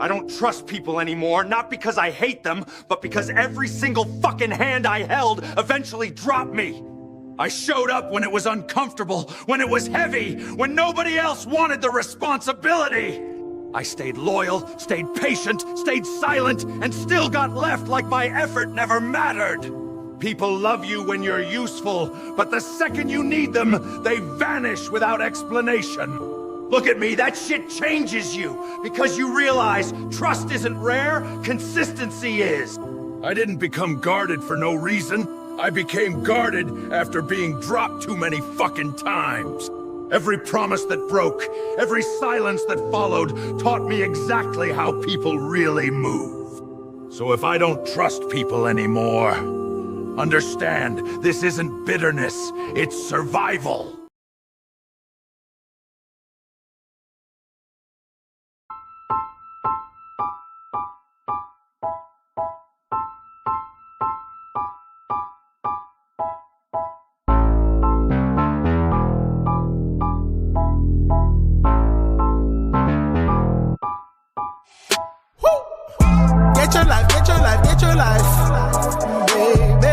I don't trust people anymore, not because I hate them, but because every single fucking hand I held eventually dropped me. I showed up when it was uncomfortable, when it was heavy, when nobody else wanted the responsibility. I stayed loyal, stayed patient, stayed silent, and still got left like my effort never mattered. People love you when you're useful, but the second you need them, they vanish without explanation. Look at me, that shit changes you, because you realize trust isn't rare, consistency is. I didn't become guarded for no reason. I became guarded after being dropped too many fucking times. Every promise that broke, every silence that followed taught me exactly how people really move. So if I don't trust people anymore, understand, this isn't bitterness, it's survival. Get your life, baby.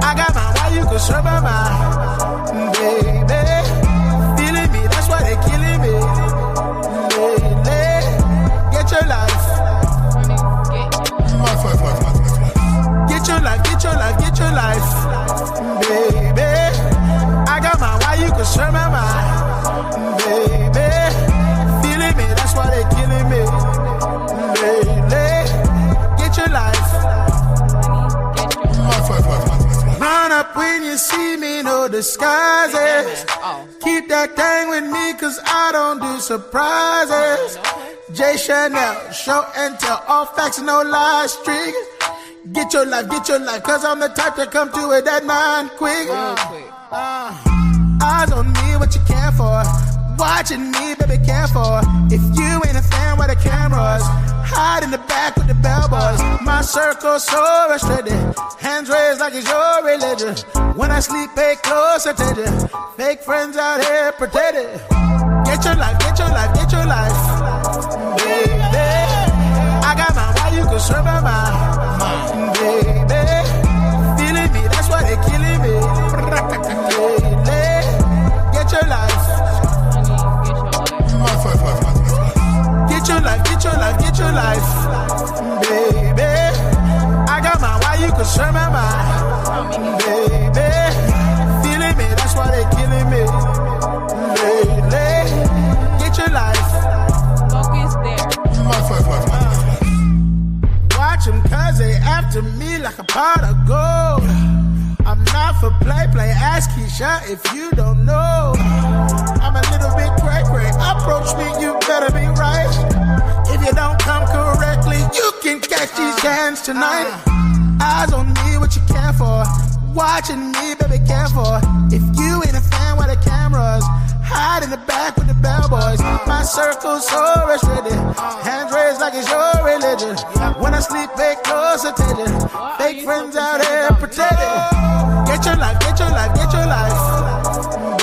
I got mine, why you could serve my mind, baby. Feeling me, that's why they killing me, lately. Get your life. Get your life, baby. I got mine, why you could serve my mind, baby. Feeling me, that's why they killing me, lately. Get your life. Run up when you see me, no disguises. Keep that thing with me, cause I don't do surprises. J Chanel, show and tell, all facts, no lies, string. Get your life, cause I'm the type to come to it that mind quick. Eyes on me, what you care for? Watching me, baby, care for. If you ain't a fan, where the cameras? Hide in the back with the bellboys. My circle so restricted. Hands raised like it's your religion. When I sleep, pay close attention. Fake friends out here pretending. Get your life, baby. I got mine, why you could serve my mind, baby. Feeling me, that's why they killing me, lately. Get your life. Get your life, baby. I got mine, why you could serve my mind, baby. Feeling me, that's why they killing me, lately. Get your life. Focus there. Watch them cause they after me like a pot of gold. I'm not for play, ask Keisha if you don't know. I'm a little bit cray-cray, approach me, you better be right. If you don't come correctly, you can catch these cans tonight. Eyes on me, what you care for? Watching me, baby, care for. If you ain't a fan, why the cameras? Hide in the back with the bellboys. My circle's so restricted. Hands raised like it's your religion. When I sleep, pay close attention. Fake friends out here pretending. Get your life,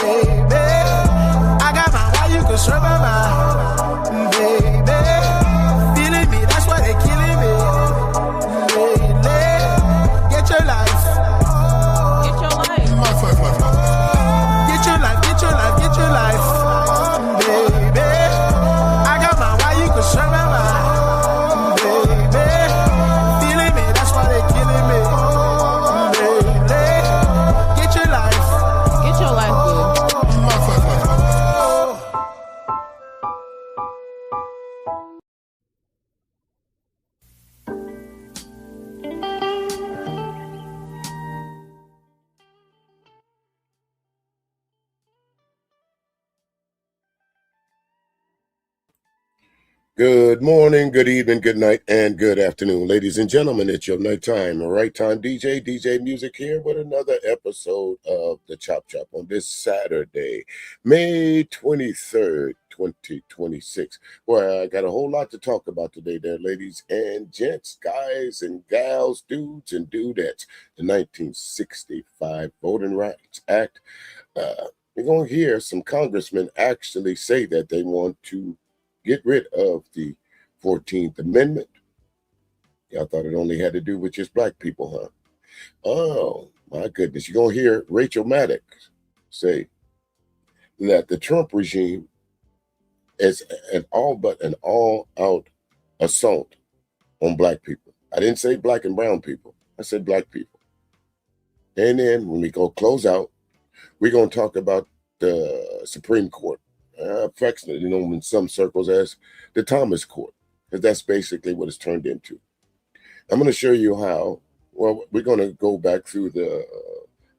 baby. I got mine, why you could serve my mind, baby. Feeling me, that's why they killing me, lately. Get your life. Get your life, baby. I got mine, why you could serve my mind, baby. Feeling me, that's why they killing me, lately. Get your life. Get your life, boo. Good morning, good evening, good night, and good afternoon. Ladies and gentlemen, it's your nighttime, right time DJ Music here with another episode of the Chop Chop on this Saturday, May 23rd, 2026, where I got a whole lot to talk about today there, ladies and gents, guys and gals, dudes and dudettes. The 1965 Voting Rights Act. You're going to hear some congressmen actually say that they want to get rid of the 14th Amendment. Y'all thought it only had to do with just black people, huh? Oh, my goodness. You're going to hear Rachel Maddox say that the Trump regime is an all-out assault on black people. I didn't say black and brown people. I said black people. And then when we go close out, we're going to talk about the Supreme Court, affectionately known in some circles as the Thomas Court, because that's basically what it's turned into. I'm going to show you how. Well, we're going to go back through the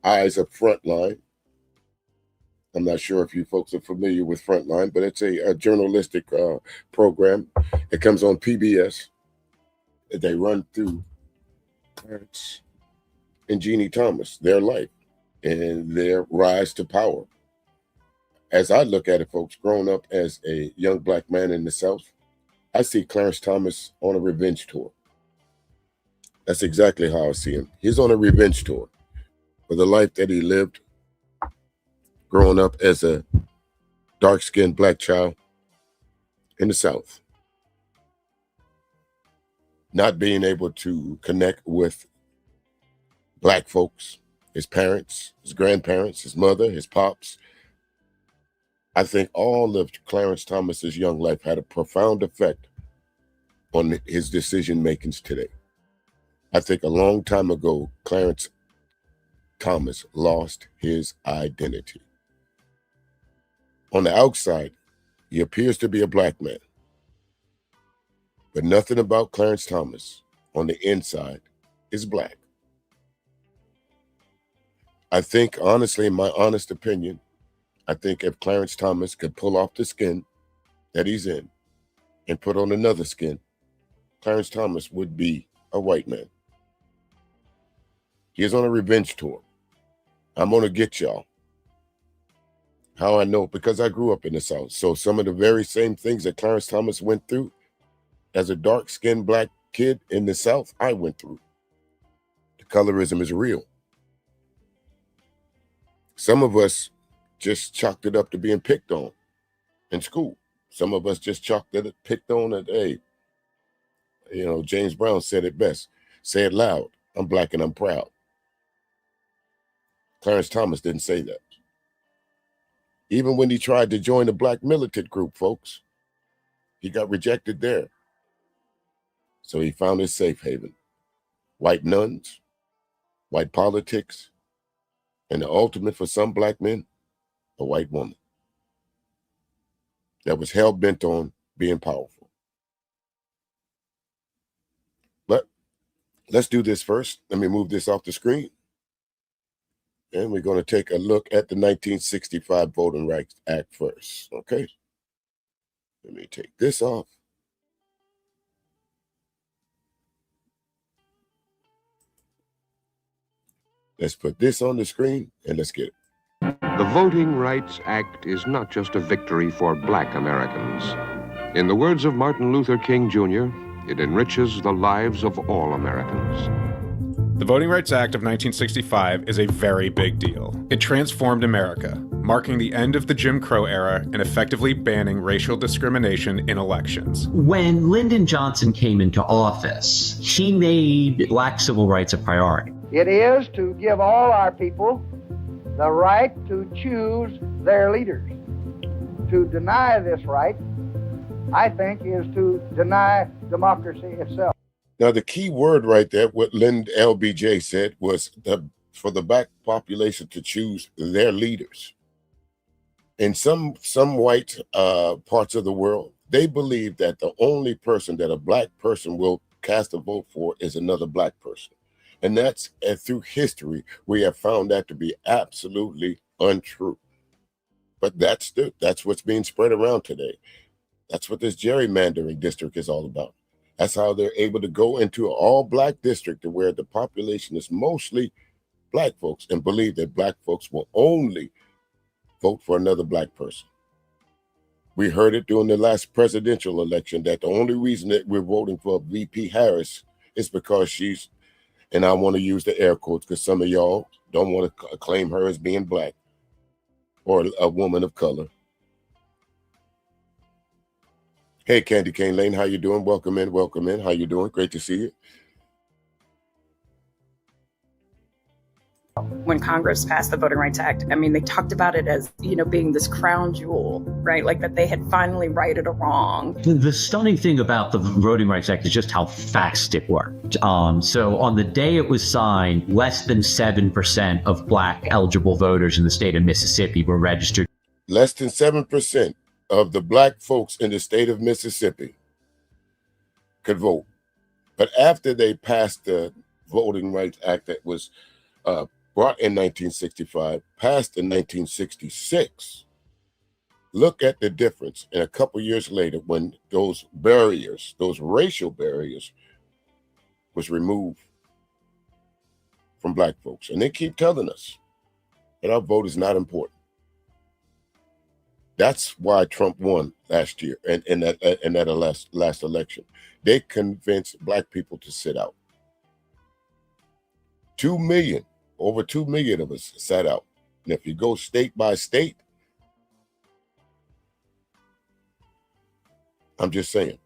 eyes of Frontline. I'm not sure if you folks are familiar with Frontline, but it's a journalistic program. It comes on PBS. They run through Clarence and Ginni Thomas, their life and their rise to power. As I look at it, folks, growing up as a young black man in the South, I see Clarence Thomas on a revenge tour. That's exactly how I see him. He's on a revenge tour for the life that he lived growing up as a dark-skinned black child in the South. Not being able to connect with black folks, his parents, his grandparents, his mother, his pops. I think all of Clarence Thomas's young life had a profound effect on his decision makings today. I think a long time ago, Clarence Thomas lost his identity. On the outside, he appears to be a black man, but nothing about Clarence Thomas on the inside is black. I think, honestly, in my honest opinion, I think if Clarence Thomas could pull off the skin that he's in and put on another skin, Clarence Thomas would be a white man. He is on a revenge tour. I'm going to get y'all. How I know? Because I grew up in the South. So some of the very same things that Clarence Thomas went through as a dark-skinned black kid in the South, I went through. The colorism is real. Some of us just chalked it up to being picked on in school. Some of us just chalked it, picked on it. Hey, you know, James Brown said it best. Say it loud. I'm black and I'm proud. Clarence Thomas didn't say that. Even when he tried to join the black militant group, folks, he got rejected there. So he found his safe haven. White nuns, white politics, and the ultimate for some black men, a white woman that was hell-bent on being powerful. But let's do this first. Let me move this off the screen. And we're going to take a look at the 1965 Voting Rights Act first, okay? Let me take this off. Let's put this on the screen and let's get it. The Voting Rights Act is not just a victory for black Americans. In the words of Martin Luther King Jr., it enriches the lives of all Americans. The Voting Rights Act of 1965 is a very big deal. It transformed America, marking the end of the Jim Crow era and effectively banning racial discrimination in elections. When Lyndon Johnson came into office, he made black civil rights a priority. It is to give all our people the right to choose their leaders. To deny this right, I think, is to deny democracy itself. Now, the key word right there, what LBJ said, was for the black population to choose their leaders. In some white parts of the world, they believe that the only person that a black person will cast a vote for is another black person. And that's through history, we have found that to be absolutely untrue. But that's what's being spread around today. That's what this gerrymandering district is all about. That's how they're able to go into an all-black district where the population is mostly black folks and believe that black folks will only vote for another black person. We heard it during the last presidential election that the only reason that we're voting for VP Harris is because she's, and I want to use the air quotes because some of y'all don't want to claim her as being black or a woman of color. Hey, Candy Cane Lane, how you doing? Welcome in, welcome in. How you doing? Great to see you. When Congress passed the Voting Rights Act, I mean, they talked about it as, being this crown jewel, right? Like that they had finally righted a wrong. The stunning thing about the Voting Rights Act is just how fast it worked. So on the day it was signed, less than 7% of Black eligible voters in the state of Mississippi were registered. Less than 7% of the Black folks in the state of Mississippi could vote. But after they passed the Voting Rights Act that was brought in 1965, passed in 1966, look at the difference. And a couple years later, when those barriers, those racial barriers, was removed from Black folks. And they keep telling us that our vote is not important. That's why Trump won last year and in that last election. They convinced Black people to sit out. 2 million. Over 2 million of us sat out. And if you go state by state, I'm just saying.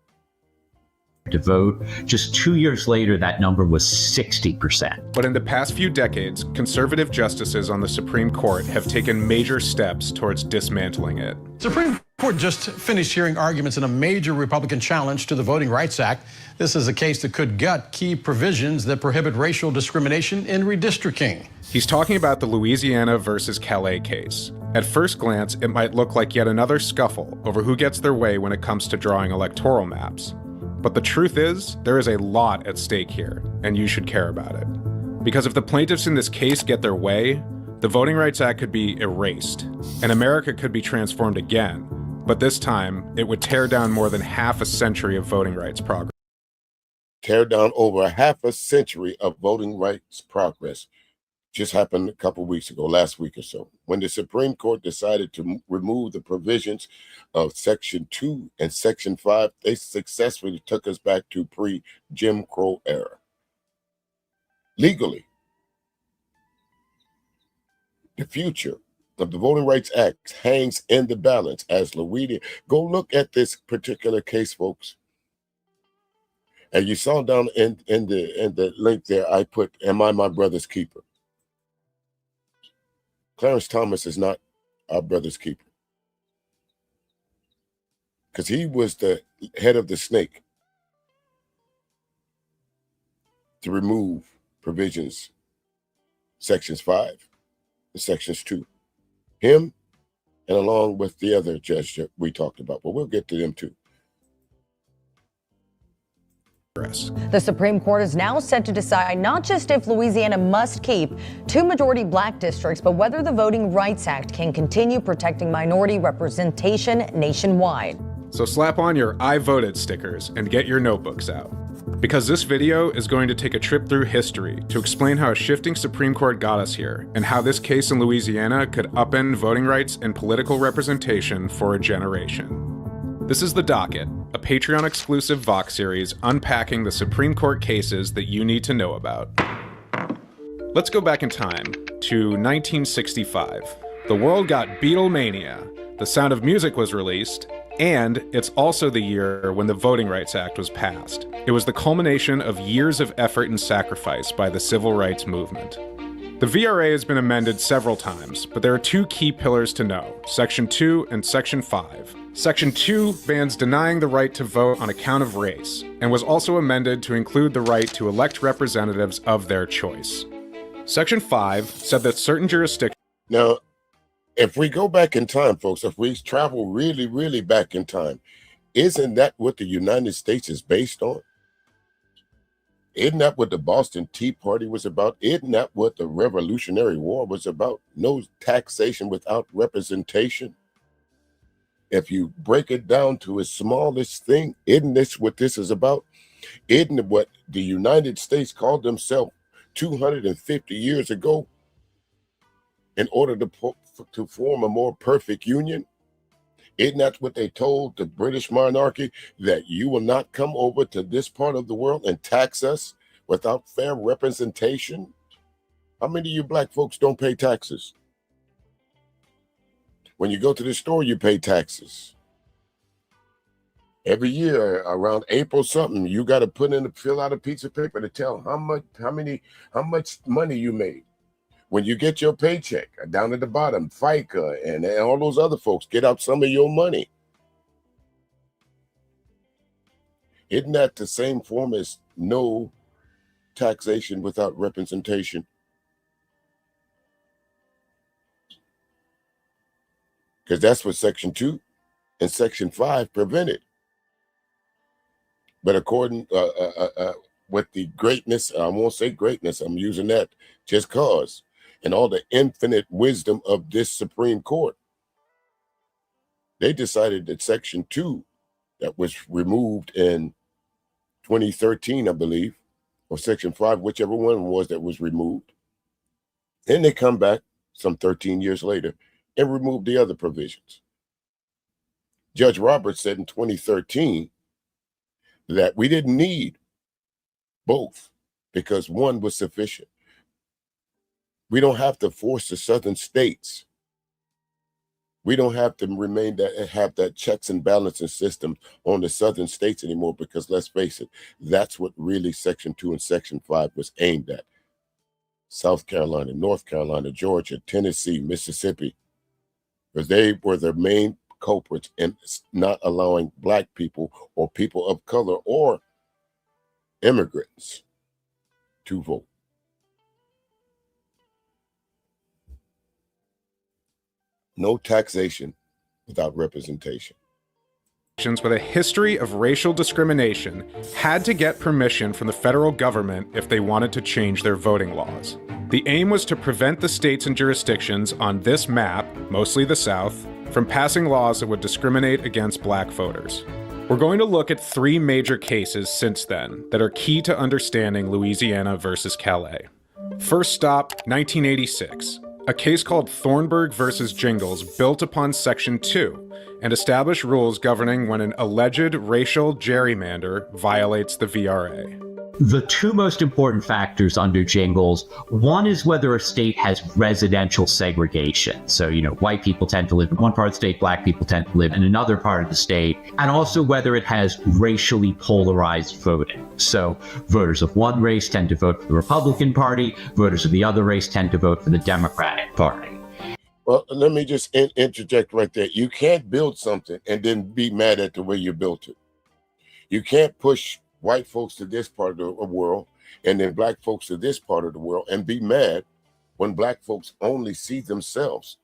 To vote. Just 2 years later, that number was 60%. But in the past few decades, conservative justices on the Supreme Court have taken major steps towards dismantling it. Supreme Court just finished hearing arguments in a major Republican challenge to the Voting Rights Act. This is a case that could gut key provisions that prohibit racial discrimination in redistricting. He's talking about the Louisiana versus Callais case. At first glance, it might look like yet another scuffle over who gets their way when it comes to drawing electoral maps. But the truth is, there is a lot at stake here, and you should care about it. Because if the plaintiffs in this case get their way, the Voting Rights Act could be erased, and America could be transformed again, but this time, it would tear down more than half a century of voting rights progress. Tear down over half a century of voting rights progress. Just happened a couple of weeks ago, last week or so, when the Supreme Court decided to remove the provisions of Section 2 and Section 5. They successfully took us back to pre-Jim Crow era. Legally, the future of the Voting Rights Act hangs in the balance as Louisiana. Go look at this particular case, folks. And you saw down in the link there, I put, "Am I my brother's keeper?" Clarence Thomas is not our brother's keeper, because he was the head of the snake to remove provisions, Sections 5 and Sections 2. Him, and along with the other judge that we talked about, but we'll get to them too. The Supreme Court is now set to decide not just if Louisiana must keep 2 majority Black districts, but whether the Voting Rights Act can continue protecting minority representation nationwide. So slap on your "I voted" stickers and get your notebooks out. Because this video is going to take a trip through history to explain how a shifting Supreme Court got us here, and how this case in Louisiana could upend voting rights and political representation for a generation. This is The Docket, a Patreon-exclusive Vox series unpacking the Supreme Court cases that you need to know about. Let's go back in time to 1965. The world got Beatlemania, The Sound of Music was released, and it's also the year when the Voting Rights Act was passed. It was the culmination of years of effort and sacrifice by the civil rights movement. The VRA has been amended several times, but there are 2 key pillars to know, Section 2 and Section 5. Section 2 bans denying the right to vote on account of race, and was also amended to include the right to elect representatives of their choice. Section 5 said that certain jurisdictions... Now, if we go back in time, folks, if we travel really, really back in time, isn't that what the United States is based on? Isn't that what the Boston Tea Party was about? Isn't that what the Revolutionary War was about? No taxation without representation. If you break it down to its smallest thing, isn't this what this is about? Isn't it what the United States called themselves 250 years ago in order to form a more perfect union? Isn't that what they told the British monarchy, that you will not come over to this part of the world and tax us without fair representation? How many of you Black folks don't pay taxes? When you go to the store, you pay taxes. Every year around April something, you got to fill out a piece of paper to tell how much money you made. When you get your paycheck, down at the bottom, FICA and all those other folks get out some of your money. Isn't that the same form as no taxation without representation? Because that's what Section 2 and Section 5 prevented. But according with the greatness, I won't say greatness, I'm using that just cause, and all the infinite wisdom of this Supreme Court, they decided that Section 2 that was removed in 2013, I believe, or Section 5, whichever one was that was removed. Then they come back some 13 years later and remove the other provisions. Judge Roberts said in 2013 that we didn't need both because one was sufficient. We don't have to force the southern states. We don't have to have that checks and balances system on the southern states anymore, because let's face it, that's what really Section 2 and Section 5 was aimed at. South Carolina, North Carolina, Georgia, Tennessee, Mississippi, because they were the main culprits in not allowing Black people or people of color or immigrants to vote. No taxation without representation. With a history of racial discrimination had to get permission from the federal government if they wanted to change their voting laws. The aim was to prevent the states and jurisdictions on this map, mostly the South, from passing laws that would discriminate against Black voters. We're going to look at 3 major cases since then that are key to understanding Louisiana versus Callais. First stop, 1986. A case called Thornburg versus Jingles built upon Section 2 and established rules governing when an alleged racial gerrymander violates the VRA. The 2 most important factors under Jingles, one is whether a state has residential segregation. So, white people tend to live in one part of the state, Black people tend to live in another part of the state, and also whether it has racially polarized voting. So voters of one race tend to vote for the Republican Party, voters of the other race tend to vote for the Democratic Party. Well, let me just interject right there. You can't build something and then be mad at the way you built it. You can't push white folks to this part of the world and then Black folks to this part of the world and be mad when Black folks only see themselves.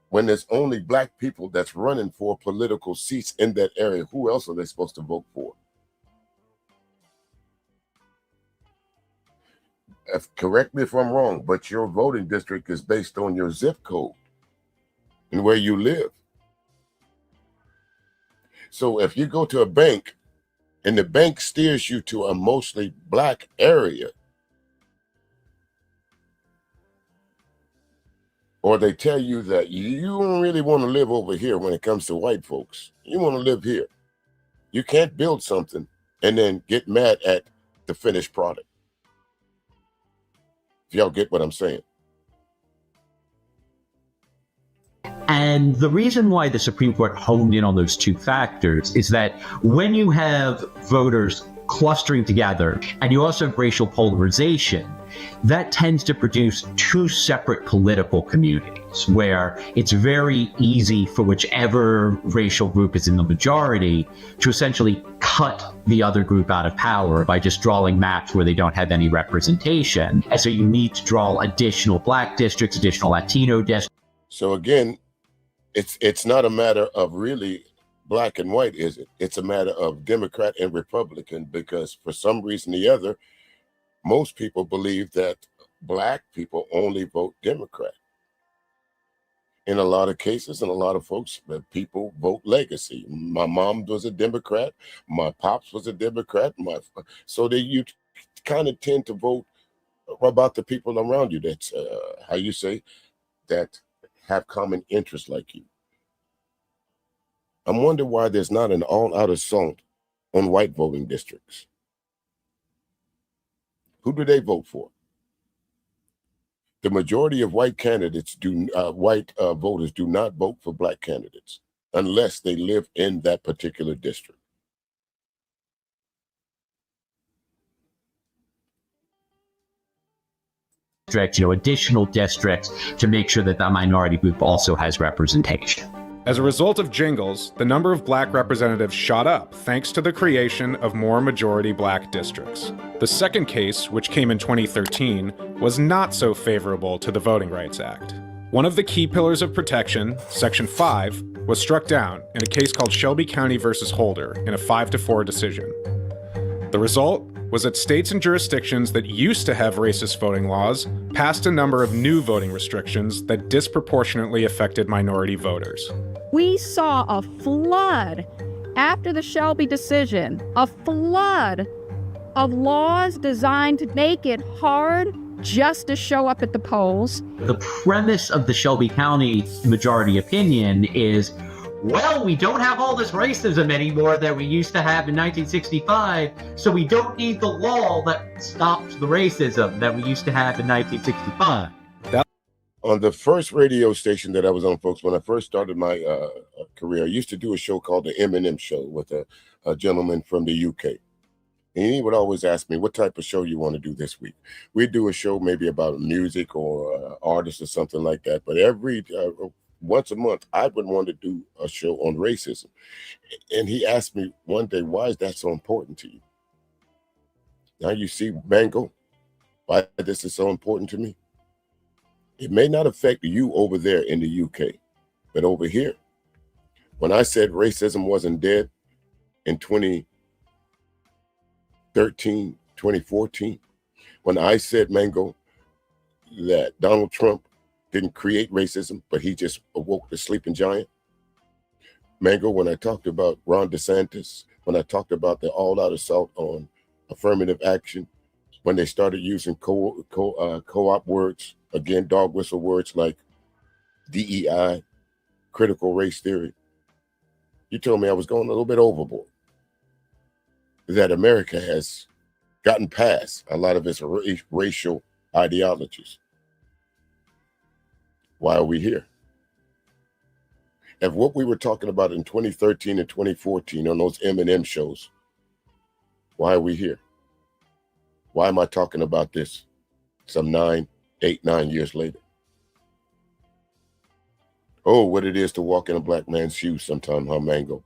When there's only Black people that's running for political seats in that area, who else are they supposed to vote for? Correct me if I'm wrong, but your voting district is based on your zip code and where you live. So if you go to a bank and the bank steers you to a mostly Black area, or they tell you that you don't really want to live over here when it comes to white folks, you want to live here, you can't build something and then get mad at the finished product. If y'all get what I'm saying. And the reason why the Supreme Court honed in on those 2 factors is that when you have voters clustering together and you also have racial polarization, that tends to produce 2 separate political communities where it's very easy for whichever racial group is in the majority to essentially cut the other group out of power by just drawing maps where they don't have any representation. And so you need to draw additional Black districts, additional Latino districts. So again, it's not a matter of really Black and white, is it? It's a matter of Democrat and Republican, because for some reason or the other, most people believe that Black people only vote Democrat. In a lot of cases, and a lot of folks, people vote legacy. My mom was a Democrat. My pops was a Democrat. So you kind of tend to vote about the people around you. That's how you say that have common interests like you. I'm wondering why there's not an all-out assault on white voting districts. Who do they vote for? The majority of white candidates voters do not vote for Black candidates unless they live in that particular district. districts, additional districts to make sure that that minority group also has representation. As a result of Jingles, the number of black representatives shot up thanks to the creation of more majority black districts. The second case, which came in 2013, was not so favorable to the Voting Rights Act. One of the key pillars of protection, Section 5, was struck down in a case called Shelby County versus Holder in a 5-4 decision. The result was that states and jurisdictions that used to have racist voting laws passed a number of new voting restrictions that disproportionately affected minority voters. We saw a flood after the Shelby decision, a flood of laws designed to make it hard just to show up at the polls. The premise of the Shelby County majority opinion is, well, we don't have all this racism anymore that we used to have in 1965, so we don't need the law that stops the racism that we used to have in 1965. On the first radio station that I was on, folks, when I first started my career, I used to do a show called the M&M Show with a gentleman from the UK. And he would always ask me, what type of show you want to do this week? We'd do a show maybe about music or artists or something like that. But every once a month, I would want to do a show on racism. And he asked me one day, why is that so important to you? Now you see, Mango, why this is so important to me. It may not affect you over there in the UK, but over here, when I said racism wasn't dead in 2013, 2014, when I said, Mango, that Donald Trump didn't create racism, but he just awoke the sleeping giant. Mango, when I talked about Ron DeSantis, when I talked about the all-out assault on affirmative action, when they started using co-op words, again, dog whistle words like DEI, critical race theory, you told me I was going a little bit overboard. That America has gotten past a lot of its racial ideologies. Why are we here? If what we were talking about in 2013 and 2014 on those M&M shows, why are we here? Why am I talking about this some 9 years later? Oh, what it is to walk in a black man's shoes sometime, huh, Mango?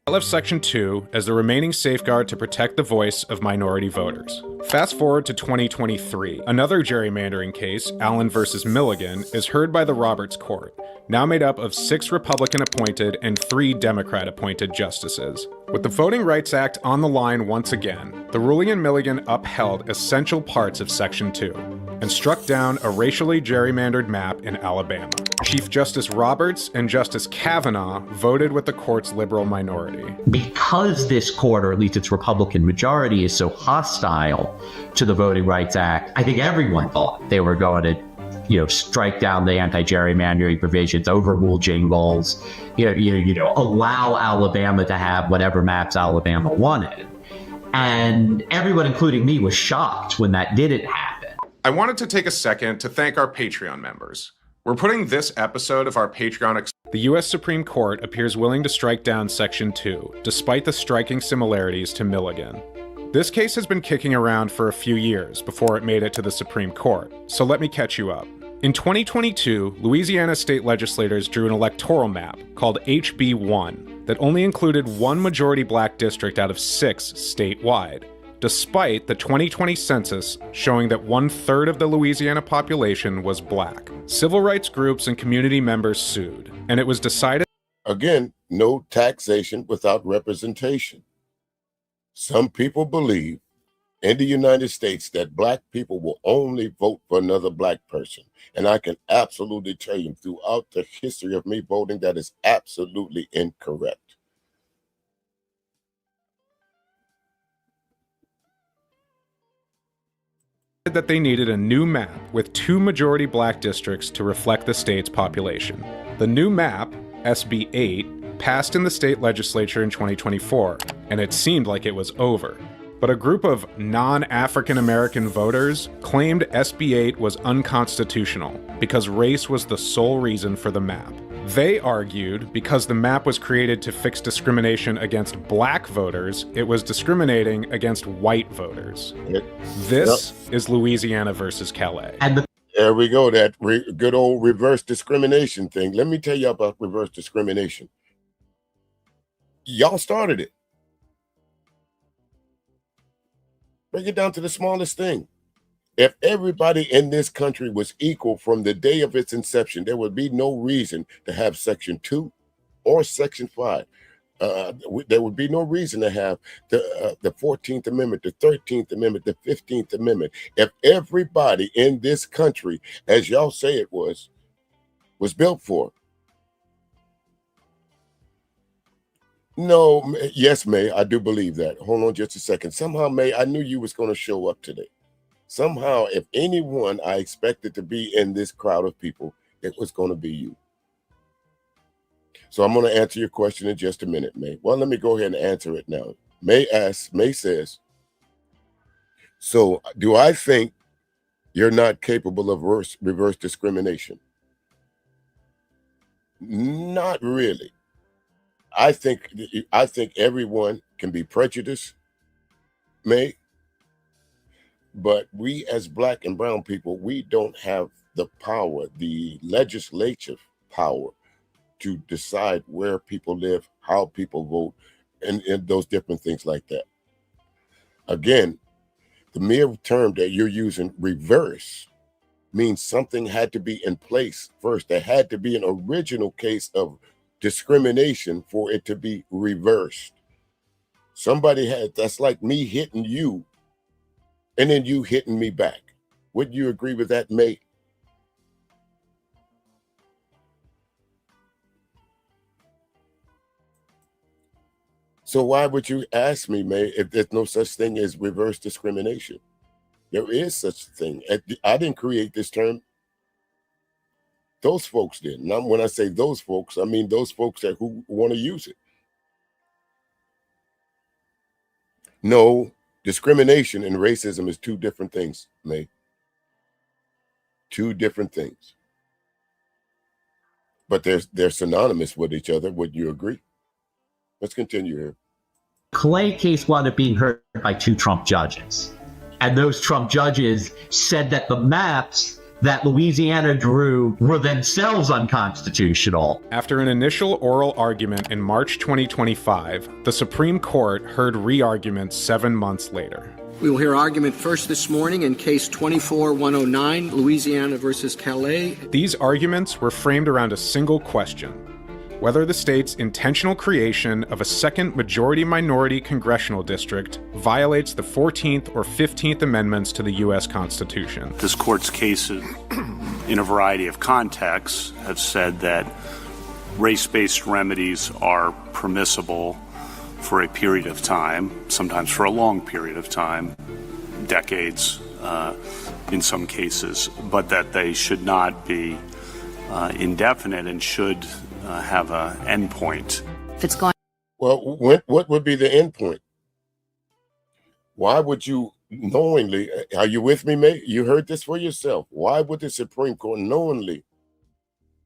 I left Section 2 as the remaining safeguard to protect the voice of minority voters. Fast forward to 2023. Another gerrymandering case, Allen versus Milligan, is heard by the Roberts Court, now made up of 6 Republican-appointed and 3 Democrat-appointed justices. With the Voting Rights Act on the line once again, the ruling in Milligan upheld essential parts of Section 2 and struck down a racially gerrymandered map in Alabama. Chief Justice Roberts and Justice Kavanaugh voted with the court's liberal minority. Because this court, or at least its Republican majority, is so hostile to the Voting Rights Act, I think everyone thought they were going to strike down the anti-gerrymandering provisions, overrule Jingles, allow Alabama to have whatever maps Alabama wanted. And everyone, including me, was shocked when that didn't happen. I wanted to take a second to thank our Patreon members. We're putting this episode of our Patreon. The U.S. Supreme Court appears willing to strike down Section 2, despite the striking similarities to Milligan. This case has been kicking around for a few years before it made it to the Supreme Court, so let me catch you up. In 2022, Louisiana state legislators drew an electoral map called HB 1 that only included 1 majority black district out of 6 statewide, despite the 2020 census showing that 1/3 of the Louisiana population was black. Civil rights groups and community members sued, and it was decided— Again, no taxation without representation. Some people believe in the United States that black people will only vote for another black person. And I can absolutely tell you throughout the history of me voting, that is absolutely incorrect. that they needed a new map with 2 majority black districts to reflect the state's population. The new map, SB 8, passed in the state legislature in 2024, and it seemed like it was over. But a group of non-African American voters claimed SB 8 was unconstitutional because race was the sole reason for the map. They argued because the map was created to fix discrimination against black voters, it was discriminating against white voters. This is Louisiana versus Callais. And there we go, that good old reverse discrimination thing. Let me tell you about reverse discrimination. Y'all started it. Break it down to the smallest thing. If everybody in this country was equal from the day of its inception, there would be no reason to have Section 2 or Section 5. There would be no reason to have the 14th Amendment, the 13th Amendment, the 15th Amendment. If everybody in this country, as y'all say it was built for. No, yes, May, I do believe that. Hold on just a second. Somehow, May, I knew you was going to show up today. Somehow, if anyone I expected to be in this crowd of people, it was going to be you. So I'm going to answer your question in just a minute, May. Well, let me go ahead and answer it now. May says, so do I think you're not capable of reverse discrimination? Not really. I think everyone can be prejudiced, May. But we as black and brown people, we don't have the power, the legislative power to decide where people live, how people vote, and those different things like that. Again, the mere term that you're using, reverse, means something had to be in place first. There had to be an original case of discrimination for it to be reversed. That's like me hitting you and then you hitting me back. Would you agree with that, May? So why would you ask me, May, if there's no such thing as reverse discrimination? There is such a thing. I didn't create this term. Those folks did. Now, when I say those folks, I mean those folks who want to use it. No, discrimination and racism is two different things, May. Two different things. But they're synonymous with each other. Would you agree? Let's continue here. Callais case wound up being heard by 2 Trump judges. And those Trump judges said that the maps that Louisiana drew were themselves unconstitutional. After an initial oral argument in March 2025, the Supreme Court heard re-arguments 7 months later. We will hear argument first this morning in Case 24-109, Louisiana versus Callais. These arguments were framed around a single question: whether the state's intentional creation of a second majority-minority congressional district violates the 14th or 15th Amendments to the U.S. Constitution. This court's cases, in a variety of contexts, have said that race-based remedies are permissible for a period of time, sometimes for a long period of time, decades in some cases, but that they should not be indefinite and should have an endpoint. If it's going, well, what would be the endpoint? Why would you knowingly? Are you with me, May? You heard this for yourself. Why would the Supreme Court knowingly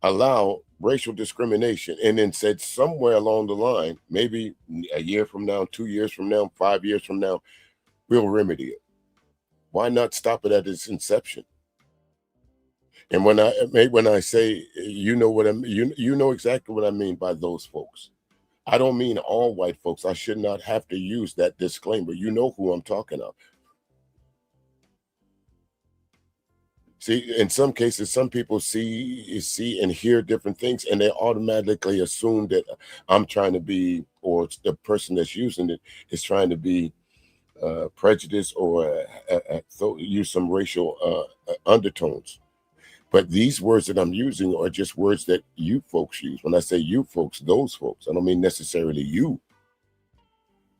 allow racial discrimination and then said somewhere along the line, maybe a year from now, 2 years from now, 5 years from now, we'll remedy it? Why not stop it at its inception? And when I say, you know what you know exactly what I mean by those folks. I don't mean all white folks. I should not have to use that disclaimer. You know who I'm talking of. See, in some cases, some people see and hear different things, and they automatically assume that I'm trying to be, or the person that's using it is trying to be prejudiced or use some racial undertones. But these words that I'm using are just words that you folks use. When I say you folks, those folks, I don't mean necessarily you.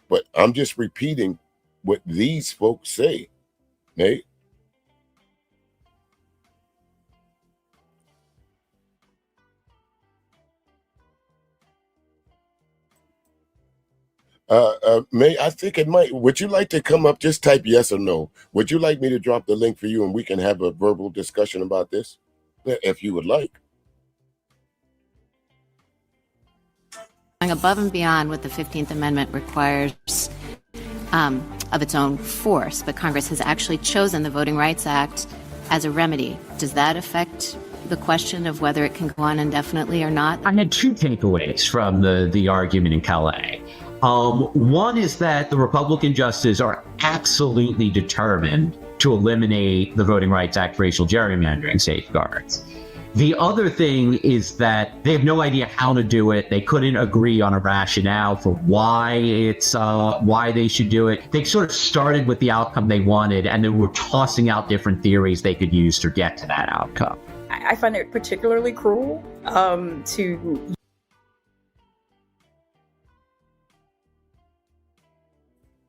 But I'm just repeating what these folks say, Nate. May, I think it might. Would you like to come up? Just type yes or no. Would you like me to drop the link for you and we can have a verbal discussion about this, if you would like? above and beyond what the 15th Amendment requires of its own force, but Congress has actually chosen the Voting Rights Act as a remedy. Does that affect the question of whether it can go on indefinitely or not? I had two takeaways from the argument in Callais. One is that the Republican justices are absolutely determined to eliminate the Voting Rights Act racial gerrymandering safeguards. The other thing is that they have no idea how to do it. They couldn't agree on a rationale for why they should do it. They sort of started with the outcome they wanted, and then were tossing out different theories they could use to get to that outcome. I find it particularly cruel to.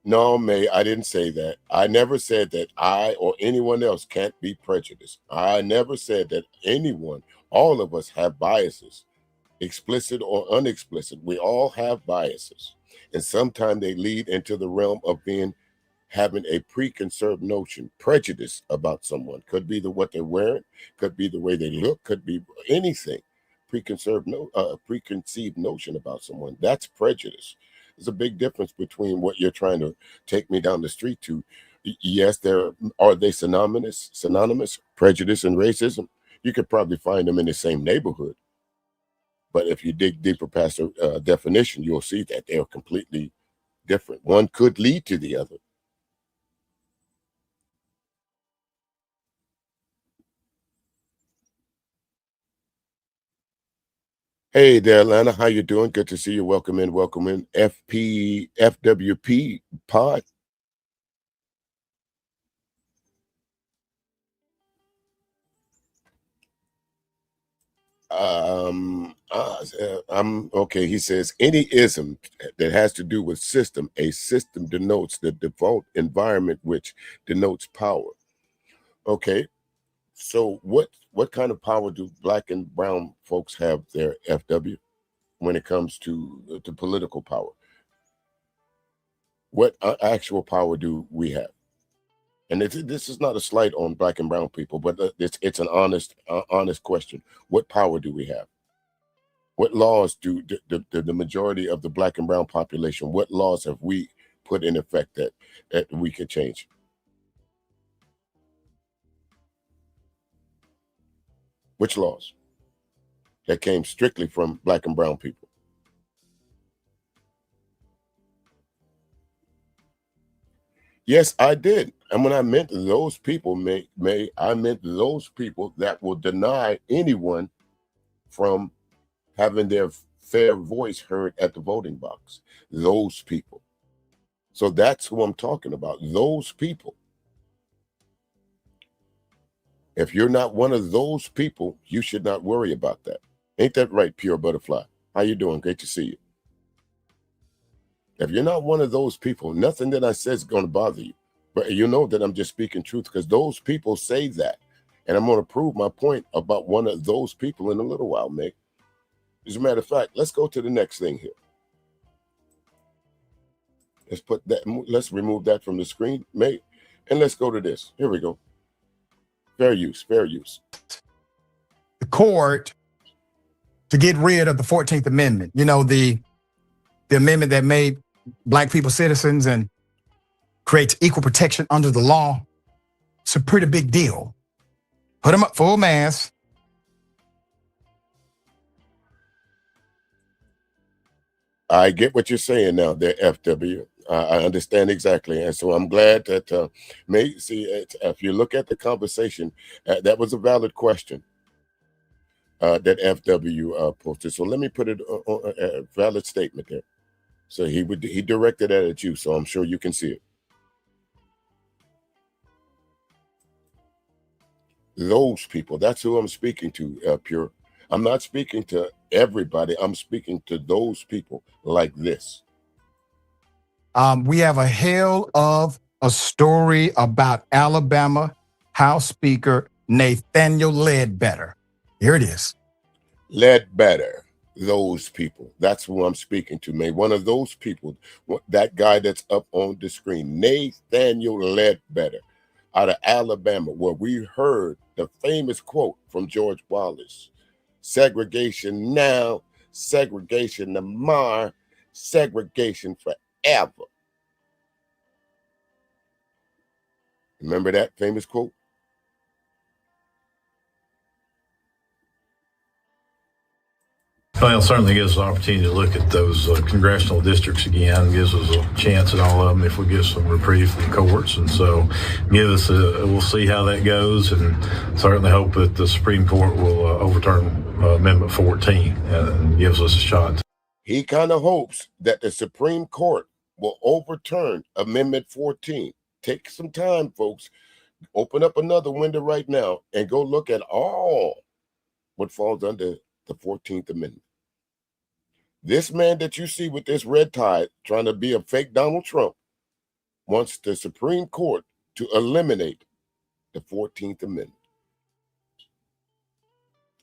No, May, I didn't say that. I never said that I or anyone else can't be prejudiced. I never said that anyone, all of us have biases, explicit or unexplicit. We all have biases. And sometimes they lead into the realm of having a preconceived notion, prejudice about someone. Could be what they're wearing, could be the way they look, could be anything. Preconceived notion about someone. That's prejudice. There's a big difference between what you're trying to take me down the street to. Yes, are they synonymous? Prejudice and racism. You could probably find them in the same neighborhood. But if you dig deeper past the definition, you'll see that they're completely different. One could lead to the other. Hey there, Atlanta. How you doing? Good to see you. Welcome in. FWP pod. I'm okay. He says any ism that has to do with system. A system denotes the default environment, which denotes power. Okay. So what kind of power do black and brown folks have there, FW, when it comes to political power? What actual power do we have? And this is not a slight on black and brown people, but it's an honest question. What power do we have? What laws do the majority of the black and brown population, what laws have we put in effect that we could change? Which laws that came strictly from black and brown people? Yes, I did. And when I meant those people, I meant those people that will deny anyone from having their fair voice heard at the voting box. Those people. So that's who I'm talking about. Those people. If you're not one of those people, you should not worry about that. Ain't that right, Pure Butterfly? How you doing? Great to see you. If you're not one of those people, nothing that I say is going to bother you. But you know that I'm just speaking truth because those people say that. And I'm going to prove my point about one of those people in a little while, Meg. As a matter of fact, let's go to the next thing here. Let's remove that from the screen, Meg. And let's go to this. Here we go. Fair use. The court to get rid of the 14th Amendment. You know, the amendment that made black people citizens and creates equal protection under the law. It's a pretty big deal. Put them up full mass. I get what you're saying now there, FW. I understand exactly. And so I'm glad that, if you look at the conversation, that was a valid question that FW posted. So let me put it on a valid statement there. So he directed that at you, so I'm sure you can see it. Those people, that's who I'm speaking to, Pure. I'm not speaking to everybody. I'm speaking to those people like this. We have a hell of a story about Alabama House Speaker Nathaniel Ledbetter. Here it is. Ledbetter, those people. That's who I'm speaking to, man. One of those people, that guy that's up on the screen, Nathaniel Ledbetter, out of Alabama, where we heard the famous quote from George Wallace: segregation now, segregation to mar segregation forever. Remember that famous quote? Well, it certainly gives us an opportunity to look at those congressional districts again. It gives us a chance at all of them if we get some reprieve from the courts. And so we'll see how that goes, and certainly hope that the Supreme Court will overturn Amendment 14 and gives us a shot. He kind of hopes that the Supreme Court will overturn Amendment 14. Take some time, folks. Open up another window right now and go look at all what falls under the 14th Amendment. This man that you see with this red tie trying to be a fake Donald Trump wants the Supreme Court to eliminate the 14th Amendment.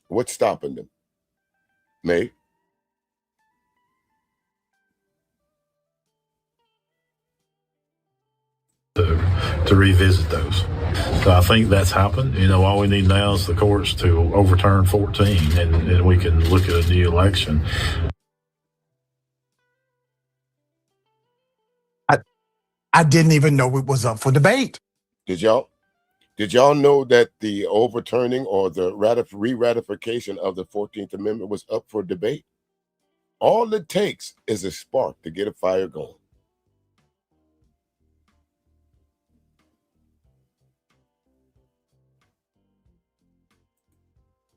What's stopping them? May? To revisit those. So I think that's happened. All we need now is the courts to overturn 14, and we can look at a new election. I didn't even know it was up for debate. Did y'all know that the overturning or the re-ratification of the 14th Amendment was up for debate? All it takes is a spark to get a fire going.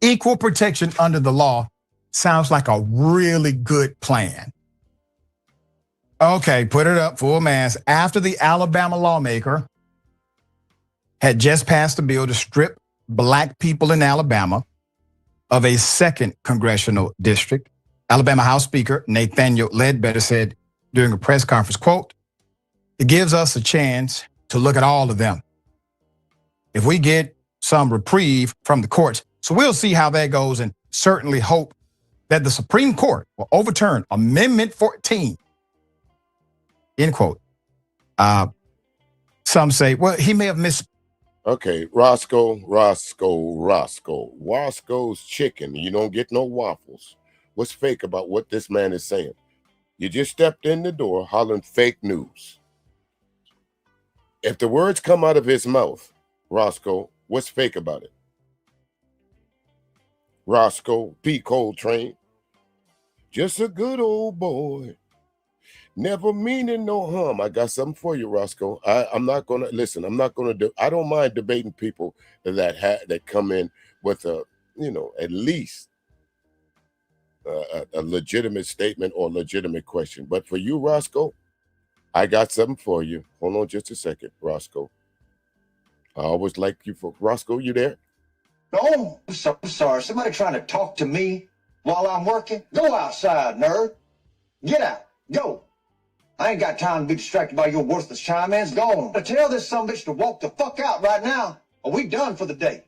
Equal protection under the law sounds like a really good plan. Okay, put it up full mass. After the Alabama lawmaker had just passed a bill to strip black people in Alabama of a second congressional district, Alabama House Speaker Nathaniel Ledbetter said during a press conference, quote, "It gives us a chance to look at all of them. If we get some reprieve from the courts, so we'll see how that goes, and certainly hope that the Supreme Court will overturn Amendment 14. End quote. Some say, well, he may have missed. Okay, Roscoe's chicken. You don't get no waffles. What's fake about what this man is saying? You just stepped in the door hollering fake news. If the words come out of his mouth, Roscoe, what's fake about it? Roscoe P. Coltrane, just a good old boy, never meaning no harm. I got something for you, Roscoe. I'm not gonna listen. I'm not gonna do. I don't mind debating people that come in with at least a legitimate statement or legitimate question. But for you, Roscoe, I got something for you. Hold on just a second, Roscoe. I always like you for Roscoe. You there? No, I'm sorry. Somebody trying to talk to me while I'm working? Go outside, nerd. Get out. Go. I ain't got time to be distracted by your worthless chime-ins. Go on. Tell this sumbitch to walk the fuck out right now, or we done for the day.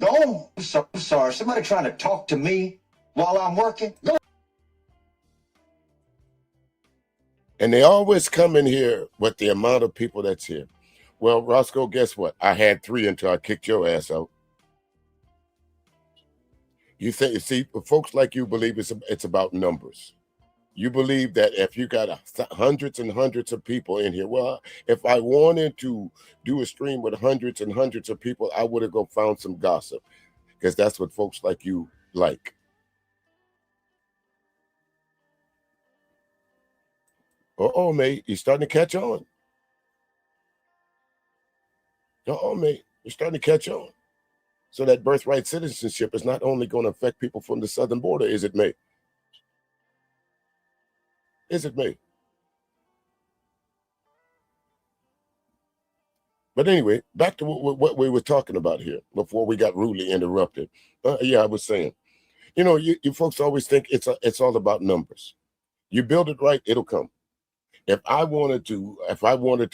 Go on. I'm sorry. Somebody trying to talk to me while I'm working? Go. And they always come in here with the amount of people that's here. Well, Roscoe, guess what? I had 3 until I kicked your ass out. See, folks like you believe it's about numbers. You believe that if you got hundreds and hundreds of people in here, well, if I wanted to do a stream with hundreds and hundreds of people, I would have go found some gossip, because that's what folks like you like. Uh-oh, mate, you're starting to catch on. Uh-oh, mate, you're starting to catch on. So that birthright citizenship is not only going to affect people from the southern border, is it, mate? Is it, mate? But anyway, back to what we were talking about here before we got rudely interrupted. Yeah, I was saying, you folks always think it's all about numbers. You build it right, it'll come. If I wanted to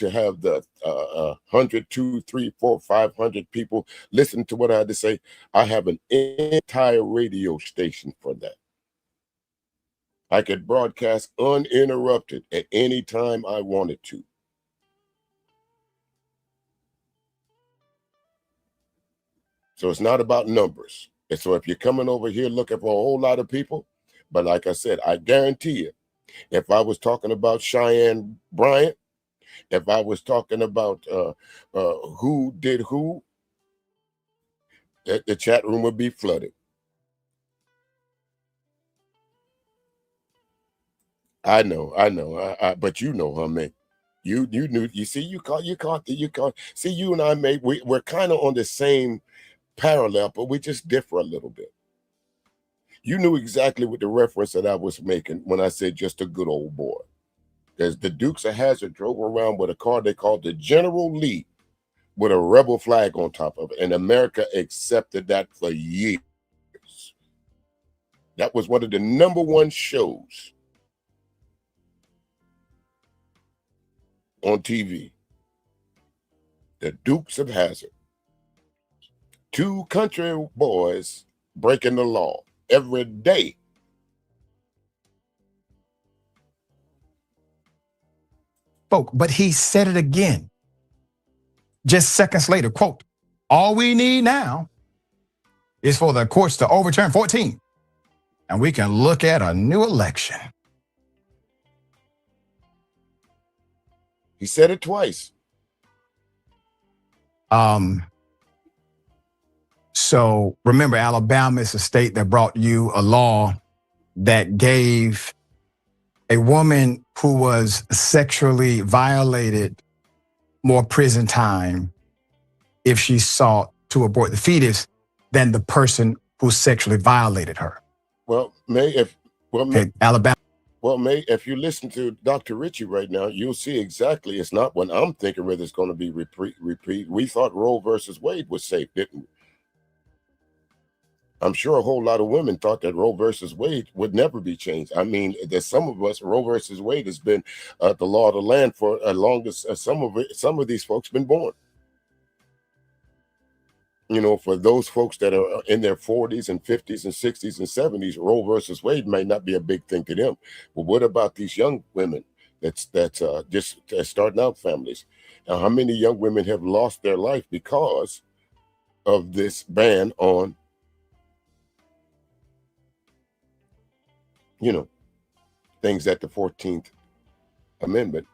have the 100, 200, 300, 400, 500 people listen to what I had to say, I have an entire radio station for that. I could broadcast uninterrupted at any time I wanted to. So it's not about numbers. And so if you're coming over here looking for a whole lot of people, But like I said, I guarantee you, if I was talking about Cheyenne Bryant, if I was talking about who did who, the chat room would be flooded. I know, but you know, man. You knew. You see, you caught. See, you and I we're kind of on the same parallel, but we just differ a little bit. You knew exactly what the reference that I was making when I said just a good old boy. Because the Dukes of Hazzard drove around with a car they called the General Lee with a rebel flag on top of it. And America accepted that for years. That was one of the #1 shows on TV. The Dukes of Hazzard. 2 country boys breaking the law every day. But he said it again. Just seconds later, quote, all we need now is for the courts to overturn 14, and we can look at a new election. He said it twice. So remember, Alabama is a state that brought you a law that gave a woman who was sexually violated more prison time if she sought to abort the fetus than the person who sexually violated her. Well, Alabama. Well, May, if you listen to Dr. Ritchie right now, you'll see exactly it's not what I'm thinking whether it's going to be repeat. We thought Roe versus Wade was safe, didn't we? I'm sure a whole lot of women thought that Roe versus Wade would never be changed. I mean, there's some of us, Roe versus Wade has been the law of the land for as long as some of these folks been born. You know, for those folks that are in their 40s and 50s and 60s and 70s, Roe versus Wade might not be a big thing to them. But what about these young women that's just starting out families? Now, how many young women have lost their life because of this ban on, you know, things that the 14th Amendment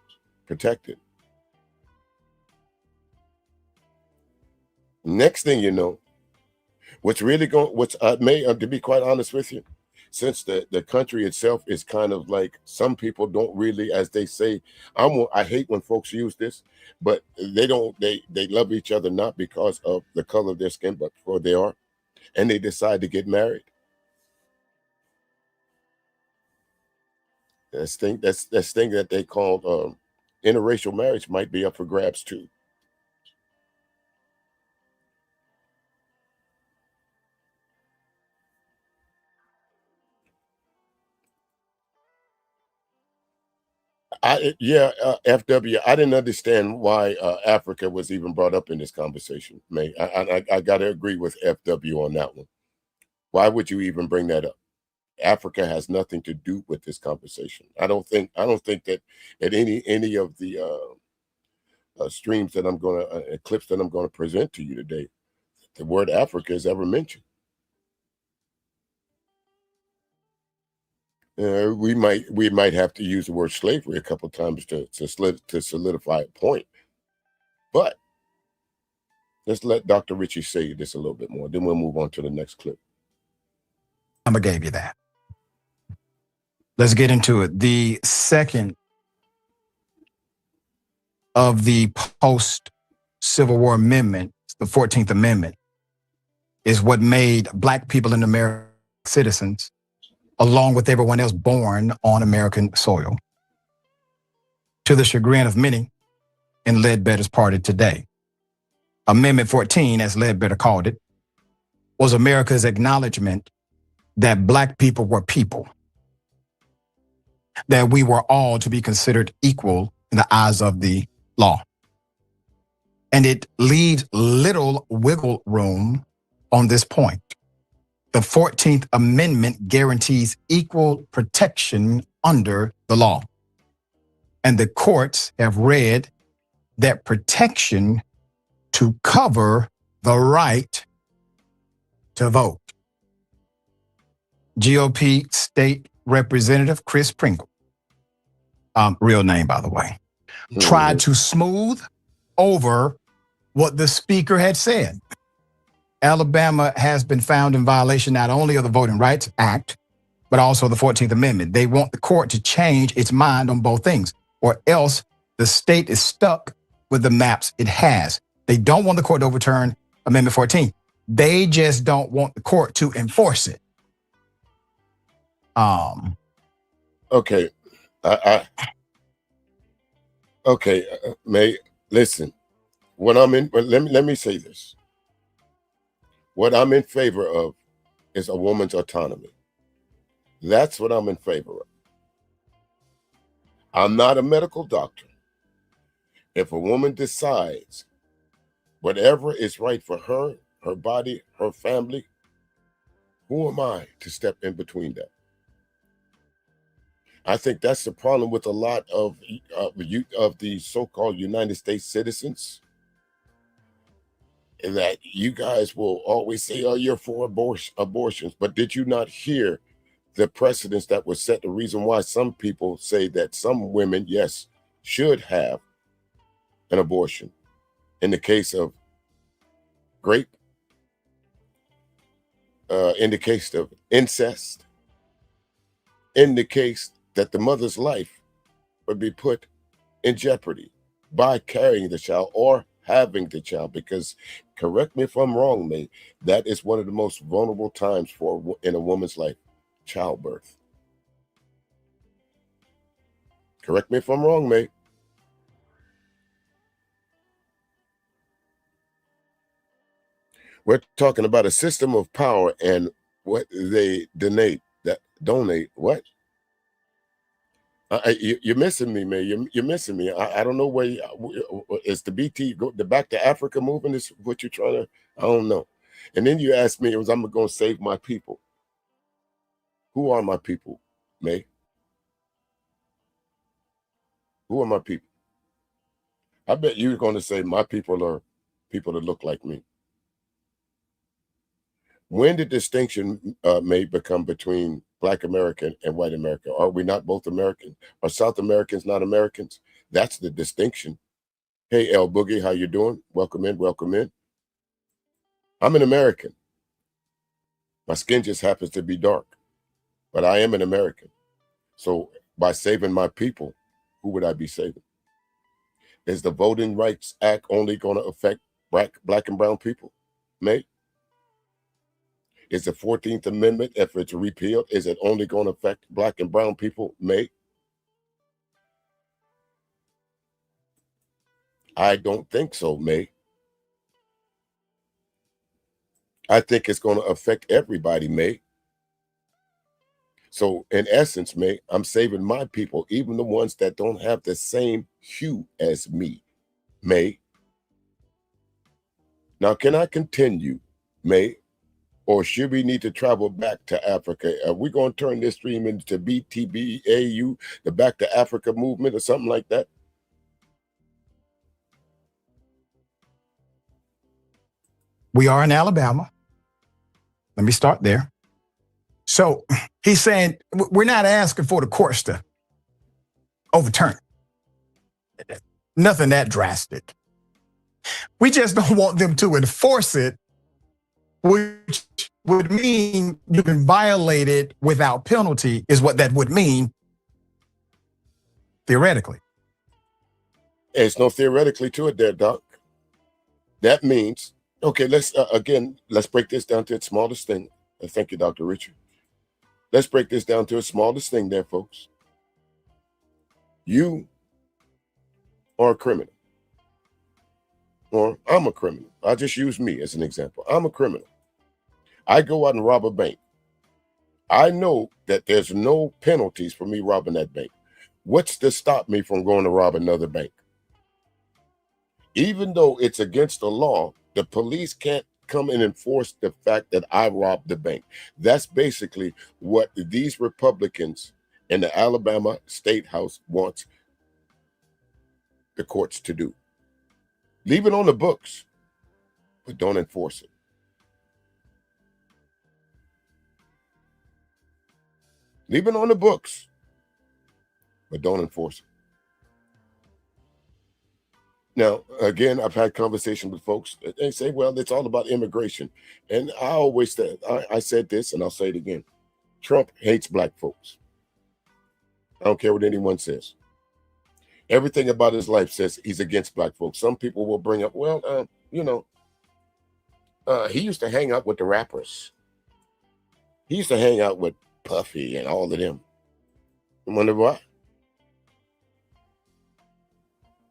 protected? Next thing you know, to be quite honest with you, since the country itself is kind of like, some people don't really, as they say, I hate when folks use this, but they love each other not because of the color of their skin, but for who they are, and they decide to get married. This thing that they call interracial marriage might be up for grabs too. FW, I didn't understand why Africa was even brought up in this conversation, May. I got to agree with FW on that one. Why would you even bring that up? Africa has nothing to do with this conversation. I don't think that at any of the streams that I'm going to clips that I'm going to present to you today, the word Africa is ever mentioned. We might have to use the word slavery a couple of times to solidify a point, but let's let Dr. Ritchie say this a little bit more. Then we'll move on to the next clip. I gave you that. Let's get into it. The second of the post-Civil War amendment, the 14th Amendment, is what made Black people in America citizens, along with everyone else born on American soil, to the chagrin of many in Ledbetter's party today. Amendment 14, as Ledbetter called it, was America's acknowledgement that Black people were people, that we were all to be considered equal in the eyes of the law. And it leaves little wiggle room on this point. The 14th Amendment guarantees equal protection under the law. And the courts have read that protection to cover the right to vote. GOP State Representative Chris Pringle, real name, by the way, tried to smooth over what the speaker had said. Alabama has been found in violation not only of the Voting Rights Act, but also the 14th Amendment. They want the court to change its mind on both things, or else the state is stuck with the maps it has. They don't want the court to overturn Amendment 14. They just don't want the court to enforce it. Okay. May, listen. Let me say this. What I'm in favor of is a woman's autonomy. That's what I'm in favor of. I'm not a medical doctor. If a woman decides whatever is right for her, her body, her family, who am I to step in between that? I think that's the problem with a lot of the so-called United States citizens, that you guys will always say, oh, you're for abortions. But did you not hear the precedents that was set? The reason why some people say that some women, yes, should have an abortion in the case of rape, in the case of incest, in the case that the mother's life would be put in jeopardy by carrying the child or having the child, because, correct me if I'm wrong, May, that is one of the most vulnerable times in a woman's life, childbirth. Correct me if I'm wrong, May. We're talking about a system of power and what they donate. What? You're missing me, man. You're missing me. I don't know where is the the Back to Africa movement is what you're trying to. I don't know. And then you asked me, I'm going to save my people. Who are my people, May? Who are my people? I bet you're going to say my people are people that look like me. When did distinction may become between Black American and white America? Are we not both American? Are South Americans not Americans? That's the distinction. Hey, El Boogie, how you doing? Welcome in, welcome in. I'm an American. My skin just happens to be dark, but I am an American. So by saving my people, who would I be saving? Is the Voting Rights Act only going to affect black and brown people? May? Is the 14th Amendment, if it's repealed, is it only going to affect black and brown people? May? I don't think so, May. I think it's going to affect everybody, May. So in essence, May, I'm saving my people, even the ones that don't have the same hue as me, May. Now, can I continue, May? Or should we need to travel back to Africa? Are we going to turn this stream into BTBAU, the Back to Africa movement or something like that? We are in Alabama. Let me start there. So he's saying we're not asking for the courts to overturn it. Nothing that drastic. We just don't want them to enforce it, which would mean you can violate it without penalty, is what that would mean, theoretically. There's no theoretically to it there, Doc. That means, okay, let's break this down to its smallest thing. Thank you, Dr. Richard. Let's break this down to its smallest thing there, folks. You are a criminal. Or I'm a criminal. I'll just use me as an example. I'm a criminal. I go out and rob a bank. I know that there's no penalties for me robbing that bank. What's to stop me from going to rob another bank? Even though it's against the law, the police can't come and enforce the fact that I robbed the bank. That's basically what these Republicans in the Alabama State House want the courts to do. Leave it on the books, but don't enforce it. Leave it on the books, but don't enforce it. Now, again, I've had conversations with folks. They say, well, it's all about immigration. And I always said, I said this, and I'll say it again. Trump hates black folks. I don't care what anyone says. Everything about his life says he's against black folks. Some people will bring up, well, he used to hang out with the rappers. He used to hang out with Puffy and all of them. I wonder why.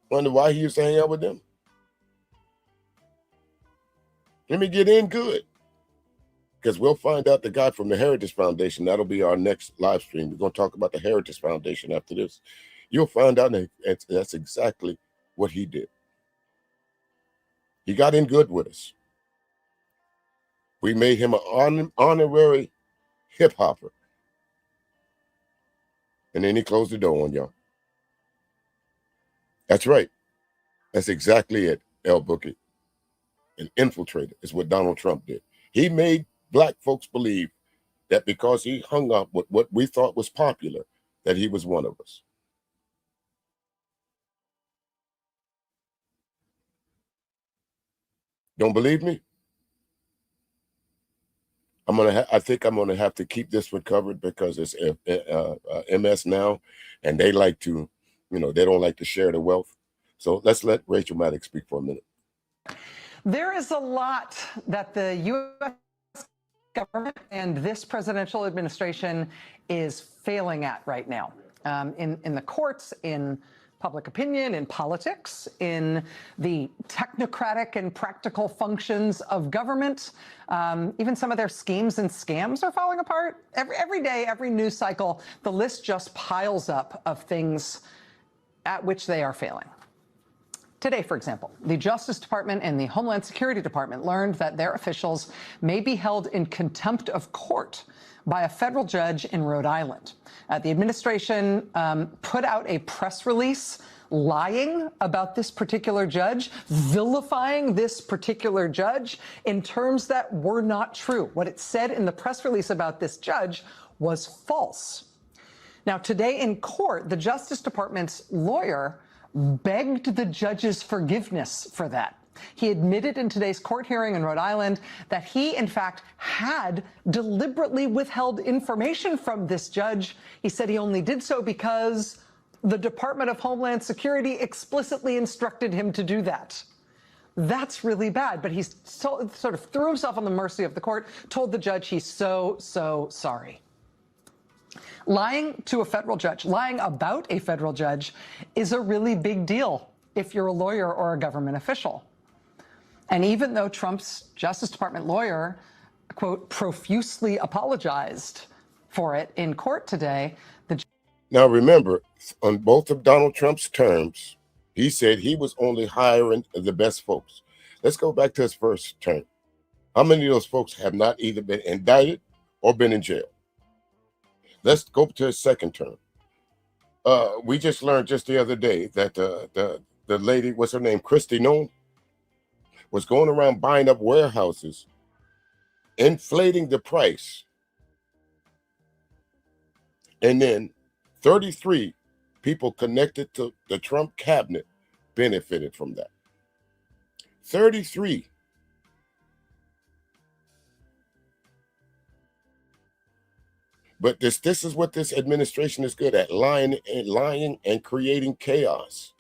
Wonder why he used to hang out with them. Let me get in good. Because we'll find out the guy from the Heritage Foundation. That'll be our next live stream. We're going to talk about the Heritage Foundation after this. You'll find out that's exactly what he did. He got in good with us. We made him an honorary hip-hopper. And then he closed the door on y'all. That's right. That's exactly it, El Bookie. An infiltrator is what Donald Trump did. He made black folks believe that because he hung up with what we thought was popular, that he was one of us. Don't believe me? I think I'm gonna have to keep this one covered because it's MS Now, and they like to, they don't like to share the wealth. So let's let Rachel Maddox speak for a minute. There is a lot that the U.S. government and this presidential administration is failing at right now, in the courts, in public opinion, in politics, in the technocratic and practical functions of government. Even some of their schemes and scams are falling apart. Every day, every news cycle, the list just piles up of things at which they are failing. Today, for example, the Justice Department and the Homeland Security Department learned that their officials may be held in contempt of court by a federal judge in Rhode Island. The administration put out a press release lying about this particular judge, vilifying this particular judge in terms that were not true. What it said in the press release about this judge was false. Now, today in court, the Justice Department's lawyer begged the judge's forgiveness for that. He admitted in today's court hearing in Rhode Island that he, in fact, had deliberately withheld information from this judge. He said he only did so because the Department of Homeland Security explicitly instructed him to do that. That's really bad, but he sort of threw himself on the mercy of the court, told the judge he's so sorry. Lying to a federal judge, lying about a federal judge is a really big deal if you're a lawyer or a government official. And even though Trump's Justice Department lawyer, quote, profusely apologized for it in court today, Now remember, on both of Donald Trump's terms, he said he was only hiring the best folks. Let's go back to his first term. How many of those folks have not either been indicted or been in jail? Let's go to his second term. We just learned just the other day that the lady, what's her name, Kristi Noem, was going around buying up warehouses, inflating the price. And then 33 people connected to the Trump cabinet benefited from that. 33. But this is what this administration is good at, lying and creating chaos.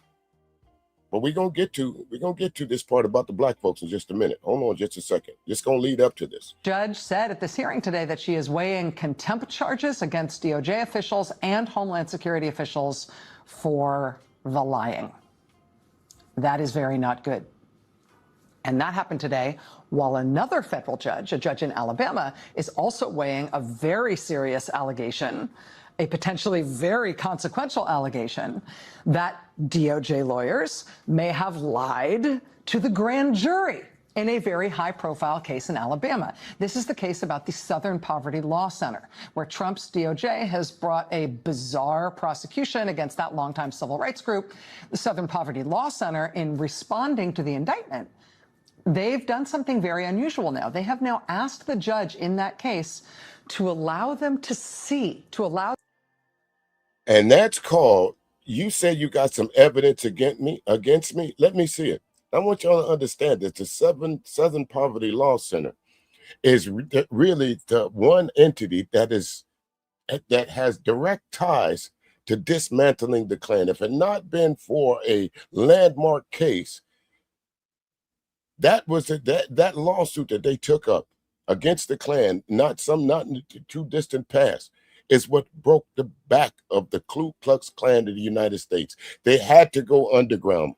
But we're gonna get to this part about the black folks in just a minute. Hold on just a second. Just gonna lead up to this. Judge said at this hearing today that she is weighing contempt charges against DOJ officials and Homeland Security officials for the lying. That is very not good. And that happened today while another federal judge, a judge in Alabama, is also weighing a very serious allegation, a potentially very consequential allegation, that DOJ lawyers may have lied to the grand jury in a very high-profile case in Alabama. This is the case about the Southern Poverty Law Center, where Trump's DOJ has brought a bizarre prosecution against that longtime civil rights group. The Southern Poverty Law Center, in responding to the indictment, they've done something very unusual now. They have now asked the judge in that case to allow them to see, to allow. And that's called, you say you got some evidence against me. Let me see it. I want y'all to understand that the Southern Poverty Law Center is really the one entity that has direct ties to dismantling the Klan. If it had not been for a landmark case, that was that lawsuit that they took up against the Klan, not in the too distant past, is what broke the back of the Ku Klux Klan of the United States. They had to go underground.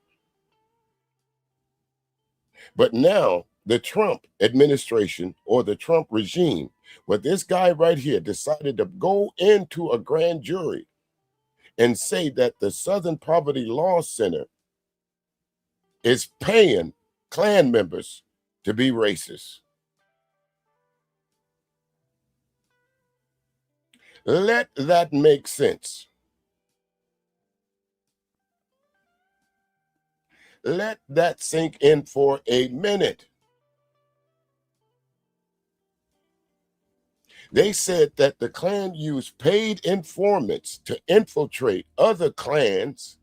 But now the Trump administration or the Trump regime, where this guy right here decided to go into a grand jury and say that the Southern Poverty Law Center is paying Klan members to be racist. Let that make sense. Let that sink in for a minute. They said that the Klan used paid informants to infiltrate other clans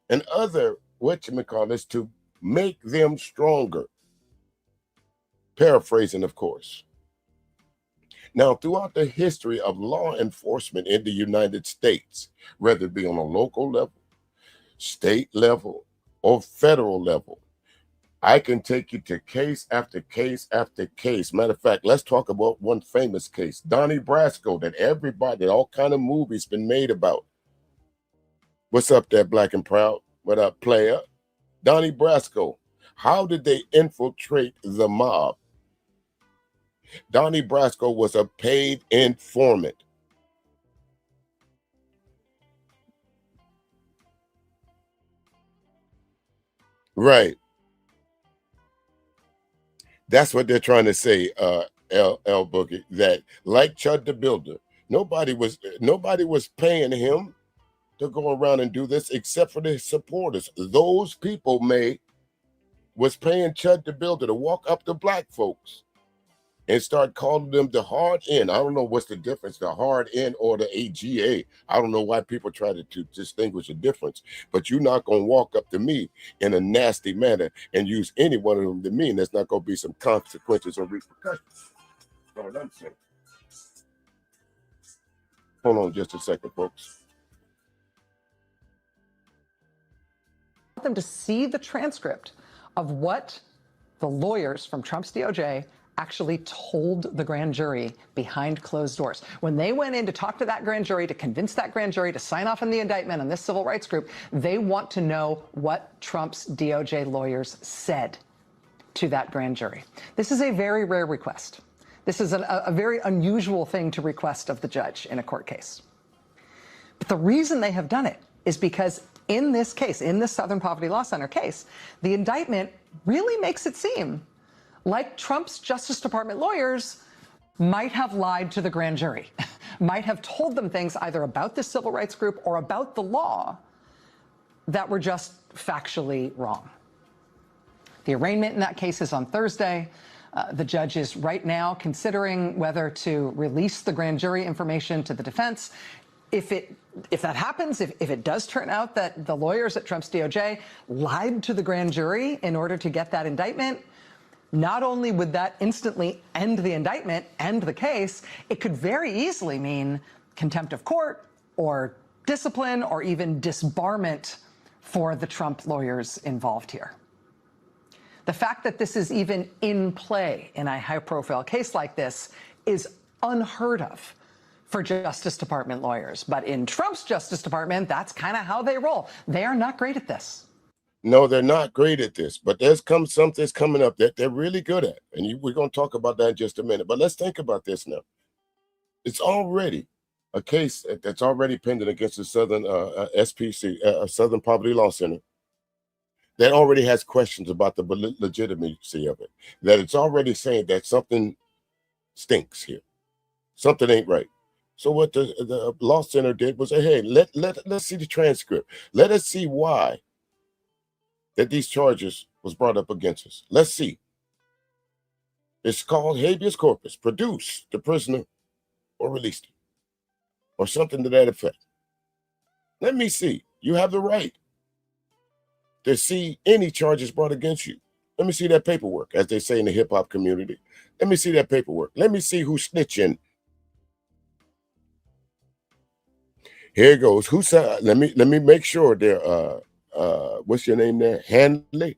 and other whatchamacallits to make them stronger. Paraphrasing, of course. Now, throughout the history of law enforcement in the United States, whether it be on a local level, state level, or federal level, I can take you to case after case after case. Matter of fact, let's talk about one famous case, Donnie Brasco, that all kind of movies been made about. What's up there, Black and Proud? What up, player? Donnie Brasco. How did they infiltrate the mob? Donnie Brasco was a paid informant. Right. That's what they're trying to say, L Boogie, that like Chud the Builder, nobody was paying him to go around and do this except for the supporters. Those people was paying Chud the Builder to walk up to black folks and start calling them the hard end. I don't know what's the difference, the hard end or the AGA. I don't know why people try to distinguish the difference, but you're not going to walk up to me in a nasty manner and use any one of them to me, and there's not going to be some consequences or repercussions. That's what I'm saying. Hold on just a second, folks. Them to see the transcript of what the lawyers from Trump's DOJ actually told the grand jury behind closed doors. When they went in to talk to that grand jury, to convince that grand jury to sign off on the indictment on this civil rights group, they want to know what Trump's DOJ lawyers said to that grand jury. This is a very rare request. This is a very unusual thing to request of the judge in a court case. But the reason they have done it is because in this case, in this Southern Poverty Law Center case, the indictment really makes it seem like Trump's Justice Department lawyers might have lied to the grand jury, might have told them things either about this civil rights group or about the law that were just factually wrong. The arraignment in that case is on Thursday. The judge is right now considering whether to release the grand jury information to the defense. If that happens, if it does turn out that the lawyers at Trump's DOJ lied to the grand jury in order to get that indictment, not only would that instantly end the indictment, end the case, it could very easily mean contempt of court or discipline or even disbarment for the Trump lawyers involved here. The fact that this is even in play in a high-profile case like this is unheard of for Justice Department lawyers. But in Trump's Justice Department, that's kind of how they roll. They are not great at this. No, they're not great at this, but there's something's coming up that they're really good at. And we're going to talk about that in just a minute. But let's think about this now. It's already a case that's already pending against the Southern SPC, Southern Poverty Law Center, that already has questions about the legitimacy of it. That it's already saying that something stinks here. Something ain't right. So what the law center did was say, hey, let's see the transcript. Let us see why that these charges was brought up against us. Let's see. It's called habeas corpus. Produce the prisoner or release him, or something to that effect. Let me see. You have the right to see any charges brought against you. Let me see that paperwork, as they say in the hip-hop community. Let me see that paperwork. Let me see who's snitching. Here it goes. Let me make sure there. What's your name there? Hanley.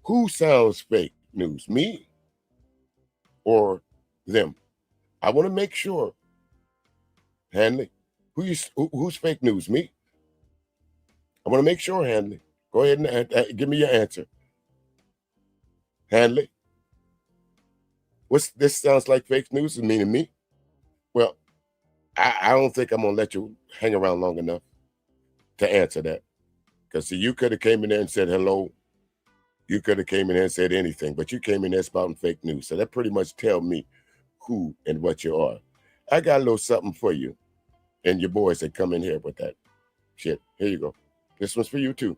Who sounds fake news? Me or them? I want to make sure. Hanley. Who's fake news? Me? I want to make sure, Hanley. Go ahead and give me your answer. Hanley. This sounds like fake news to me? Well, I don't think I'm going to let you hang around long enough to answer that. Because see, you could have came in there and said hello. You could have came in there and said anything, but you came in there spouting fake news. So that pretty much tell me who and what you are. I got a little something for you and your boys that come in here with that shit. Here you go. This one's for you too.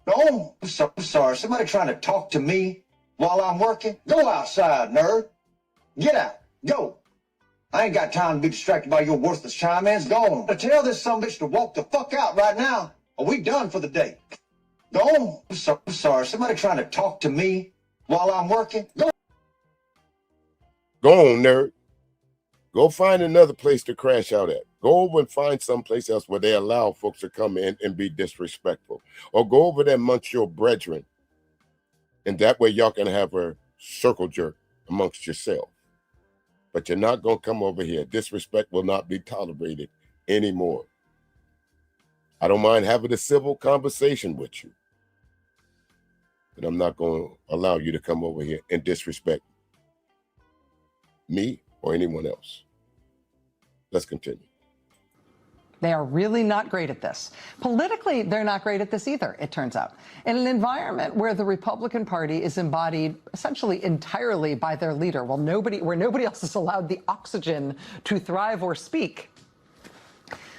No, I'm sorry. Somebody trying to talk to me while I'm working? Go outside, nerd. Get out. Go. I ain't got time to be distracted by your worthless chime-ins. Go on. Tell this sumbitch to walk the fuck out right now, or we done for the day. Go on. I'm sorry. Somebody trying to talk to me while I'm working? Go on, nerd. Go find another place to crash out at. Go over and find someplace else where they allow folks to come in and be disrespectful. Or go over there amongst your brethren. And that way y'all can have a circle jerk amongst yourself. But you're not going to come over here. Disrespect will not be tolerated anymore. I don't mind having a civil conversation with you. But I'm not going to allow you to come over here and disrespect me or anyone else. Let's continue. They are really not great at this. Politically, they're not great at this either, it turns out. In an environment where the Republican Party is embodied essentially entirely by their leader, where nobody else is allowed the oxygen to thrive or speak.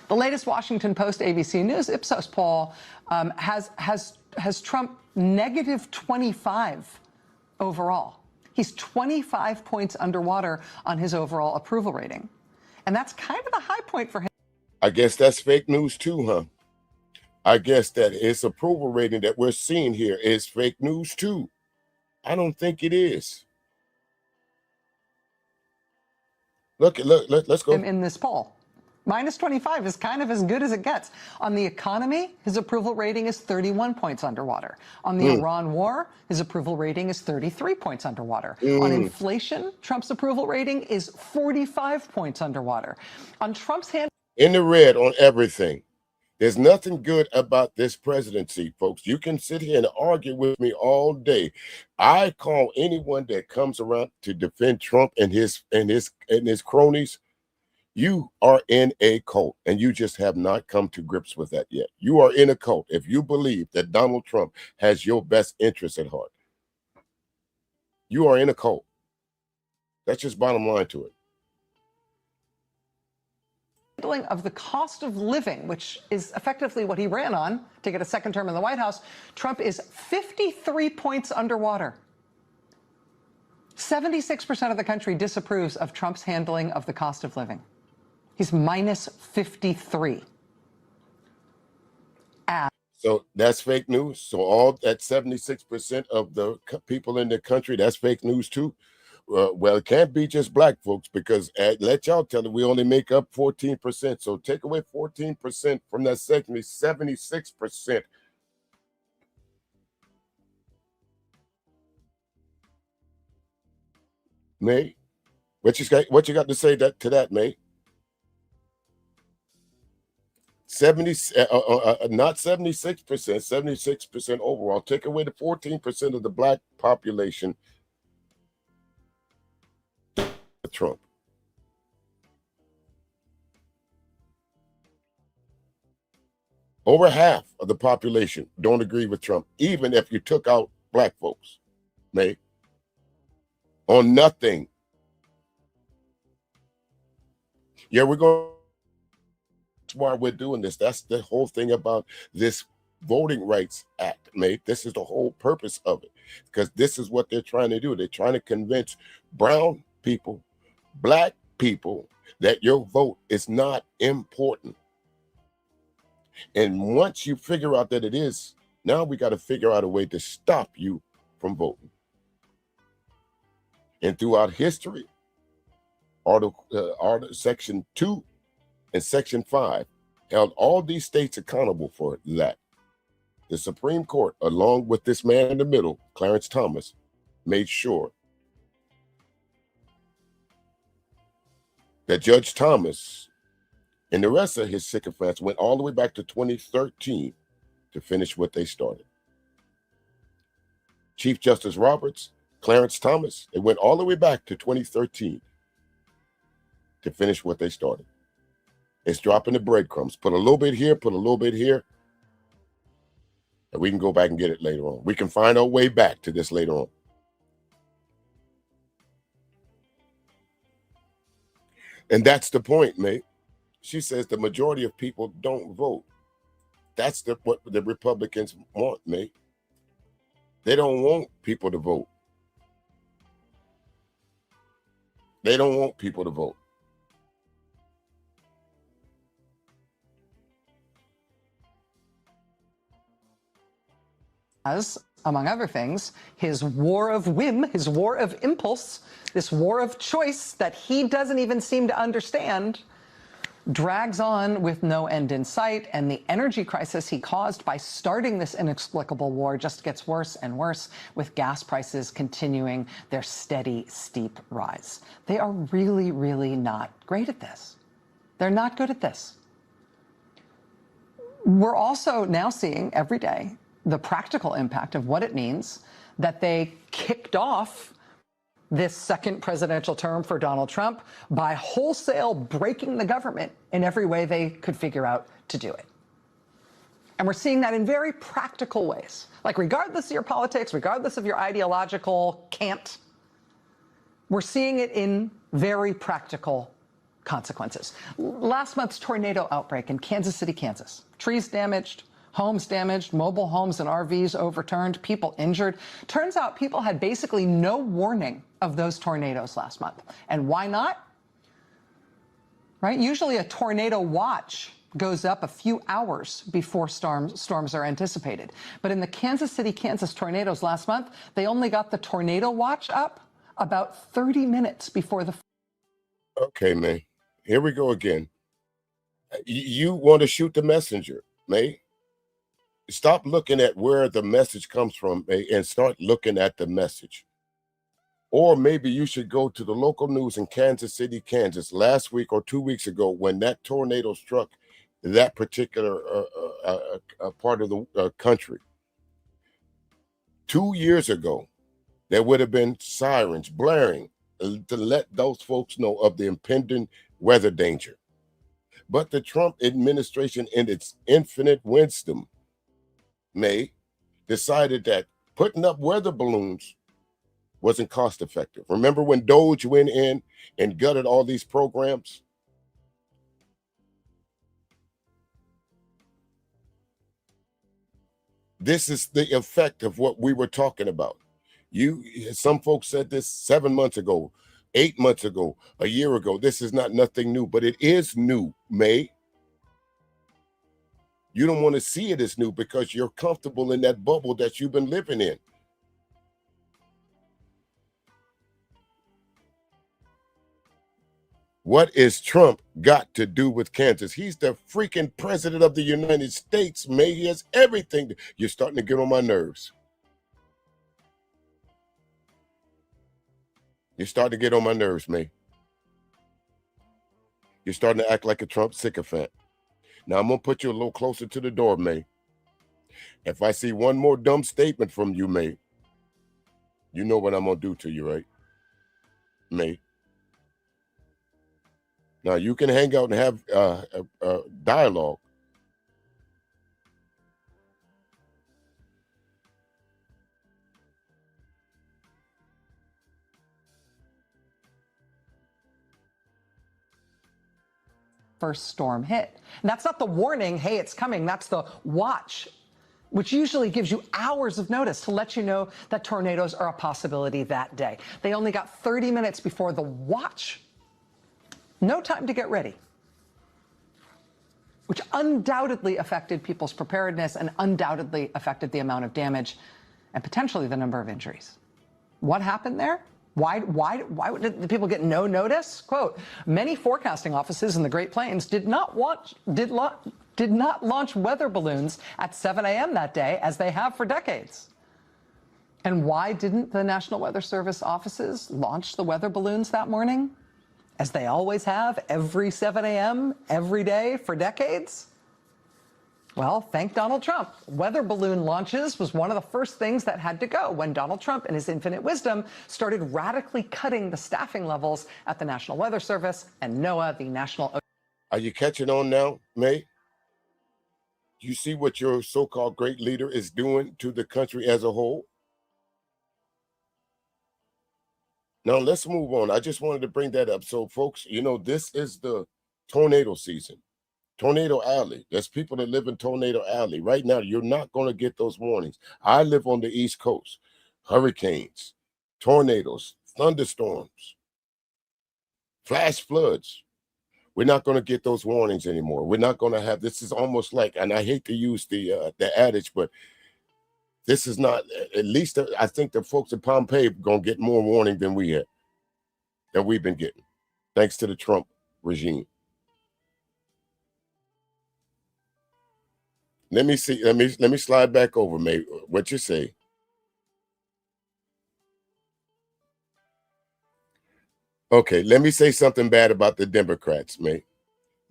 The latest Washington Post ABC News Ipsos poll has Trump negative 25 overall. He's 25 points underwater on his overall approval rating. And that's kind of the high point for him. I guess that's fake news too, huh? I guess that his approval rating that we're seeing here is fake news too. I don't think it is. Let's go. In this poll. Minus 25 is kind of as good as it gets. On the economy, his approval rating is 31 points underwater. On the Iran war, his approval rating is 33 points underwater. On inflation, Trump's approval rating is 45 points underwater. On Trump's hand... In the red on everything. There's nothing good about this presidency, folks. You can sit here and argue with me all day. I call anyone that comes around to defend Trump and his cronies. You are in a cult, and you just have not come to grips with that yet. You are in a cult if you believe that Donald Trump has your best interests at heart. You are in a cult. That's just bottom line to it. Handling of the cost of living, which is effectively what he ran on to get a second term in the White House, Trump is 53 points underwater. 76% of the country disapproves of Trump's handling of the cost of living. He's minus 53. So that's fake news. So all that 76% of the people in the country, that's fake news too. Well, it can't be just black folks because let y'all tell it, we only make up 14%. So take away 14% from that 76%. May, what you got to say to that, May? not 76%, 76% overall. Take away the 14% of the black population. Trump. Over half of the population don't agree with Trump, even if you took out black folks, May, on nothing. Yeah, we're going. That's why we're doing this. That's the whole thing about this Voting Rights Act, mate. This is the whole purpose of it, because this is what they're trying to do. They're trying to convince brown people, black people, that your vote is not important. And once you figure out that it is, now we got to figure out a way to stop you from voting. And throughout history, Section 2 and Section 5 held all these states accountable for that. The Supreme Court, along with this man in the middle, Clarence Thomas, made sure that Judge Thomas and the rest of his sycophants went all the way back to 2013 to finish what they started. Chief Justice Roberts, Clarence Thomas, they went all the way back to 2013 to finish what they started. It's dropping the breadcrumbs. Put a little bit here, put a little bit here, and we can go back and get it later on. We can find our way back to this later on. And that's the point, mate. She says the majority of people don't vote. That's what the Republicans want, mate. They don't want people to vote. They don't want people to vote. As, among other things, his war of whim, his war of impulse, this war of choice that he doesn't even seem to understand, drags on with no end in sight, and the energy crisis he caused by starting this inexplicable war just gets worse and worse, with gas prices continuing their steady, steep rise. They are really, really not great at this. They're not good at this. We're also now seeing every day the practical impact of what it means that they kicked off this second presidential term for Donald Trump by wholesale breaking the government in every way they could figure out to do it. And we're seeing that in very practical ways. Like, regardless of your politics, regardless of your ideological cant, we're seeing it in very practical consequences. Last month's tornado outbreak in Kansas City, Kansas. Trees damaged, homes damaged, mobile homes and RVs overturned, people injured. Turns out people had basically no warning of those tornadoes last month. And why not? Right? Usually a tornado watch goes up a few hours before storms are anticipated. But in the Kansas City, Kansas tornadoes last month, they only got the tornado watch up about 30 minutes before the... Okay, man. Here we go again. You want to shoot the messenger, May. Stop looking at where the message comes from, May, and start looking at the message. Or maybe you should go to the local news in Kansas City, Kansas, last week or 2 weeks ago when that tornado struck that particular part of the country. 2 years ago, there would have been sirens blaring to let those folks know of the impending weather danger. But the Trump administration, in its infinite wisdom, May, decided that putting up weather balloons wasn't cost effective. Remember when Doge went in and gutted all these programs? This is the effect of what we were talking about. Some folks said this 7 months ago, 8 months ago, a year ago. This is not nothing new, but it is new, May. You don't want to see it as new because you're comfortable in that bubble that you've been living in. What is Trump got to do with Kansas? He's the freaking president of the United States, May. He has everything. You're starting to get on my nerves. You're starting to get on my nerves, May. You're starting to act like a Trump sycophant. Now, I'm going to put you a little closer to the door, May. If I see one more dumb statement from you, May, you know what I'm going to do to you, right? May. Now, you can hang out and have a dialogue. First storm hit. And that's not the warning, hey, it's coming. That's the watch. which usually gives you hours of notice to let you know that tornadoes are a possibility that day. They only got 30 minutes before the watch. No time to get ready, which undoubtedly affected people's preparedness and undoubtedly affected the amount of damage and potentially the number of injuries. What happened there? Why did the people get no notice? Quote, many forecasting offices in the Great Plains did not launch weather balloons at 7 a.m. that day, as they have for decades. And why didn't the National Weather Service offices launch the weather balloons that morning, as they always have every 7 a.m. every day for decades? Well, thank Donald Trump. Weather balloon launches was one of the first things that had to go when Donald Trump, in his infinite wisdom, started radically cutting the staffing levels at the National Weather Service and NOAA, the National... Are you catching on now, May? You see what your so-called great leader is doing to the country as a whole? Now, let's move on. I just wanted to bring that up. So, folks, you know, this is the tornado season. Tornado Alley. There's people that live in Tornado Alley. Right now, you're not going to get those warnings. I live on the East Coast. Hurricanes, tornadoes, thunderstorms, flash floods. We're not going to get those warnings anymore. We're not going to have, this is almost like, and I hate to use the adage, but this is not, at least I think the folks in Pompeii are going to get more warning than we've been getting, thanks to the Trump regime. Let me see. Let me slide back over, May. What you say? Okay, let me say something bad about the Democrats, May.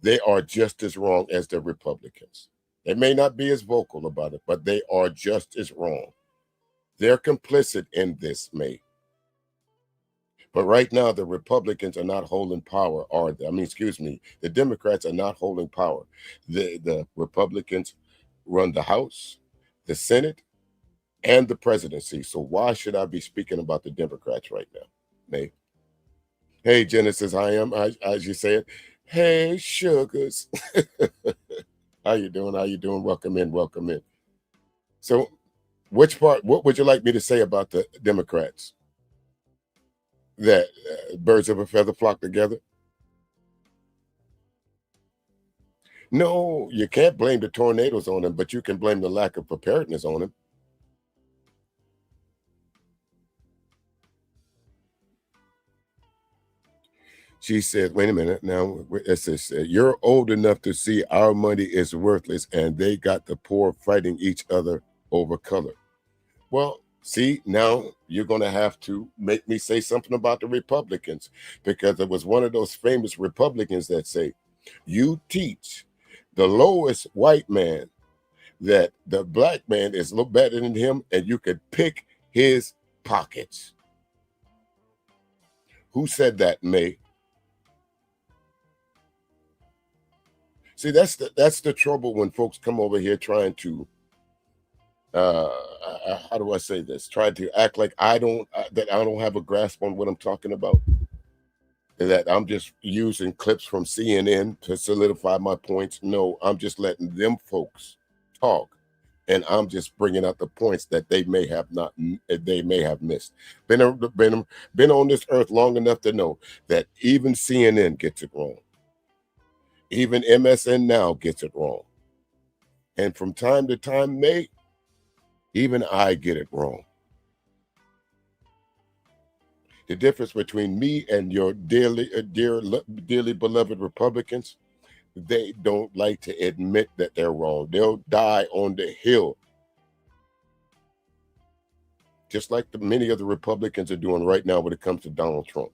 They are just as wrong as the Republicans. They may not be as vocal about it, but they are just as wrong. They're complicit in this, May. But right now, the Republicans are not holding power, are they? I mean, excuse me, the Democrats are not holding power. The Republicans run the House, the Senate, and the presidency. So why should I be speaking about the Democrats right now, May? Hey, Genesis, I am, as you said. Hey, sugars. How you doing? How you doing? Welcome in, welcome in. So what would you like me to say about the Democrats? That birds of a feather flock together? No, you can't blame the tornadoes on them, but you can blame the lack of preparedness on them. She said, wait a minute, now it says, you're old enough to see our money is worthless and they got the poor fighting each other over color. Well, see, now you're going to have to make me say something about the Republicans, because it was one of those famous Republicans that say, you teach the lowest white man that the black man is a little better than him and you could pick his pockets. Who said that, May? See, that's the trouble when folks come over here trying to, how do I say this? Trying to act like I don't have a grasp on what I'm talking about. That I'm just using clips from CNN to solidify my points. No, I'm just letting them folks talk, and I'm just bringing out the points that they may have missed. Been on this earth long enough to know that even CNN gets it wrong. Even MSN Now gets it wrong. And from time to time, May, even I get it wrong. The difference between me and your dearly beloved Republicans, they don't like to admit that they're wrong. They'll die on the hill. Just like many of the Republicans are doing right now when it comes to Donald Trump.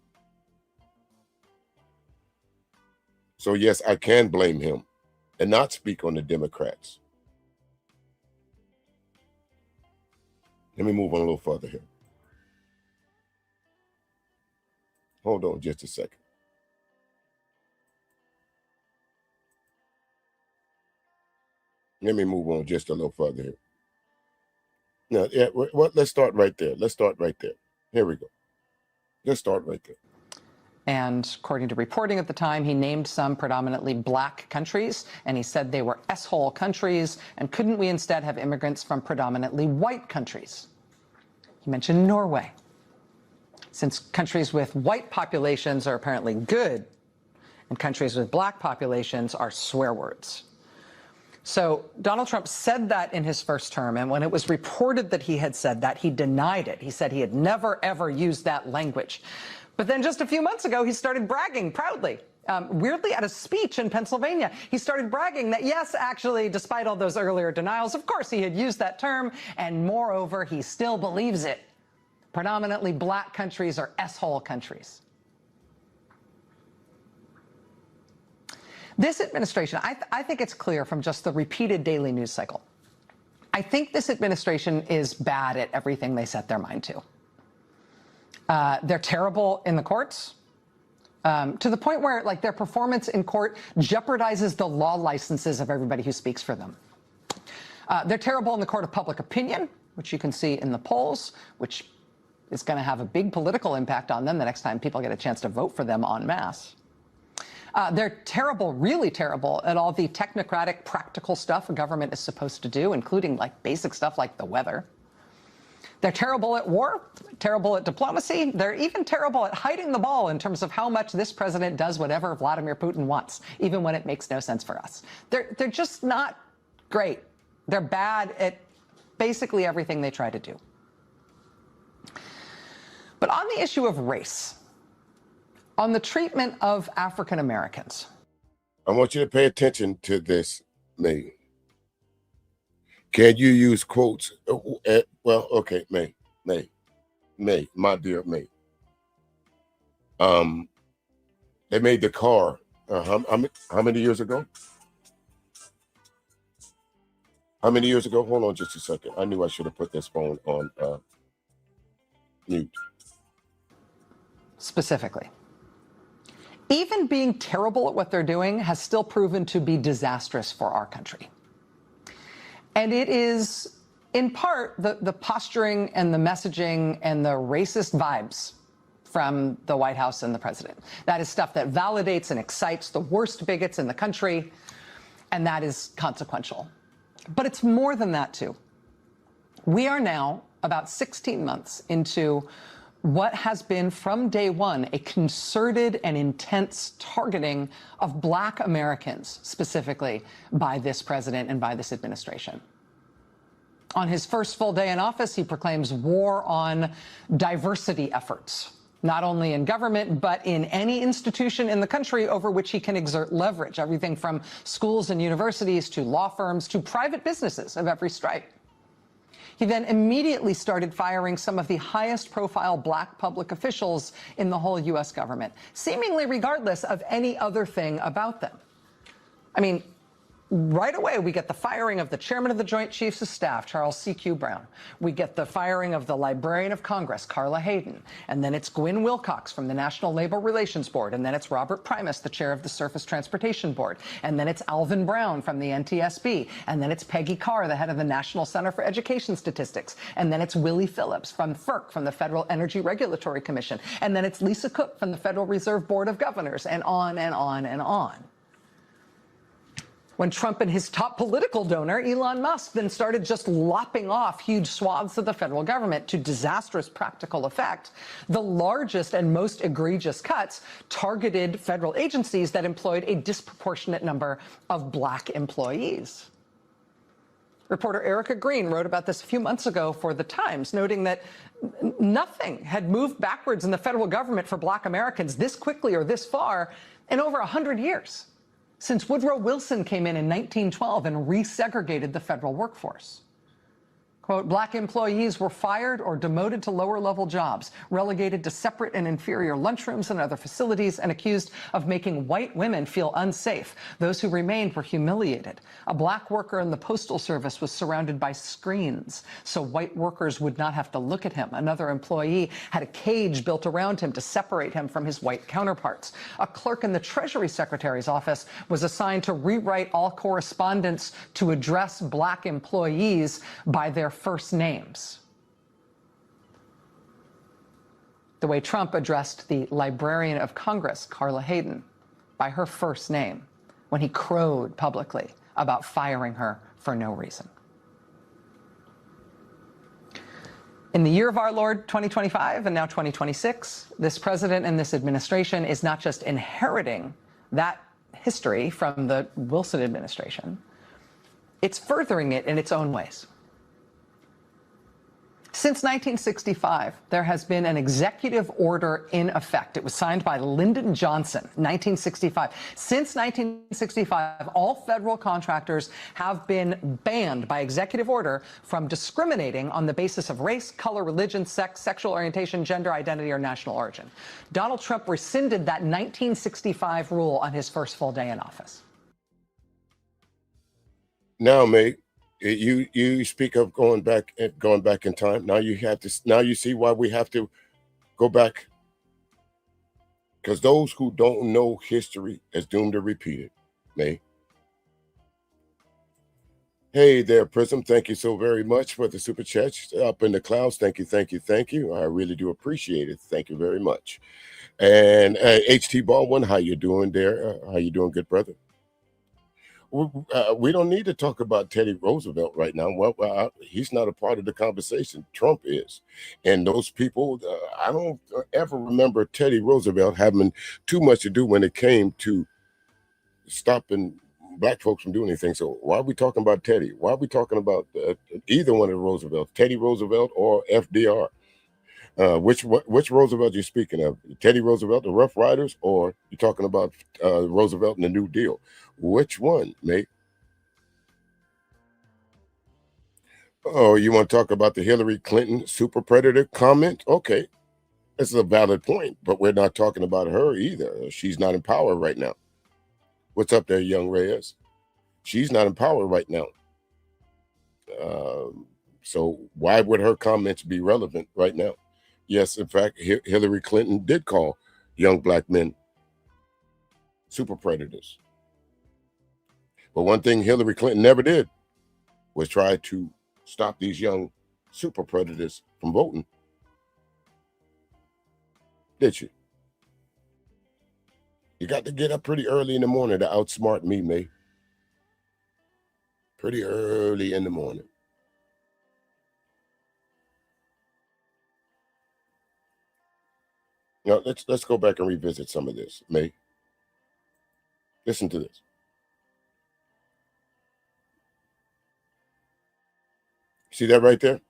So yes, I can blame him and not speak on the Democrats. Let me move on a little further here. Hold on just a second. Let me move on just a little further here. Now, yeah, well, let's start right there. Let's start right there. Here we go. Let's start right there. And according to reporting at the time, he named some predominantly black countries, and he said they were S-hole countries, and couldn't we instead have immigrants from predominantly white countries? He mentioned Norway. Since countries with white populations are apparently good, and countries with black populations are swear words. So Donald Trump said that in his first term, and when it was reported that he had said that, he denied it. He said he had never, ever used that language. But then just a few months ago, he started bragging proudly. Weirdly, at a speech in Pennsylvania, he started bragging that, yes, actually, despite all those earlier denials, of course, he had used that term, and moreover, he still believes it. Predominantly black countries are S-hole countries. This administration, I think it's clear from just the repeated daily news cycle. I think this administration is bad at everything they set their mind to. They're terrible in the courts, to the point where, like, their performance in court jeopardizes the law licenses of everybody who speaks for them. They're terrible in the court of public opinion, which you can see in the polls, which is going to have a big political impact on them the next time people get a chance to vote for them en masse. They're terrible, really terrible, at all the technocratic, practical stuff a government is supposed to do, including, like, basic stuff like the weather. They're terrible at war, terrible at diplomacy. They're even terrible at hiding the ball in terms of how much this president does whatever Vladimir Putin wants, even when it makes no sense for us. They're just not great. They're bad at basically everything they try to do. But on the issue of race, on the treatment of African Americans, I want you to pay attention to this, May. Can you use quotes? Well, okay, May, my dear May. They made the car. How many years ago? How many years ago? Hold on just a second. I knew I should have put this phone on mute. Specifically. Even being terrible at what they're doing has still proven to be disastrous for our country. And it is, in part, the posturing and the messaging and the racist vibes from the White House and the president. That is stuff that validates and excites the worst bigots in the country, and that is consequential. But it's more than that, too. We are now about 16 months into what has been from day one a concerted and intense targeting of black Americans, specifically by this president and by this administration. On his first full day in office, he proclaims war on diversity efforts, not only in government, but in any institution in the country over which he can exert leverage, everything from schools and universities to law firms to private businesses of every stripe. He then immediately started firing some of the highest profile black public officials in the whole U.S. government, seemingly regardless of any other thing about them. I mean, right away, we get the firing of the chairman of the Joint Chiefs of Staff, Charles C.Q. Brown. We get the firing of the Librarian of Congress, Carla Hayden. And then it's Gwynne Wilcox from the National Labor Relations Board. And then it's Robert Primus, the chair of the Surface Transportation Board. And then it's Alvin Brown from the NTSB. And then it's Peggy Carr, the head of the National Center for Education Statistics. And then it's Willie Phillips from FERC, from the Federal Energy Regulatory Commission. And then it's Lisa Cook from the Federal Reserve Board of Governors, and on and on and on. When Trump and his top political donor, Elon Musk, then started just lopping off huge swaths of the federal government to disastrous practical effect, the largest and most egregious cuts targeted federal agencies that employed a disproportionate number of black employees. Reporter Erica Green wrote about this a few months ago for The Times, noting that nothing had moved backwards in the federal government for black Americans this quickly or this far in over 100 years. Since Woodrow Wilson came in 1912 and resegregated the federal workforce. Quote, black employees were fired or demoted to lower-level jobs, relegated to separate and inferior lunchrooms and other facilities, and accused of making white women feel unsafe. Those who remained were humiliated. A black worker in the Postal Service was surrounded by screens, so white workers would not have to look at him. Another employee had a cage built around him to separate him from his white counterparts. A clerk in the Treasury Secretary's office was assigned to rewrite all correspondence to address black employees by their first names. the way Trump addressed the Librarian of Congress, Carla Hayden, by her first name when he crowed publicly about firing her for no reason. In the year of our Lord, 2025, and now 2026, this president and this administration is not just inheriting that history from the Wilson administration, it's furthering it in its own ways. Since 1965, there has been an executive order in effect. It was signed by Lyndon Johnson, 1965. Since 1965, all federal contractors have been banned by executive order from discriminating on the basis of race, color, religion, sex, sexual orientation, gender identity, or national origin. Donald Trump rescinded that 1965 rule on his first full day in office. Now, mate, you speak of going back in time. Now you see why we have to go back, because those who don't know history is doomed to repeat it. May. Hey there, Prism. Thank you so very much for the super chat up in the clouds. Thank you. I really do appreciate it. Thank you very much. And HT Baldwin, how you doing there? How you doing, good brother? We don't need to talk about Teddy Roosevelt right now. Well, he's not a part of the conversation. Trump is. And those people, I don't ever remember Teddy Roosevelt having too much to do when it came to stopping black folks from doing anything. So why are we talking about Teddy? Why are we talking about either one of the Roosevelts, Teddy Roosevelt or FDR? Which Roosevelt you speaking of? Teddy Roosevelt, the Rough Riders, or you talking about Roosevelt and the New Deal? Which one, mate? Oh, you want to talk about the Hillary Clinton super predator comment? Okay, this is a valid point, but we're not talking about her either. She's not in power right now. What's up there, young Reyes? She's not in power right now. So why would her comments be relevant right now? Yes, in fact, Hillary Clinton did call young black men super predators. But one thing Hillary Clinton never did was try to stop these young super predators from voting. Did she? You got to get up pretty early in the morning to outsmart me, May. Pretty early in the morning. Now, let's go back and revisit some of this, May. Listen to this. See that right there?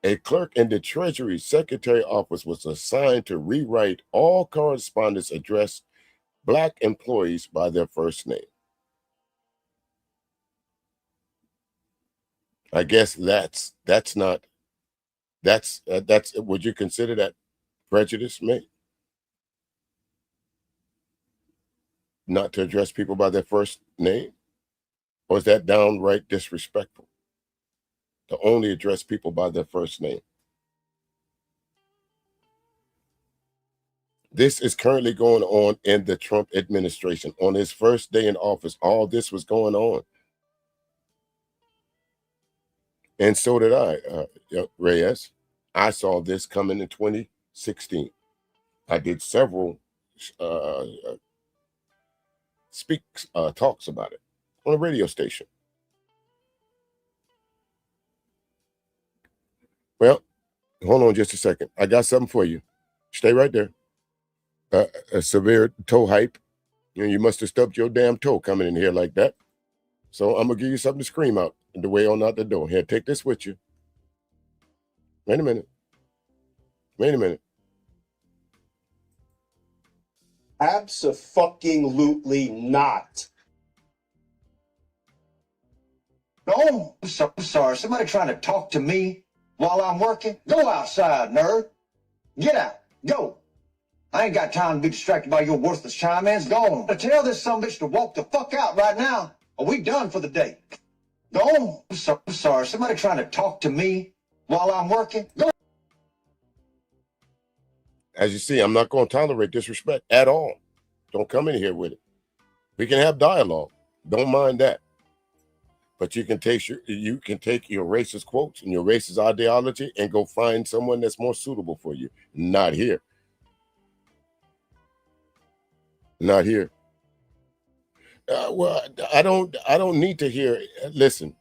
A clerk in the Treasury Secretary office was assigned to rewrite all correspondence addressed black employees by their first name. I guess that's would you consider that prejudice, May? Not to address people by their first name? Or is that downright disrespectful? To only address people by their first name. This is currently going on in the Trump administration. On his first day in office, all this was going on. And so did I, Reyes. I saw this coming in 2016. I did several talks about it on a radio station. Well, hold on just a second. I got something for you. Stay right there. A severe toe hype. You must have stubbed your damn toe coming in here like that. So I'm going to give you something to scream out the way on out the door. Here, take this with you. Wait a minute. Abso-fucking-lutely not. No, I'm sorry. Somebody trying to talk to me while I'm working? Go outside, nerd. Get out. Go. I ain't got time to be distracted by your worthless chime-ins. Go on. Tell this sumbitch to walk the fuck out right now, or we done for the day. Go on. I'm sorry. Somebody trying to talk to me while I'm working? Go. As you see, I'm not going to tolerate disrespect at all. Don't come in here with it. We can have dialogue. Don't mind that. But you can take your racist quotes and your racist ideology and go find someone that's more suitable for you. Not here. Not here. Well, I don't need to hear. Listen,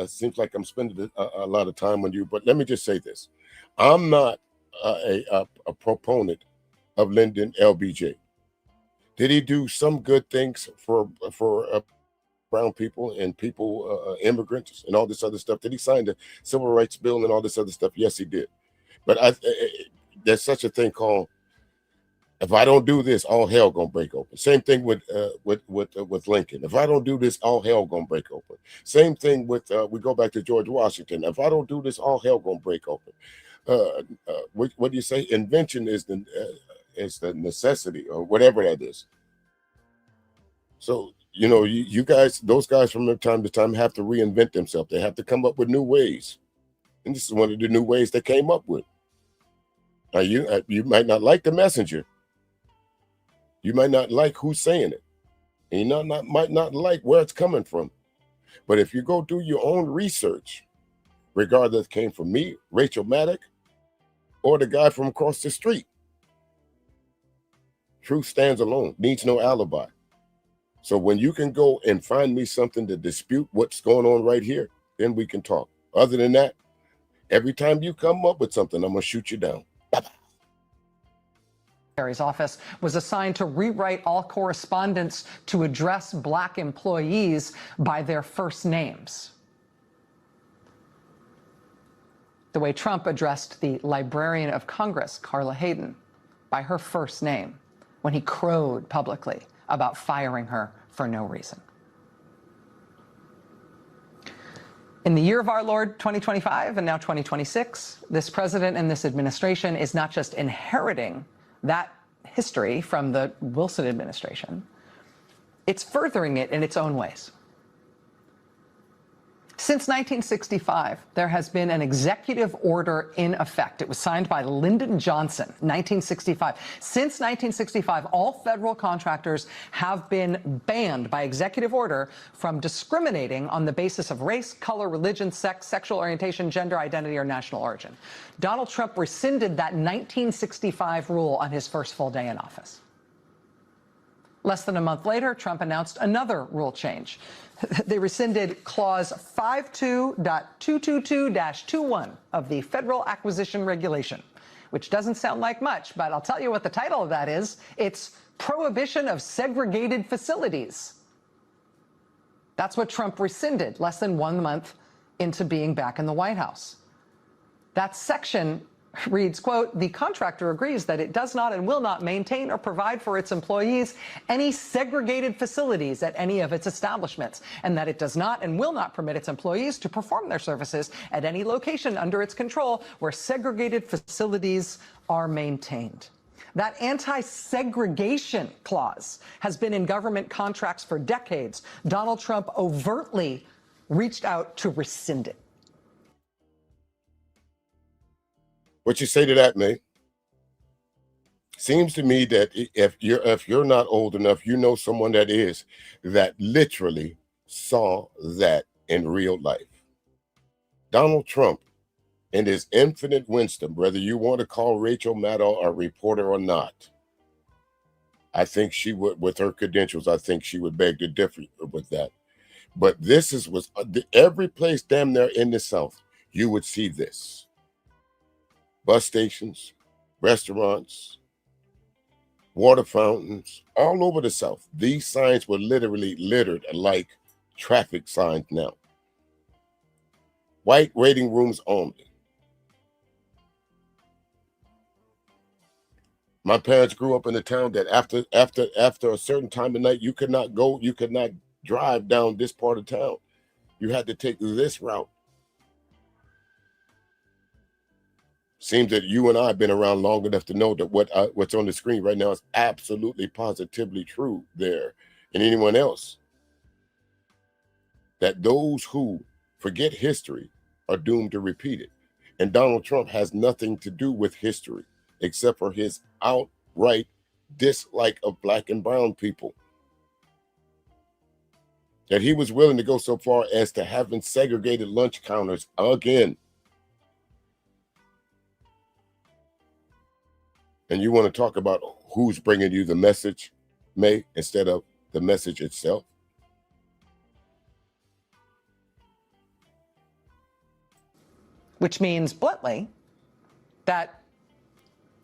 seems like I'm spending a lot of time on you, but let me just say this: I'm not a proponent of Lyndon LBJ. Did he do some good things for brown people and people, immigrants, and all this other stuff? Did he sign the Civil Rights Bill and all this other stuff? Yes, he did. But there's such a thing called, if I don't do this, all hell gonna break open. Same thing with Lincoln. If I don't do this, all hell gonna break open. Same thing with we go back to George Washington. If I don't do this, all hell gonna break open. What do you say? Invention is the necessity, or whatever that is. So you guys, those guys from time to time have to reinvent themselves. They have to come up with new ways, and this is one of the new ways they came up with. Now you might not like the messenger. You might not like who's saying it, and you might not like where it's coming from. But if you go do your own research, regardless it came from me, Rachel Maddow, or the guy from across the street, truth stands alone, needs no alibi. So when you can go and find me something to dispute what's going on right here, then we can talk. Other than that, every time you come up with something, I'm going to shoot you down. Bye-bye. Secretary's office was assigned to rewrite all correspondence to address Black employees by their first names. The way Trump addressed the Librarian of Congress, Carla Hayden, by her first name when he crowed publicly about firing her for no reason. In the year of our Lord 2025 and now 2026, this president and this administration is not just inheriting that history from the Wilson administration, it's furthering it in its own ways. Since 1965, there has been an executive order in effect. It was signed by Lyndon Johnson, 1965. Since 1965, all federal contractors have been banned by executive order from discriminating on the basis of race, color, religion, sex, sexual orientation, gender identity, or national origin. Donald Trump rescinded that 1965 rule on his first full day in office. Less than a month later, Trump announced another rule change. They rescinded Clause 52.222-21 of the Federal Acquisition Regulation, which doesn't sound like much, but I'll tell you what the title of that is. It's Prohibition of Segregated Facilities. That's what Trump rescinded less than 1 month into being back in the White House. That section reads, quote, the contractor agrees that it does not and will not maintain or provide for its employees any segregated facilities at any of its establishments, and that it does not and will not permit its employees to perform their services at any location under its control where segregated facilities are maintained. That anti-segregation clause has been in government contracts for decades. Donald Trump overtly reached out to rescind it. What you say to that, May? Seems to me that if you're not old enough, you know someone that is, that literally saw that in real life. Donald Trump, in his infinite wisdom, whether you want to call Rachel Maddow a reporter or not, I think she would, with her credentials, I think she would beg to differ with that. But this was every place damn near in the South, you would see this. Bus stations, restaurants, water fountains, all over the South. These signs were literally littered like traffic signs now. White waiting rooms only. My parents grew up in a town that after a certain time of night, you could not drive down this part of town. You had to take this route. Seems that you and I have been around long enough to know that what's on the screen right now is absolutely positively true there. And anyone else, that those who forget history are doomed to repeat it. And Donald Trump has nothing to do with history except for his outright dislike of Black and brown people. That he was willing to go so far as to having segregated lunch counters again. And you want to talk about who's bringing you the message, May, instead of the message itself? Which means, bluntly, that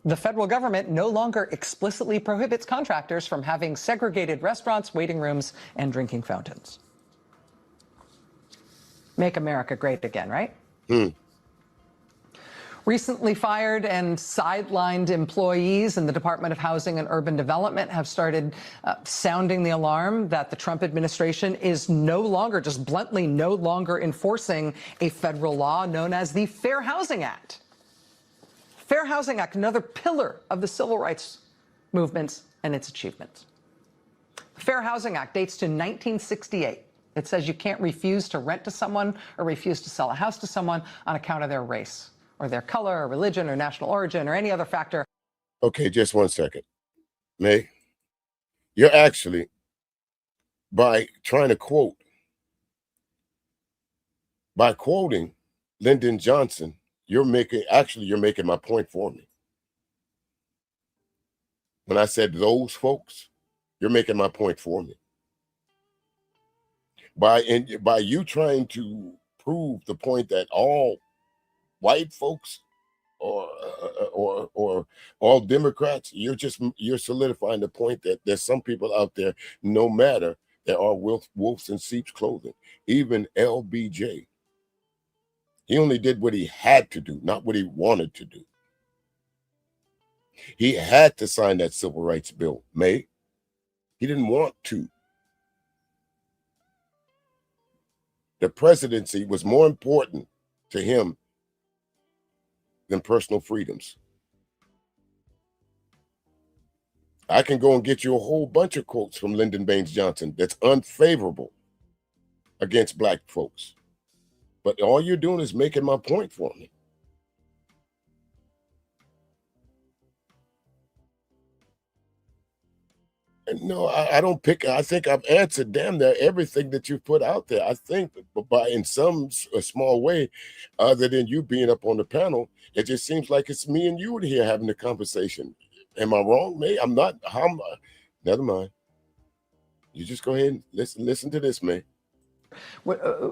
the federal government no longer explicitly prohibits contractors from having segregated restaurants, waiting rooms, and drinking fountains. Make America great again, right? Recently fired and sidelined employees in the Department of Housing and Urban Development have started sounding the alarm that the Trump administration is no longer, just bluntly, no longer enforcing a federal law known as the Fair Housing Act. Fair Housing Act, another pillar of the civil rights movements and its achievements. The Fair Housing Act dates to 1968. It says you can't refuse to rent to someone or refuse to sell a house to someone on account of their race or their color or religion or national origin or any other factor. Okay, just 1 second. May, you're actually, by trying to quote, by quoting Lyndon Johnson, you're making my point for me. When I said those folks, you're making my point for me. By you trying to prove the point that all white folks or all Democrats, you're solidifying the point that there's some people out there, no matter, there are wolves in sheep's clothing. Even LBJ, he only did what he had to do, not what he wanted to do. He had to sign that civil rights bill, May. He didn't want to. The presidency was more important to him than personal freedoms. I can go and get you a whole bunch of quotes from Lyndon Baines Johnson that's unfavorable against black folks. But all you're doing is making my point for me. And no, I don't pick. I think I've answered damn near everything that you've put out there. I think in some small way, other than you being up on the panel, it just seems like it's me and you here having the conversation. Am I wrong, May? I'm not. Never mind. You just go ahead and listen to this, May.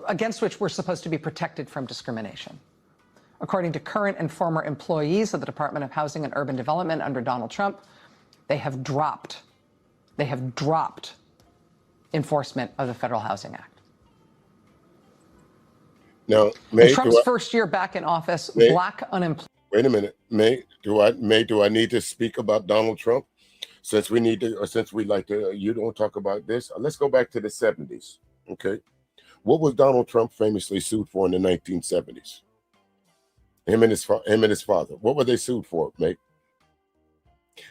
Against which we're supposed to be protected from discrimination. According to current and former employees of the Department of Housing and Urban Development under Donald Trump, they have dropped enforcement of the Federal Housing Act. Now, May, in Trump's first year back in office, black unemployment. Wait a minute, May. Do I need to speak about Donald Trump? Since we need to, or since we like to, you don't talk about this. Let's go back to the 70s. Okay, what was Donald Trump famously sued for in the 1970s? Him and his father. What were they sued for, May?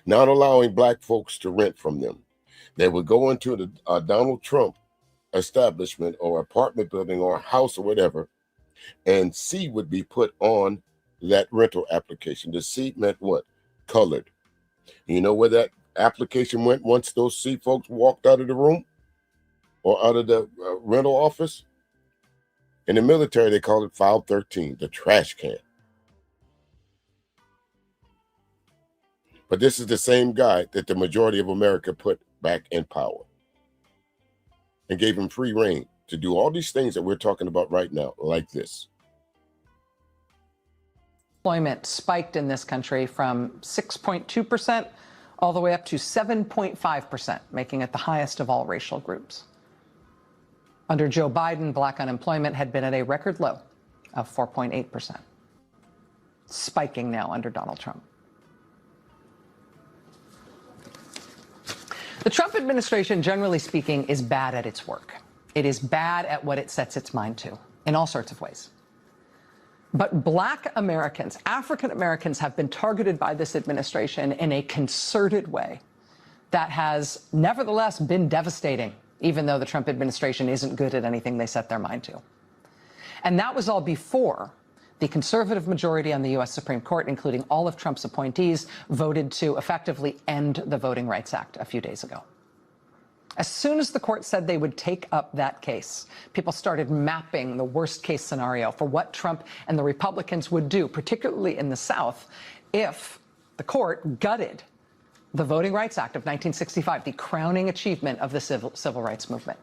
Not allowing black folks to rent from them. They would go into the Donald Trump establishment or apartment building or house or whatever, and C would be put on that rental application. The C meant what? Colored. You know where that application went once those C folks walked out of the room or out of the rental office? In the military, they call it File 13, the trash can. But this is the same guy that the majority of America put back in power and gave him free reign to do all these things that we're talking about right now, like this. Employment spiked in this country from 6.2% all the way up to 7.5%, making it the highest of all racial groups. Under Joe Biden, black unemployment had been at a record low of 4.8%, spiking now under Donald Trump. The Trump administration, generally speaking, is bad at its work. It is bad at what it sets its mind to in all sorts of ways. But black Americans, African Americans, have been targeted by this administration in a concerted way that has nevertheless been devastating, even though the Trump administration isn't good at anything they set their mind to. And that was all before the conservative majority on the U.S. Supreme Court, including all of Trump's appointees, voted to effectively end the Voting Rights Act a few days ago. As soon as the court said they would take up that case, people started mapping the worst case scenario for what Trump and the Republicans would do, particularly in the South, if the court gutted the Voting Rights Act of 1965, the crowning achievement of the civil rights movement.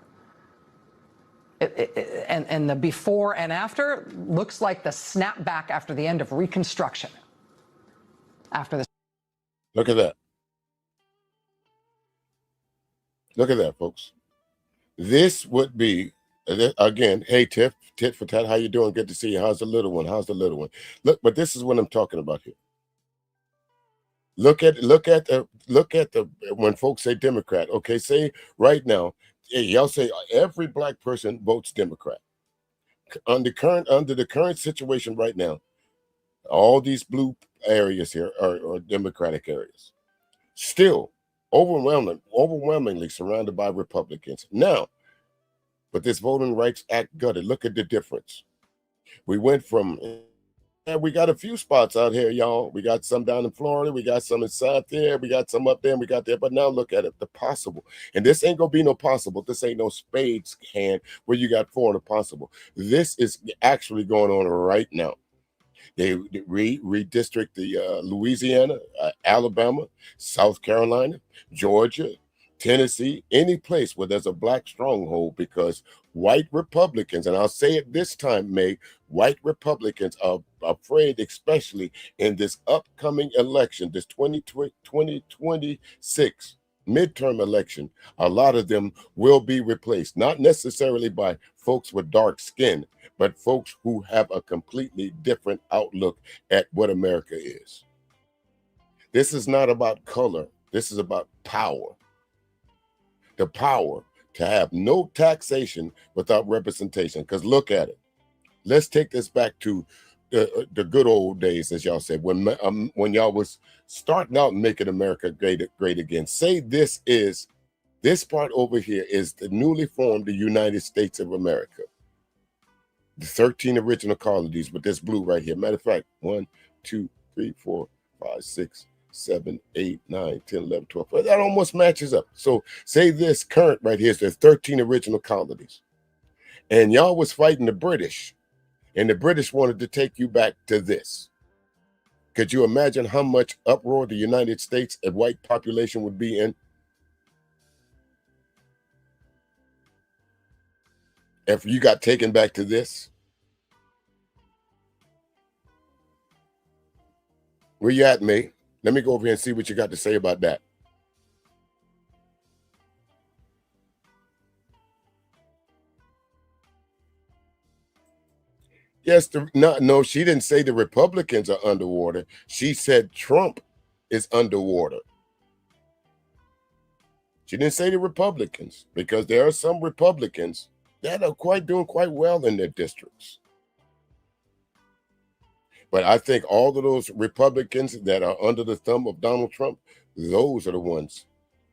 And the before and after looks like the snapback after the end of Reconstruction. After this. Look at that. Look at that, folks. This would be, again, hey, Tiff, tit for tat, how you doing? Good to see you. How's the little one? How's the little one? Look, but this is what I'm talking about here. Look at the when folks say Democrat. Okay, say right now, y'all say every black person votes Democrat. Under the current situation right now, all these blue areas here are Democratic areas. Still overwhelmingly surrounded by Republicans. Now, but this Voting Rights Act gutted. Look at the difference. We went from, we got a few spots out here, y'all. We got some down in Florida. We got some inside there. We got some up there. And we got there. But now look at it, the possible. And this ain't going to be no possible. This ain't no spades hand where you got 4 in a possible. This is actually going on right now. They redistrict the Louisiana, Alabama, South Carolina, Georgia, Tennessee, any place where there's a black stronghold, because white Republicans, and I'll say it this time, May, white Republicans are afraid, especially in this upcoming election, this 2026 midterm election, a lot of them will be replaced, not necessarily by folks with dark skin, but folks who have a completely different outlook at what America is. This is not about color. This is about power. The power to have no taxation without representation. Because look at it. Let's take this back to the good old days, as y'all said, when y'all was starting out making America great again. Say this part over here is the newly formed the United States of America. The 13 original colonies with this blue right here. Matter of fact, 1, 2, 3, 4, 5, 6, 7, 8, 9, 10, 11, 12. That almost matches up. So say this current right here is the 13 original colonies. And y'all was fighting the British. And the British wanted to take you back to this. Could you imagine how much uproar the United States and white population would be in? If you got taken back to this? Where you at, May? Let me go over here and see what you got to say about that. Yes, no, she didn't say the Republicans are underwater. She said Trump is underwater. She didn't say the Republicans, because there are some Republicans that are doing quite well in their districts. But I think all of those Republicans that are under the thumb of Donald Trump, those are the ones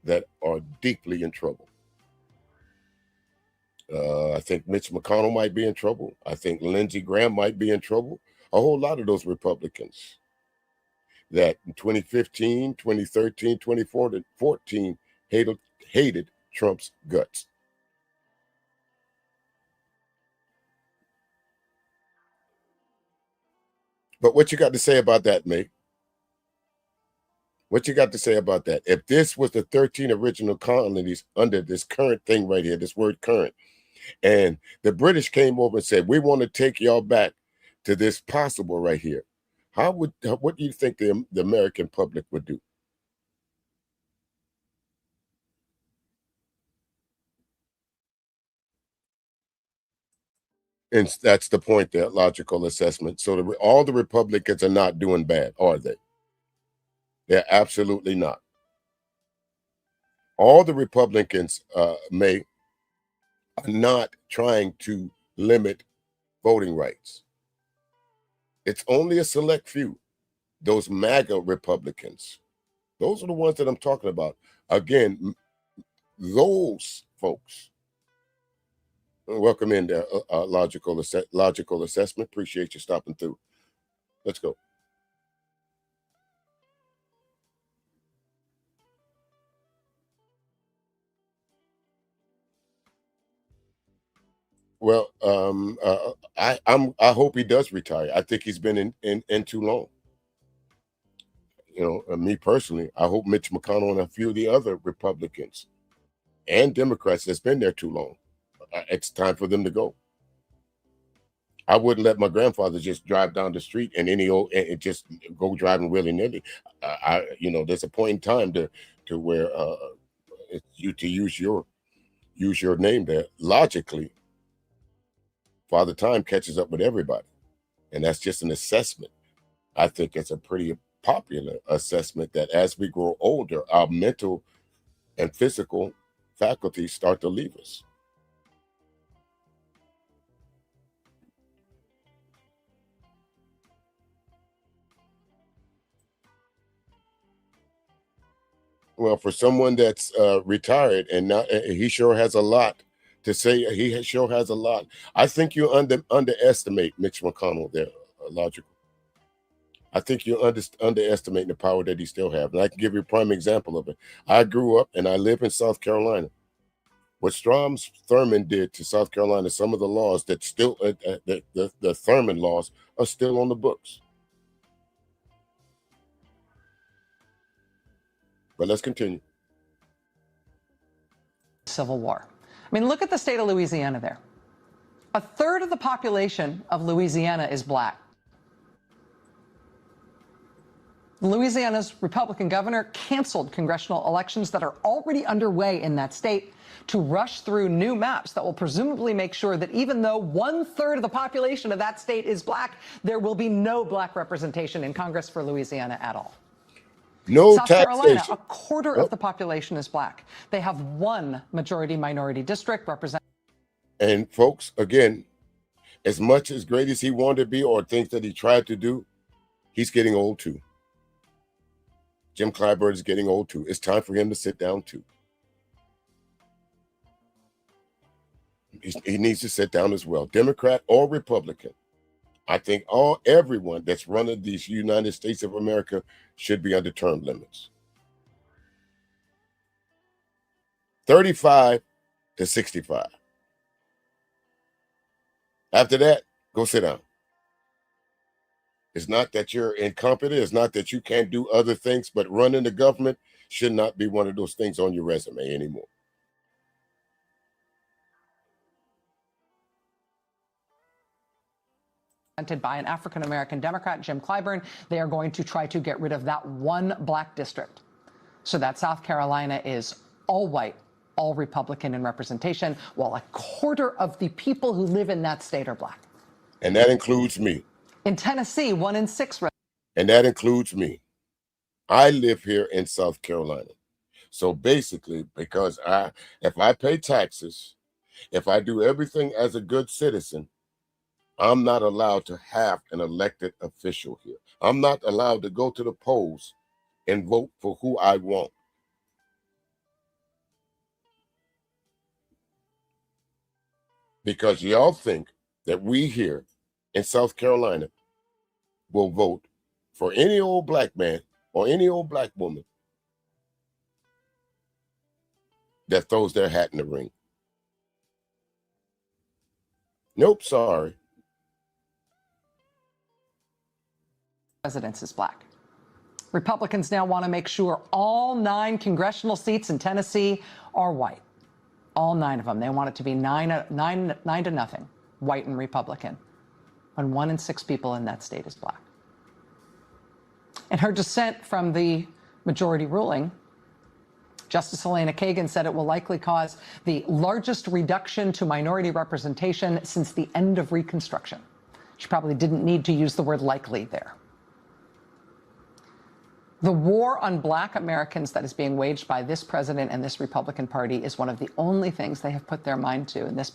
that are deeply in trouble. I think Mitch McConnell might be in trouble. I think Lindsey Graham might be in trouble. A whole lot of those Republicans that in 2015, 2013, 2014 hated Trump's guts. But what you got to say about that, May? What you got to say about that? If this was the 13 original colonies under this current thing right here, this word current, and the British came over and said, we want to take y'all back to this possible right here, what do you think the American public would do? And that's the point there, logical assessment. So all the Republicans are not doing bad, are they? They're absolutely not. All the Republicans are not trying to limit voting rights. It's only a select few, those MAGA Republicans. Those are the ones that I'm talking about. Again, those folks. Welcome in there, logical assessment. Appreciate you stopping through. Let's go. Well, I hope he does retire. I think he's been in too long. me personally, I hope Mitch McConnell and a few of the other Republicans and Democrats that's been there too long, it's time for them to go. I wouldn't let my grandfather just drive down the street and and just go driving willy-nilly. There's a point in time to where to use your name there. Logically, Father Time catches up with everybody, and that's just an assessment. I think it's a pretty popular assessment that as we grow older, our mental and physical faculties start to leave us. Well, for someone that's retired and now he sure has a lot to say. He sure has a lot. I think you underestimate Mitch McConnell there, Logical. I think you're underestimating the power that he still has. And I can give you a prime example of it. I grew up and I live in South Carolina. What Strom Thurmond did to South Carolina, some of the laws that still, the Thurmond laws are still on the books. But let's continue. Civil War. I mean, look at the state of Louisiana there. A third of the population of Louisiana is black. Louisiana's Republican governor canceled congressional elections that are already underway in that state to rush through new maps that will presumably make sure that even though 1/3 of the population of that state is black, there will be no black representation in Congress for Louisiana at all. No South taxation. Carolina, a quarter of the population is black. They have one majority-minority district representing. And folks, again, as much as great as he wanted to be or things that he tried to do, he's getting old too. Jim Clyburn is getting old too. It's time for him to sit down too. He needs to sit down as well, Democrat or Republican. I think everyone that's running these United States of America should be under term limits. 35 to 65. After that, go sit down. It's not that you're incompetent. It's not that you can't do other things, but running the government should not be one of those things on your resume anymore. By an African-American Democrat, Jim Clyburn. They are going to try to get rid of that one black district so that South Carolina is all white, all Republican in representation, while a quarter of the people who live in that state are black. And that includes me. In Tennessee, 1 in 6. And that includes me. I live here in South Carolina. So basically, because if I pay taxes, if I do everything as a good citizen, I'm not allowed to have an elected official here. I'm not allowed to go to the polls and vote for who I want. Because y'all think that we here in South Carolina will vote for any old black man or any old black woman that throws their hat in the ring. Nope, sorry. Residents is black. Republicans now want to make sure all 9 congressional seats in Tennessee are white. All 9 of them. They want it to be 9 to nothing, white and Republican, when 1 in 6 people in that state is black. In her dissent from the majority ruling, Justice Elena Kagan said it will likely cause the largest reduction to minority representation since the end of Reconstruction. She probably didn't need to use the word likely there. The war on black Americans that is being waged by this president and this Republican Party is one of the only things they have put their mind to in this.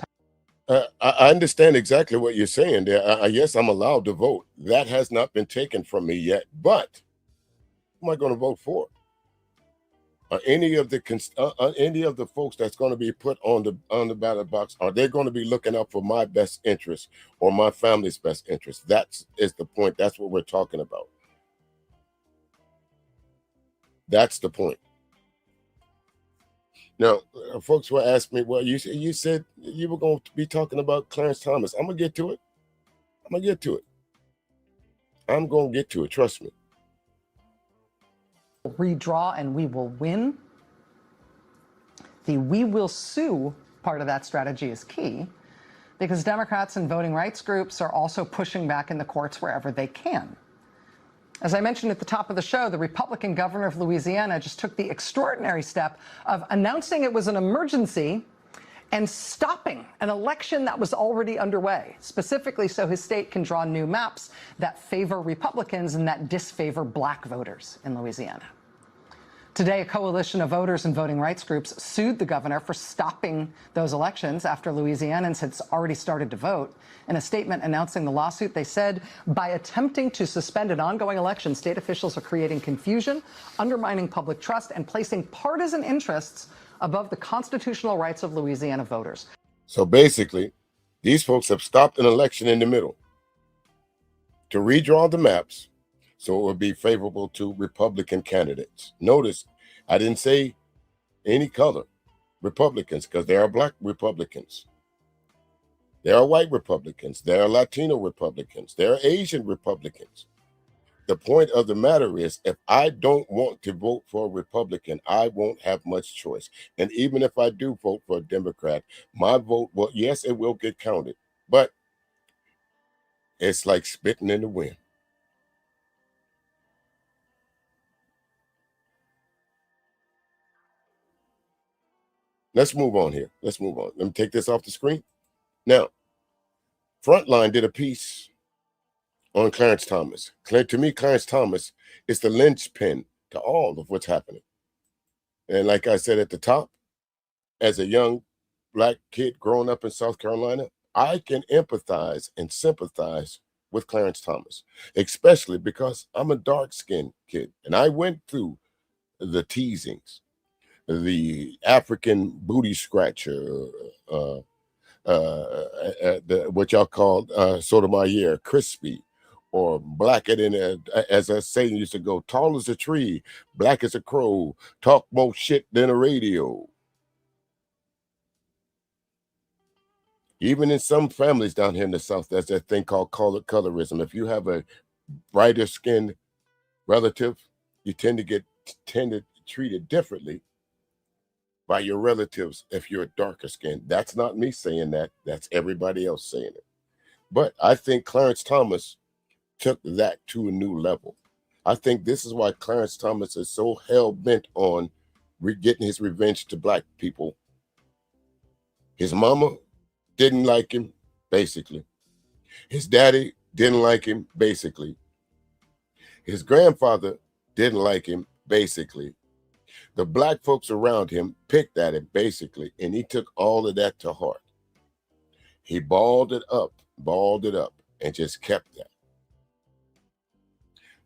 I understand exactly what you're saying there. Yes, I'm allowed to vote. That has not been taken from me yet. But who am I going to vote for? Any of the folks that's going to be put on the ballot box, are they going to be looking out for my best interest or my family's best interest? That is the point. That's what we're talking about. That's the point. Now, folks will ask me, well, you said you were going to be talking about Clarence Thomas. I'm going to get to it. I'm going to get to it. Trust me. redraw and we will win. The we will sue part of that strategy is key because Democrats and voting rights groups are also pushing back in the courts wherever they can. As I mentioned at the top of the show, the Republican governor of Louisiana just took the extraordinary step of announcing it was an emergency and stopping an election that was already underway, specifically so his state can draw new maps that favor Republicans and that disfavor black voters in Louisiana. Today, a coalition of voters and voting rights groups sued the governor for stopping those elections after Louisianans had already started to vote. In a statement announcing the lawsuit, they said, by attempting to suspend an ongoing election, state officials are creating confusion, undermining public trust, and placing partisan interests above the constitutional rights of Louisiana voters. So basically, these folks have stopped an election in the middle to redraw the maps so it would be favorable to Republican candidates. Notice, I didn't say any color Republicans because there are black Republicans. There are white Republicans. There are Latino Republicans. There are Asian Republicans. The point of the matter is, if I don't want to vote for a Republican, I won't have much choice. And even if I do vote for a Democrat, my vote, well, yes, it will get counted, but it's like spitting in the wind. Let's move on here. Let's move on. Let me take this off the screen. Now, Frontline did a piece on Clarence Thomas. To me, Clarence Thomas is the linchpin to all of what's happening. And like I said at the top, as a young black kid growing up in South Carolina, I can empathize and sympathize with Clarence Thomas, especially because I'm a dark-skinned kid. And I went through the teasings, the African booty scratcher, what y'all call Sotomayor, crispy, or blacker than, as a saying used to go, tall as a tree, black as a crow, talk more shit than a radio. Even in some families down here in the South, there's that thing called colorism. If you have a brighter skinned relative, you tend to get treated differently by your relatives if you're darker skinned. That's not me saying that. That's everybody else saying it. But I think Clarence Thomas took that to a new level. I think this is why Clarence Thomas is so hell-bent on getting his revenge to black people. His mama didn't like him, basically. His daddy didn't like him, basically. His grandfather didn't like him, basically. The black folks around him picked at him, basically, and he took all of that to heart. He balled it up, and just kept that.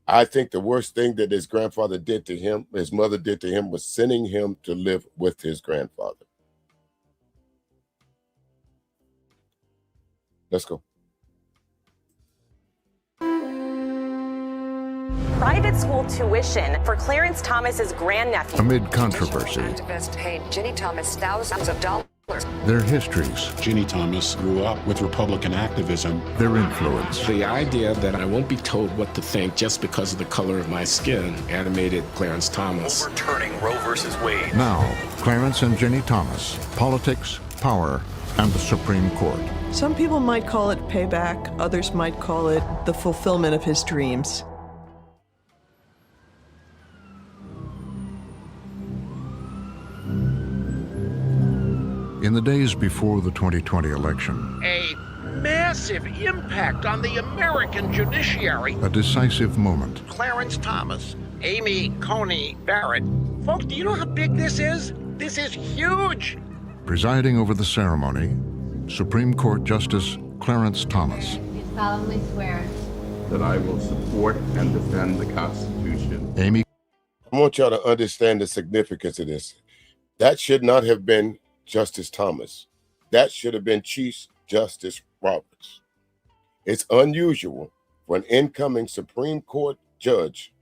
I think the worst thing that his grandfather did to him, his mother did to him, was sending him to live with his grandfather. Let's go. Private school tuition for Clarence Thomas's grandnephew. Amid controversy, Activist paid Ginni Thomas thousands of dollars. their histories, Ginni Thomas grew up with Republican activism. their influence, The idea that I won't be told what to think just because of the color of my skin animated Clarence Thomas. Overturning Roe versus Wade. Now, Clarence and Ginni Thomas, politics, power, and the Supreme Court. Some people might call it payback, others might call it the fulfillment of his dreams. In the days before the 2020 election, A massive impact on the American judiciary. a decisive moment, Clarence Thomas, Amy Coney Barrett. Folks, do you know how big this is? This is huge. presiding over the ceremony, Supreme Court Justice Clarence Thomas. Do solemnly swear that I will support and defend the Constitution. Amy. I want y'all to understand the significance of this. That should not have been Justice Thomas. That should have been Chief Justice Roberts. It's unusual for an incoming Supreme Court judge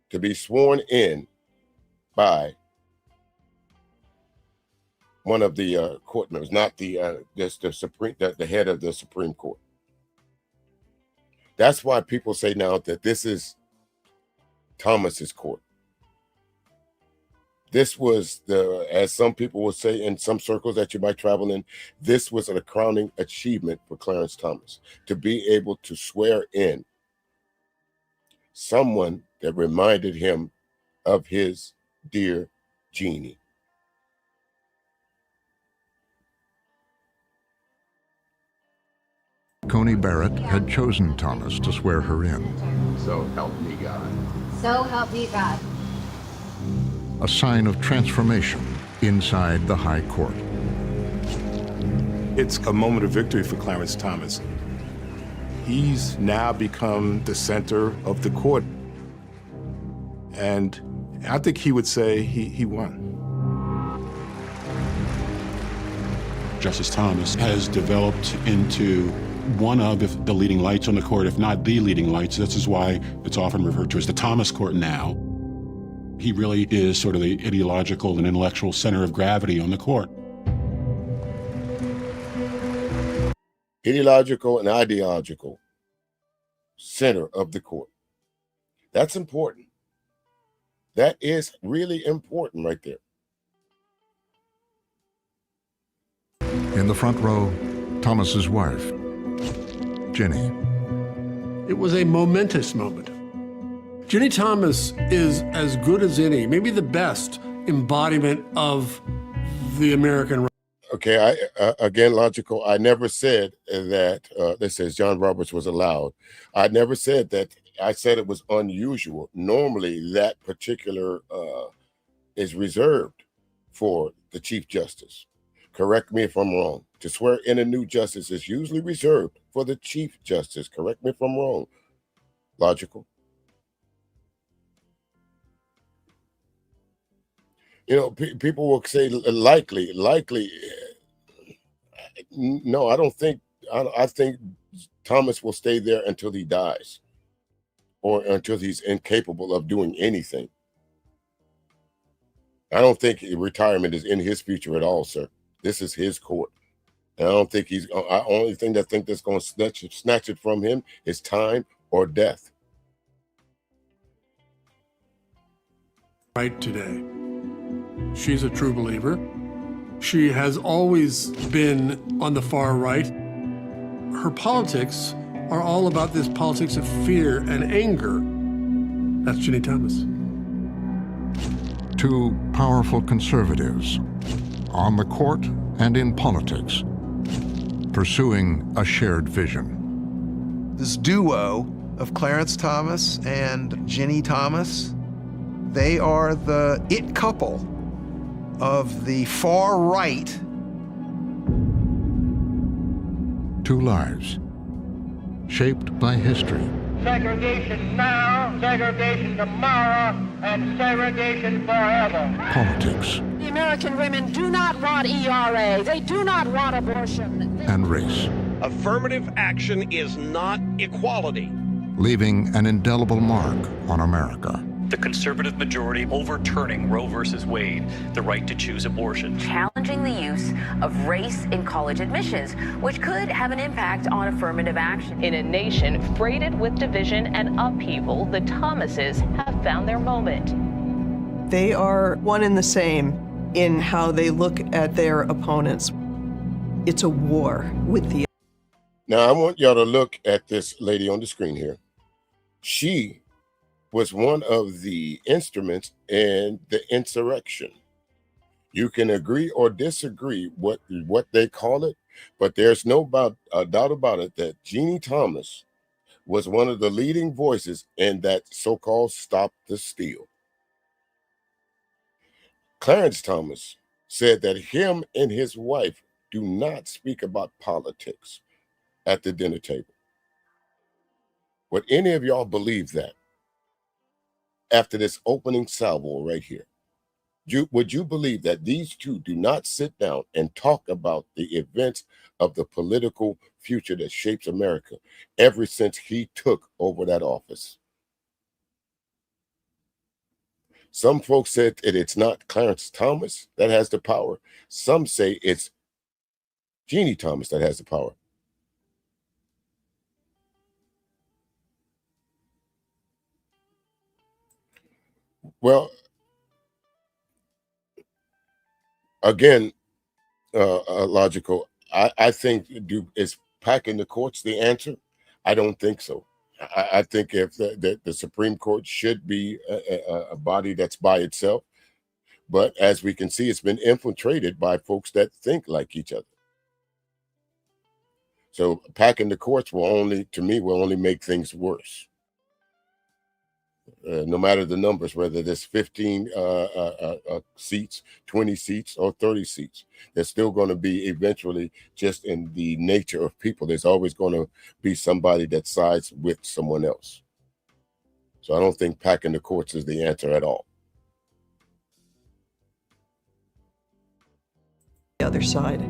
to be sworn in by one of the court members, not the head of the Supreme Court. That's why people say now that this is Thomas's court. This was as some people will say in some circles that you might travel in, this was a crowning achievement for Clarence Thomas, to be able to swear in someone that reminded him of his dear Jeannie. Coney Barrett had chosen Thomas to swear her in. So help me God. So help me God. A sign of transformation inside the High Court. It's a moment of victory for Clarence Thomas. He's now become the center of the court. And I think he would say he won. Justice Thomas has developed into one of the leading lights on the court, if not the leading lights. This is why it's often referred to as the Thomas Court now. He really is sort of the ideological and intellectual center of gravity on the court. Ideological and ideological center of the court. That's important. That is really important right there. In the front row, Thomas's wife, Ginni. It was a momentous moment. Ginni Thomas is as good as any, maybe the best embodiment of the American right. Okay, again, logical. I never said that, this says John Roberts was allowed. I never said that. I said it was unusual. Normally, that particular is reserved for the Chief Justice. Correct me if I'm wrong. To swear in a new justice is usually reserved for the Chief Justice. Correct me if I'm wrong. Logical. You know, people will say likely. No, I don't think. I think Thomas will stay there until he dies, or until he's incapable of doing anything. I don't think retirement is in his future at all, sir. This is his court. And I don't think he's. I only thing that think that's going to snatch it from him is time or death. Right today. She's a true believer. She has always been on the far right. Her politics are all about this politics of fear and anger. That's Ginni Thomas. Two powerful conservatives on the court and in politics, pursuing a shared vision. This duo of Clarence Thomas and Ginni Thomas, they are the it couple of the far right. Two lives shaped by history. Segregation now, segregation tomorrow, and segregation forever. Politics. The American women do not want ERA. They do not want abortion. And race. Affirmative action is not equality. Leaving an indelible mark on America. The conservative majority overturning Roe versus Wade, the right to choose abortion. Challenging the use of race in college admissions, which could have an impact on affirmative action. In a nation freighted with division and upheaval, the Thomases have found their moment. They are one and the same in how they look at their opponents. It's a war with the. Now, I want y'all to look at this lady on the screen here. She was one of the instruments in the insurrection. You can agree or disagree what they call it, but there's no doubt about it that Ginni Thomas was one of the leading voices in that so-called Stop the Steal. Clarence Thomas said that him and his wife do not speak about politics at the dinner table. Would any of y'all believe that? After this opening salvo right here, would you believe that these two do not sit down and talk about the events of the political future that shapes America ever since he took over that office? Some folks said that it's not Clarence Thomas that has the power. Some say it's Ginni Thomas that has the power. Well, again, logical. I think is packing the courts the answer? I don't think so. I think if the Supreme Court should be a body that's by itself, but as we can see, it's been infiltrated by folks that think like each other. So packing the courts will only make things worse. No matter the numbers, whether there's 15 seats, 20 seats, or 30 seats, there's still going to be eventually, just in the nature of people, there's always going to be somebody that sides with someone else. So I don't think packing the courts is the answer at all. The other side.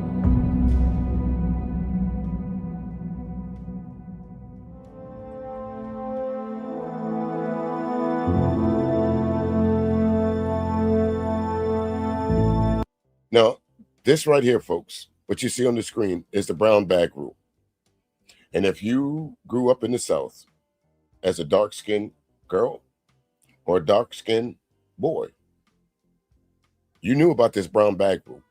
Now, this right here, folks, what you see on the screen is the brown bag rule. And if you grew up in the South as a dark-skinned girl or a dark-skinned boy, you knew about this brown bag rule.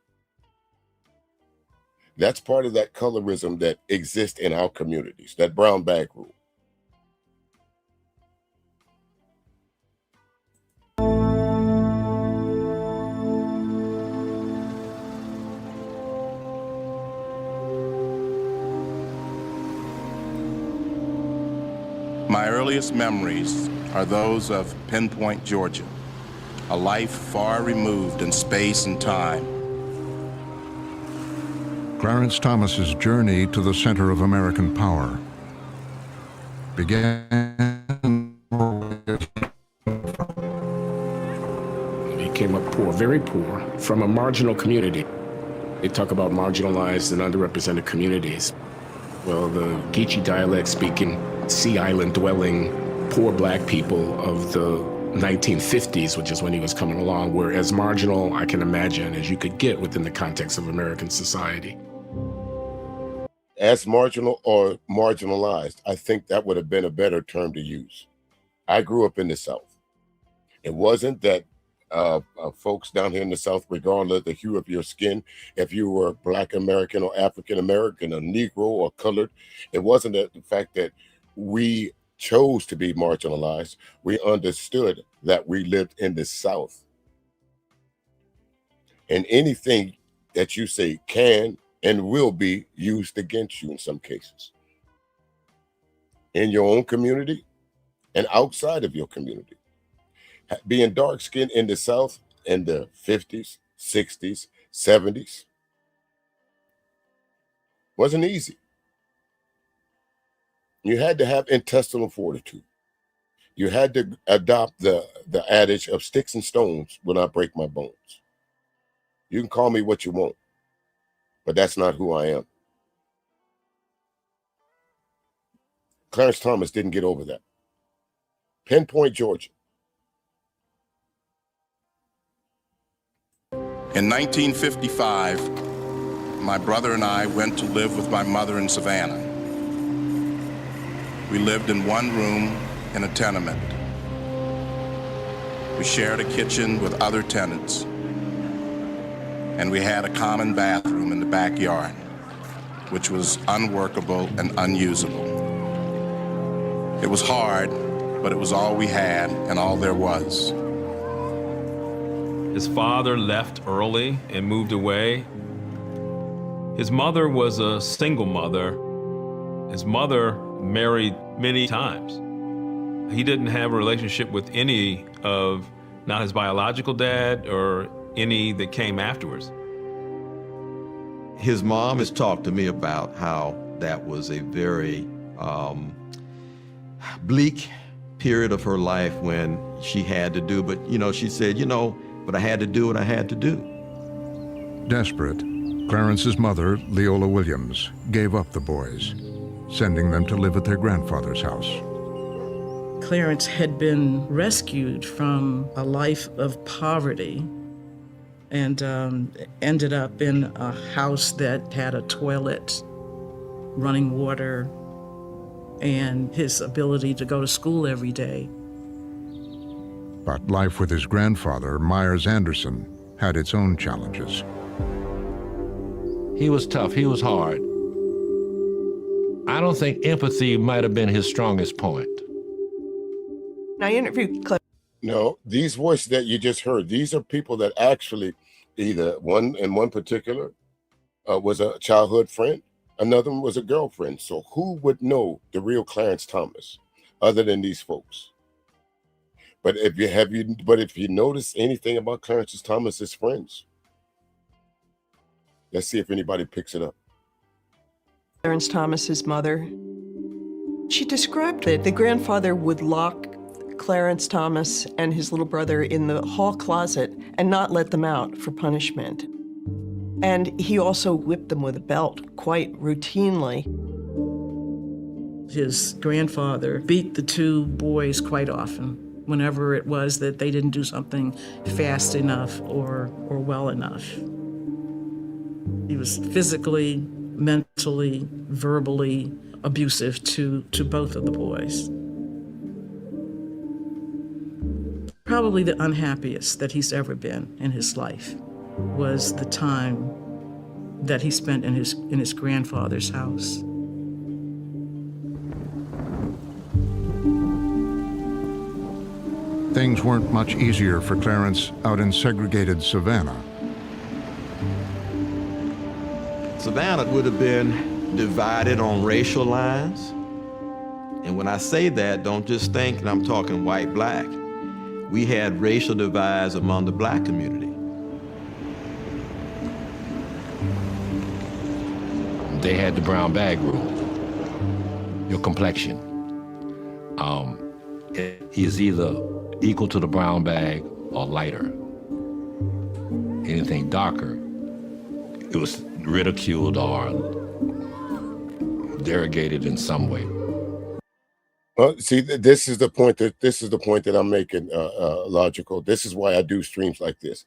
That's part of that colorism that exists in our communities, that brown bag rule. My earliest memories are those of Pinpoint, Georgia, a life far removed in space and time. Clarence Thomas's journey to the center of American power began. He came up poor, very poor, from a marginal community. They talk about marginalized and underrepresented communities. Well, the Geechee dialect speaking, Sea Island dwelling, poor black people of the 1950s, which is when he was coming along, were as marginal, I can imagine, as you could get within the context of American society. As marginal or marginalized, I think that would have been a better term to use. I grew up in the South. It wasn't that folks down here in the South, regardless of the hue of your skin, if you were Black American or African American or Negro or colored, it wasn't the fact that we chose to be marginalized. We understood that we lived in the South. And anything that you say can and will be used against you in some cases. In your own community and outside of your community. Being dark-skinned in the South in the 50s, 60s, 70s wasn't easy. You had to have intestinal fortitude. You had to adopt the adage of sticks and stones will not break my bones. You can call me what you want, but that's not who I am. Clarence Thomas didn't get over that. Pinpoint, Georgia. In 1955, my brother and I went to live with my mother in Savannah. We lived in one room in a tenement. We shared a kitchen with other tenants, and we had a common bathroom in the backyard, which was unworkable and unusable. It was hard, but it was all we had and all there was. His father left early and moved away. His mother was a single mother. His mother married many times. He didn't have a relationship with any of, not his biological dad or any that came afterwards. His mom has talked to me about how that was a very bleak period of her life when she had to do, but she said, but I had to do what I had to do. Desperate, Clarence's mother, Leola Williams, gave up the boys, sending them to live at their grandfather's house. Clarence had been rescued from a life of poverty and ended up in a house that had a toilet, running water, and his ability to go to school every day. But life with his grandfather, Myers Anderson, had its own challenges. He was tough. He was hard. I don't think empathy might have been his strongest point. I interviewed Clarence. No, these voices that you just heard, these are people that actually, either one in one particular was a childhood friend, another one was a girlfriend. So who would know the real Clarence Thomas other than these folks? But if you notice anything about Clarence Thomas's friends, let's see if anybody picks it up. Clarence Thomas's mother, she described that the grandfather would lock Clarence Thomas and his little brother in the hall closet and not let them out for punishment. And he also whipped them with a belt quite routinely. His grandfather beat the two boys quite often, whenever it was that they didn't do something fast enough or well enough. He was physically, mentally, verbally abusive to both of the boys. Probably the unhappiest that he's ever been in his life was the time that he spent in his grandfather's house. Things weren't much easier for Clarence out in segregated Savannah. Savannah would have been divided on racial lines. And when I say that, don't just think that I'm talking white, black. We had racial divides among the black community. They had the brown bag rule. Your complexion is either equal to the brown bag or lighter. Anything darker, it was ridiculed or derogated in some way. Well, see, this is the point that I'm making logical. This is why I do streams like this.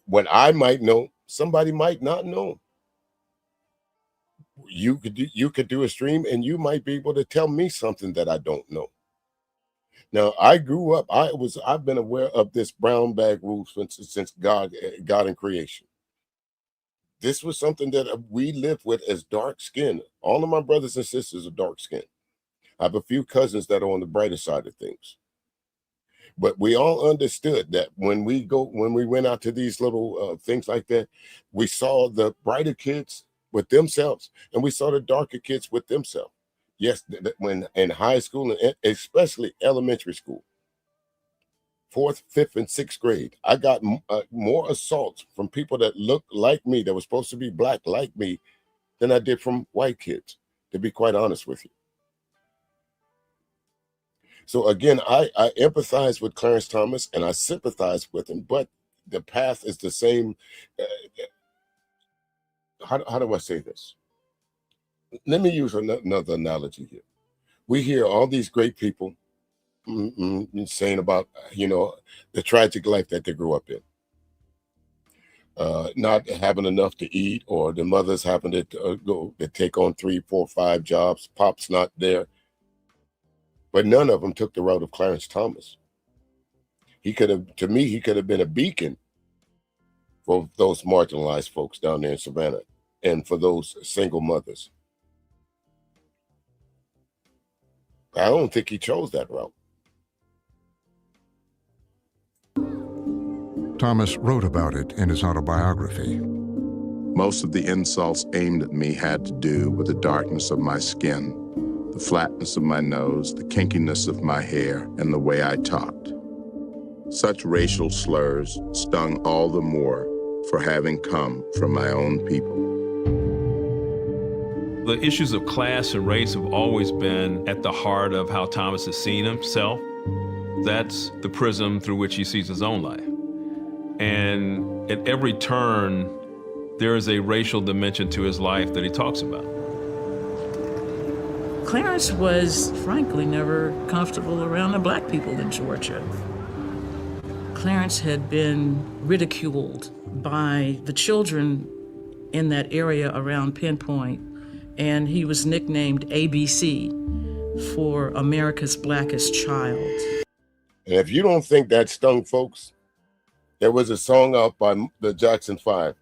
When I might know, somebody might not know. You could do a stream and you might be able to tell me something that I don't know. Now, I grew up, I've been aware of this brown bag rule since God and creation. This was something that we lived with as dark skin. All of my brothers and sisters are dark skinned. I have a few cousins that are on the brighter side of things. But we all understood that when we went out to these little things like that, we saw the brighter kids with themselves, and we saw the darker kids with themselves. Yes, when in high school, and especially elementary school, 4th, 5th, and 6th grade, I got more assaults from people that looked like me, that were supposed to be black like me, than I did from white kids, to be quite honest with you. So again, I empathize with Clarence Thomas and I sympathize with him, but the path is the same. How do I say this? Let me use another analogy here. We hear all these great people saying about, the tragic life that they grew up in. Not having enough to eat, or the mothers having to go to take on 3, 4, 5 jobs. Pop's not there. But none of them took the route of Clarence Thomas. He could have been a beacon for those marginalized folks down there in Savannah and for those single mothers. I don't think he chose that route. Thomas wrote about it in his autobiography. Most of the insults aimed at me had to do with the darkness of my skin, the flatness of my nose, the kinkiness of my hair, and the way I talked. Such racial slurs stung all the more for having come from my own people. The issues of class and race have always been at the heart of how Thomas has seen himself. That's the prism through which he sees his own life. And at every turn, there is a racial dimension to his life that he talks about. Clarence was, frankly, never comfortable around the black people in Georgia. Clarence had been ridiculed by the children in that area around Pinpoint, and he was nicknamed ABC for America's Blackest Child. And if you don't think that stung folks, there was a song out by the Jackson 5,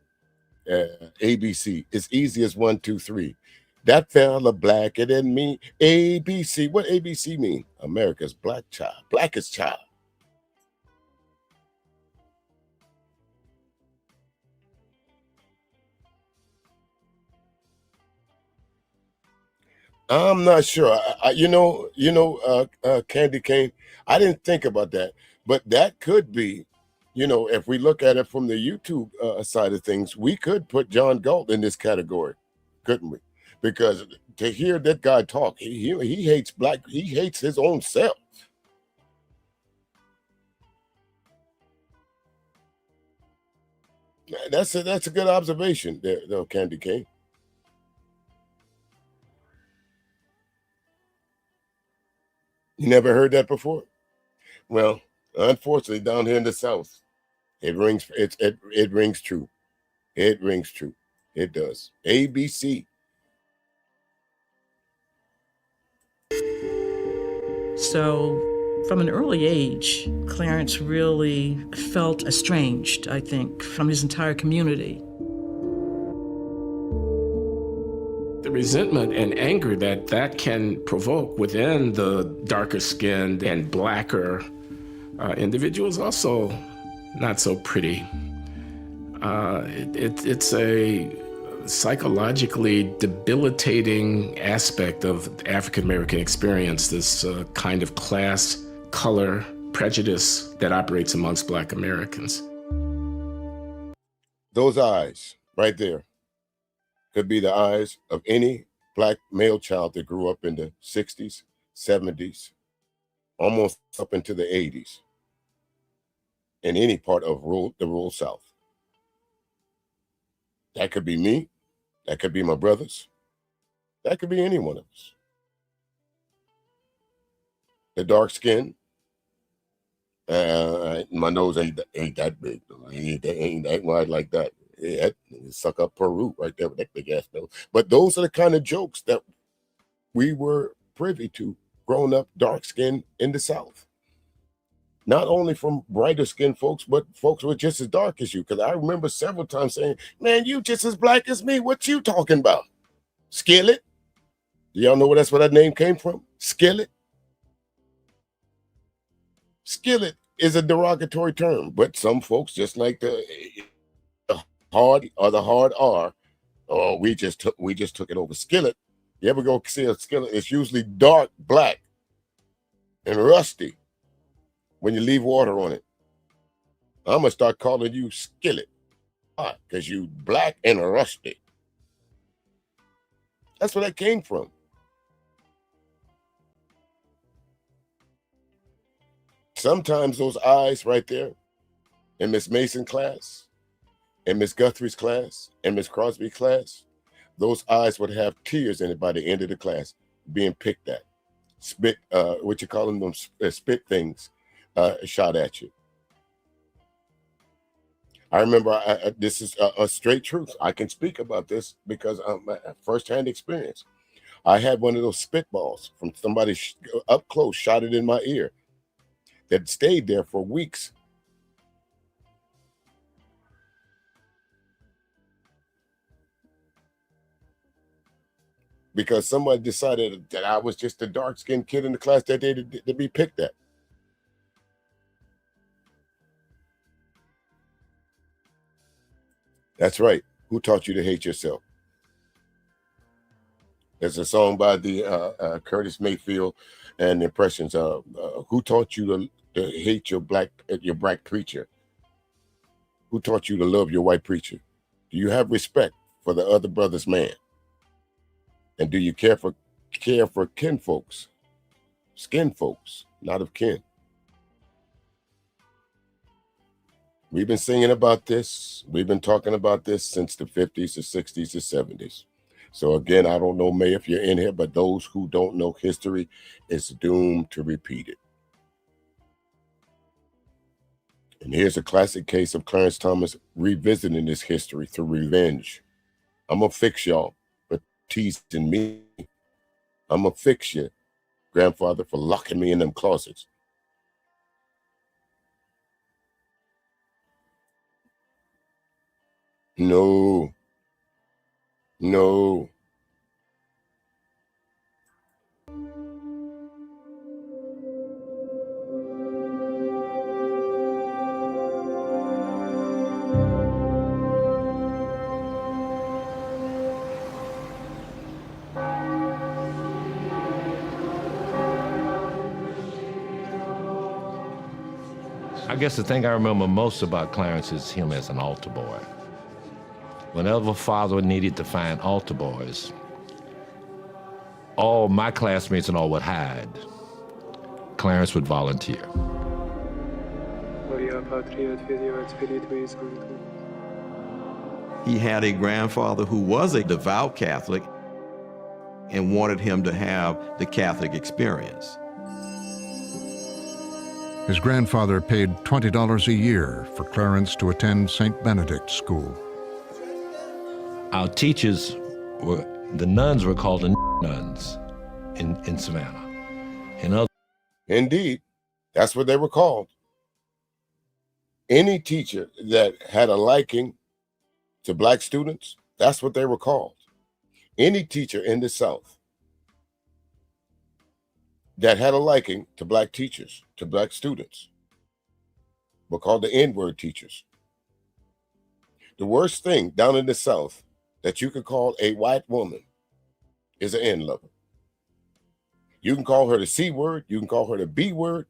ABC. It's easy as 1, 2, 3. That fella blacker than me. ABC. What ABC mean? America's black child, blackest child. I'm not sure. Candy Cane, I didn't think about that, but that could be, if we look at it from the YouTube side of things, we could put John Galt in this category, couldn't we? Because to hear that guy talk, he hates he hates his own self. That's a good observation there, though, Candy Cane. You never heard that before? Well, unfortunately, down here in the South, it rings true. It rings true. It does. ABC. So from an early age, Clarence really felt estranged, I think, from his entire community. The resentment and anger that can provoke within the darker skinned and blacker individuals also not so pretty. It's a psychologically debilitating aspect of African American experience, this kind of class, color, prejudice that operates amongst Black Americans. Those eyes right there could be the eyes of any Black male child that grew up in the 60s, 70s, almost up into the 80s, in any part of the rural South. That could be me. That could be my brothers. That could be any one of us. The dark skin. My nose ain't that big. Ain't that wide like that. Yeah, suck up Peru right there with that big ass nose. But those are the kind of jokes that we were privy to growing up dark skinned in the South. Not only from brighter skinned folks, but folks who were just as dark as you. Because I remember several times saying, man, you just as black as me. What you talking about? Skillet? Do y'all know where that name came from? Skillet? Skillet is a derogatory term, but some folks just like the hard or the hard R, or we just took it over. Skillet. You ever go see a skillet? It's usually dark black and rusty when you leave water on it. I'm gonna start calling you skillet because you black and rusty. That's where that came from. Sometimes those eyes right there in Miss Mason's class, in Miss Guthrie's class, in Miss Crosby's class, those eyes would have tears in it by the end of the class, being picked at. Spit, what you call them spit things shot at you. I remember, this is a straight truth. I can speak about this because firsthand experience. I had one of those spitballs from somebody up close, shot it in my ear, that stayed there for weeks. Because somebody decided that I was just a dark-skinned kid in the class that day to be picked at. That's right. Who taught you to hate yourself? There's a song by the Curtis Mayfield and the Impressions. Who taught you to hate your black preacher? Who taught you to love your white preacher? Do you have respect for the other brother's man? And do you care for kin folks, skin folks, not of kin? We've been singing about this. We've been talking about this since the 50s, the 60s, the 70s. So again, I don't know, May, if you're in here, but those who don't know history is doomed to repeat it. And here's a classic case of Clarence Thomas revisiting this history through revenge. I'm gonna fix y'all for teasing me. I'm gonna fix you, grandfather, for locking me in them closets. No, No. I guess the thing I remember most about Clarence is him as an altar boy. Whenever father needed to find altar boys, all my classmates and all would hide. Clarence would volunteer. He had a grandfather who was a devout Catholic and wanted him to have the Catholic experience. His grandfather paid $20 a year for Clarence to attend St. Benedict's School. Our teachers the nuns were called the nuns in Savannah. Indeed, that's what they were called. Any teacher that had a liking to black students, that's what they were called. Any teacher in the South that had a liking to black teachers, to black students, were called the N-word teachers. The worst thing down in the South that you could call a white woman is an N-lover. You can call her the C word, you can call her the B word,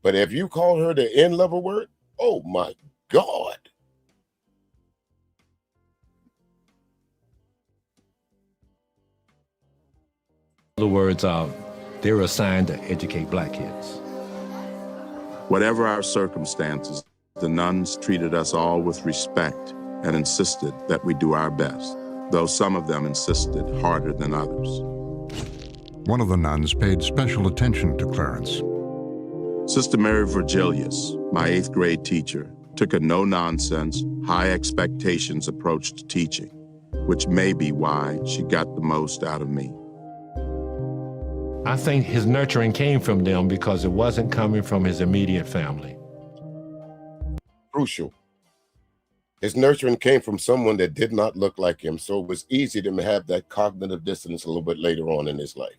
but if you call her the N-lover word, oh my God. In other words, they were assigned to educate black kids. Whatever our circumstances, the nuns treated us all with respect and insisted that we do our best, though some of them insisted harder than others. One of the nuns paid special attention to Clarence. Sister Mary Virgilius, my 8th grade teacher, took a no-nonsense, high expectations approach to teaching, which may be why she got the most out of me. I think his nurturing came from them because it wasn't coming from his immediate family. Crucial. His nurturing came from someone that did not look like him, so it was easy to have that cognitive dissonance a little bit later on in his life.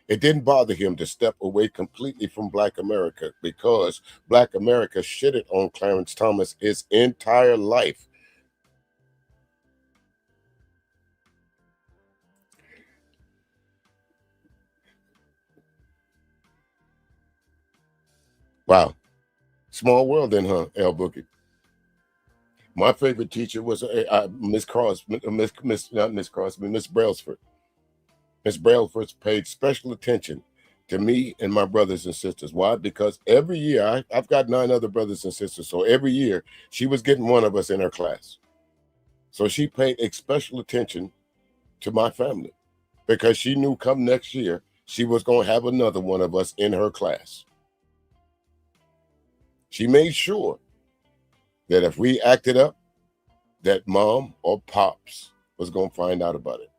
It didn't bother him to step away completely from Black America because Black America shitted on Clarence Thomas his entire life. Wow. Small world then, huh, L. Bookie? My favorite teacher was Miss Crosby, Miss Brailsford. Miss Brailsford paid special attention to me and my brothers and sisters. Why? Because every year, I've got 9 other brothers and sisters, so every year she was getting one of us in her class. So she paid special attention to my family because she knew come next year, she was going to have another one of us in her class. She made sure that if we acted up, that mom or pops was going to find out about it.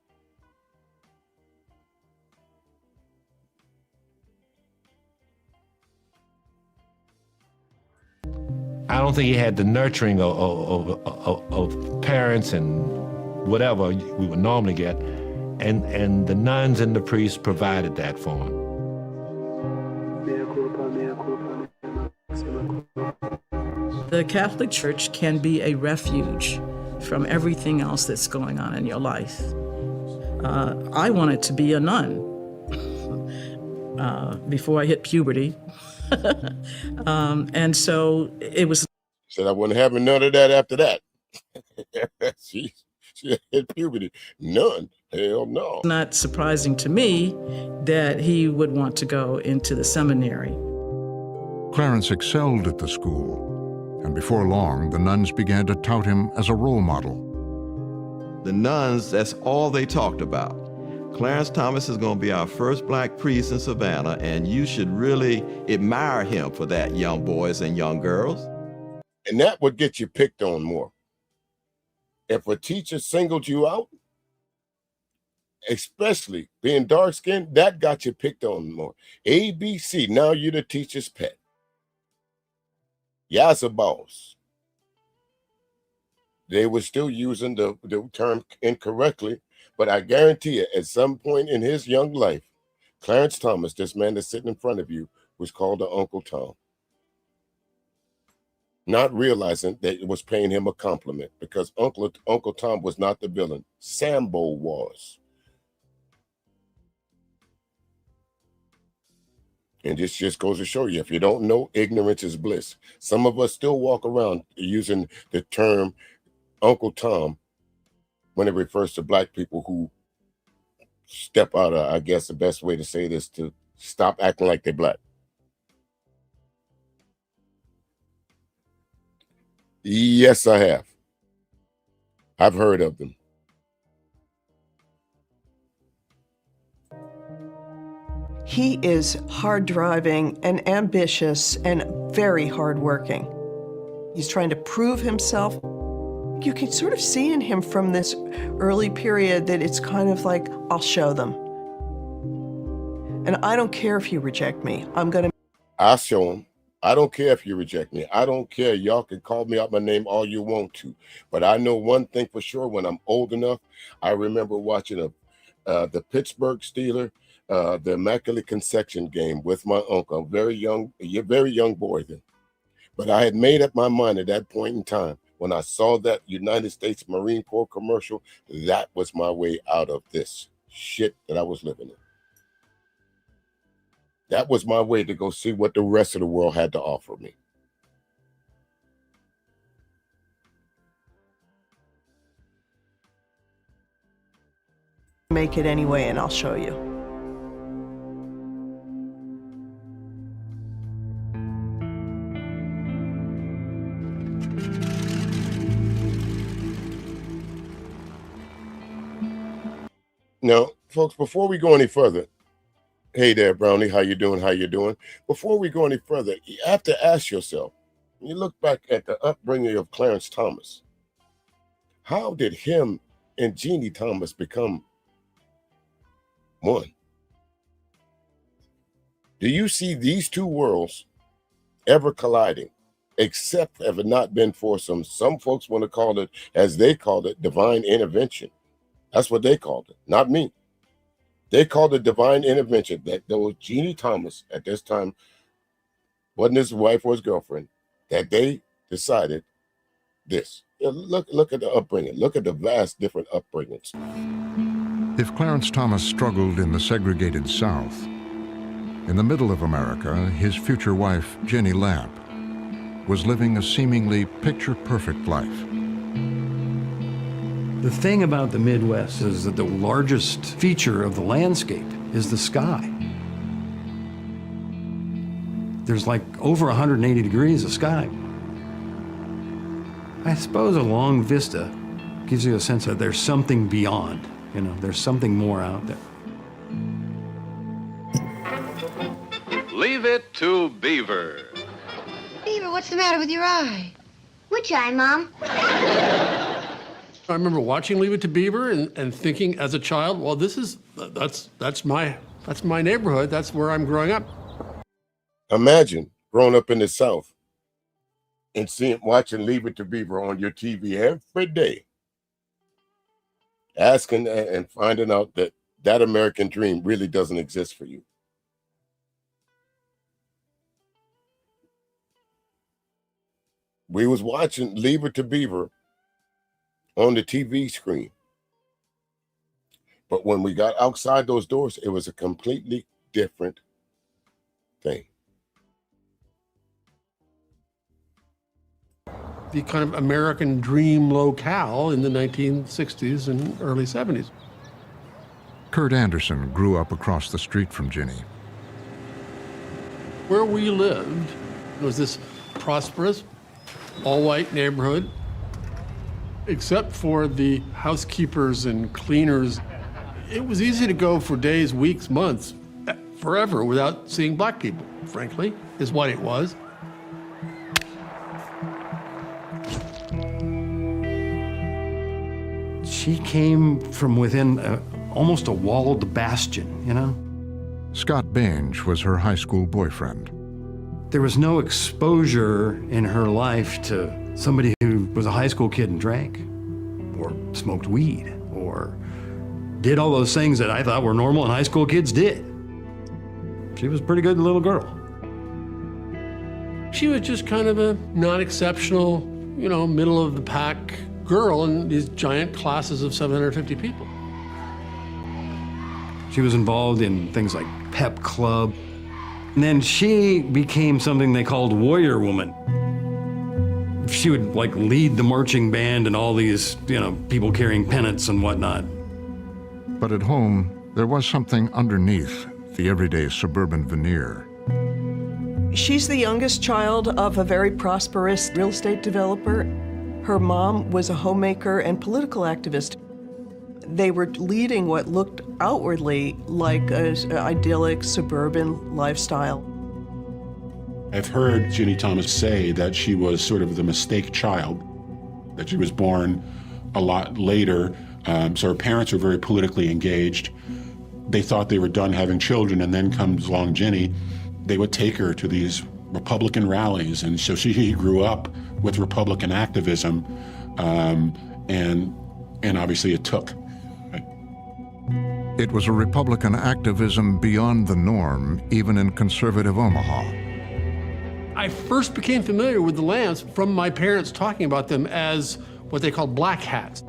I don't think he had the nurturing of parents and whatever we would normally get, and the nuns and the priests provided that for him. The Catholic Church can be a refuge from everything else that's going on in your life. I wanted to be a nun before I hit puberty. And so it was. Said I wasn't having none of that after that. she hit puberty. None. Hell no. Not surprising to me that he would want to go into the seminary. Clarence excelled at the school, and before long, the nuns began to tout him as a role model. The nuns, that's all they talked about. Clarence Thomas is going to be our first black priest in Savannah, and you should really admire him for that, young boys and young girls. And that would get you picked on more. If a teacher singled you out, especially being dark-skinned, that got you picked on more. ABC, now you're the teacher's pet. Ya's a boss. They were still using the term incorrectly, but I guarantee you, at some point in his young life, Clarence Thomas, this man that's sitting in front of you, was called the Uncle Tom. Not realizing that it was paying him a compliment, because Uncle Tom was not the villain. Sambo was. And this just goes to show you, if you don't know, ignorance is bliss. Some of us still walk around using the term Uncle Tom when it refers to black people who step out of, I guess the best way to say this, to stop acting like they're black. Yes, I have. I've heard of them. He is hard driving and ambitious and very hardworking. He's trying to prove himself. You can sort of see in him from this early period that it's kind of like, I'll show them. And I don't care if you reject me. I'll show them. I don't care if you reject me. I don't care. Y'all can call me out my name all you want to. But I know one thing for sure, when I'm old enough, I remember watching the Pittsburgh Steelers, the Immaculate Conception game with my uncle. I'm very young boy then. But I had made up my mind at that point in time, when I saw that United States Marine Corps commercial, that was my way out of this shit that I was living in. That was my way to go see what the rest of the world had to offer me. Make it anyway, and I'll show you. Now, folks, before we go any further, hey there, Brownie, how you doing? How you doing? Before we go any further, you have to ask yourself, when you look back at the upbringing of Clarence Thomas, how did him and Ginni Thomas become one? Do you see these two worlds ever colliding, except if it not been for some folks want to call it, as they called it, divine intervention. That's what they called it, not me. They called it divine intervention, that there was Ginni Thomas at this time, wasn't his wife or his girlfriend, that they decided this. Look at the upbringing. Look at the vast different upbringings. If Clarence Thomas struggled in the segregated South, in the middle of America, his future wife, Jenny Lamp, was living a seemingly picture-perfect life. The thing about the Midwest is that the largest feature of the landscape is the sky. There's like over 180 degrees of sky. I suppose a long vista gives you a sense that there's something beyond, there's something more out there. Leave it to Beaver. Beaver, what's the matter with your eye? Which eye, Mom? I remember watching Leave It to Beaver and thinking as a child, well, that's my neighborhood. That's where I'm growing up. Imagine growing up in the South and watching Leave It to Beaver on your TV every day, asking and finding out that American dream really doesn't exist for you. We was watching Leave It to Beaver on the TV screen. But when we got outside those doors, it was a completely different thing. The kind of American dream locale in the 1960s and early 70s. Kurt Anderson grew up across the street from Ginni. Where we lived was this prosperous, all-white neighborhood, except for the housekeepers and cleaners. It was easy to go for days, weeks, months, forever without seeing black people, frankly, is what it was. She came from within almost a walled bastion, Scott Bainge was her high school boyfriend. There was no exposure in her life to somebody who was a high school kid and drank, or smoked weed, or did all those things that I thought were normal and high school kids did. She was a pretty good little girl. She was just kind of a non-exceptional, middle of the pack girl in these giant classes of 750 people. She was involved in things like pep club. And then she became something they called warrior woman. She would lead the marching band and all these, people carrying pennants and whatnot. But at home, there was something underneath the everyday suburban veneer. She's the youngest child of a very prosperous real estate developer. Her mom was a homemaker and political activist. They were leading what looked outwardly like an idyllic suburban lifestyle. I've heard Ginni Thomas say that she was sort of the mistake child, that she was born a lot later. So her parents were very politically engaged. They thought they were done having children, and then comes along Ginni. They would take her to these Republican rallies, and so she grew up with Republican activism, and obviously it took. It was a Republican activism beyond the norm, even in conservative Omaha. I first became familiar with the Lamps from my parents talking about them as what they called black hats.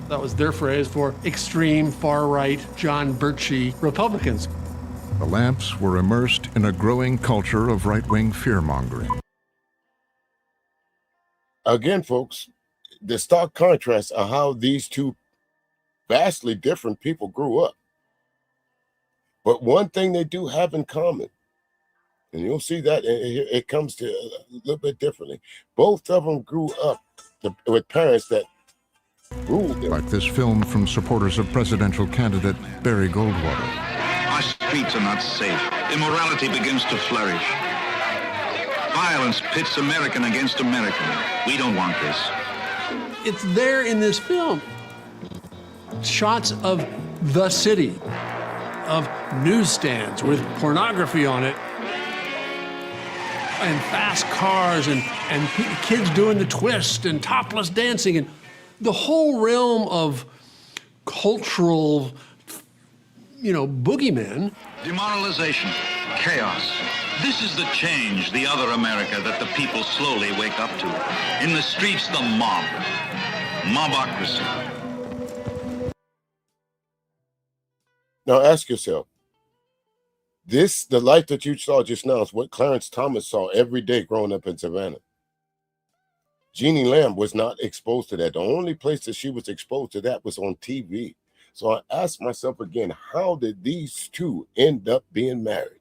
That was their phrase for extreme, far-right, John Birchie Republicans. The Lamps were immersed in a growing culture of right-wing fear-mongering. Again, folks, the stark contrast of how these two vastly different people grew up. But one thing they do have in common, and you'll see that it comes to a little bit differently. Both of them grew up with parents that ruled them. Like this film from supporters of presidential candidate Barry Goldwater. Our streets are not safe. Immorality begins to flourish. Violence pits American against American. We don't want this. It's there in this film. Shots of the city, of newsstands with pornography on it, and fast cars, and kids doing the twist and topless dancing, and the whole realm of cultural, boogeymen. Demoralization, chaos. This is the change, the other America that the people slowly wake up to. In the streets, the mob. Mobocracy. Now ask yourself, the life that you saw just now is what Clarence Thomas saw every day growing up in Savannah. Jeannie Lamb was not exposed to that. The only place that she was exposed to that was on TV. So I asked myself again, how did these two end up being married?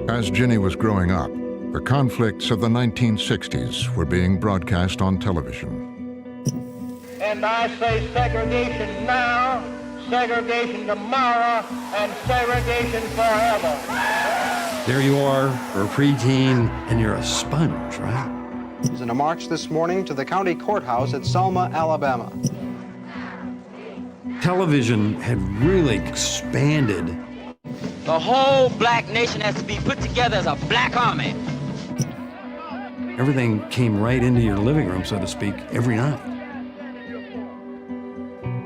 As Ginni was growing up, the conflicts of the 1960s were being broadcast on television. And I say segregation now, segregation tomorrow, and segregation forever. There you are, you're a preteen, and you're a sponge, right? He's in a march this morning to the county courthouse at Selma, Alabama. Television had really expanded. The whole black nation has to be put together as a black army. Everything came right into your living room, so to speak, every night.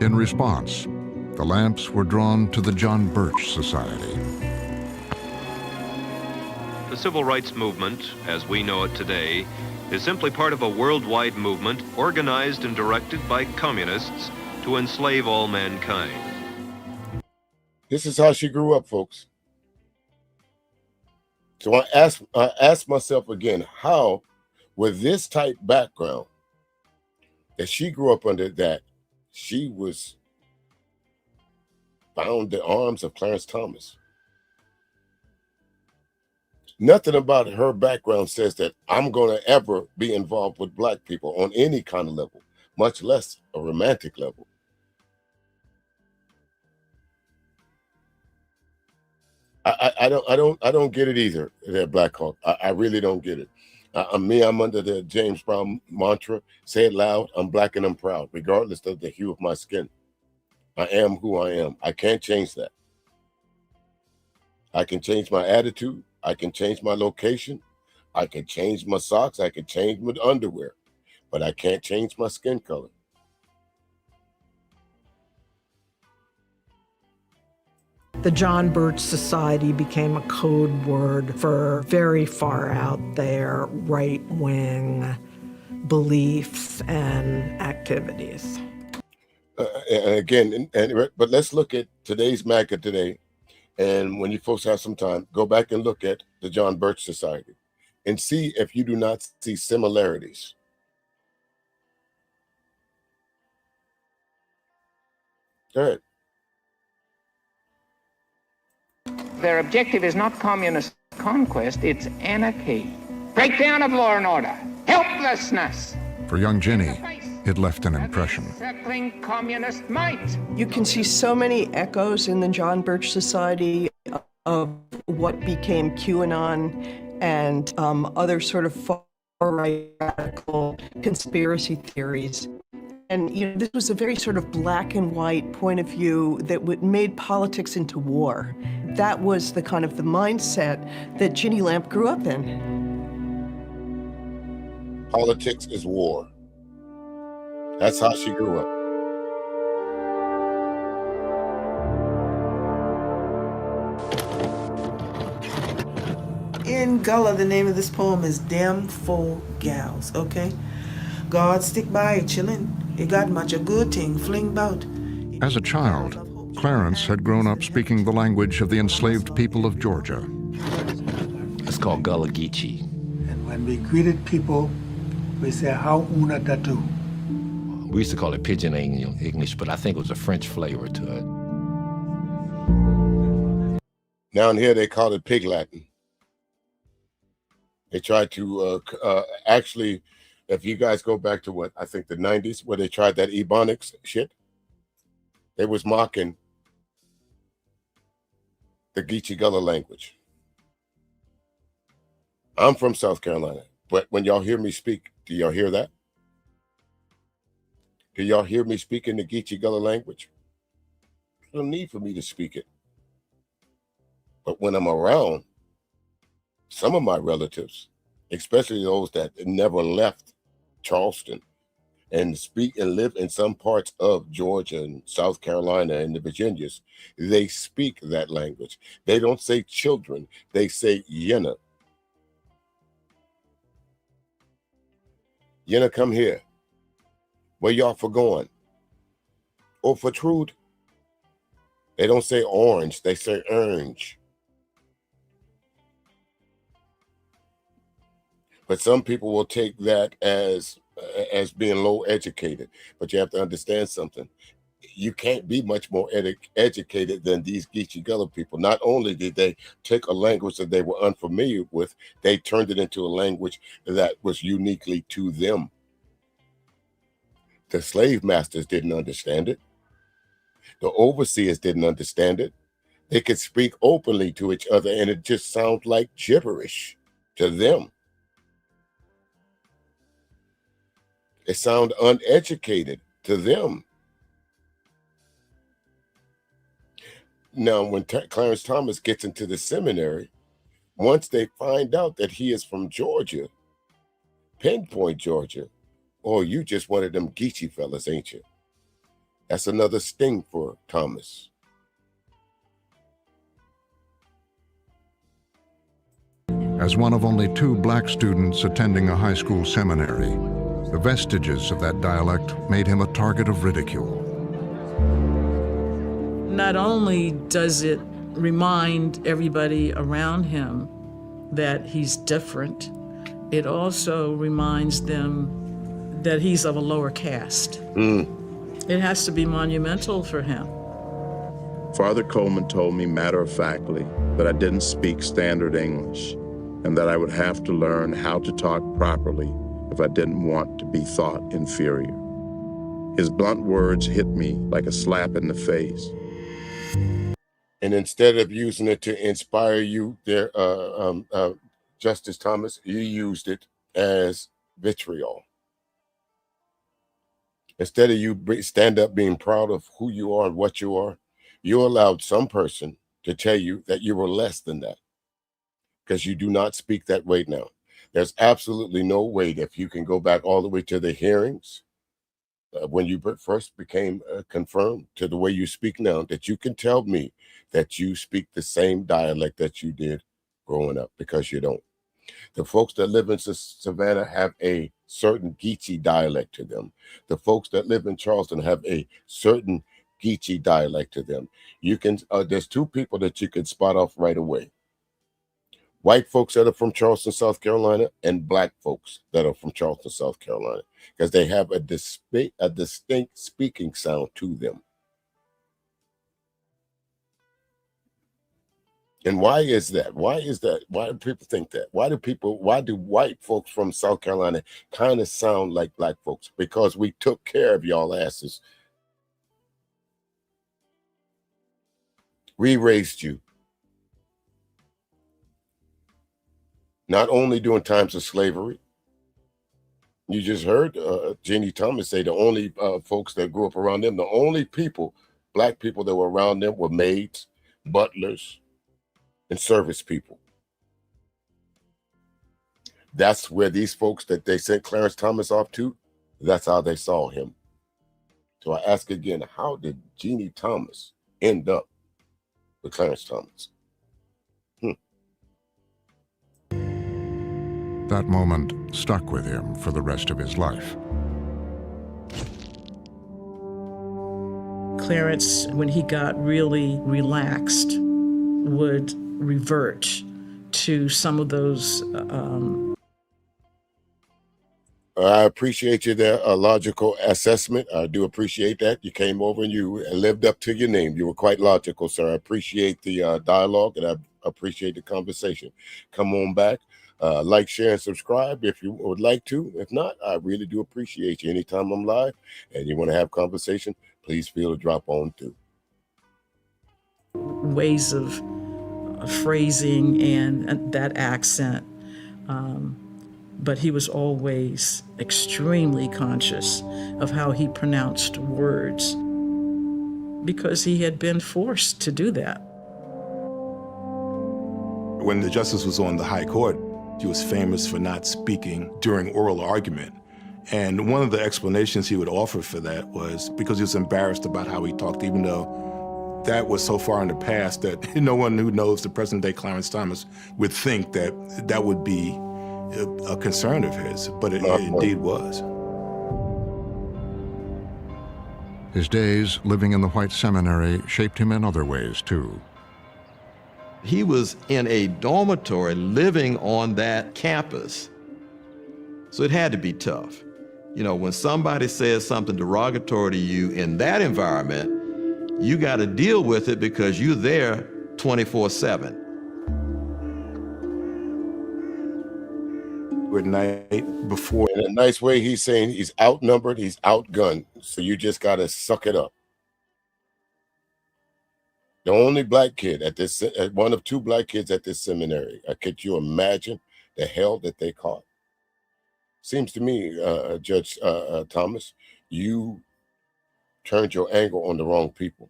In response, the Lamps were drawn to the John Birch Society. The civil rights movement, as we know it today, is simply part of a worldwide movement organized and directed by communists to enslave all mankind. This is how she grew up, folks. So I asked myself again, how, with this type background, that she grew up under, that she was found the arms of Clarence Thomas. Nothing about her background says that I'm going to ever be involved with black people on any kind of level, much less a romantic level. I don't get it either, that Black Hawk. I really don't get it. I'm under the James Brown mantra, say it loud, I'm black and I'm proud, regardless of the hue of my skin. I am who I am. I can't change that. I can change my attitude. I can change my location. I can change my socks. I can change my underwear, but I can't change my skin color. The John Birch Society became a code word for very far out there right-wing beliefs and activities. But let's look at today's MAGA today. And when you folks have some time, go back and look at the John Birch Society and see if you do not see similarities. Go ahead. Their objective is not communist conquest, it's anarchy. Breakdown of law and order, helplessness. For young Ginni, it left an impression. Circling communist might. You can see so many echoes in the John Birch Society of what became QAnon and other sort of far-right radical conspiracy theories. And this was a very sort of black and white point of view that made politics into war. That was the kind of the mindset that Ginni Lamp grew up in. Politics is war. That's how she grew up. In Gullah, the name of this poem is Dem Fo Gals, okay? God stick by chillin'. It got much a good thing fling bout. As a child, Clarence had grown up speaking the language of the enslaved people of Georgia. It's called Gullah Geechee. And when we greeted people, we say, how una datu. We used to call it Pidgin English, but I think it was a French flavor to it. Down here, they call it Pig Latin. They tried to actually, if you guys go back to what, I think the 90s, where they tried that Ebonics shit, they was mocking the Geechee Gullah language. I'm from South Carolina, but when y'all hear me speak, do y'all hear that? Do y'all hear me speaking the Geechee Gullah language? There's no need for me to speak it. But when I'm around some of my relatives, especially those that never left Charleston and speak and live in some parts of Georgia and South Carolina and the Virginias, they speak that language. They don't say children, they say Yenna. Yenna, come here. Where y'all for going? Or for truth? They don't say orange, they say orange. But some people will take that as being low educated. But you have to understand something. You can't be much more educated than these Geechee Gullah people. Not only did they take a language that they were unfamiliar with, they turned it into a language that was uniquely to them. The slave masters didn't understand it. The overseers didn't understand it. They could speak openly to each other, and it just sounds like gibberish to them. It sounds uneducated to them. Now, when Clarence Thomas gets into the seminary, once they find out that he is from Georgia, Pinpoint, Georgia, oh, you just one of them Geechee fellas, ain't you? That's another sting for Thomas. As one of only 2 black students attending a high school seminary, the vestiges of that dialect made him a target of ridicule. Not only does it remind everybody around him that he's different, it also reminds them that he's of a lower caste. It has to be monumental for him. Father Coleman told me matter-of-factly that I didn't speak standard English and that I would have to learn how to talk properly if I didn't want to be thought inferior. His blunt words hit me like a slap in the face. And instead of using it to inspire you there, Justice Thomas, you used it as vitriol. Instead of you stand up being proud of who you are and what you are, you allowed some person to tell you that you were less than that, because you do not speak that way now. There's absolutely no way that if you can go back all the way to the hearings when you first became confirmed to the way you speak now, that you can tell me that you speak the same dialect that you did growing up, because you don't. The folks that live in Savannah have a certain Geechee dialect to them. The folks that live in Charleston have a certain Geechee dialect to them. You can, there's two people that you can spot off right away. White folks that are from Charleston, South Carolina, and black folks that are from Charleston, South Carolina, because they have a distinct speaking sound to them. And why is that? Why is that? Why do people think that? Why do white folks from South Carolina kind of sound like black folks? Because we took care of y'all asses. We raised you. Not only during times of slavery. You just heard Ginni Thomas say the only folks that grew up around them, the only people, black people that were around them were maids, butlers, and service people. That's where these folks that they sent Clarence Thomas off to, that's how they saw him. So I ask again, how did Ginni Thomas end up with Clarence Thomas? That moment stuck with him for the rest of his life. Clarence, when he got really relaxed, would revert to some of those. I appreciate you there, a logical assessment. I do appreciate that. You came over and you lived up to your name. You were quite logical, sir. I appreciate the dialogue, and I appreciate the conversation. Come on back. Like, share, and subscribe if you would like to. If not, I really do appreciate you. Anytime I'm live and you want to have conversation, please feel to drop on through. Ways of phrasing and that accent. But he was always extremely conscious of how he pronounced words because he had been forced to do that. When the justice was on the high court, he was famous for not speaking during oral argument. And one of the explanations he would offer for that was because he was embarrassed about how he talked, even though that was so far in the past that no one who knows the present-day Clarence Thomas would think that that would be a concern of his, but it indeed was. His days living in the white seminary shaped him in other ways, too. He was in a dormitory living on that campus, so it had to be tough. You know, when somebody says something derogatory to you in that environment, you got to deal with it because you're there 24/7. Good night before. In a nice way, he's saying he's outnumbered, he's outgunned, so you just got to suck it up. The only black kid at this, one of two black kids at this seminary. Could you imagine the hell that they caught? Seems to me, Judge Thomas, you turned your anger on the wrong people.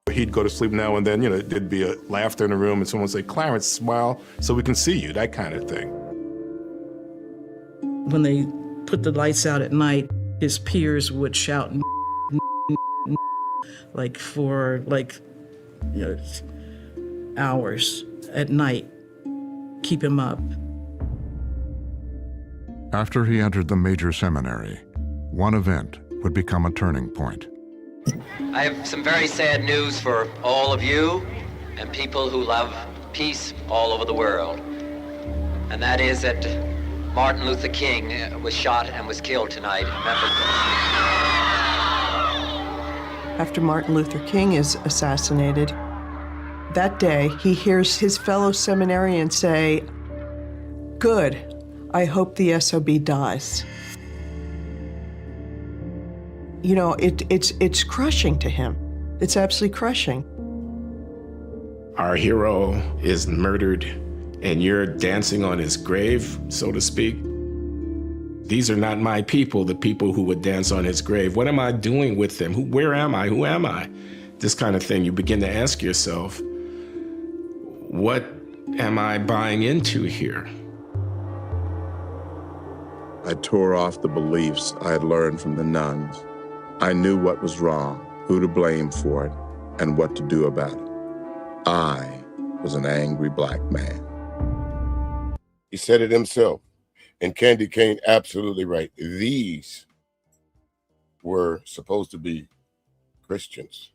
He'd go to sleep now and then, you know, there'd be a laughter in the room and someone would say, "Clarence, smile so we can see you," that kind of thing. When they put the lights out at night, his peers would shout like for hours at night, keep him up. After he entered the major seminary, one event would become a turning point. I have some very sad news for all of you and people who love peace all over the world. And that is that Martin Luther King was shot and was killed tonight in Memphis. After Martin Luther King is assassinated, that day he hears his fellow seminarians say, "Good, I hope the SOB dies." You know, it's crushing to him. It's absolutely crushing. Our hero is murdered, and you're dancing on his grave, so to speak. These are not my people, the people who would dance on his grave. What am I doing with them? Where am I? Who am I? This kind of thing. You begin to ask yourself, what am I buying into here? I tore off the beliefs I had learned from the nuns. I knew what was wrong, who to blame for it, and what to do about it. I was an angry black man. He said it himself. And Candy Kane, absolutely right. These were supposed to be Christians.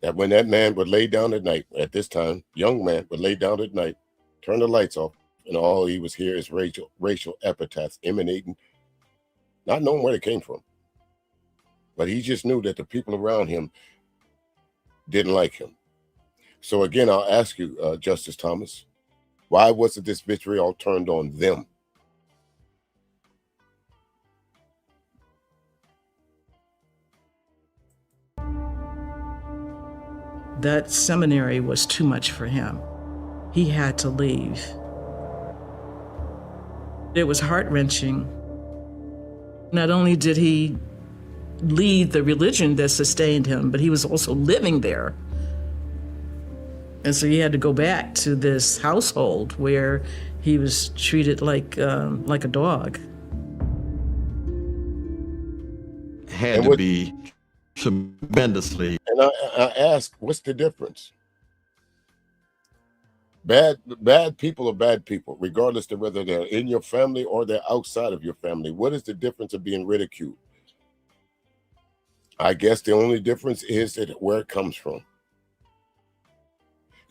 That when that man would lay down at night, at this time, young man would lay down at night, turn the lights off, and all he was hear is racial epithets emanating, not knowing where they came from. But he just knew that the people around him didn't like him. So again, I'll ask you, Justice Thomas, why wasn't this vitriol turned on them? That seminary was too much for him. He had to leave. It was heart-wrenching. Not only did he leave the religion that sustained him, but he was also living there. And so he had to go back to this household where he was treated like a dog. Had to be tremendously. And I ask, what's the difference? Bad people are bad people, regardless of whether they're in your family or they're outside of your family. What is the difference of being ridiculed? I guess the only difference is that where it comes from.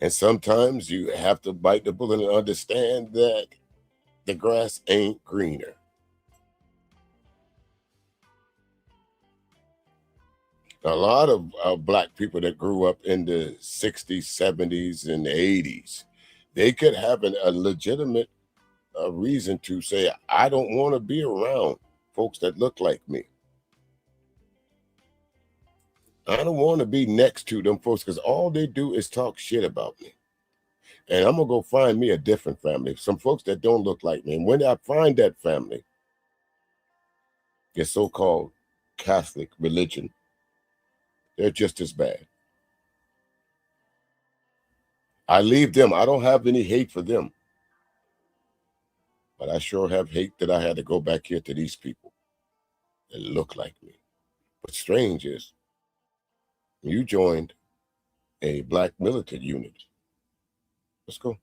And sometimes you have to bite the bullet and understand that the grass ain't greener. A lot of black people that grew up in the 60s, 70s, and 80s, they could have a legitimate reason to say, I don't want to be around folks that look like me. I don't want to be next to them folks because all they do is talk shit about me. And I'm going to go find me a different family, some folks that don't look like me. And when I find that family, the so-called Catholic religion, they're just as bad. I leave them. I don't have any hate for them. But I sure have hate that I had to go back here to these people that look like me. What's strange is you joined a black militant unit. Let's go.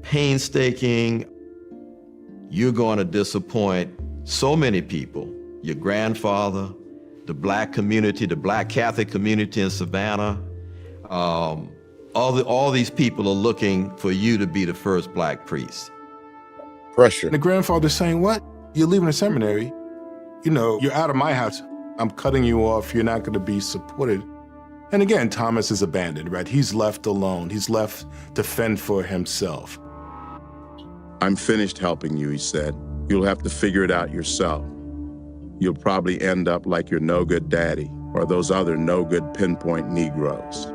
Painstaking. You're going to disappoint so many people. Your grandfather, the black community, the black Catholic community in Savannah. All these people are looking for you to be the first black priest. Pressure. And the grandfather's saying, what? You're leaving the seminary. You know, you're out of my house. I'm cutting you off. You're not going to be supported. And again, Thomas is abandoned, right? He's left alone. He's left to fend for himself. I'm finished helping you, he said. You'll have to figure it out yourself. You'll probably end up like your no-good daddy or those other no-good pinpoint Negroes.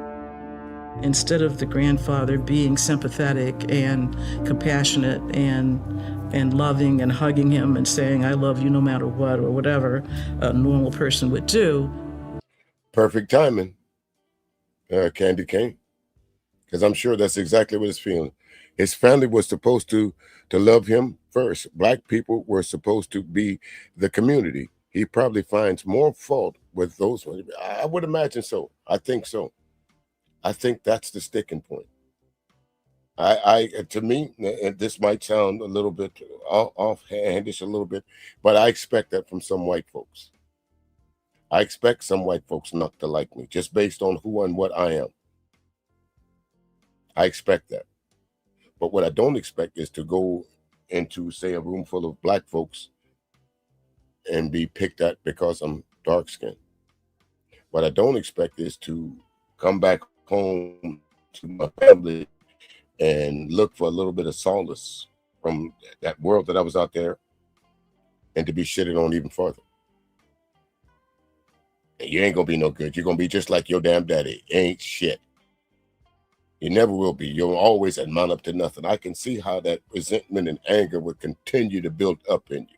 Instead of the grandfather being sympathetic and compassionate and loving and hugging him and saying, I love you no matter what, or whatever a normal person would do. Perfect timing, Candy Cane, because I'm sure that's exactly what he's feeling. His family was supposed to love him first. Black people were supposed to be the community. He probably finds more fault with those ones. I would imagine so. I think so. I think that's the sticking point. To me, this might sound a little bit offhandish a little bit, but I expect that from some white folks. I expect some white folks not to like me just based on who and what I am. I expect that. But what I don't expect is to go into, say, a room full of black folks and be picked at because I'm dark-skinned. What I don't expect is to come back home to my family and look for a little bit of solace from that world that I was out there and to be shitted on even further. And you ain't gonna be no good. You're gonna be just like your damn daddy. Ain't shit. You never will be. You'll always amount up to nothing. I can see how that resentment and anger would continue to build up in you.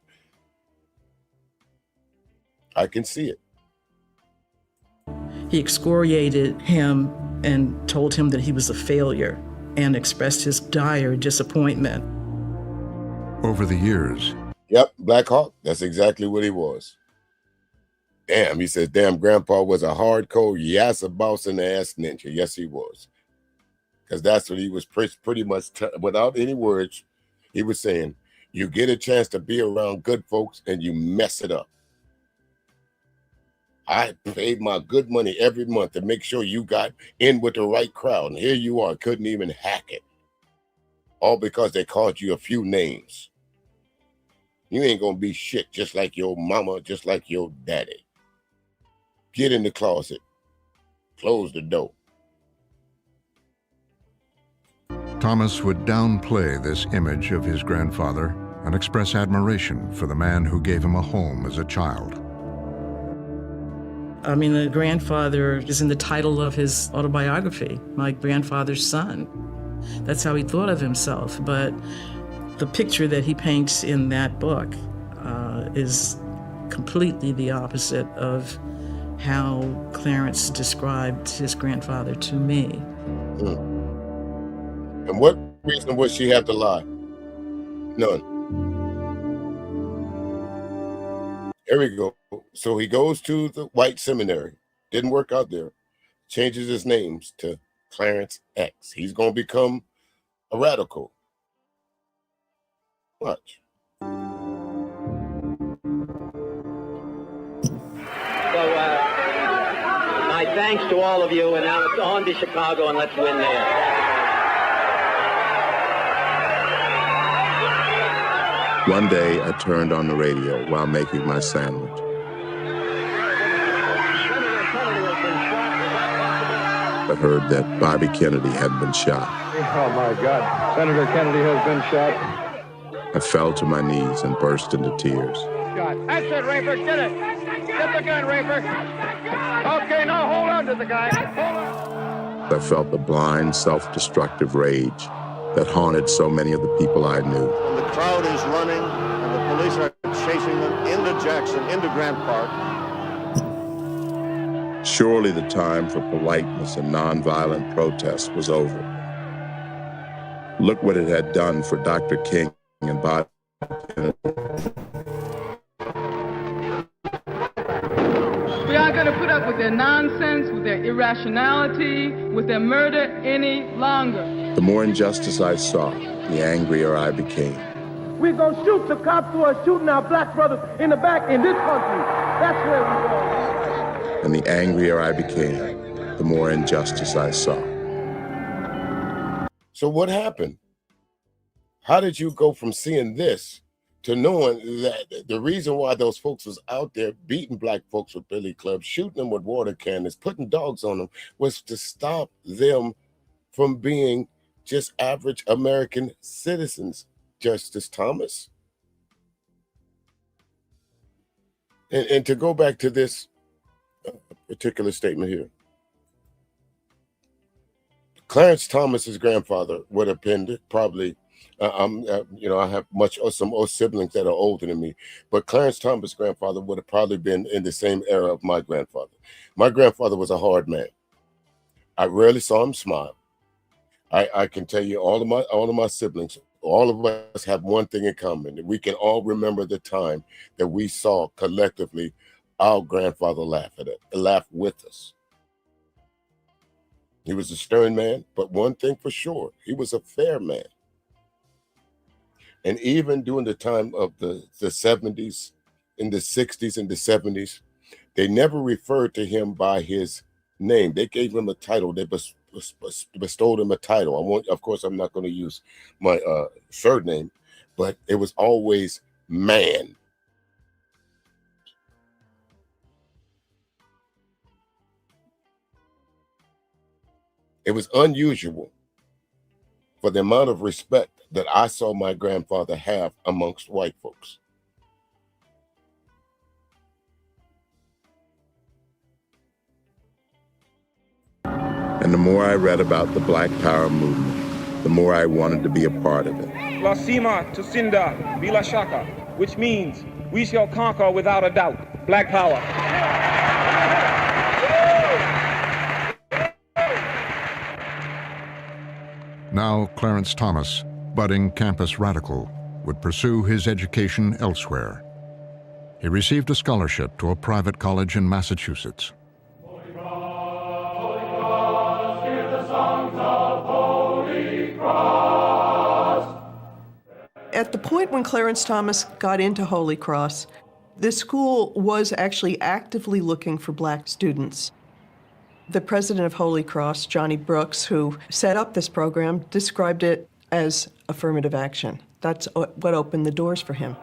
I can see it. He excoriated him and told him that he was a failure and expressed his dire disappointment. Over the years. Yep, Black Hawk, that's exactly what he was. Damn, he says, damn, Grandpa was a hardcore yassa boss and ass ninja. Yes, he was. Because that's what he was pretty much, without any words, he was saying, you get a chance to be around good folks and you mess it up. I paid my good money every month to make sure you got in with the right crowd. And here you are, couldn't even hack it. All because they called you a few names. You ain't gonna be shit just like your mama, just like your daddy. Get in the closet. Close the door. Thomas would downplay this image of his grandfather and express admiration for the man who gave him a home as a child. I mean, the grandfather is in the title of his autobiography, My Grandfather's Son. That's how he thought of himself. But the picture that he paints in that book is completely the opposite of how Clarence described his grandfather to me. And what reason would she have to lie? None. Here we go. So he goes to the white seminary. Didn't work out there. Changes his names to Clarence X. He's going to become a radical. Watch. So, my thanks to all of you, and now it's on to Chicago, and let's win there. One day, I turned on the radio while making my sandwich. I heard that Bobby Kennedy had been shot. Oh, my God. Senator Kennedy has been shot. I fell to my knees and burst into tears. That's it, Raper. Get it. Get the gun, Raper. Okay, now hold on to the guy. Hold on. I felt the blind, self-destructive rage that haunted so many of the people I knew. And the crowd is running, and the police are chasing them into Jackson, into Grant Park. Surely the time for politeness and nonviolent protest was over. Look what it had done for Dr. King and Bobby Kennedy. We aren't going to put up with their nonsense, with their irrationality, with their murder any longer. The more injustice I saw, the angrier I became. We're going to shoot the cops who are shooting our black brothers in the back in this country. That's where we're going. And the angrier I became, the more injustice I saw. So what happened? How did you go from seeing this to knowing that the reason why those folks was out there beating black folks with billy clubs, shooting them with water cannons, putting dogs on them, was to stop them from being just average American citizens, Justice Thomas? And to go back to this particular statement here, Clarence Thomas's grandfather would have been probably, I have some siblings that are older than me, but Clarence Thomas' grandfather would have probably been in the same era of my grandfather. My grandfather was a hard man. I rarely saw him smile. I can tell you all of my siblings, all of us have one thing in common. We can all remember the time that we saw collectively our grandfather laugh with us. He was a stern man, but one thing for sure, he was a fair man. And even during the time of the 70s, in the 60s and the 70s, they never referred to him by his name. They gave him a title. They bestowed him a title. Of course, I'm not going to use my surname, but it was always man. It was unusual for the amount of respect that I saw my grandfather have amongst white folks. And the more I read about the Black Power movement, the more I wanted to be a part of it. Lasima Tusinda Bila Shaka, which means we shall conquer without a doubt. Black power. Now Clarence Thomas, budding campus radical, would pursue his education elsewhere. He received a scholarship to a private college in Massachusetts. At the point when Clarence Thomas got into Holy Cross, the school was actually actively looking for black students. The president of Holy Cross, Johnny Brooks, who set up this program, described it as affirmative action. That's what opened the doors for him.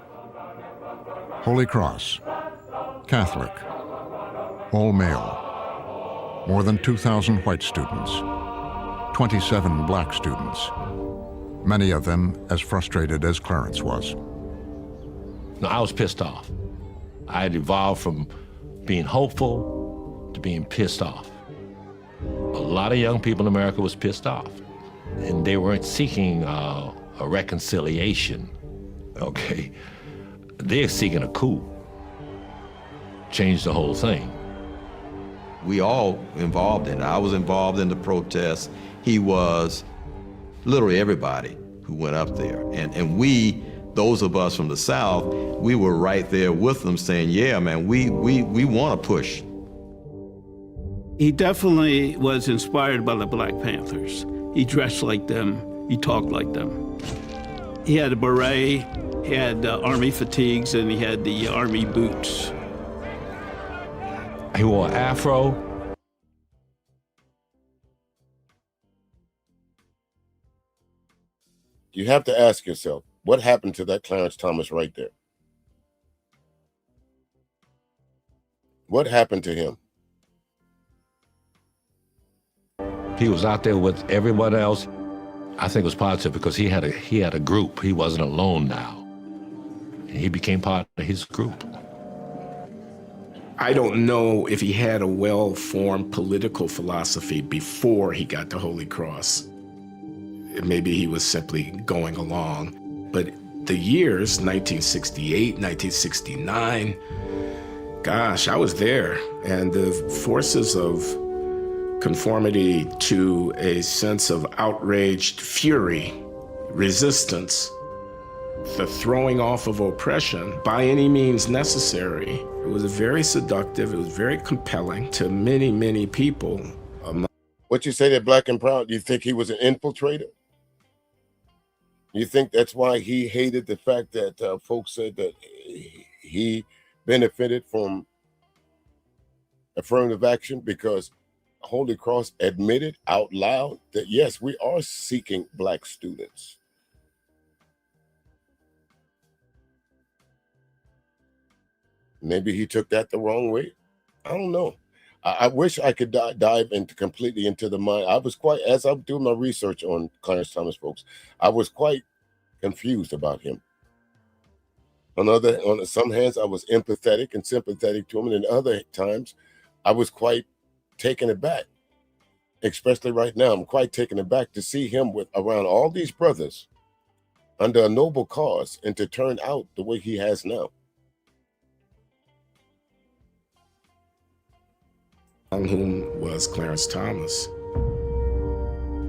Holy Cross, Catholic, all male, more than 2,000 white students, 27 black students, many of them as frustrated as Clarence was. No, I was pissed off. I had evolved from being hopeful to being pissed off. A lot of young people in America was pissed off, and they weren't seeking a reconciliation, okay? They're seeking a coup, change the whole thing. We all involved in it. I was involved in the protests. He was, literally everybody who went up there. And we, those of us from the South, we were right there with them saying, yeah, man, we want to push. He definitely was inspired by the Black Panthers. He dressed like them, he talked like them. He had a beret, he had army fatigues, and he had the army boots. He wore an afro. You have to ask yourself, what happened to that Clarence Thomas right there? What happened to him? He was out there with everyone else. I think it was positive because he had a group. He wasn't alone now. He became part of his group. I don't know if he had a well-formed political philosophy before he got to Holy Cross. Maybe he was simply going along. But the years, 1968, 1969, gosh, I was there. And the forces of conformity to a sense of outraged fury, resistance, the throwing off of oppression by any means necessary. It was very seductive, it was very compelling to many, many people. What you say that Black and Proud, you think he was an infiltrator? You think that's why he hated the fact that folks said that he benefited from affirmative action? Because Holy Cross admitted out loud that, yes, we are seeking Black students. Maybe he took that the wrong way. I don't know. I wish I could dive into completely into the mind. I was quite, as I'm doing my research on Clarence Thomas, folks, I was quite confused about him. On some hands, I was empathetic and sympathetic to him, and in other times, I was quite taken aback. Especially right now, I'm quite taken aback to see him with around all these brothers under a noble cause and to turn out the way he has now. Among whom was Clarence Thomas.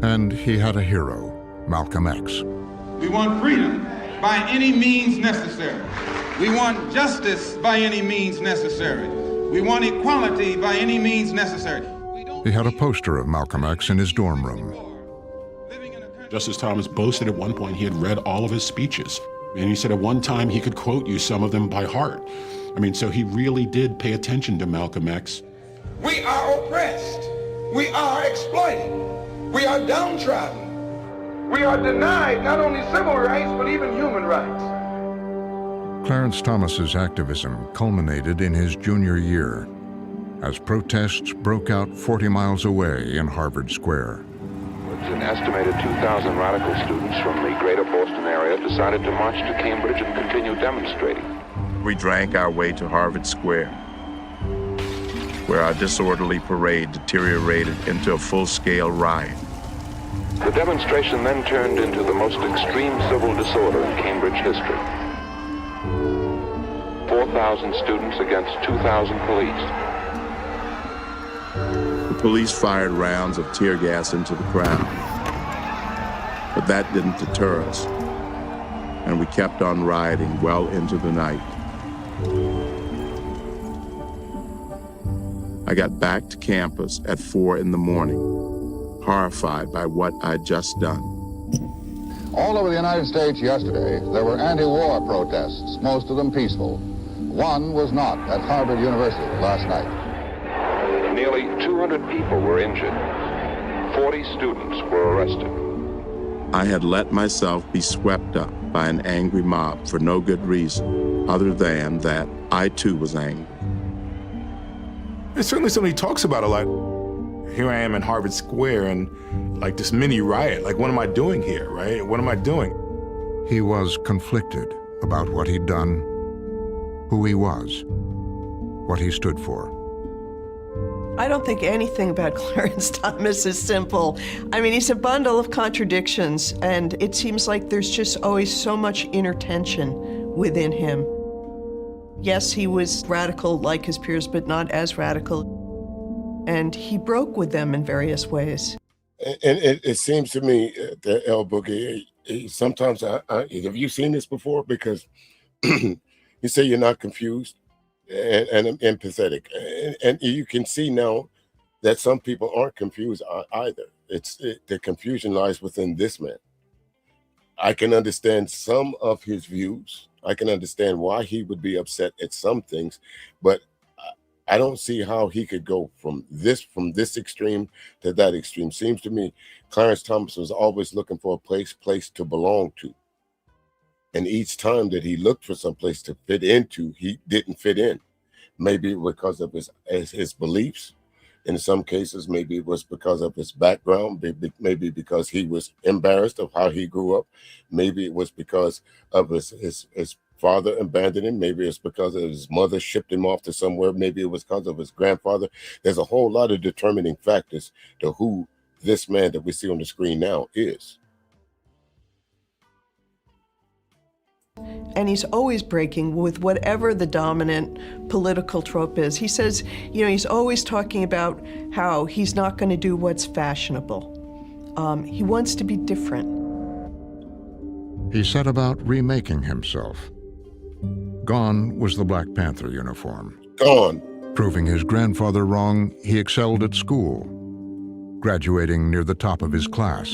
And he had a hero, Malcolm X. We want freedom by any means necessary. We want justice by any means necessary. We want equality by any means necessary. He had a poster of Malcolm X in his dorm room. Justice Thomas boasted at one point he had read all of his speeches. And he said at one time he could quote you some of them by heart. I mean, so he really did pay attention to Malcolm X. We are oppressed. We are exploited. We are downtrodden. We are denied not only civil rights, but even human rights. Clarence Thomas's activism culminated in his junior year as protests broke out 40 miles away in Harvard Square. An estimated 2,000 radical students from the greater Boston area decided to march to Cambridge and continue demonstrating. We drank our way to Harvard Square, where our disorderly parade deteriorated into a full-scale riot. The demonstration then turned into the most extreme civil disorder in Cambridge history. 4,000 1,000 students against 2,000 police. The police fired rounds of tear gas into the crowd. But that didn't deter us, and we kept on rioting well into the night. I got back to campus at 4 in the morning, horrified by what I'd just done. All over the United States yesterday, there were anti-war protests, most of them peaceful. One was not at Harvard University last night. Nearly 200 people were injured. 40 students were arrested. I had let myself be swept up by an angry mob for no good reason, other than that I too was angry. It's certainly something he talks about a lot. Here I am in Harvard Square and like this mini riot. Like, what am I doing here, right? What am I doing? He was conflicted about what he'd done, who he was, what he stood for. I don't think anything about Clarence Thomas is simple. I mean, he's a bundle of contradictions, and it seems like there's just always so much inner tension within him. Yes, he was radical like his peers, but not as radical. And he broke with them in various ways. And it seems to me that El Boogie, sometimes, have you seen this before? Because you say you're not confused and empathetic. And you can see now that some people aren't confused either. The confusion lies within this man. I can understand some of his views. I can understand why he would be upset at some things, but I don't see how he could go from this extreme to that extreme. Seems to me Clarence Thomas was always looking for a place to belong to. And each time that he looked for some place to fit into, he didn't fit in. Maybe because of his beliefs. In some cases, maybe it was because of his background, maybe because he was embarrassed of how he grew up. Maybe it was because of his father abandoned him. Maybe it's because of his mother shipped him off to somewhere. Maybe it was because of his grandfather. There's a whole lot of determining factors to who this man that we see on the screen now is. And he's always breaking with whatever the dominant political trope is. He says, he's always talking about how he's not going to do what's fashionable. He wants to be different. He set about remaking himself. Gone was the Black Panther uniform. Gone. Proving his grandfather wrong, he excelled at school, graduating near the top of his class.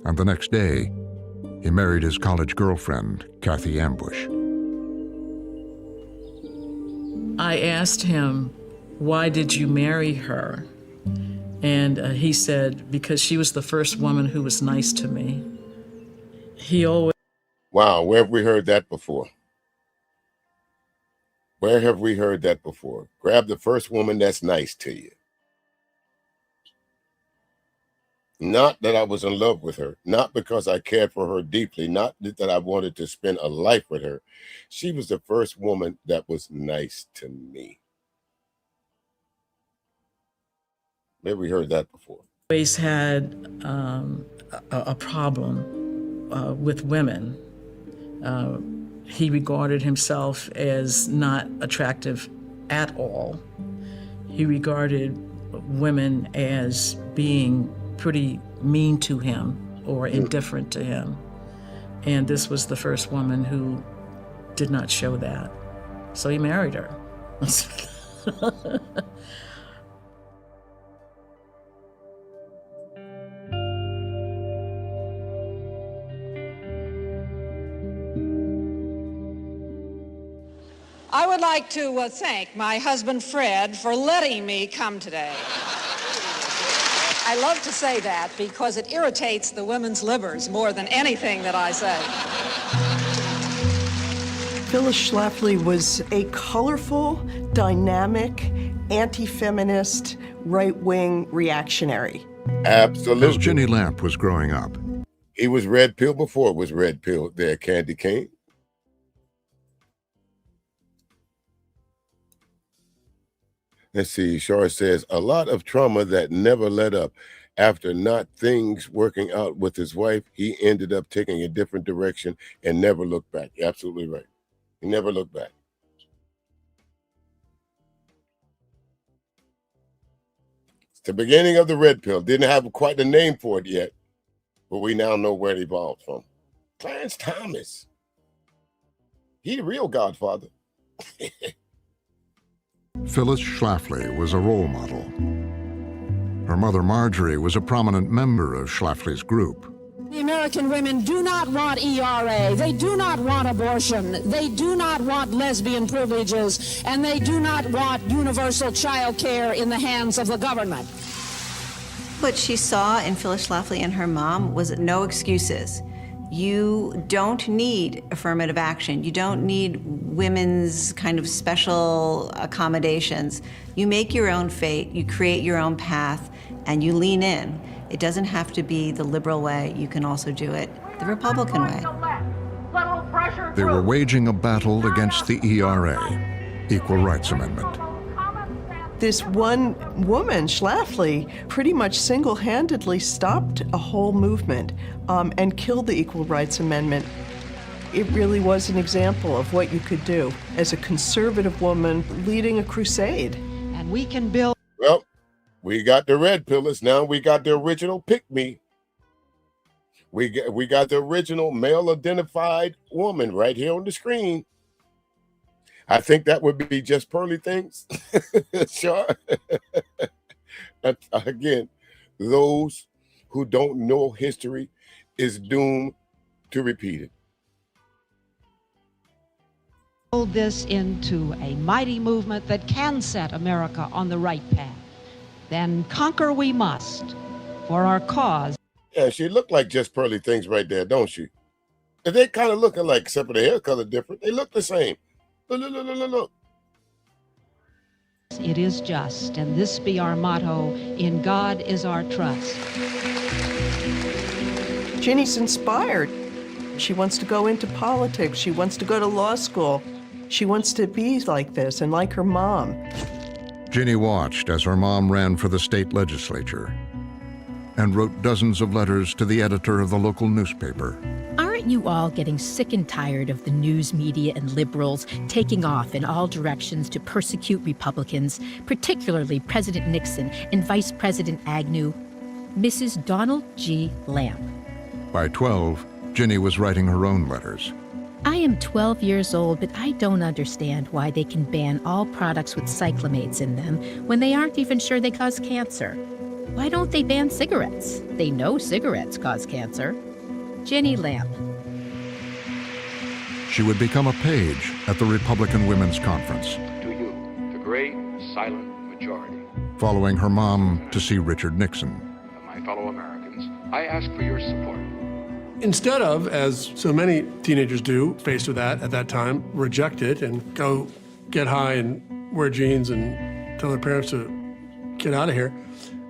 And the next day, he married his college girlfriend, Kathy Ambush. I asked him, why did you marry her? And he said, because she was the first woman who was nice to me. He always... Wow, where have we heard that before? Where have we heard that before? Grab the first woman that's nice to you. Not that I was in love with her, not because I cared for her deeply, not that I wanted to spend a life with her. She was the first woman that was nice to me. Maybe we heard that before. Always had a problem with women. He regarded himself as not attractive at all. He regarded women as being pretty mean to him or indifferent to him. And this was the first woman who did not show that. So he married her. I would like to thank my husband, Fred, for letting me come today. I love to say that because it irritates the women's livers more than anything that I say. Phyllis Schlafly was a colorful, dynamic, anti-feminist, right-wing reactionary. Absolutely. As Ginny Lamp was growing up, he was red pill before it was red pill there, Candy Cane. Let's see, Shar says, a lot of trauma that never let up. After not things working out with his wife, he ended up taking a different direction and never looked back. You're absolutely right. He never looked back. the beginning of the red pill. Didn't have quite a name for it yet, but we now know where it evolved from. Clarence Thomas. He the real godfather. Phyllis Schlafly was a role model. Her mother, Marjorie, was a prominent member of Schlafly's group. The American women do not want ERA. They do not want abortion. They do not want lesbian privileges. And they do not want universal child care in the hands of the government. What she saw in Phyllis Schlafly and her mom was no excuses. You don't need affirmative action. You don't need women's kind of special accommodations. You make your own fate, you create your own path, and you lean in. It doesn't have to be the liberal way. You can also do it the Republican way. They were waging a battle against the ERA, Equal Rights Amendment. This one woman, Schlafly, pretty much single-handedly stopped a whole movement and killed the Equal Rights Amendment. It really was an example of what you could do as a conservative woman leading a crusade. And we can build. Well, we got the red pillars. Now we got the original pick-me. We got the original male-identified woman right here on the screen. I think that would be just pearly things. Sure. Again, those who don't know history is doomed to repeat it. Build this into a mighty movement that can set America on the right path. Then conquer we must for our cause. Yeah, she looked like just pearly things right there, don't she? And they kind of look alike, except for the hair color different. They look the same. Look. It is just, and this be our motto, in God is our trust. Ginni's inspired. She wants to go into politics. She wants to go to law school. She wants to be like this and like her mom. Ginni watched as her mom ran for the state legislature and wrote dozens of letters to the editor of the local newspaper. Aren't you all getting sick and tired of the news media and liberals taking off in all directions to persecute Republicans, particularly President Nixon and Vice President Agnew? Mrs. Donald G. Lamp. By 12, Ginni was writing her own letters. I am 12 years old, but I don't understand why they can ban all products with cyclamates in them when they aren't even sure they cause cancer. Why don't they ban cigarettes? They know cigarettes cause cancer. Ginni Lamp. She would become a page at the Republican Women's Conference. To you, the great silent majority Following her mom to see Richard Nixon. of my fellow Americans, I ask for your support. Instead of, as so many teenagers do, faced with that at that time, reject it and go get high and wear jeans and tell their parents to get out of here,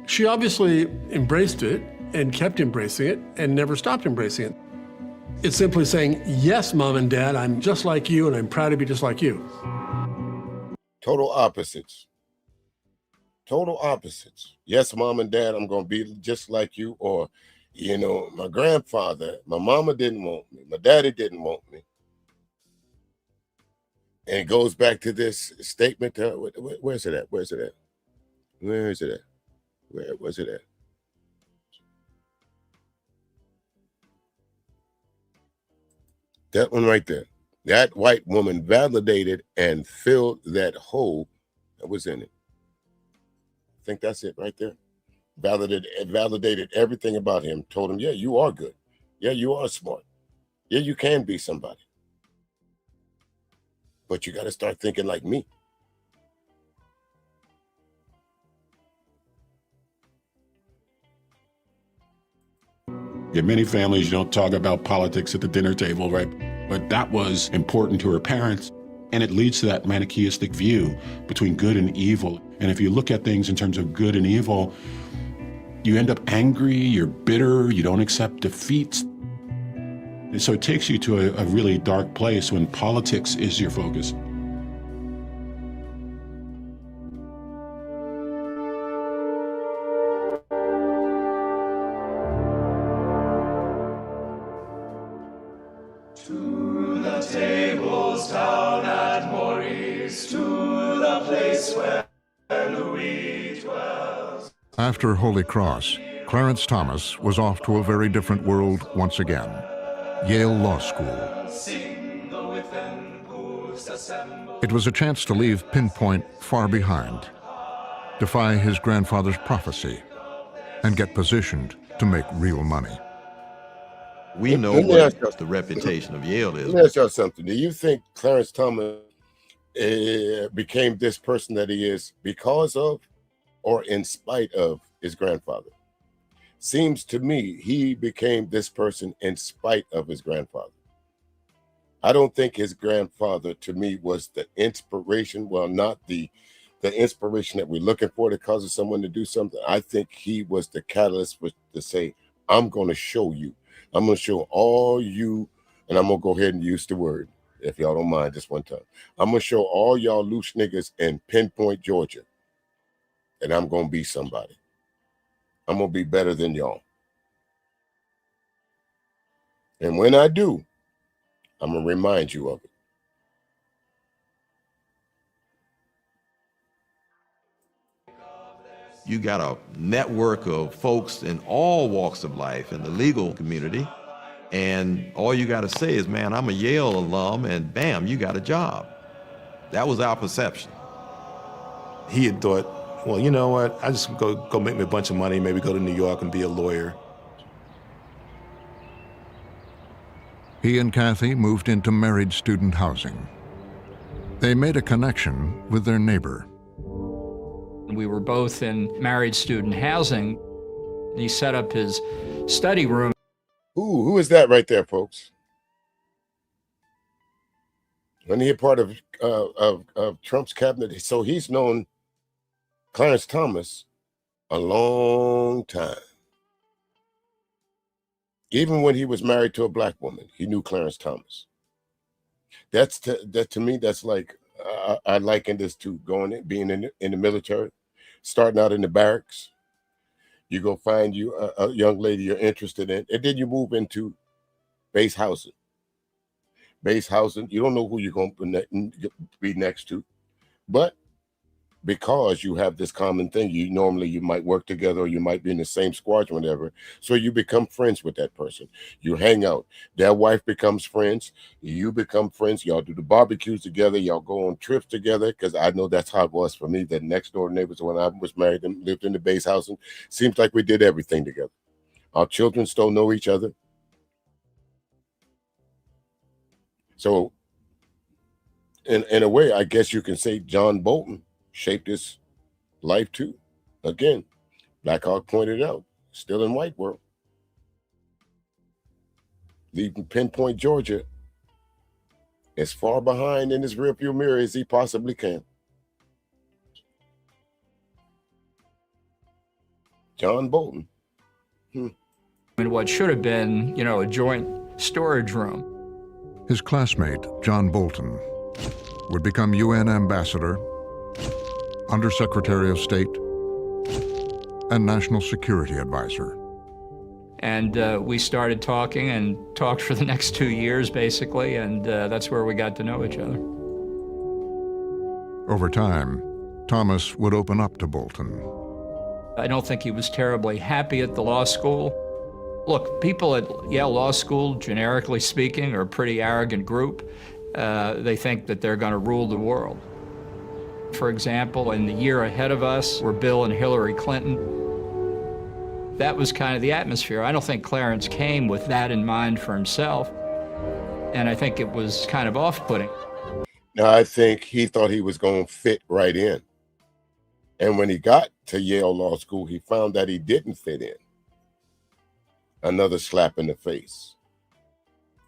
she obviously embraced it and kept embracing it and never stopped embracing it. It's simply saying, yes, Mom and Dad, I'm just like you and I'm proud to be just like you. Total opposites. Total opposites. Yes, Mom and Dad, I'm going to be just like you. Or, you know, my grandfather, my mama didn't want me. My daddy didn't want me. And it goes back to this statement. Where's it at? Where's it at? Where is it at? Where was it at? That one right there. That white woman validated and filled that hole that was in it. I think that's it right there. Validated everything about him. Told him, yeah, you are good. Yeah, you are smart. Yeah, you can be somebody. But you got to start thinking like me. In many families, you don't talk about politics at the dinner table, right? But that was important to her parents. And it leads to that manichaeistic view between good and evil. And if you look at things in terms of good and evil, you end up angry, you're bitter, you don't accept defeats. And so it takes you to a really dark place when politics is your focus. To the tables down at Maurice, to the place where Louis dwells. After Holy Cross, Clarence Thomas was off to a very different world once again, Yale Law School. It was a chance to leave Pinpoint far behind, defy his grandfather's prophecy, and get positioned to make real money. We know what the reputation of Yale is. Let me ask y'all something. Do you think Clarence Thomas became this person that he is because of or in spite of his grandfather? Seems to me he became this person in spite of his grandfather. I don't think his grandfather, to me, was the inspiration. Well, not the inspiration that we're looking for that causes someone to do something. I think he was the catalyst to say, I'm going to show you. I'm going to show all you, and I'm going to go ahead and use the word, if y'all don't mind, just one time. I'm going to show all y'all loose niggas in Pinpoint, Georgia, and I'm going to be somebody. I'm going to be better than y'all. And when I do, I'm going to remind you of it. You got a network of folks in all walks of life in the legal community, and all you got to say is, man, I'm a Yale alum, and bam, you got a job. That was our perception. He had thought, well, you know what? I just go make me a bunch of money, maybe go to New York and be a lawyer. He and Kathy moved into married student housing. They made a connection with their neighbor. We were both in married student housing. He set up his study room. Ooh, who is that right there, folks? When he a part of Trump's cabinet, so he's known Clarence Thomas a long time. Even when he was married to a black woman, he knew Clarence Thomas. That to me, that's like I liken this to being in the military, starting out in the barracks. You go find you a young lady you're interested in, and then you move into base housing. Base housing, you don't know who you're going to be next to, but because you have this common thing, you might work together, or you might be in the same squadron, whatever. So you become friends with that person. You hang out. Their wife becomes friends. You become friends. Y'all do the barbecues together. Y'all go on trips together. Because I know that's how it was for me. The next door neighbors, when I was married and lived in the base housing, seems like we did everything together. Our children still know each other. So in a way, I guess you can say John Bolton shaped his life too. Again, Black Hawk pointed out, still in white world. Leaving Pinpoint, Georgia, as far behind in his rearview mirror as he possibly can. John Bolton. In what should have been, a joint storage room. His classmate, John Bolton, would become UN ambassador, Undersecretary of State, and National Security Advisor. And we started talking and talked for the next 2 years, basically, and that's where we got to know each other. Over time, Thomas would open up to Bolton. I don't think he was terribly happy at the law school. Look, people at Yale Law School, generically speaking, are a pretty arrogant group. They think that they're going to rule the world. For example, in the year ahead of us were Bill and Hillary Clinton. That was kind of the atmosphere. I don't think Clarence came with that in mind for himself, and I think it was kind of off-putting. Now, I think he thought he was going to fit right in. And when he got to Yale Law School, he found that he didn't fit in. Another slap in the face.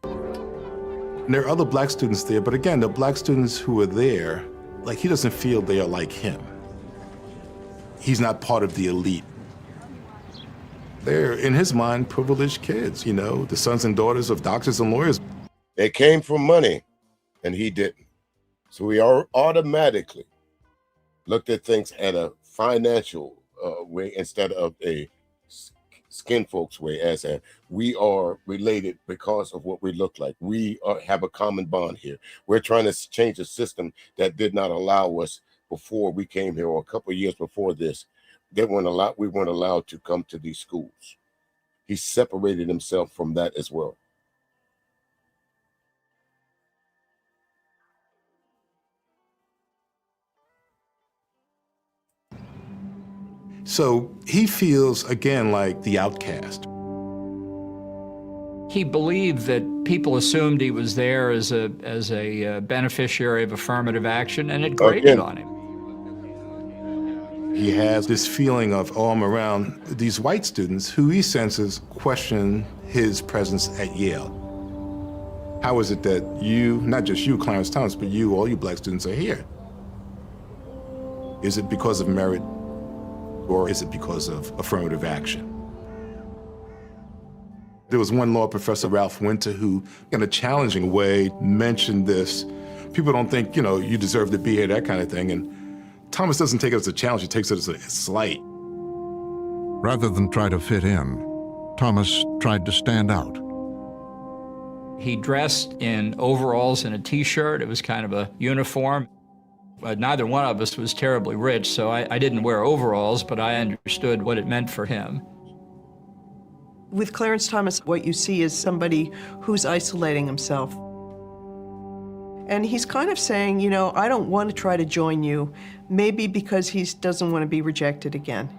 And there are other black students there, but again, the black students who are there, like, he doesn't feel they are like him. He's not part of the elite. They're, in his mind, privileged kids, the sons and daughters of doctors and lawyers. They came from money, and he didn't. So we automatically looked at things at a financial way instead of a skin folks way, as a we are related because of what we look like. We have a common bond here. We're trying to change a system that did not allow us before we came here, or a couple of years before this, we weren't allowed to come to these schools. He separated himself from that as well. So he feels, again, like the outcast. He believed that people assumed he was there as a beneficiary of affirmative action, and it grated on him. He has this feeling of, oh, I'm around these white students who he senses question his presence at Yale. How is it that you, not just you, Clarence Thomas, but you, all you black students are here? Is it because of merit, or is it because of affirmative action? There was one law professor, Ralph Winter, who, in a challenging way, mentioned this. People don't think, you deserve to be here, that kind of thing. And Thomas doesn't take it as a challenge, he takes it as a slight. Rather than try to fit in, Thomas tried to stand out. He dressed in overalls and a T-shirt. It was kind of a uniform. Neither one of us was terribly rich, so I didn't wear overalls, but I understood what it meant for him. With Clarence Thomas, what you see is somebody who's isolating himself. And he's kind of saying, I don't want to try to join you, maybe because he doesn't want to be rejected again.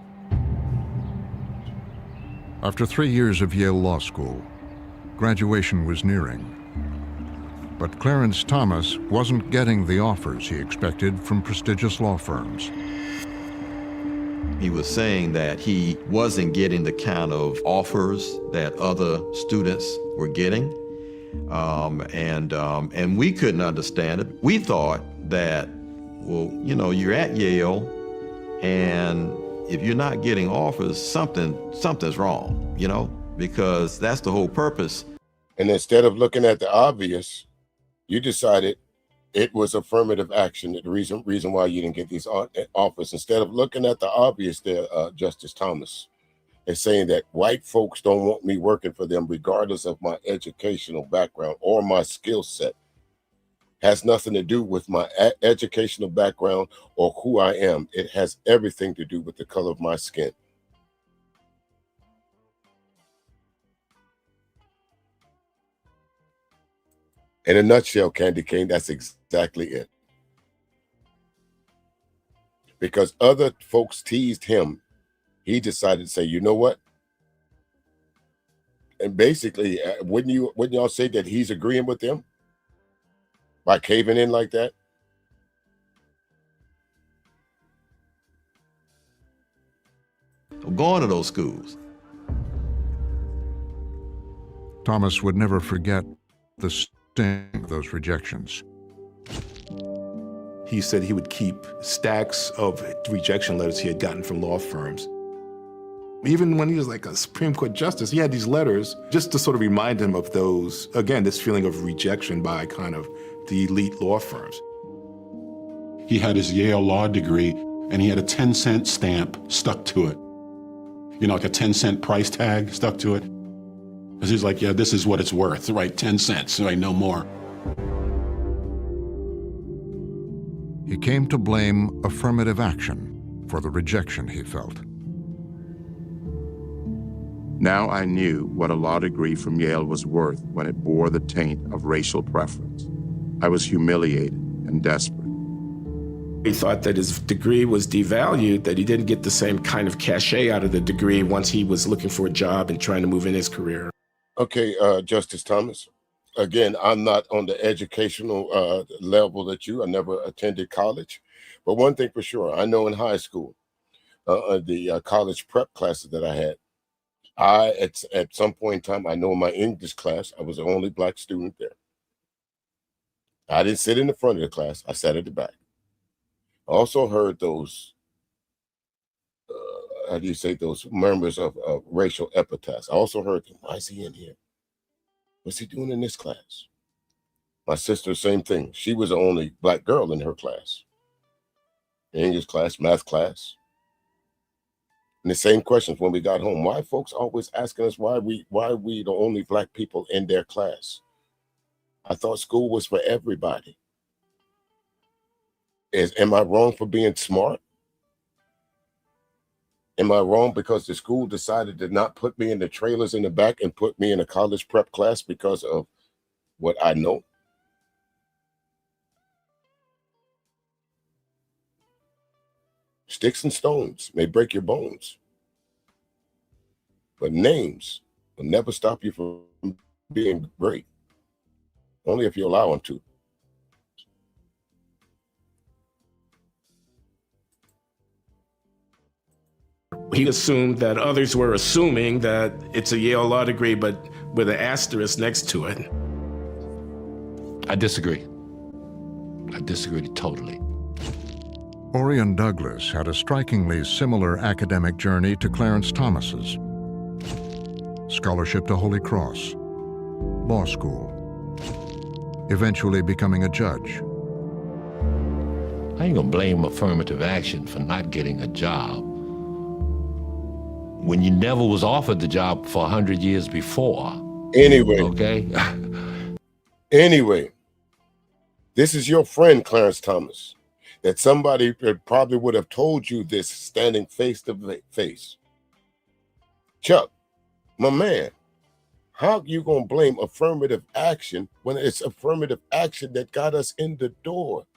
After 3 years of Yale Law School, graduation was nearing. But Clarence Thomas wasn't getting the offers he expected from prestigious law firms. He was saying that he wasn't getting the kind of offers that other students were getting. And we couldn't understand it. We thought that, well, you're at Yale, and if you're not getting offers, something's wrong, because that's the whole purpose. And instead of looking at the obvious, you decided it was affirmative action, the reason why you didn't get these offers. Instead of looking at the obvious there, Justice Thomas, is saying that white folks don't want me working for them regardless of my educational background or my skill set. Has nothing to do with my educational background or who I am. It has everything to do with the color of my skin. In a nutshell, Candy Cane, that's exactly it. Because other folks teased him, he decided to say, you know what? And basically, wouldn't y'all say that he's agreeing with them by caving in like that? Going to those schools. Thomas would never forget the sting of those rejections. He said he would keep stacks of rejection letters he had gotten from law firms. Even when he was like a Supreme Court justice, he had these letters just to sort of remind him of those, again, this feeling of rejection by kind of the elite law firms. He had his Yale law degree, and he had a 10-cent stamp stuck to it. Like a 10-cent price tag stuck to it. Because he's like, yeah, this is what it's worth, right? 10 cents, right? No more. He came to blame affirmative action for the rejection he felt. Now I knew what a law degree from Yale was worth when it bore the taint of racial preference. I was humiliated and desperate. He thought that his degree was devalued, that he didn't get the same kind of cachet out of the degree once he was looking for a job and trying to move in his career. Okay, Justice Thomas. Again, I'm not on the educational level that you. I never attended college. But one thing for sure, I know in high school, the college prep classes that I had, at some point in time, I know in my English class, I was the only black student there. I didn't sit in the front of the class. I sat at the back. I also heard those, how do you say, those murmurs of racial epithets. I also heard them. Why is he in here? What's he doing in this class? My sister, same thing. She was the only black girl in her class. English class, math class. And the same questions when we got home. Why folks always asking us why we the only black people in their class? I thought school was for everybody. Am I wrong for being smart? Am I wrong because the school decided to not put me in the trailers in the back and put me in a college prep class because of what I know? Sticks and stones may break your bones, but names will never stop you from being great, only if you allow them to. He assumed that others were assuming that it's a Yale law degree, but with an asterisk next to it. I disagree. I disagree totally. Orion Douglas had a strikingly similar academic journey to Clarence Thomas's. Scholarship to Holy Cross, law school, eventually becoming a judge. I ain't gonna blame affirmative action for not getting a job when you never was offered the job for 100 years before. Anyway. Okay? Anyway, this is your friend, Clarence Thomas, that somebody probably would have told you this standing face to face. Chuck, my man, how you gonna blame affirmative action when it's affirmative action that got us in the door?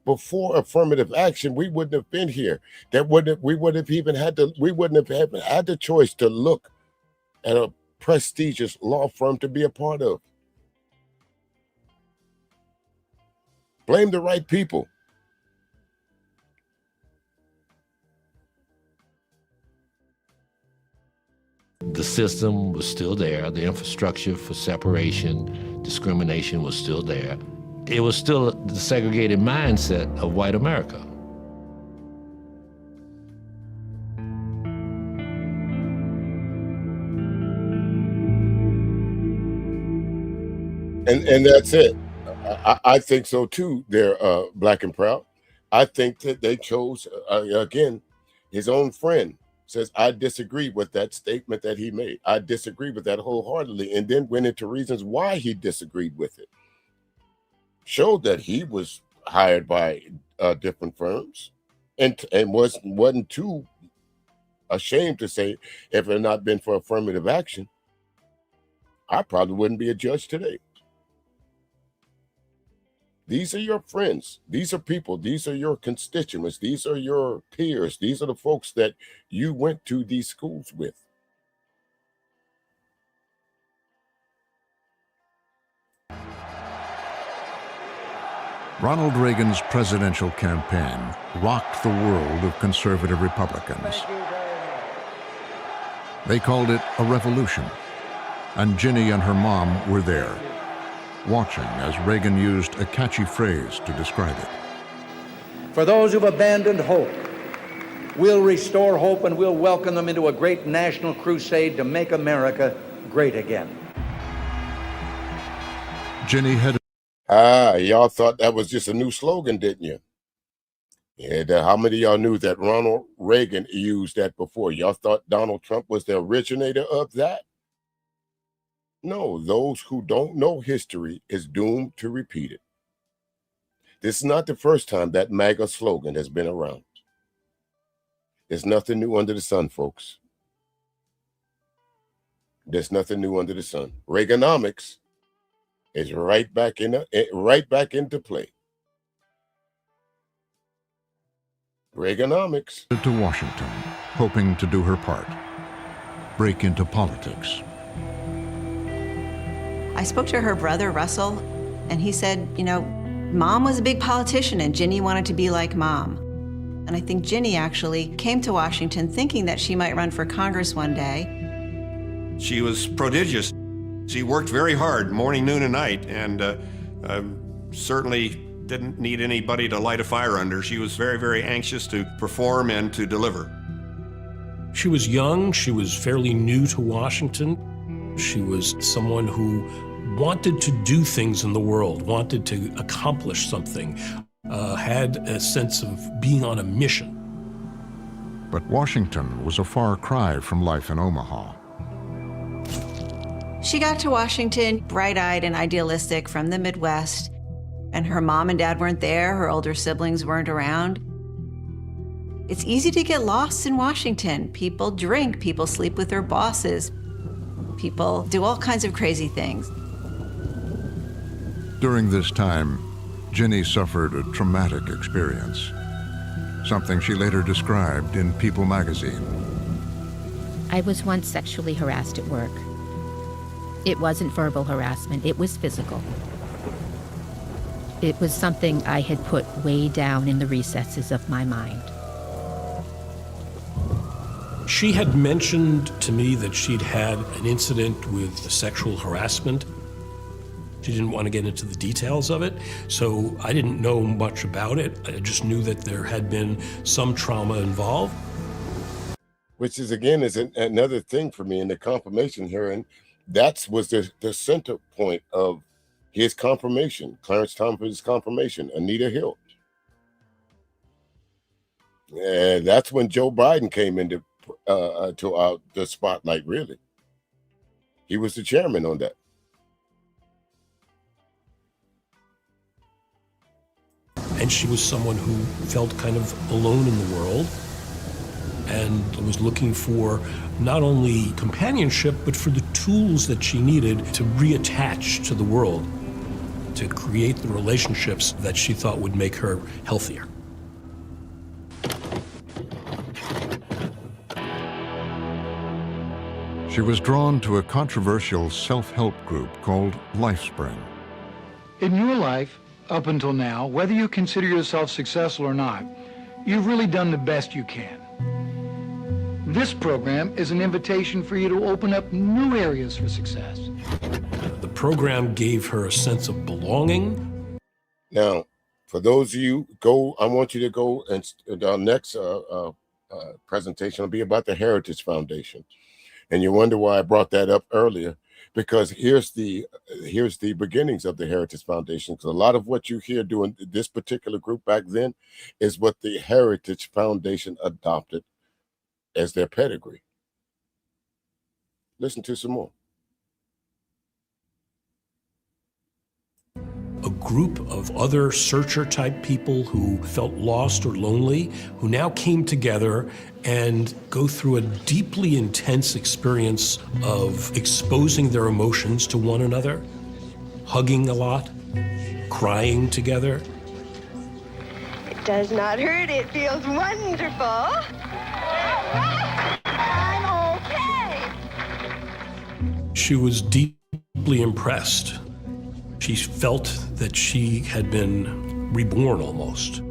Before affirmative action, we wouldn't have been here. We wouldn't have had the choice to look at a prestigious law firm to be a part of. Blame the right people. The system was still there. The infrastructure for separation, discrimination was still there. It was still the segregated mindset of white America. And that's it. I think so too. They're black and proud. I think that they chose, again, his own friend says, I disagree with that statement that he made. I disagree with that wholeheartedly, and then went into reasons why he disagreed with it. Showed that he was hired by different firms and wasn't too ashamed to say, if it had not been for affirmative action, I probably wouldn't be a judge today. These are your friends. These are people. These are your constituents. These are your peers. These are the folks that you went to these schools with. Ronald Reagan's presidential campaign rocked the world of conservative Republicans. They called it a revolution, and Ginni and her mom were there, watching as Reagan used a catchy phrase to describe it. For those who've abandoned hope, we'll restore hope and we'll welcome them into a great national crusade to make America great again. Ginni had y'all thought that was just a new slogan, didn't you? Yeah, how many of y'all knew that Ronald Reagan used that before? Y'all thought Donald Trump was the originator of that? No, those who don't know history is doomed to repeat it. This is not the first time that MAGA slogan has been around. There's nothing new under the sun, folks. There's nothing new under the sun. Reaganomics is right back into play. Reaganomics. To Washington, hoping to do her part, break into politics. I spoke to her brother, Russell, and he said, you know, Mom was a big politician and Ginni wanted to be like Mom. And I think Ginni actually came to Washington thinking that she might run for Congress one day. She was prodigious. She worked very hard, morning, noon, and night, and certainly didn't need anybody to light a fire under. She was very, very anxious to perform and to deliver. She was young. She was fairly new to Washington. She was someone who wanted to do things in the world, wanted to accomplish something, had a sense of being on a mission. But Washington was a far cry from life in Omaha. She got to Washington bright-eyed and idealistic from the Midwest, and her mom and dad weren't there, her older siblings weren't around. It's easy to get lost in Washington. People drink, people sleep with their bosses, people do all kinds of crazy things. During this time, Ginni suffered a traumatic experience, something she later described in People magazine. I was once sexually harassed at work. It wasn't verbal harassment, it was physical. It was something I had put way down in the recesses of my mind. She had mentioned to me that she'd had an incident with sexual harassment. She didn't want to get into the details of it, so I didn't know much about it. I just knew that there had been some trauma involved. Which is, again, is another thing for me in the confirmation hearing. That was the center point of his confirmation, Clarence Thomas' confirmation, Anita Hill. And that's when Joe Biden came into the spotlight, really. He was the chairman on that. And she was someone who felt kind of alone in the world and was looking for not only companionship, but for the tools that she needed to reattach to the world, to create the relationships that she thought would make her healthier. She was drawn to a controversial self-help group called Lifespring. In your life, up until now, whether you consider yourself successful or not, you've really done the best you can. This program is an invitation for you to open up new areas for success. The program gave her a sense of belonging. Now, for those of you, I want you to go, and our next presentation will be about the Heritage Foundation. And you wonder why I brought that up earlier, because here's the beginnings of the Heritage Foundation. Because a lot of what you hear doing this particular group back then is what the Heritage Foundation adopted as their pedigree. Listen to some more. A group of other searcher-type people who felt lost or lonely, who now came together and go through a deeply intense experience of exposing their emotions to one another, hugging a lot, crying together. It does not hurt, it feels wonderful. I'm okay. She was deeply impressed. She felt that she had been reborn almost.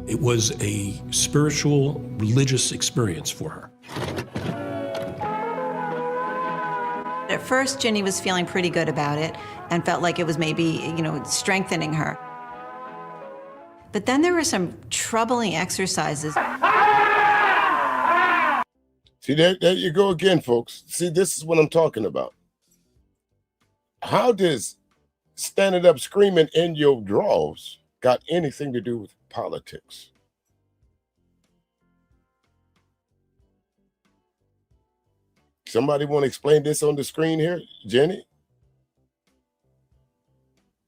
It was a spiritual, religious experience for her. At first, Ginni was feeling pretty good about it and felt like it was maybe, strengthening her. But then there were some troubling exercises. See, there you go again, folks. See, this is what I'm talking about. How does standing up screaming in your drawers got anything to do with politics? Somebody want to explain this on the screen here, Ginni?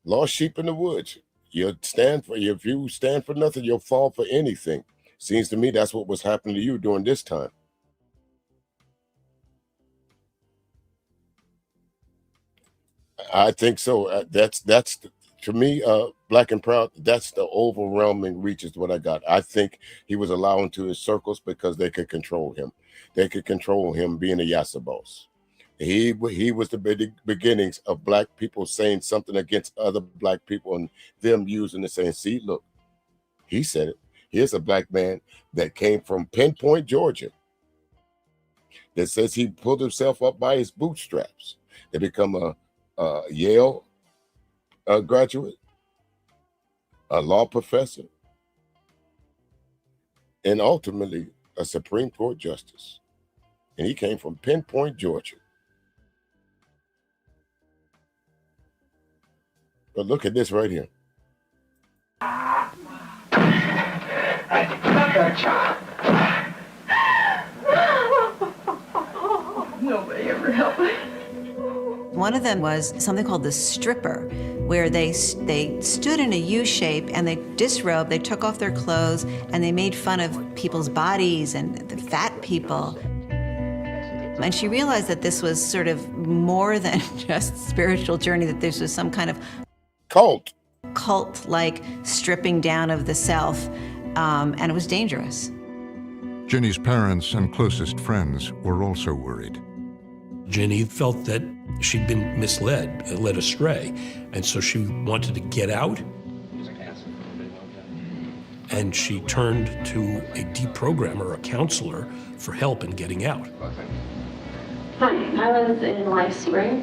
Lost sheep in the woods. If you stand for nothing, you'll fall for anything. Seems to me that's what was happening to you during this time. I think so. That's to me, Black and Proud. That's the overwhelming reaches what I got. I think he was allowing to his circles because they could control him. They could control him being a Yassa boss. He was the beginnings of Black people saying something against other Black people and them using the saying, see, look, he said it. Here's a Black man that came from Pinpoint, Georgia, that says he pulled himself up by his bootstraps. They become a Yale graduate, a law professor, and ultimately a Supreme Court justice. And he came from Pinpoint, Georgia. But look at this right here. Nobody ever helped me. One of them was something called the stripper. where they stood in a U shape and they disrobed, they took off their clothes, and they made fun of people's bodies and the fat people. And she realized that this was sort of more than just spiritual journey, that this was some kind of cult-like stripping down of the self, and it was dangerous. Ginni's parents and closest friends were also worried. Ginni felt that she'd been misled, led astray, and so she wanted to get out. And she turned to a deprogrammer, a counselor, for help in getting out. Hi, I was in Lifespring,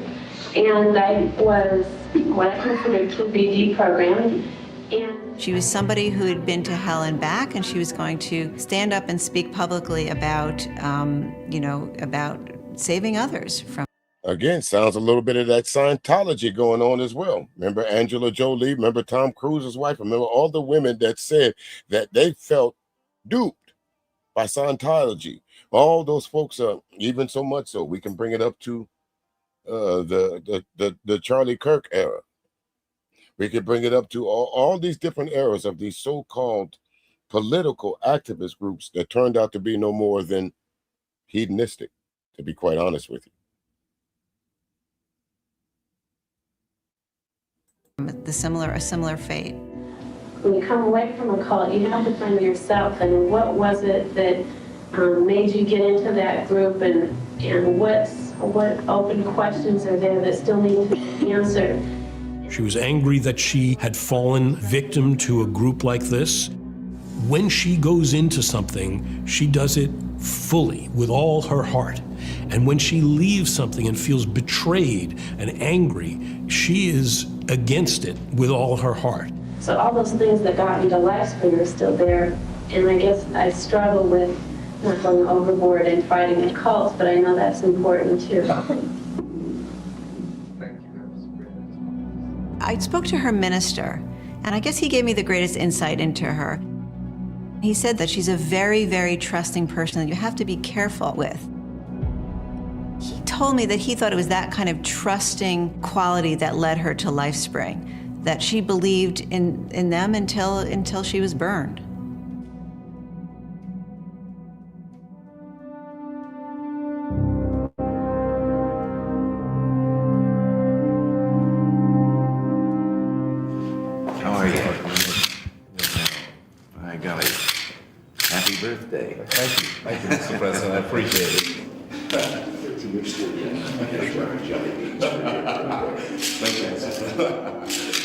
and I was what I considered to be deprogrammed. And she was somebody who had been to hell and back, and she was going to stand up and speak publicly about, about saving others from. Again, sounds a little bit of that Scientology going on as well. Remember Angela Jolie? Remember Tom Cruise's wife? Remember all the women that said that they felt duped by Scientology? All those folks are, even so much so, we can bring it up to the Charlie Kirk era. We could bring it up to all these different eras of these so-called political activist groups that turned out to be no more than hedonistic, to be quite honest with you. A similar fate. when you come away from a cult, you have to find yourself, and what was it that made you get into that group, and what open questions are there that still need to be answered. She was angry that she had fallen victim to a group like this. When she goes into something, she does it fully, with all her heart. And when she leaves something and feels betrayed and angry, she is against it with all her heart. So all those things that got me to Lifespring are still there. And I guess I struggle with not going overboard and fighting a cult, but I know that's important too. I spoke to her minister, and I guess he gave me the greatest insight into her. He said that she's a very, very trusting person that you have to be careful with. He told me that he thought it was that kind of trusting quality that led her to Lifespring, that she believed in them until she was burned. How are you? My golly. Happy birthday. Thank you. Thank you, Mr. President. I appreciate it.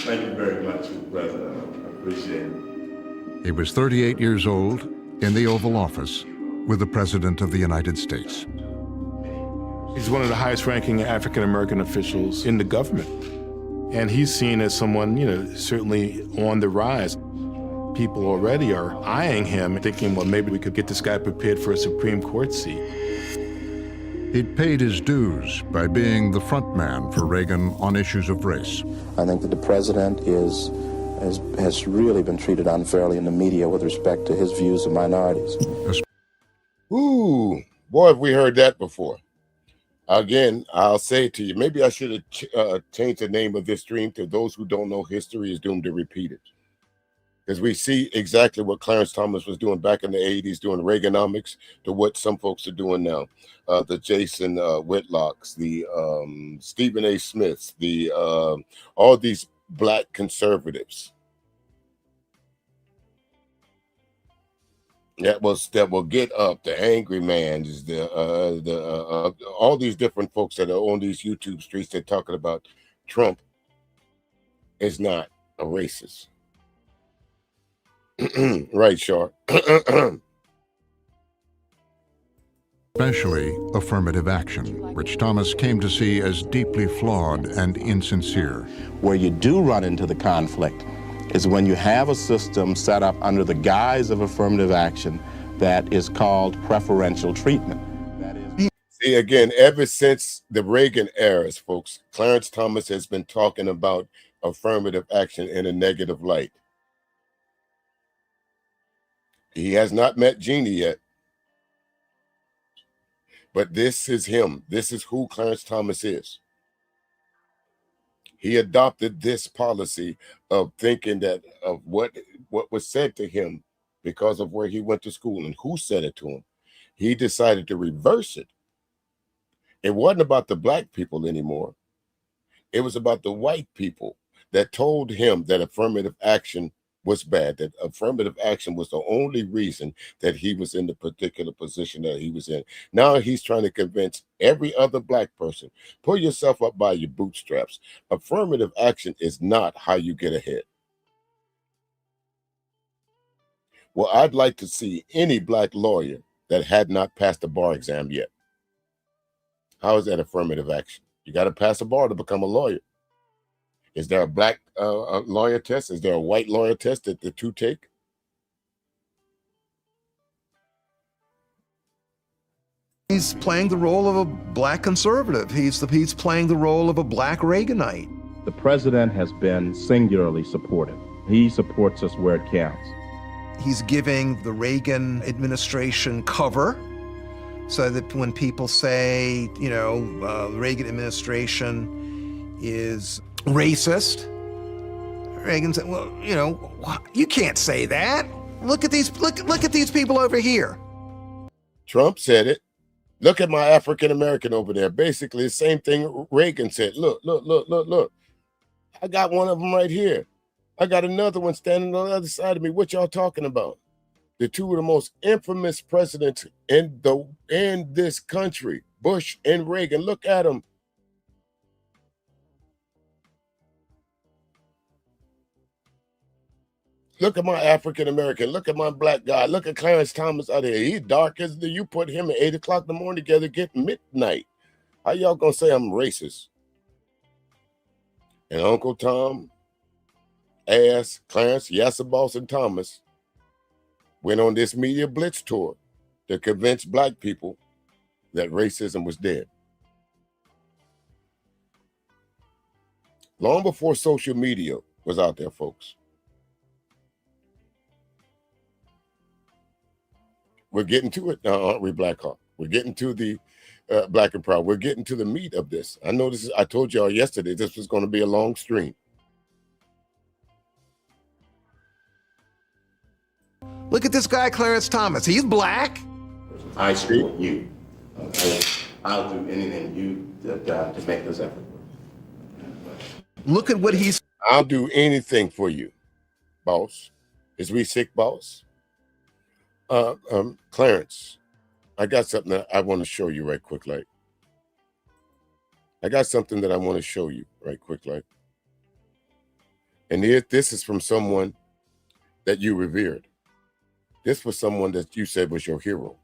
Thank you very much, Mr. President. I appreciate it. He was 38 years old in the Oval Office with the President of the United States. He's one of the highest ranking African-American officials in the government. And he's seen as someone, certainly on the rise. People already are eyeing him, thinking, well, maybe we could get this guy prepared for a Supreme Court seat. He'd paid his dues by being the front man for Reagan on issues of race. I think that the president has really been treated unfairly in the media with respect to his views of minorities. Ooh, boy, have we heard that before. Again, I'll say it to you, maybe I should have changed the name of this stream to Those Who Don't Know History is Doomed to Repeat It. Because we see exactly what Clarence Thomas was doing back in the 80s, doing Reaganomics, to what some folks are doing now. The Jason Whitlocks, the Stephen A. Smiths, the all these black conservatives that will get up, the angry man, all these different folks that are on these YouTube streets that talking about Trump is not a racist. Right, Sharp. Especially affirmative action, which Thomas came to see as deeply flawed and insincere. Where you do run into the conflict is when you have a system set up under the guise of affirmative action that is called preferential treatment. See, again, ever since the Reagan eras, folks, Clarence Thomas has been talking about affirmative action in a negative light. He has not met Ginni yet. But this is him. This is who Clarence Thomas is. He adopted this policy of thinking that of what was said to him because of where he went to school and who said it to him. He decided to reverse it. It wasn't about the black people anymore. It was about the white people that told him that affirmative action was bad, that affirmative action was the only reason that he was in the particular position that he was in. Now he's trying to convince every other black person, pull yourself up by your bootstraps. Affirmative action is not how you get ahead. Well, I'd like to see any black lawyer that had not passed the bar exam yet. How is that affirmative action? You got to pass a bar to become a lawyer. Is there a black lawyer test? Is there a white lawyer test that the two take? He's playing the role of a black conservative. He's playing the role of a black Reaganite. The president has been singularly supportive. He supports us where it counts. He's giving the Reagan administration cover so that when people say, you know, the Reagan administration is racist, Reagan said, well, you know, you can't say that. Look at these people over here. Trump said it. Look at my African American over there. Basically the same thing Reagan said. Look. I got one of them right here. I got another one standing on the other side of me. What y'all talking about? The two of the most infamous presidents in this country, Bush and Reagan. Look at them. Look at my African American. Look at my black guy. Look at Clarence Thomas out here. He's dark as you put him at 8 o'clock in the morning together, get midnight. How y'all gonna say I'm racist? And Uncle Tom, Ass, Clarence, Yasser, and Thomas went on this media blitz tour to convince black people that racism was dead. Long before social media was out there, folks. We're getting to it now, aren't we, Blackhawk? We're getting to the Black and Proud. We're getting to the meat of this. I know this. I told y'all yesterday this was going to be a long stream. Look at this guy, Clarence Thomas. He's black. I support you. Okay? I'll do anything you to make this effort work. Look at what he's. I'll do anything for you, boss. Is we sick, boss? Clarence, I got something that I want to show you right quick, like. I got something that I want to show you right quick, like. And this is from someone that you revered. This was someone that you said was your hero.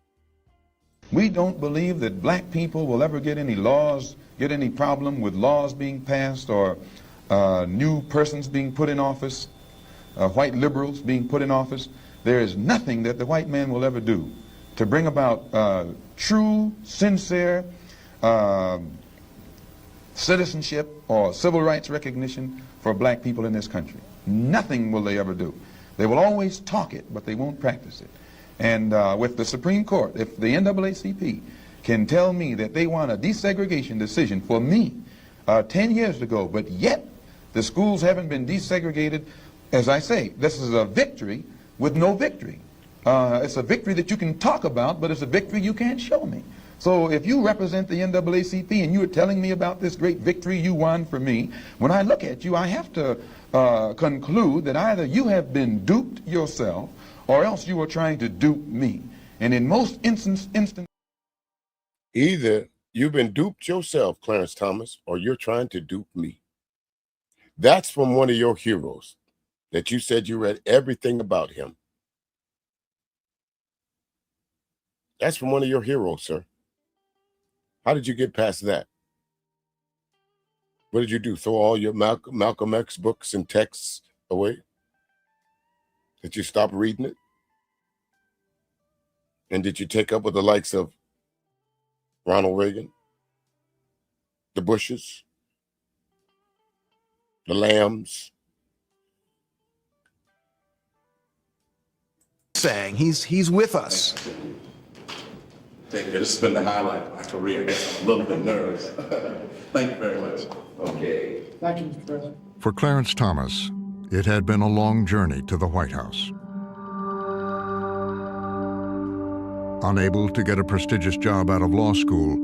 We don't believe that black people will ever get any laws, get any problem with laws being passed or new persons being put in office, white liberals being put in office. There is nothing that the white man will ever do to bring about true, sincere citizenship or civil rights recognition for black people in this country. Nothing will they ever do. They will always talk it, but they won't practice it. And with the Supreme Court, if the NAACP can tell me that they want a desegregation decision for me 10 years ago, but yet the schools haven't been desegregated, as I say, this is a victory with no victory. It's a victory that you can talk about, but it's a victory you can't show me. So if you represent the NAACP and you're telling me about this great victory you won for me, when I look at you, I have to conclude that either you have been duped yourself or else you are trying to dupe me. And in most instances, either you've been duped yourself, Clarence Thomas, or you're trying to dupe me. That's from one of your heroes that you said you read everything about him. That's from one of your heroes, sir. How did you get past that? What did you do? Throw all your Malcolm X books and texts away? Did you stop reading it? And did you take up with the likes of Ronald Reagan, the Bushes, the Lambs? Saying he's with us. Take care. This has been the highlight of my career. I guess I'm a little bit nervous. Thank you very much. Okay. Thank you, Mr. President. For Clarence Thomas, it had been a long journey to the White House. Unable to get a prestigious job out of law school,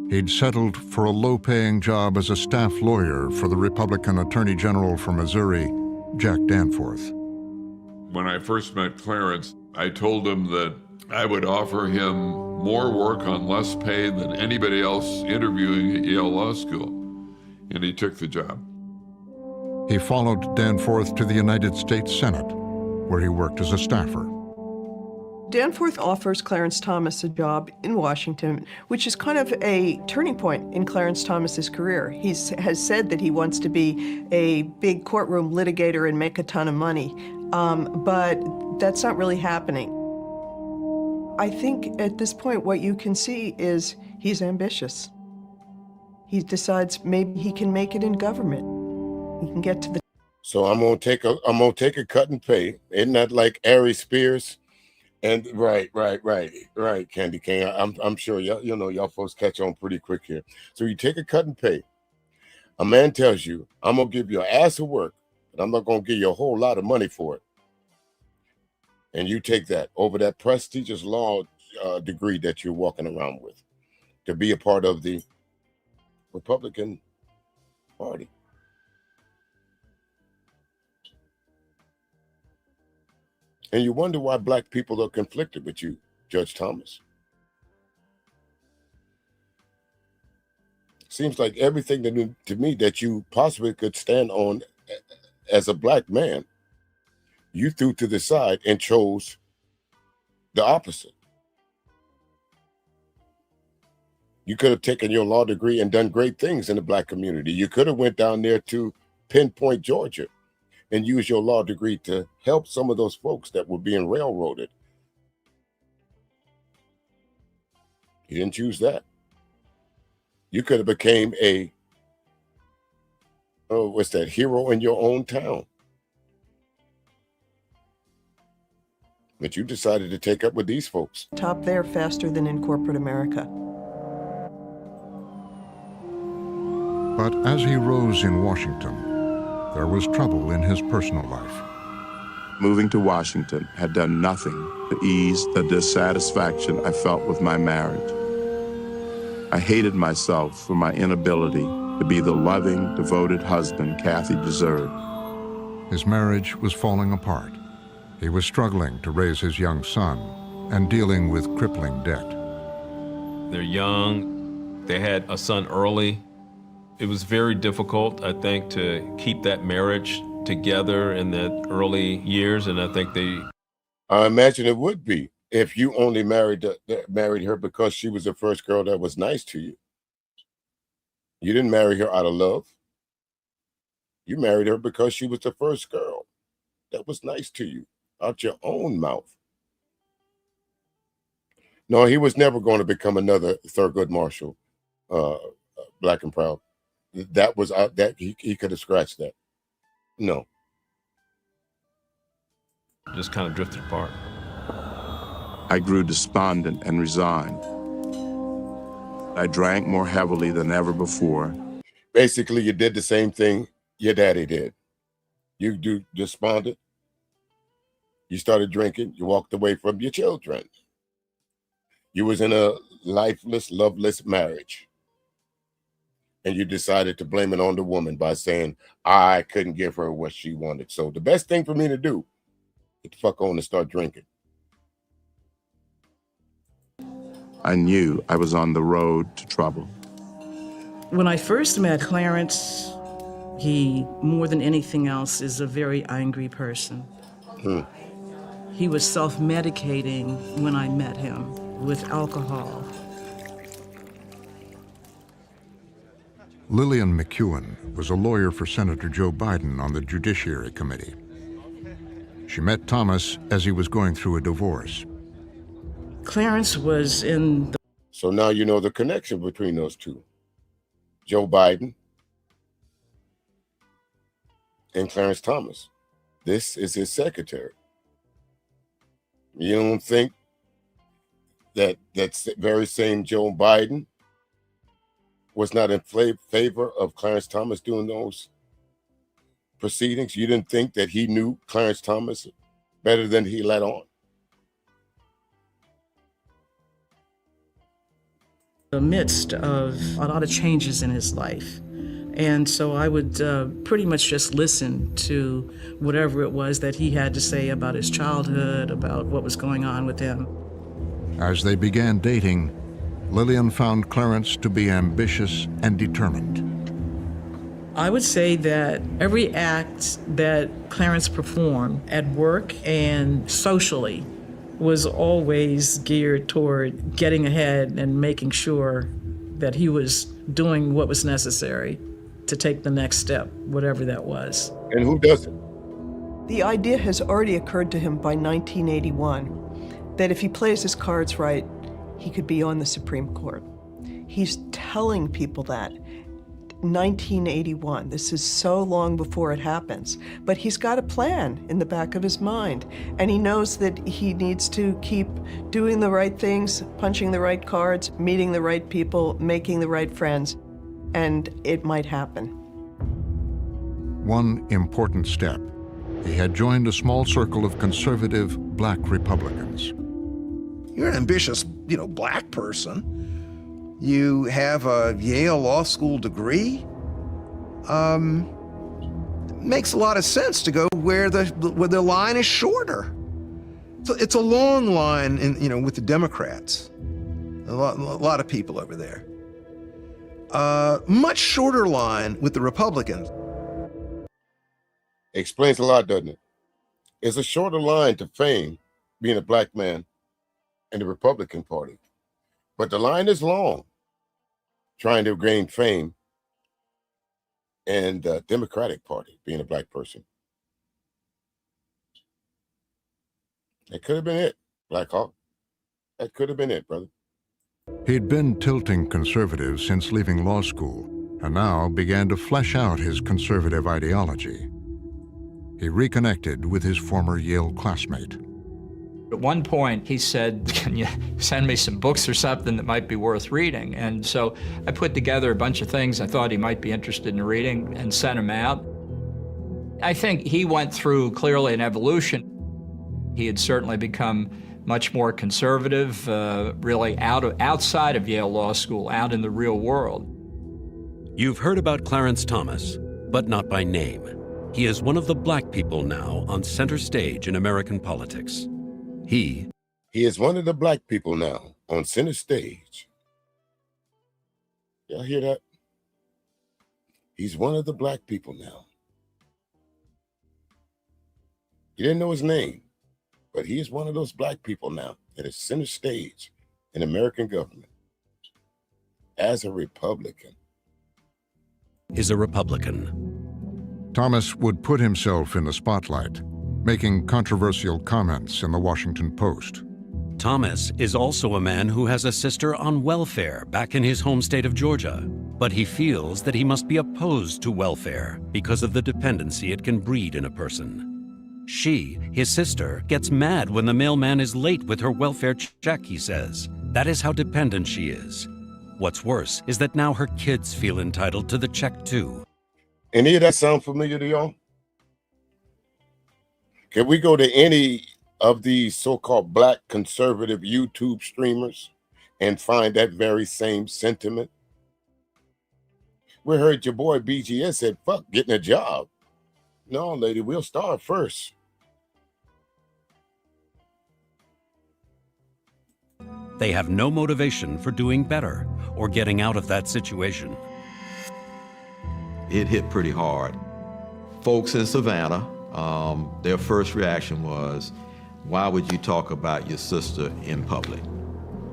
he'd settled for a low-paying job as a staff lawyer for the Republican Attorney General from Missouri, Jack Danforth. When I first met Clarence, I told him that I would offer him more work on less pay than anybody else interviewing at Yale Law School, and he took the job. He followed Danforth to the United States Senate, where he worked as a staffer. Danforth offers Clarence Thomas a job in Washington, which is kind of a turning point in Clarence Thomas's career. He has said that he wants to be a big courtroom litigator and make a ton of money, but that's not really happening. I think at this point what you can see is he's ambitious. He decides maybe he can make it in government. He can get to the... So I'm gonna take a cut and pay. Isn't that like Ari Spears? And right, Candy Cane. I'm sure y'all folks catch on pretty quick here. So you take a cut and pay. A man tells you, I'm gonna give you an ass of work, but I'm not gonna give you a whole lot of money for it. And you take that over that prestigious law degree that you're walking around with to be a part of the Republican Party. And you wonder why black people are conflicted with you, Judge Thomas. Seems like everything to me that you possibly could stand on as a black man, you threw to the side and chose the opposite. You could have taken your law degree and done great things in the black community. You could have went down there to Pinpoint, Georgia, and use your law degree to help some of those folks that were being railroaded. You didn't choose that. You could have became a, hero in your own town. But you decided to take up with these folks. Top there faster than in corporate America. But as he rose in Washington, there was trouble in his personal life. Moving to Washington had done nothing to ease the dissatisfaction I felt with my marriage. I hated myself for my inability to be the loving, devoted husband Kathy deserved. His marriage was falling apart. He was struggling to raise his young son and dealing with crippling debt. They're young. They had a son early. It was very difficult, I think, to keep that marriage together in the early years, and I think I imagine it would be if you only married her because she was the first girl that was nice to you. You didn't marry her out of love. You married her because she was the first girl that was nice to you, out your own mouth. No, he was never going to become another Thurgood Marshall, Black and Proud. That was that he could have scratched that. No. just kind of drifted apart. I grew despondent and resigned. I drank more heavily than ever before. Basically, you did the same thing your daddy did. You do despondent. You started drinking. You walked away from your children. You was in a lifeless, loveless marriage. And you decided to blame it on the woman by saying, I couldn't give her what she wanted. So the best thing for me to do is to fuck on and start drinking. I knew I was on the road to trouble. When I first met Clarence, he, more than anything else, is a very angry person. He was self-medicating when I met him with alcohol. Lillian McEwen was a lawyer for Senator Joe Biden on the Judiciary Committee. She met Thomas as he was going through a divorce. Clarence was in the... So now you know the connection between those two. Joe Biden and Clarence Thomas. This is his secretary. You don't think that that very same Joe Biden was not in favor of Clarence Thomas doing those proceedings? You didn't think that he knew Clarence Thomas better than he let on? The midst of a lot of changes in his life. And so I would pretty much just listen to whatever it was that he had to say about his childhood, about what was going on with him. As they began dating, Lillian found Clarence to be ambitious and determined. I would say that every act that Clarence performed at work and socially was always geared toward getting ahead and making sure that he was doing what was necessary to take the next step, whatever that was. And who doesn't? The idea has already occurred to him by 1981 that if he plays his cards right, he could be on the Supreme Court. He's telling people that. 1981. This is so long before it happens. But he's got a plan in the back of his mind. And he knows that he needs to keep doing the right things, punching the right cards, meeting the right people, making the right friends. And it might happen. One important step. He had joined a small circle of conservative black Republicans. You're an ambitious, black person. You have a Yale Law School degree. Makes a lot of sense to go where the line is shorter. So it's a long line with the Democrats. A lot of people over there. Much shorter line with the Republicans. Explains a lot, doesn't it? It's a shorter line to fame being a black man in the Republican Party. But the line is long trying to gain fame in the Democratic Party being a black person. That could have been it, Black Hawk. That could have been it, brother. He'd been tilting conservative since leaving law school, and now began to flesh out his conservative ideology. He reconnected with his former Yale classmate. At one point, he said, "Can you send me some books or something that might be worth reading?" And so I put together a bunch of things I thought he might be interested in reading and sent him out. I think he went through clearly an evolution. He had certainly become much more conservative, really outside of Yale Law School, out in the real world. You've heard about Clarence Thomas, but not by name. He is one of the black people now on center stage in American politics. He is one of the black people now on center stage. Y'all hear that? He's one of the black people now. You didn't know his name, but he is one of those black people now that is center stage in American government as a Republican. Is a Republican. Thomas would put himself in the spotlight, making controversial comments in the Washington Post. Thomas is also a man who has a sister on welfare back in his home state of Georgia, but he feels that he must be opposed to welfare because of the dependency it can breed in a person. She, his sister, gets mad when the mailman is late with her welfare check, he says. That is how dependent she is. What's worse is that now her kids feel entitled to the check too. Any of that sound familiar to y'all? Can we go to any of these so-called black conservative YouTube streamers and find that very same sentiment? We heard your boy BGS said, fuck getting a job. No, lady, we'll start first. They have no motivation for doing better or getting out of that situation. It hit pretty hard. Folks in Savannah, their first reaction was, why would you talk about your sister in public?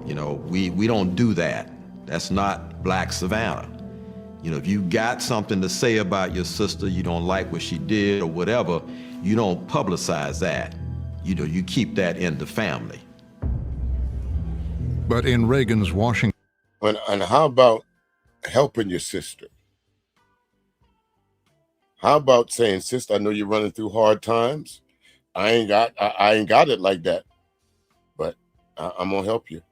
You know, we don't do that. That's not black Savannah. You know, if you got something to say about your sister, you don't like what she did or whatever, you don't publicize that. You know, you keep that in the family. But in Reagan's Washington... And how about helping your sister? How about saying, sister, I know you're running through hard times. I ain't got it like that, but I'm gonna help you.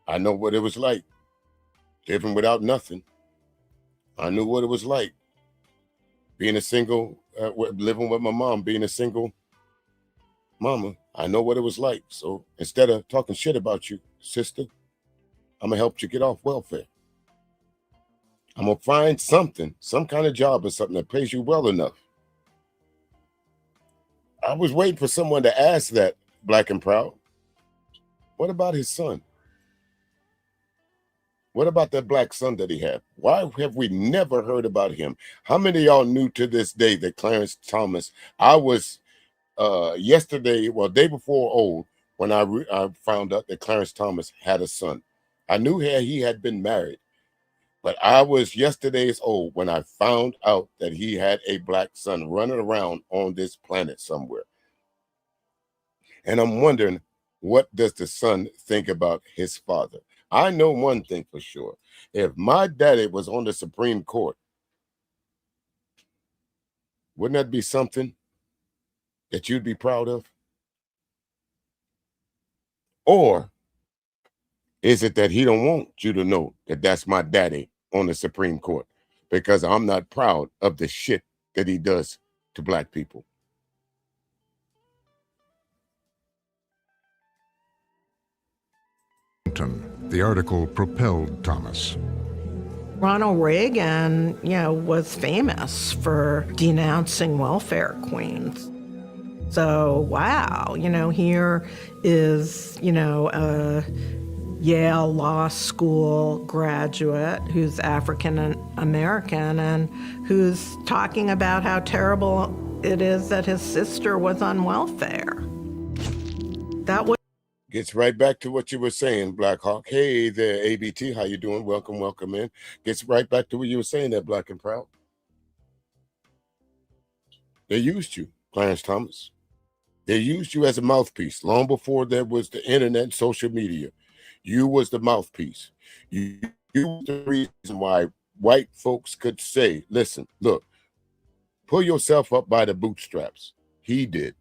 I know what it was like living without nothing. I knew what it was like being a single, living with my mom, being a single mama, I know what it was like. So instead of talking shit about you, sister, I'm gonna help you get off welfare. I'm gonna find something, some kind of job or something that pays you well enough. I was waiting for someone to ask that, Black and Proud. What about his son? What about that black son that he had? Why have we never heard about him? How many of y'all knew to this day that Clarence Thomas, I was yesterday, well, day before old, when I found out that Clarence Thomas had a son. I knew he had been married, but I was yesterday's old when I found out that he had a black son running around on this planet somewhere. And I'm wondering, what does the son think about his father? I know one thing for sure. If my daddy was on the Supreme Court, wouldn't that be something that you'd be proud of? Or is it that he don't want you to know that that's my daddy on the Supreme Court because I'm not proud of the shit that he does to black people? The article propelled Thomas. Ronald Reagan, was famous for denouncing welfare queens. So, wow, here is, a Yale Law School graduate who's African American and who's talking about how terrible it is that his sister was on welfare. That was Gets right back to what you were saying, Black Hawk. Hey there, ABT, how you doing? Welcome, welcome in. Gets right back to what you were saying there, Black and Proud. They used you, Clarence Thomas. They used you as a mouthpiece long before there was the internet and social media. You was the mouthpiece. You was the reason why white folks could say, listen, look, pull yourself up by the bootstraps. He did.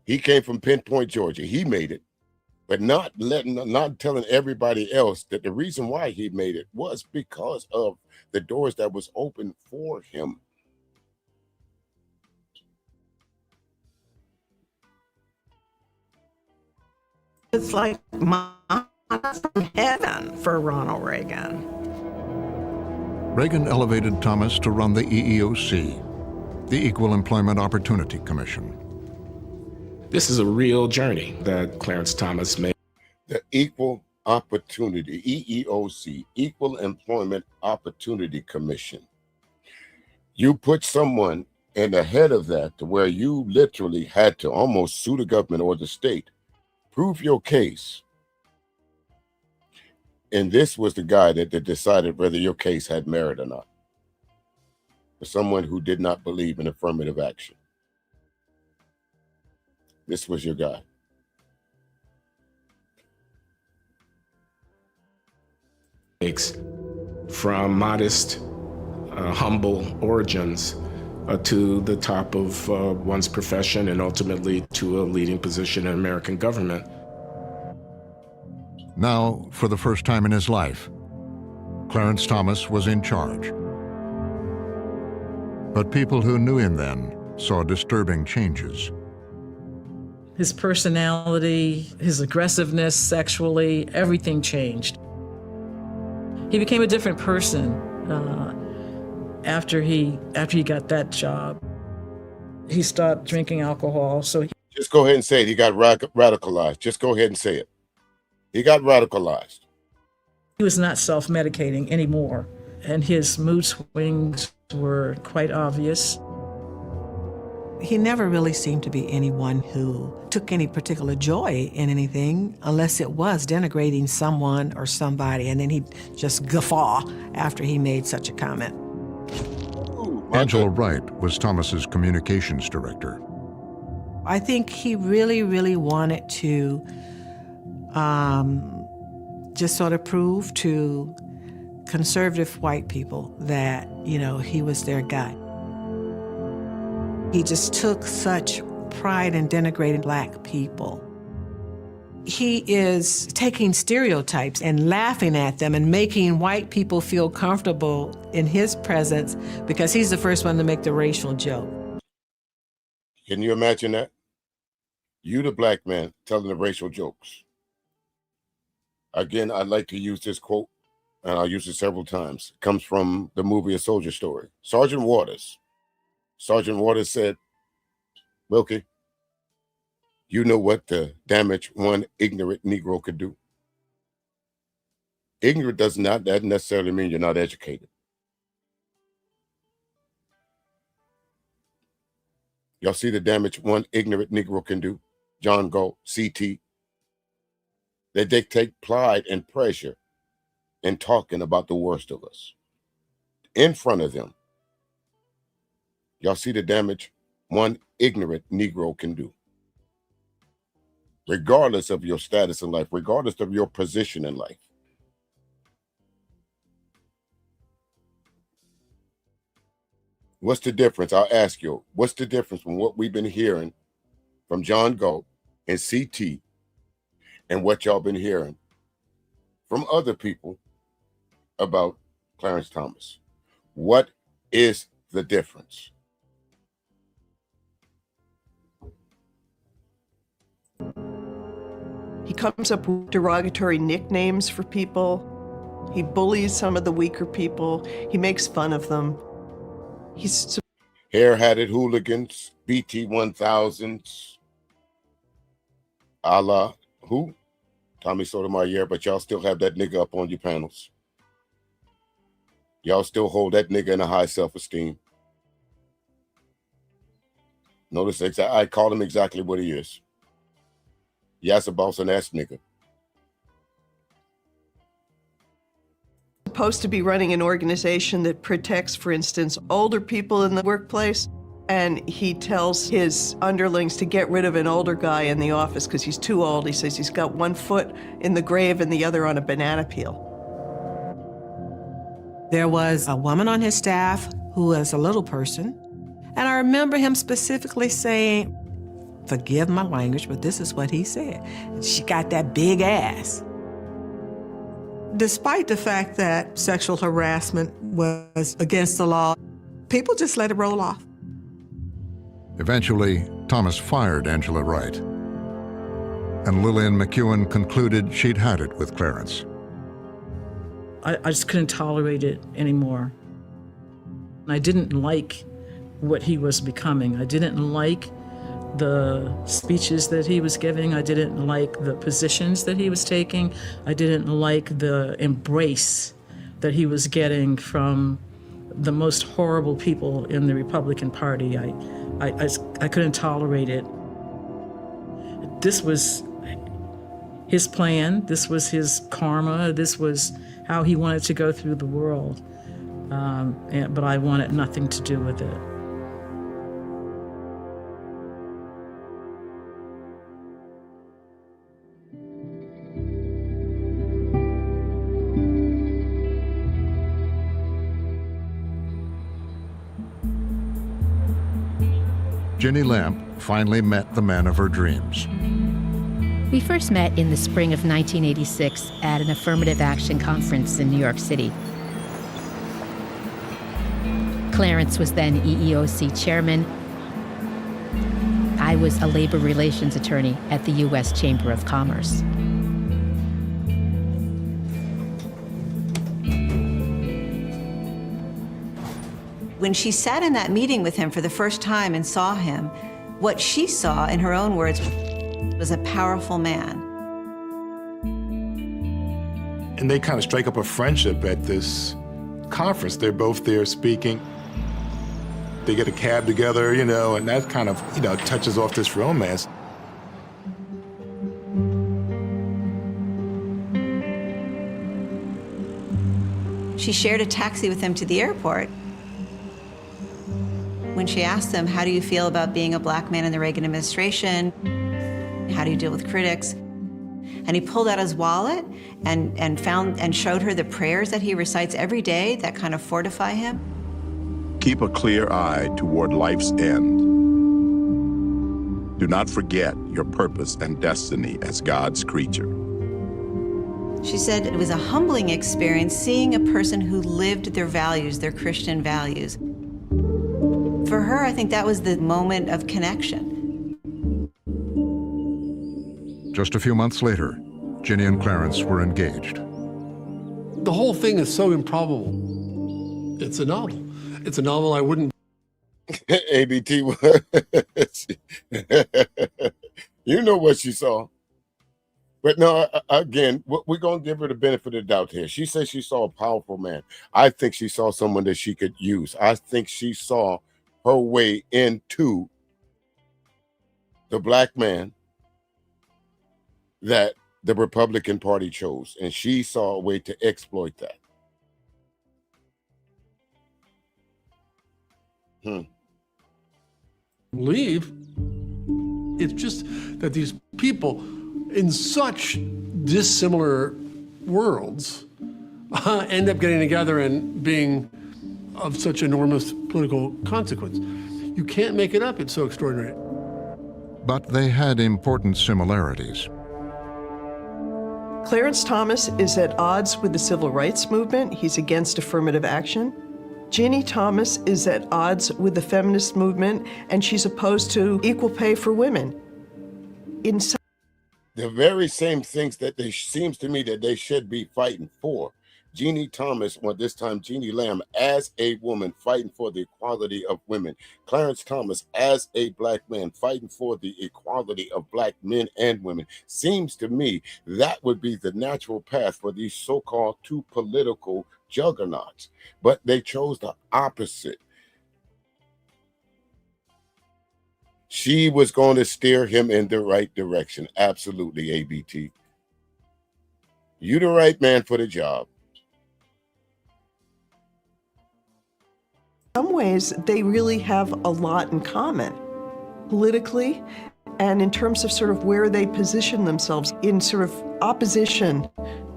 He came from Pinpoint, Georgia. He made it, but not telling everybody else that the reason why he made it was because of the doors that was open for him. It's like manna from heaven for Ronald Reagan. Reagan elevated Thomas to run the EEOC, the Equal Employment Opportunity Commission. This is a real journey that Clarence Thomas made. The Equal Opportunity, EEOC, Equal Employment Opportunity Commission. You put someone in the head of that to where you literally had to almost sue the government or the state, prove your case. And this was the guy that decided whether your case had merit or not. For someone who did not believe in affirmative action. This was your guy. From modest, humble origins to the top of one's profession and ultimately to a leading position in American government. Now, for the first time in his life, Clarence Thomas was in charge. But people who knew him then saw disturbing changes. His personality, his aggressiveness sexually, everything changed. He became a different person after he got that job. He stopped drinking alcohol, so just go ahead and say it. He got radicalized. Just go ahead and say it. He got radicalized. He was not self-medicating anymore, and his mood swings were quite obvious. He never really seemed to be anyone who took any particular joy in anything unless it was denigrating someone or somebody, and then he'd just guffaw after he made such a comment. Angela Wright was Thomas's communications director. I think he really, really wanted to just sort of prove to conservative white people that, he was their guy. He just took such pride in denigrating black people. He is taking stereotypes and laughing at them and making white people feel comfortable in his presence because he's the first one to make the racial joke. Can you imagine that? You, the black man, telling the racial jokes. Again, I'd like to use this quote, and I'll use it several times. It comes from the movie A Soldier Story. Sergeant Waters said, Wilkie, you know what the damage one ignorant Negro could do? Ignorant does not that necessarily mean you're not educated. Y'all see the damage one ignorant Negro can do? John Galt, CT. They take pride and pleasure in talking about the worst of us. In front of them, y'all see the damage one ignorant Negro can do. Regardless of your status in life, regardless of your position in life. What's the difference? I'll ask you, what's the difference from what we've been hearing from John Galt and CT and what y'all been hearing from other people about Clarence Thomas? What is the difference? He comes up with derogatory nicknames for people. He bullies some of the weaker people. He makes fun of them. He's hair-hatted hooligans, BT-1000s, a la who? Tommy Sotomayor, but y'all still have that nigga up on your panels. Y'all still hold that nigga in a high self-esteem. Notice I call him exactly what he is. Yes, a boss and ass nigga. supposed to be running an organization that protects, for instance, older people in the workplace. And he tells his underlings to get rid of an older guy in the office because he's too old. He says he's got one foot in the grave and the other on a banana peel. There was a woman on his staff who was a little person. And I remember him specifically saying, forgive my language, but this is what he said. She got that big ass. Despite the fact that sexual harassment was against the law, people just let it roll off. Eventually, Thomas fired Angela Wright, and Lillian McEwen concluded she'd had it with Clarence. I just couldn't tolerate it anymore. I didn't like what he was becoming. I didn't like the speeches that he was giving. I didn't like the positions that he was taking. I didn't like the embrace that he was getting from the most horrible people in the Republican Party. I couldn't tolerate it. This was his plan. This was his karma. This was how he wanted to go through the world. But I wanted nothing to do with it. Ginni Lamp finally met the man of her dreams. We first met in the spring of 1986 at an affirmative action conference in New York City. Clarence was then EEOC chairman. I was a labor relations attorney at the U.S. Chamber of Commerce. When she sat in that meeting with him for the first time and saw him, what she saw, in her own words, was a powerful man. And they kind of strike up a friendship at this conference. They're both there speaking. They get a cab together, and that kind of, touches off this romance. She shared a taxi with him to the airport. When she asked him, how do you feel about being a black man in the Reagan administration? How do you deal with critics? And he pulled out his wallet and showed her the prayers that he recites every day that kind of fortify him. Keep a clear eye toward life's end. Do not forget your purpose and destiny as God's creature. She said it was a humbling experience seeing a person who lived their values, their Christian values. For her, I think that was the moment of connection. Just a few months later, Ginni and Clarence were engaged. The whole thing is so improbable. It's a novel. It's a novel I wouldn't. ABT, you know what she saw. But no, again, we're going to give her the benefit of the doubt here. She says she saw a powerful man. I think she saw someone that she could use. I think she saw her way into the black man that the Republican Party chose, and she saw a way to exploit that. Leave. It's just that these people in such dissimilar worlds end up getting together and being of such enormous political consequence. You can't make it up. It's so extraordinary. But they had important similarities. Clarence Thomas is at odds with the civil rights movement. He's against affirmative action. Ginni Thomas is at odds with the feminist movement, and she's opposed to equal pay for women. In the very same things that they seems to me that they should be fighting for. Ginni Thomas, well, this time Jeannie Lamb, as a woman fighting for the equality of women. Clarence Thomas, as a black man fighting for the equality of black men and women. Seems to me that would be the natural path for these so-called two political juggernauts. But they chose the opposite. She was going to steer him in the right direction. Absolutely, ABT. You the right man for the job. some ways, they really have a lot in common politically and in terms of sort of where they position themselves in sort of opposition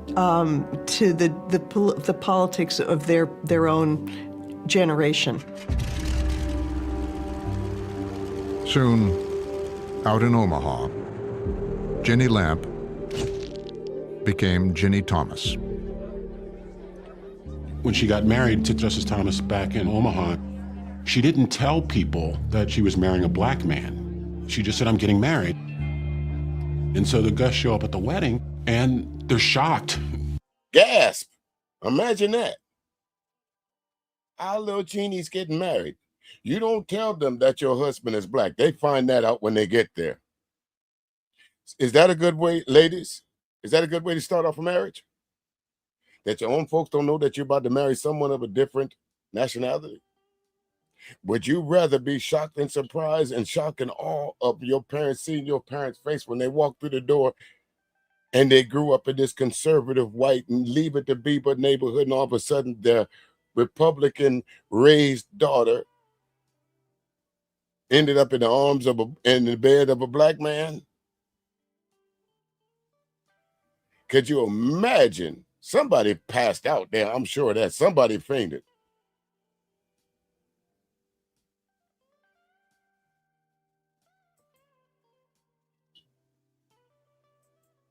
to the politics of their own generation. Soon, out in Omaha, Ginni Lamp became Ginni Thomas. When she got married to Justice Thomas back in Omaha, she didn't tell people that she was marrying a black man. She just said, I'm getting married. And so the guests show up at the wedding and they're shocked. Gasp! Imagine that. Our little Ginni's getting married. You don't tell them that your husband is black. They find that out when they get there. Is that a good way, ladies? Is that a good way to start off a marriage? That your own folks don't know that you're about to marry someone of a different nationality? Would you rather be shocked and surprised and shocked and awe of your parents seeing your parents' face when they walk through the door and they grew up in this conservative white and leave it to Beaver neighborhood, and all of a sudden their Republican raised daughter ended up in the arms of in the bed of a black man? Could you imagine? Somebody passed out there. I'm sure that somebody fainted.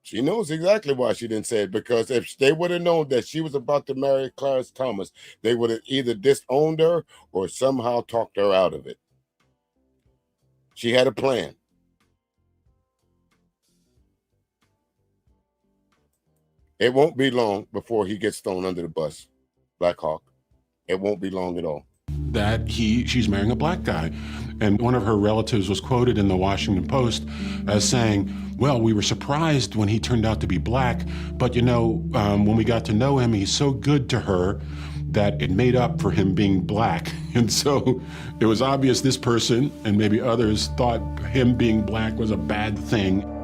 She knows exactly why she didn't say it, because if they would have known that she was about to marry Clarence Thomas, they would have either disowned her or somehow talked her out of it. She had a plan. It won't be long before he gets thrown under the bus, Black Hawk. It won't be long at all. That she's marrying a black guy. And one of her relatives was quoted in the Washington Post as saying, well, we were surprised when he turned out to be black, but you know, when we got to know him, he's so good to her that it made up for him being black. And so it was obvious this person and maybe others thought him being black was a bad thing.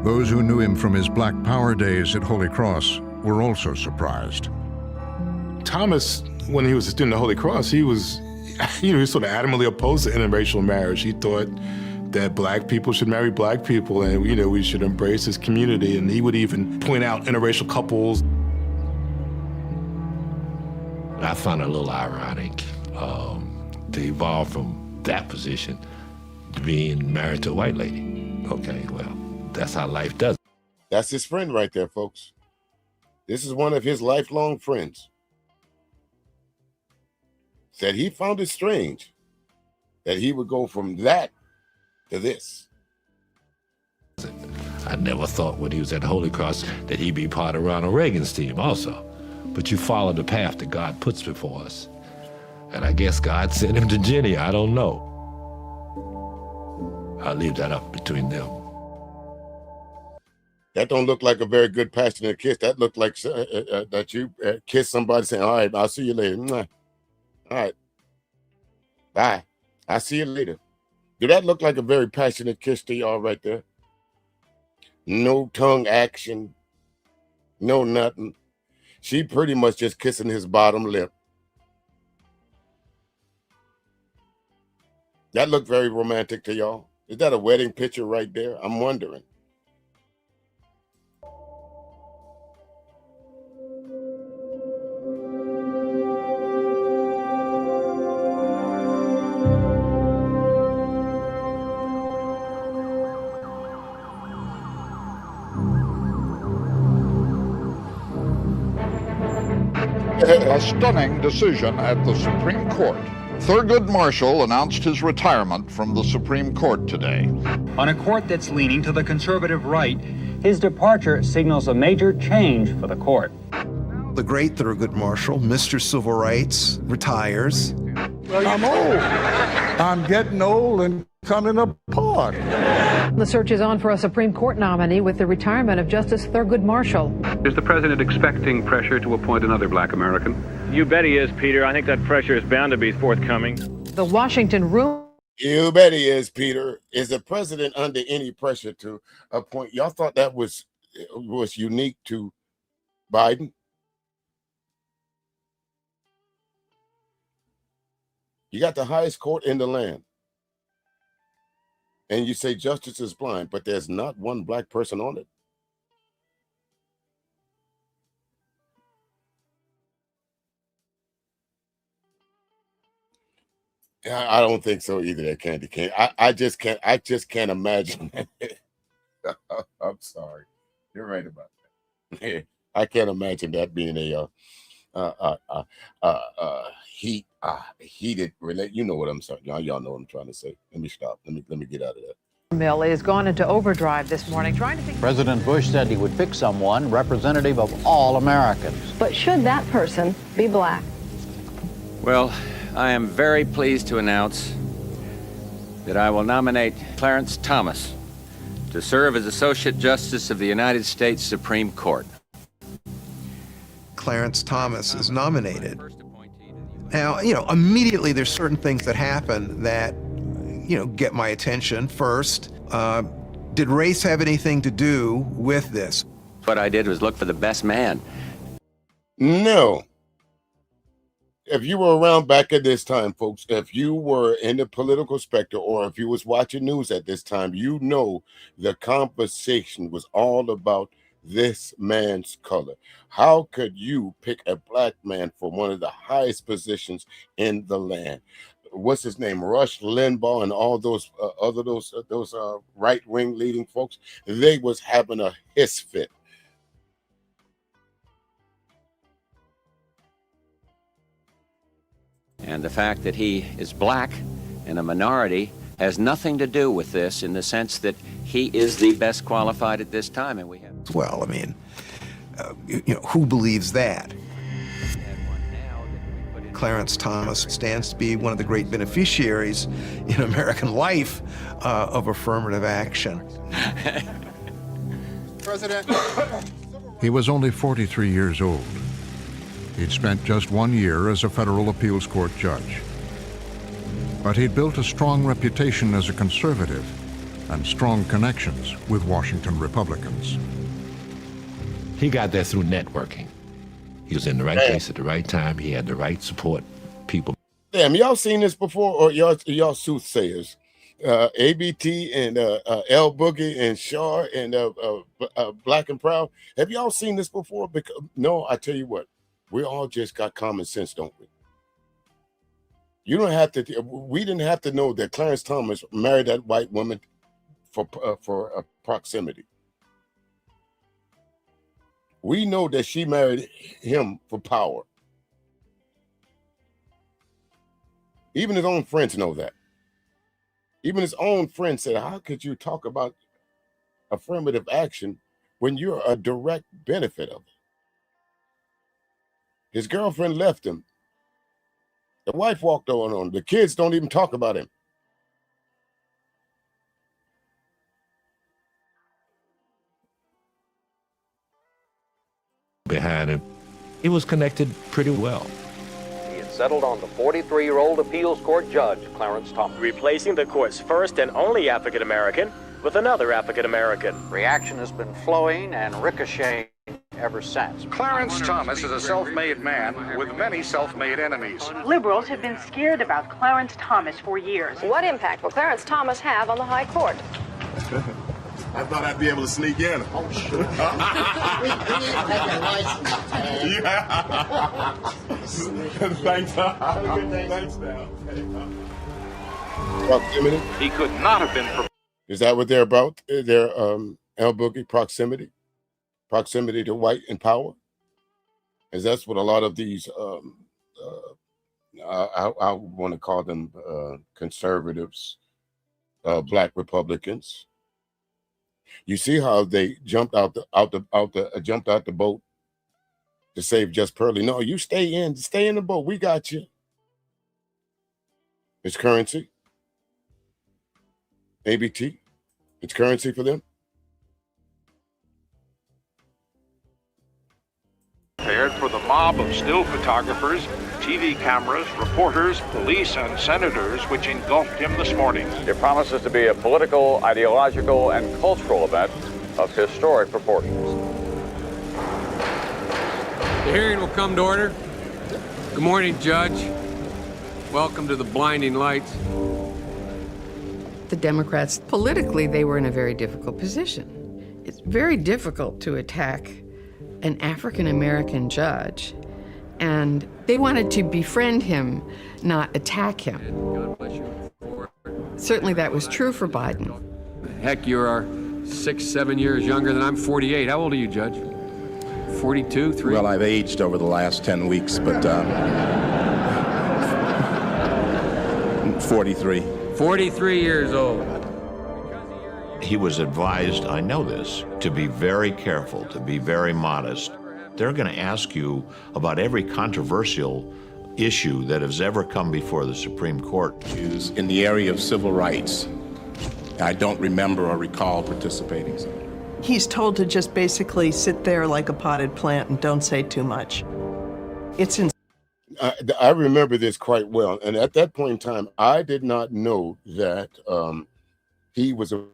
Those who knew him from his Black Power days at Holy Cross were also surprised. Thomas, when he was a student at Holy Cross, he was sort of adamantly opposed to interracial marriage. He thought that black people should marry black people and, we should embrace his community. And he would even point out interracial couples. I find it a little ironic to evolve from that position being married to a white lady. Okay, well, that's how life does. That's his friend right there, folks. This is one of his lifelong friends. Said he found it strange that he would go from that to this. I never thought when he was at Holy Cross that he'd be part of Ronald Reagan's team also. But you follow the path that God puts before us. And I guess God sent him to Ginni. I don't know. I'll leave that up between them. That don't look like a very good passionate kiss. That looked like that you kiss somebody saying, all right, I'll see you later. Mwah. All right. Bye. I'll see you later. Did that look like a very passionate kiss to y'all right there? No tongue action. No nothing. She pretty much just kissing his bottom lip. That looked very romantic to y'all. Is that a wedding picture right there? I'm wondering. A stunning decision at the Supreme Court. Thurgood Marshall announced his retirement from the Supreme Court today. On a court that's leaning to the conservative right, his departure signals a major change for the court. The great Thurgood Marshall, Mr. Civil Rights, retires. Well, I'm old. I'm getting old and coming apart. The search is on for a Supreme Court nominee with the retirement of Justice Thurgood Marshall. Is the president expecting pressure to appoint another black American? You bet he is, Peter. I think that pressure is bound to be forthcoming. The Washington room. You bet he is, Peter. Is the president under any pressure to appoint? Y'all thought that was unique to Biden? You got the highest court in the land. And you say justice is blind, but there's not one black person on it. I don't think so either, that Candy Cane. I just can't imagine. I'm sorry. You're right about that. I can't imagine that being a heated relate. You know what I'm saying. Y'all know what I'm trying to say. Let me stop. Let me get out of that. Mill has gone into overdrive this morning trying to think. President Bush said he would pick someone representative of all Americans. But should that person be black? Well, I am very pleased to announce that I will nominate Clarence Thomas to serve as Associate Justice of the United States Supreme Court. Clarence Thomas is nominated. Now, immediately there's certain things that happen that, get my attention. First, did race have anything to do with this? What I did was look for the best man. No. If you were around back at this time, folks, if you were in the political spectrum or if you was watching news at this time, the conversation was all about this man's color. How could you pick a black man for one of the highest positions in the land? What's his name? Rush Limbaugh and all those right-wing leading folks, they was having a hiss fit. And the fact that he is black and a minority has nothing to do with this in the sense that he is the best qualified at this time, and we have. Well, who believes that? Clarence Thomas stands to be one of the great beneficiaries in American life of affirmative action. President. He was only 43 years old. He'd spent just 1 year as a federal appeals court judge. But he'd built a strong reputation as a conservative and strong connections with Washington Republicans. He got there through networking. He was in the right place at the right time. He had the right support people. Damn, y'all seen this before, or y'all soothsayers? ABT and L Boogie and Shaw and Black and Proud. Have y'all seen this before? Because no, I tell you what, we all just got common sense, don't we? You don't have to. We didn't have to know that Clarence Thomas married that white woman for proximity. We know that she married him for power. Even his own friends know that. Even his own friends said, how could you talk about affirmative action when you're a direct benefit of it? His girlfriend left him. The wife walked on. The kids don't even talk about him. Behind him, he was connected pretty well. He had settled on the 43-year-old appeals court judge, Clarence Thomas, replacing the court's first and only African-American with another African-American. Reaction has been flowing and ricocheting ever since. Clarence Thomas is a self-made man with many self-made enemies. Liberals have been scared about Clarence Thomas for years. What impact will Clarence Thomas have on the High Court? I thought I'd be able to sneak in. Oh, sure. Thanks. Thanks now. Proximity? He could not have been. Is that what they're about? Their El Boogie proximity? Proximity to white and power? Is that's what a lot of these, I want to call them conservatives, black Republicans. You see how they jumped out the boat to save Just Pearly. No, you stay in the boat. We got you. It's currency. ABT. It's currency for them. Prepared for the mob of still photographers, TV cameras, reporters, police, and senators which engulfed him this morning. It promises to be a political, ideological, and cultural event of historic proportions. The hearing will come to order. Good morning, Judge. Welcome to the blinding lights. The Democrats, politically, they were in a very difficult position. It's very difficult to attack an African-American judge, and they wanted to befriend him, not attack him. God bless you. Certainly that was true for Biden. Heck, you are 6-7 years younger than I'm 48. How old are you, Judge? 42, 3? Well, I've aged over the last 10 weeks, but 43. 43 years old. He was advised, I know this, to be very careful, to be very modest. They're going to ask you about every controversial issue that has ever come before the Supreme Court. In the area of civil rights, I don't remember or recall participating. He's told to just basically sit there like a potted plant and don't say too much. It's in. I remember this quite well. And at that point in time, I did not know that he was a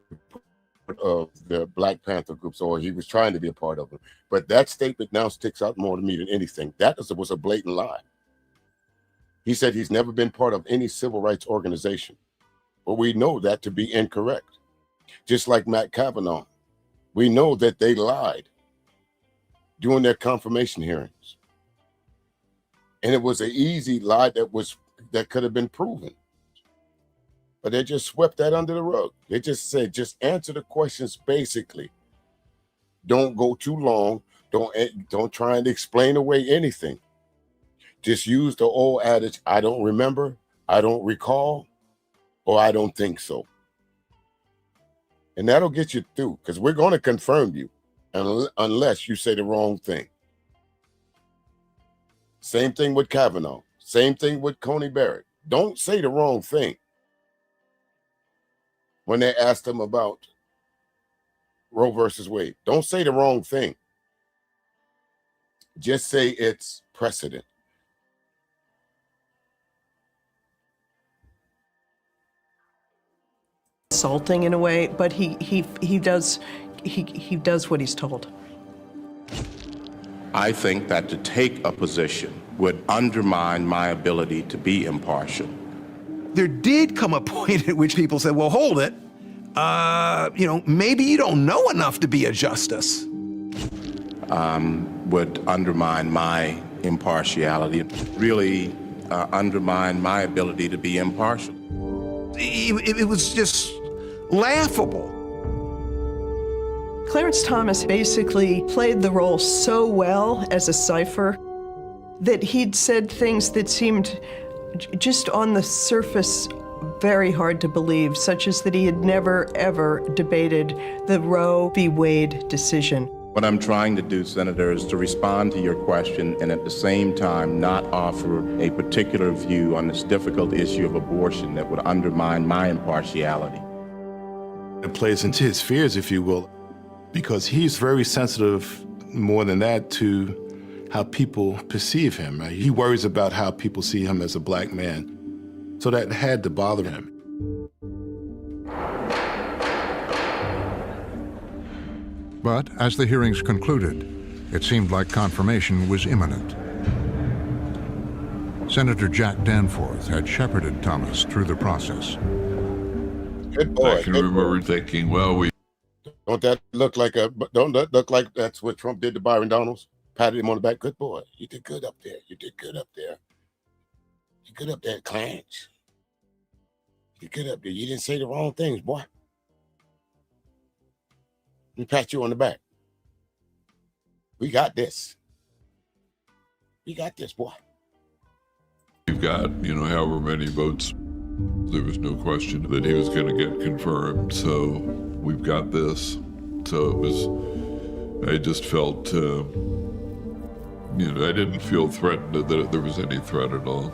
part of the Black Panther groups, or he was trying to be a part of them. But that statement now sticks out more to me than anything. That was a blatant lie. He said he's never been part of any civil rights organization. But we know that to be incorrect. Just like Matt Kavanaugh. We know that they lied during their confirmation hearings. And it was an easy lie that could have been proven. But they just swept that under the rug. They just said, just answer the questions basically. Don't go too long. Don't try and explain away anything. Just use the old adage, I don't remember, I don't recall, or I don't think so. And that'll get you through, because we're going to confirm you unless you say the wrong thing. Same thing with Kavanaugh. Same thing with Coney Barrett. Don't say the wrong thing. When they asked him about Roe versus Wade, don't say the wrong thing. Just say it's precedent. Insulting in a way, but he does what he's told. I think that to take a position would undermine my ability to be impartial. There did come a point at which people said, well, hold it. Maybe you don't know enough to be a justice. Would undermine my impartiality. Really, undermine my ability to be impartial. It was just laughable. Clarence Thomas basically played the role so well as a cipher that he'd said things that seemed just on the surface very hard to believe, such as that he had never, ever debated the Roe v. Wade decision. What I'm trying to do, Senator, is to respond to your question and at the same time not offer a particular view on this difficult issue of abortion that would undermine my impartiality. It plays into his fears, if you will, because he's very sensitive, more than that, to how people perceive him. Right? He worries about how people see him as a black man. So that had to bother him. But as the hearings concluded, it seemed like confirmation was imminent. Senator Jack Danforth had shepherded Thomas through the process. Good boy. I can remember thinking, well, don't that look like that's what Trump did to Byron Donalds? Patted him on the back. Good boy. You did good up there. You did good up there. You good up there, Clarence. You good up there. You didn't say the wrong things, boy. Let me pat you on the back. We got this. We got this, boy. We've got, however many votes. There was no question that he was going to get confirmed. So we've got this. So I just felt, I didn't feel threatened that there was any threat at all.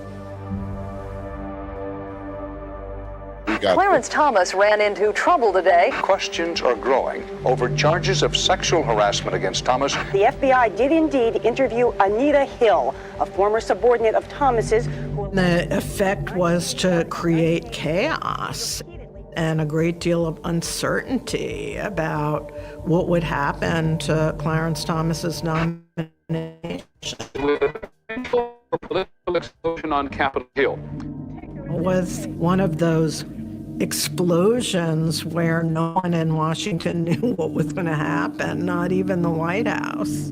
Clarence Thomas ran into trouble today. Questions are growing over charges of sexual harassment against Thomas. The FBI did indeed interview Anita Hill, a former subordinate of Thomas's. The effect was to create chaos and a great deal of uncertainty about what would happen to Clarence Thomas's nomination. Political explosion on Capitol Hill was one of those explosions where no one in Washington knew what was going to happen, not even the White House.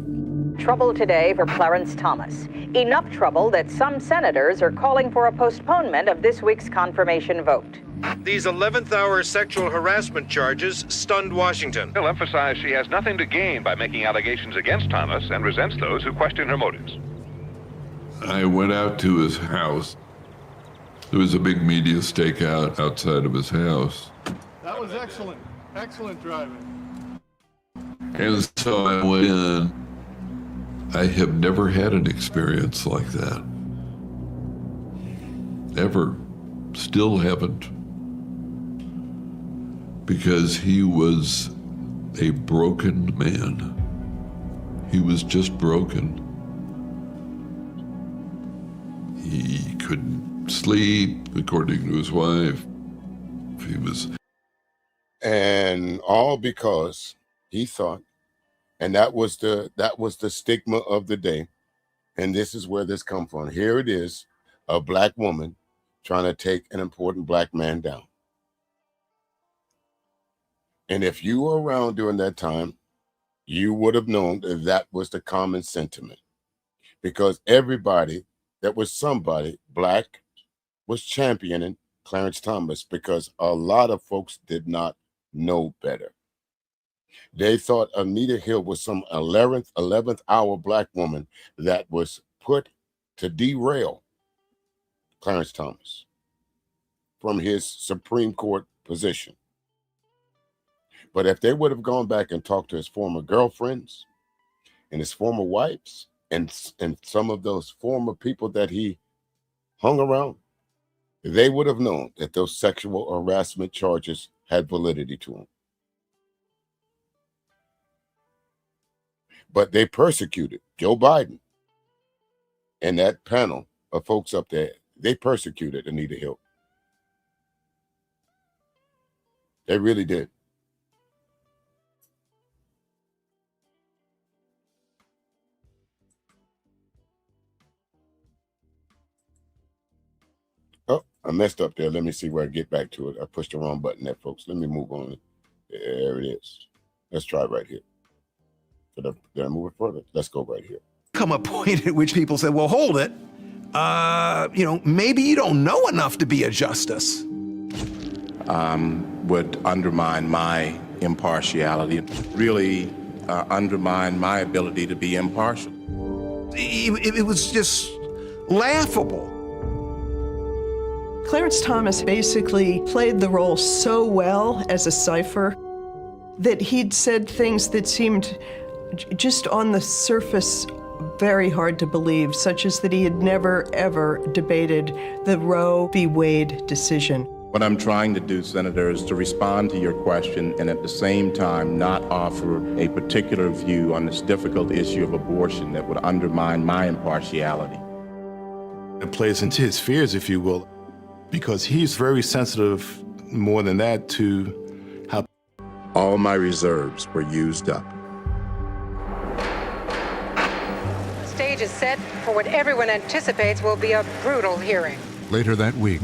Trouble today for Clarence Thomas. Enough trouble that some senators are calling for a postponement of this week's confirmation vote. These 11th hour sexual harassment charges stunned Washington. Hill emphasized she has nothing to gain by making allegations against Thomas and resents those who question her motives. I went out to his house. There was a big media stakeout outside of his house. That was excellent. Excellent driving. And so I went in. I have never had an experience like that. Ever. Still haven't. Because he was a broken man. He was just broken. He couldn't sleep, according to his wife. He was. And all because he thought, and that was the stigma of the day. And this is where this comes from. Here it is, a black woman trying to take an important black man down. And if you were around during that time, you would have known that that was the common sentiment. Because everybody that was somebody black was championing Clarence Thomas, because a lot of folks did not know better. They thought Anita Hill was some 11th hour black woman that was put to derail Clarence Thomas from his Supreme Court position. But if they would have gone back and talked to his former girlfriends and his former wives and some of those former people that he hung around, they would have known that those sexual harassment charges had validity to them. But they persecuted Joe Biden and that panel of folks up there. They persecuted Anita Hill. They really did. Oh, I messed up there. Let me see where I get back to it. I pushed the wrong button there, folks. Let me move on. There it is. Let's try right here. Did I move it further? Let's go right here. Come a point at which people say, well, hold it. maybe you don't know enough to be a justice. Would undermine my impartiality, really undermine my ability to be impartial. It was just laughable. Clarence Thomas basically played the role so well as a cipher that he'd said things that seemed just on the surface very hard to believe, such as that he had never, ever debated the Roe v. Wade decision. What I'm trying to do, Senator, is to respond to your question and at the same time not offer a particular view on this difficult issue of abortion that would undermine my impartiality. It plays into his fears, if you will, because he's very sensitive, more than that, to how all my reserves were used up. The stage is set for what everyone anticipates will be a brutal hearing. Later that week,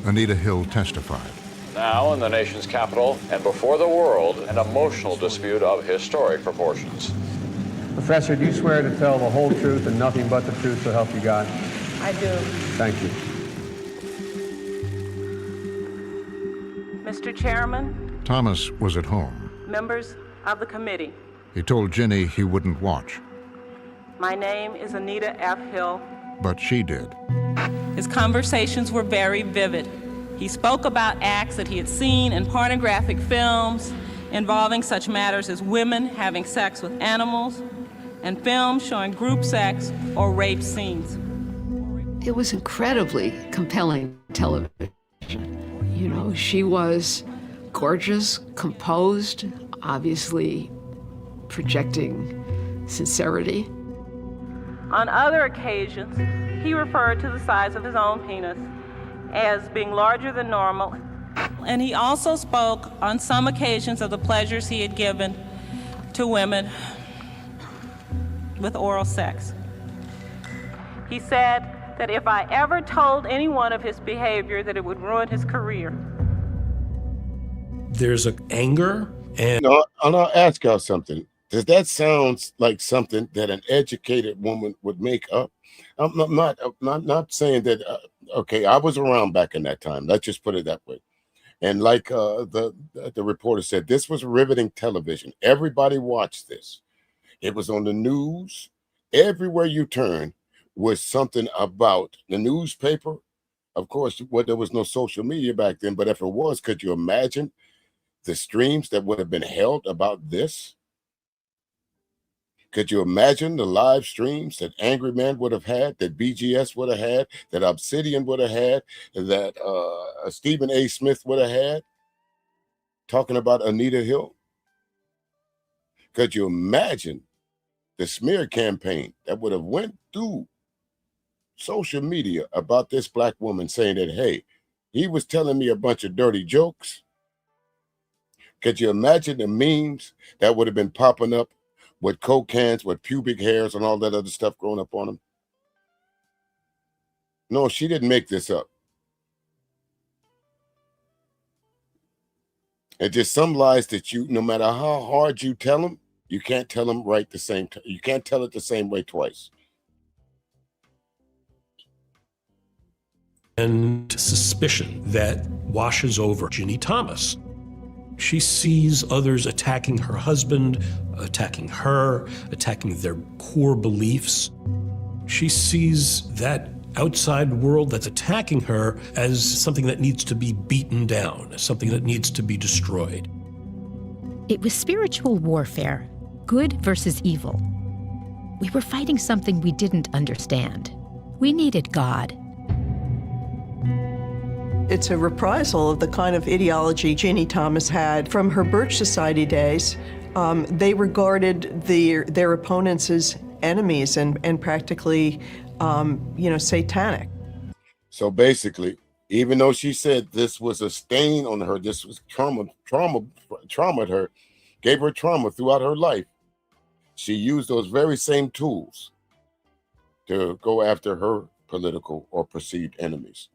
Anita Hill testified. Now in the nation's capital and before the world, an emotional dispute of historic proportions. Professor, do you swear to tell the whole truth and nothing but the truth, so help you God? I do. Thank you. Mr. Chairman, Thomas was at home. members of the committee, He told Ginni he wouldn't watch, my name is Anita F. Hill. but she did. His conversations were very vivid. He spoke about acts that he had seen in pornographic films involving such matters as women having sex with animals and films showing group sex or rape scenes. It was incredibly compelling television. You know, she was gorgeous, composed, obviously projecting sincerity. On other occasions, he referred to the size of his own penis as being larger than normal, and he also spoke on some occasions of the pleasures he had given to women with oral sex. He said that if I ever told anyone of his behavior, that it would ruin his career. There's an anger and... No, I'll ask y'all something. Does that sound like something that an educated woman would make up? I'm not saying that, okay, I was around back in that time. Let's just put it that way. And like the reporter said, this was riveting television. Everybody watched this. It was on the news. Everywhere you turn was something about the newspaper. Of course, there was no social media back then, but if it was, could you imagine the streams that would have been held about this? Could you imagine the live streams that Angry Man would have had, that BGS would have had, that Obsidian would have had, that Stephen A. Smith would have had, talking about Anita Hill? Could you imagine the smear campaign that would have went through social media about this black woman saying that, hey, he was telling me a bunch of dirty jokes? Could you imagine the memes that would have been popping up with Coke cans, with pubic hairs and all that other stuff growing up on them? No, she didn't make this up. And just some lies that you, no matter how hard you tell them, you can't tell them right the same time. You can't tell it the same way twice. And suspicion that washes over Ginni Thomas. She sees others attacking her husband, attacking her, attacking their core beliefs. She sees that outside world that's attacking her as something that needs to be beaten down, as something that needs to be destroyed. It was spiritual warfare, good versus evil. We were fighting something we didn't understand. We needed God. It's a reprisal of the kind of ideology Ginni Thomas had from her Birch Society days. They regarded their opponents as enemies and practically, satanic. So basically, even though she said this was a stain on her, this was traumaed her, gave her trauma throughout her life, she used those very same tools to go after her political or perceived enemies.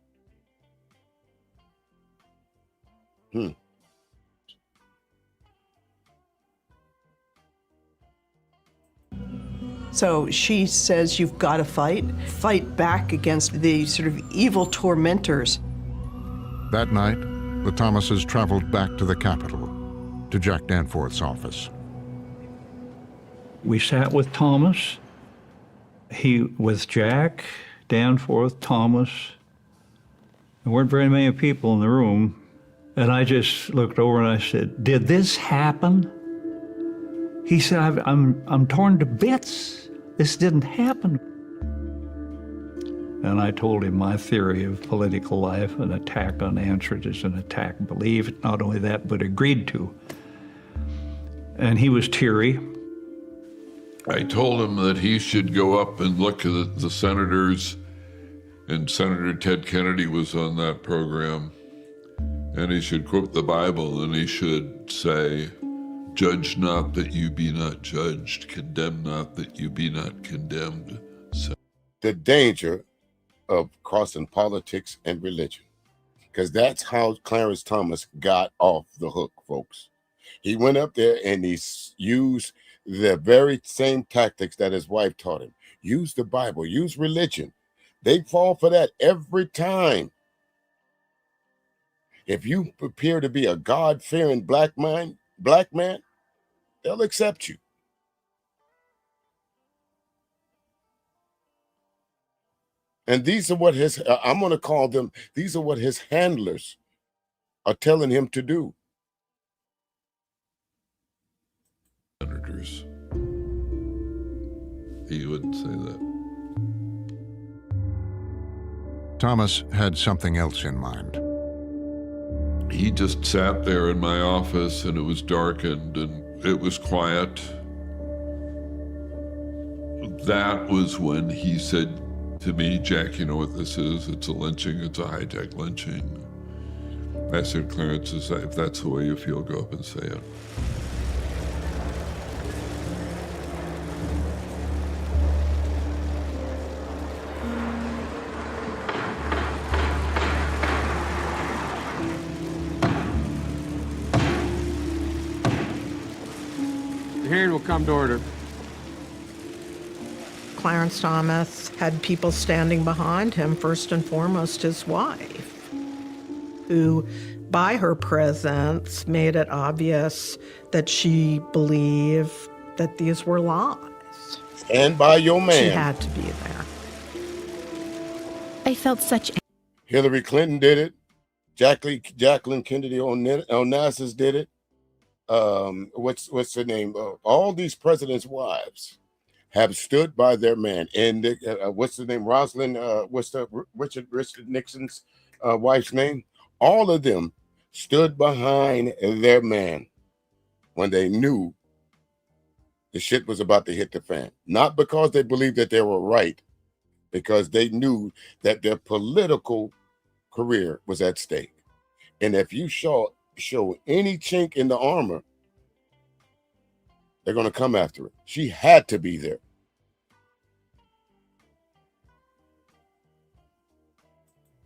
So she says you've got to fight back against the sort of evil tormentors. That night, the Thomases traveled back to the Capitol, to Jack Danforth's office. We sat with Thomas, with Jack, Danforth, Thomas. There weren't very many people in the room. And I just looked over and I said, "Did this happen?" He said, I'm torn to bits. This didn't happen. And I told him my theory of political life: an attack unanswered is an attack believed. Not only that, but agreed to. And he was teary. I told him that he should go up and look at the senators, and Senator Ted Kennedy was on that program, and he should quote the Bible, and he should say, "Judge not that you be not judged, condemn not that you be not condemned." So. The danger of crossing politics and religion, because that's how Clarence Thomas got off the hook, folks. He went up there and he used the very same tactics that his wife taught him. Use the Bible, use religion. They fall for that every time. If you appear to be a God-fearing black man, they'll accept you. And these are what his, I'm going to call them, these are what his handlers are telling him to do. Senators. He wouldn't say that. Thomas had something else in mind. He just sat there in my office, and it was darkened and it was quiet. That was when he said to me, "Jack, you know what this is? It's a lynching. It's a high-tech lynching." I said, "Clarence, if that's the way you feel, go up and say it." The hearing will come to order. Clarence Thomas had people standing behind him, first and foremost his wife, who, by her presence, made it obvious that she believed that these were lies. Stand by your man. She had to be there. I felt such... Hillary Clinton did it. Jacqueline Kennedy Onassis did it. What's her name? All these presidents' wives have stood by their man. And what's the name? Rosalind, Richard Nixon's wife's name? All of them stood behind their man when they knew the shit was about to hit the fan. Not because they believed that they were right, because they knew that their political career was at stake. And if you show any chink in the armor, they're going to come after it. She had to be there.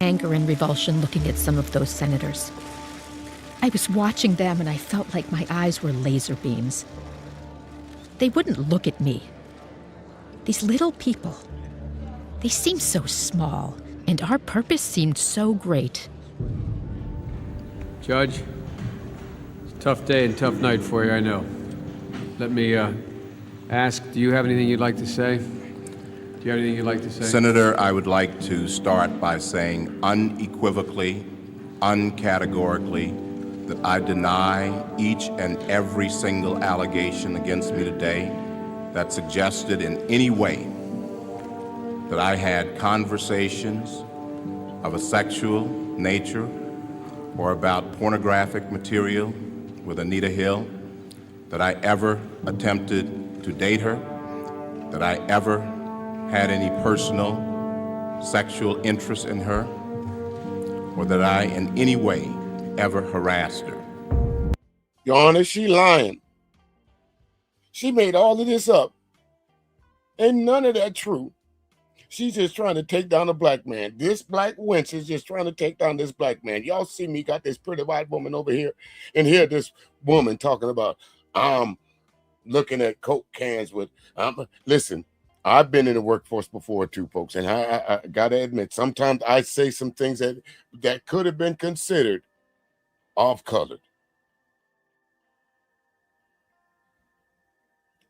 Anger and revulsion looking at some of those senators. I was watching them and I felt like my eyes were laser beams. They wouldn't look at me. These little people, they seemed so small, and our purpose seemed so great. Judge, it's a tough day and tough night for you, I know. Let me ask, do you have anything you'd like to say? Do you have anything you'd like to say? Senator, I would like to start by saying unequivocally, uncategorically, that I deny each and every single allegation against me today that suggested in any way that I had conversations of a sexual nature or about pornographic material with Anita Hill, that I ever attempted to date her, that I ever had any personal sexual interest in her, or that I in any way ever harassed her. Your Honor, she lying. She made all of this up. Ain't none of that true. She's just trying to take down a black man. This black wench is just trying to take down this black man. Y'all see me got this pretty white woman over here, and here this woman talking about, I'm looking at Coke cans with, listen, I've been in the workforce before too, folks, and I gotta admit, sometimes I say some things that could have been considered off-colored.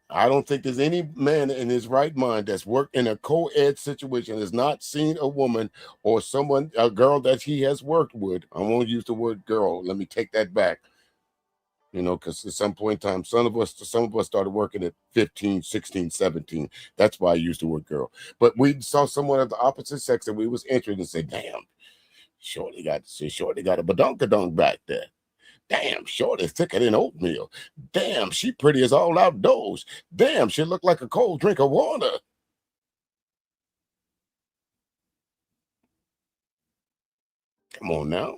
I don't think there's any man in his right mind that's worked in a co-ed situation has not seen a woman or someone, a girl that he has worked with. I won't use the word girl. Let me take that back. You know, because at some point in time, some of us started working at 15, 16, 17. That's why I used the word girl. But we saw someone of the opposite sex and we was interested and say, damn, Shorty got a badonkadonk back there. Damn, Shorty thicker than oatmeal. Damn, she pretty as all outdoors. Damn, she look like a cold drink of water. Come on now.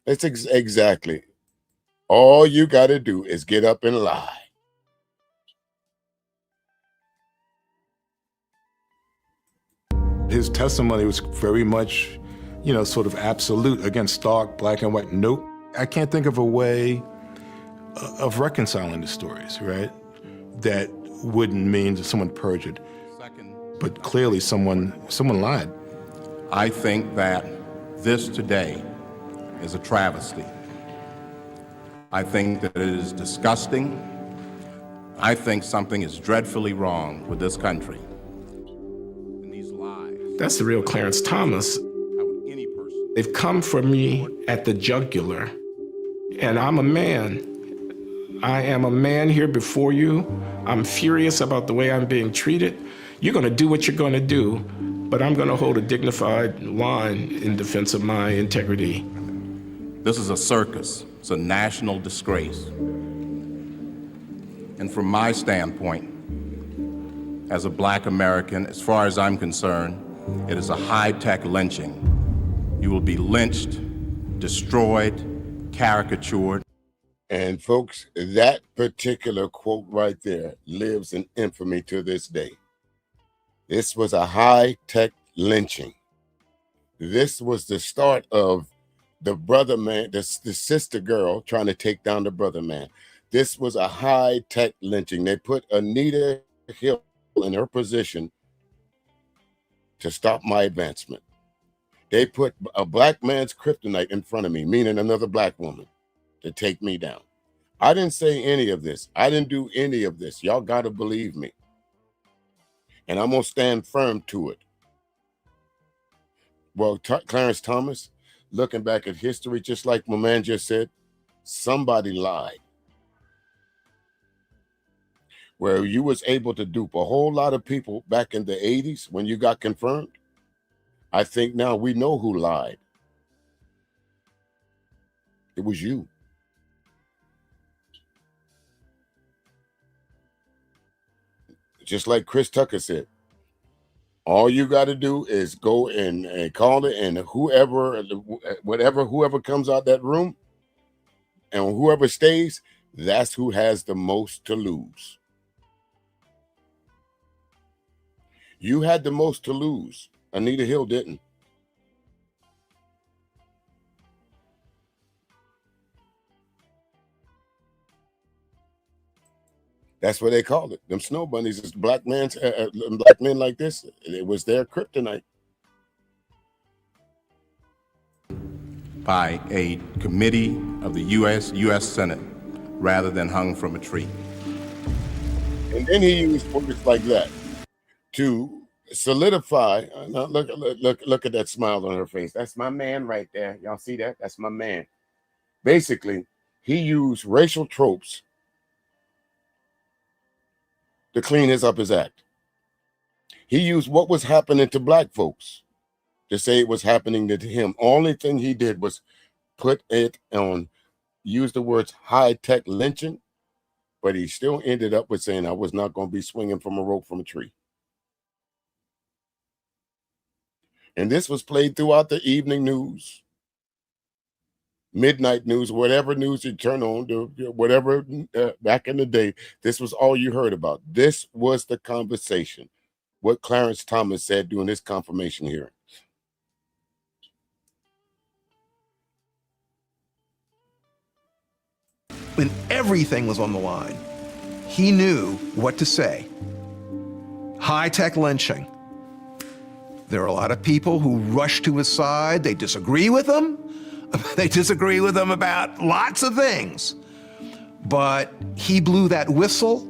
It's exactly. All you got to do is get up and lie. His testimony was very much, sort of absolute, again, stark, black and white. Nope. I can't think of a way of reconciling the stories, right? That wouldn't mean that someone perjured. But clearly someone lied. I think that this today is a travesty. I think that it is disgusting. I think something is dreadfully wrong with this country. And these lies. That's the real Clarence Thomas. They've come for me at the jugular, and I'm a man. I am a man here before you. I'm furious about the way I'm being treated. You're going to do what you're going to do, but I'm going to hold a dignified line in defense of my integrity. This is a circus. It's a national disgrace. And from my standpoint, as a black American, as far as I'm concerned, it is a high-tech lynching. You will be lynched, destroyed, caricatured. And folks, that particular quote right there lives in infamy to this day. This was a high-tech lynching. This was the start of the brother man, the sister girl trying to take down the brother man. This was a high-tech lynching. They put Anita Hill in her position to stop my advancement. They put a black man's kryptonite in front of me, meaning another black woman, to take me down. I didn't say any of this. I didn't do any of this. Y'all got to believe me. And I'm going to stand firm to it. Well, Clarence Thomas, looking back at history, just like my man just said, somebody lied. Where you was able to dupe a whole lot of people back in the 80s when you got confirmed. I think now we know who lied. It was you. Just like Chris Tucker said, all you got to do is go and call it, and whoever comes out that room and whoever stays, that's who has the most to lose. You had the most to lose. Anita Hill didn't. That's what they called it. Them snow bunnies is black men like this. It was their kryptonite. By a committee of the U.S. Senate rather than hung from a tree. And then he used words like that to solidify. Look at that smile on her face. That's my man right there. Y'all see that? That's my man. Basically, he used racial tropes to clean up his act. He used what was happening to black folks to say it was happening to him. Only thing he did was put it on, use the words high-tech lynching, but he still ended up with saying I was not going to be swinging from a rope from a tree. And this was played throughout the evening news, midnight news, whatever news you turn on, whatever back in the day, this was all you heard about. This was the conversation, what Clarence Thomas said during his confirmation hearing. When everything was on the line, he knew what to say high-tech lynching. There are a lot of people who rush to his side. They disagree with him. They disagree with him about lots of things. But he blew that whistle,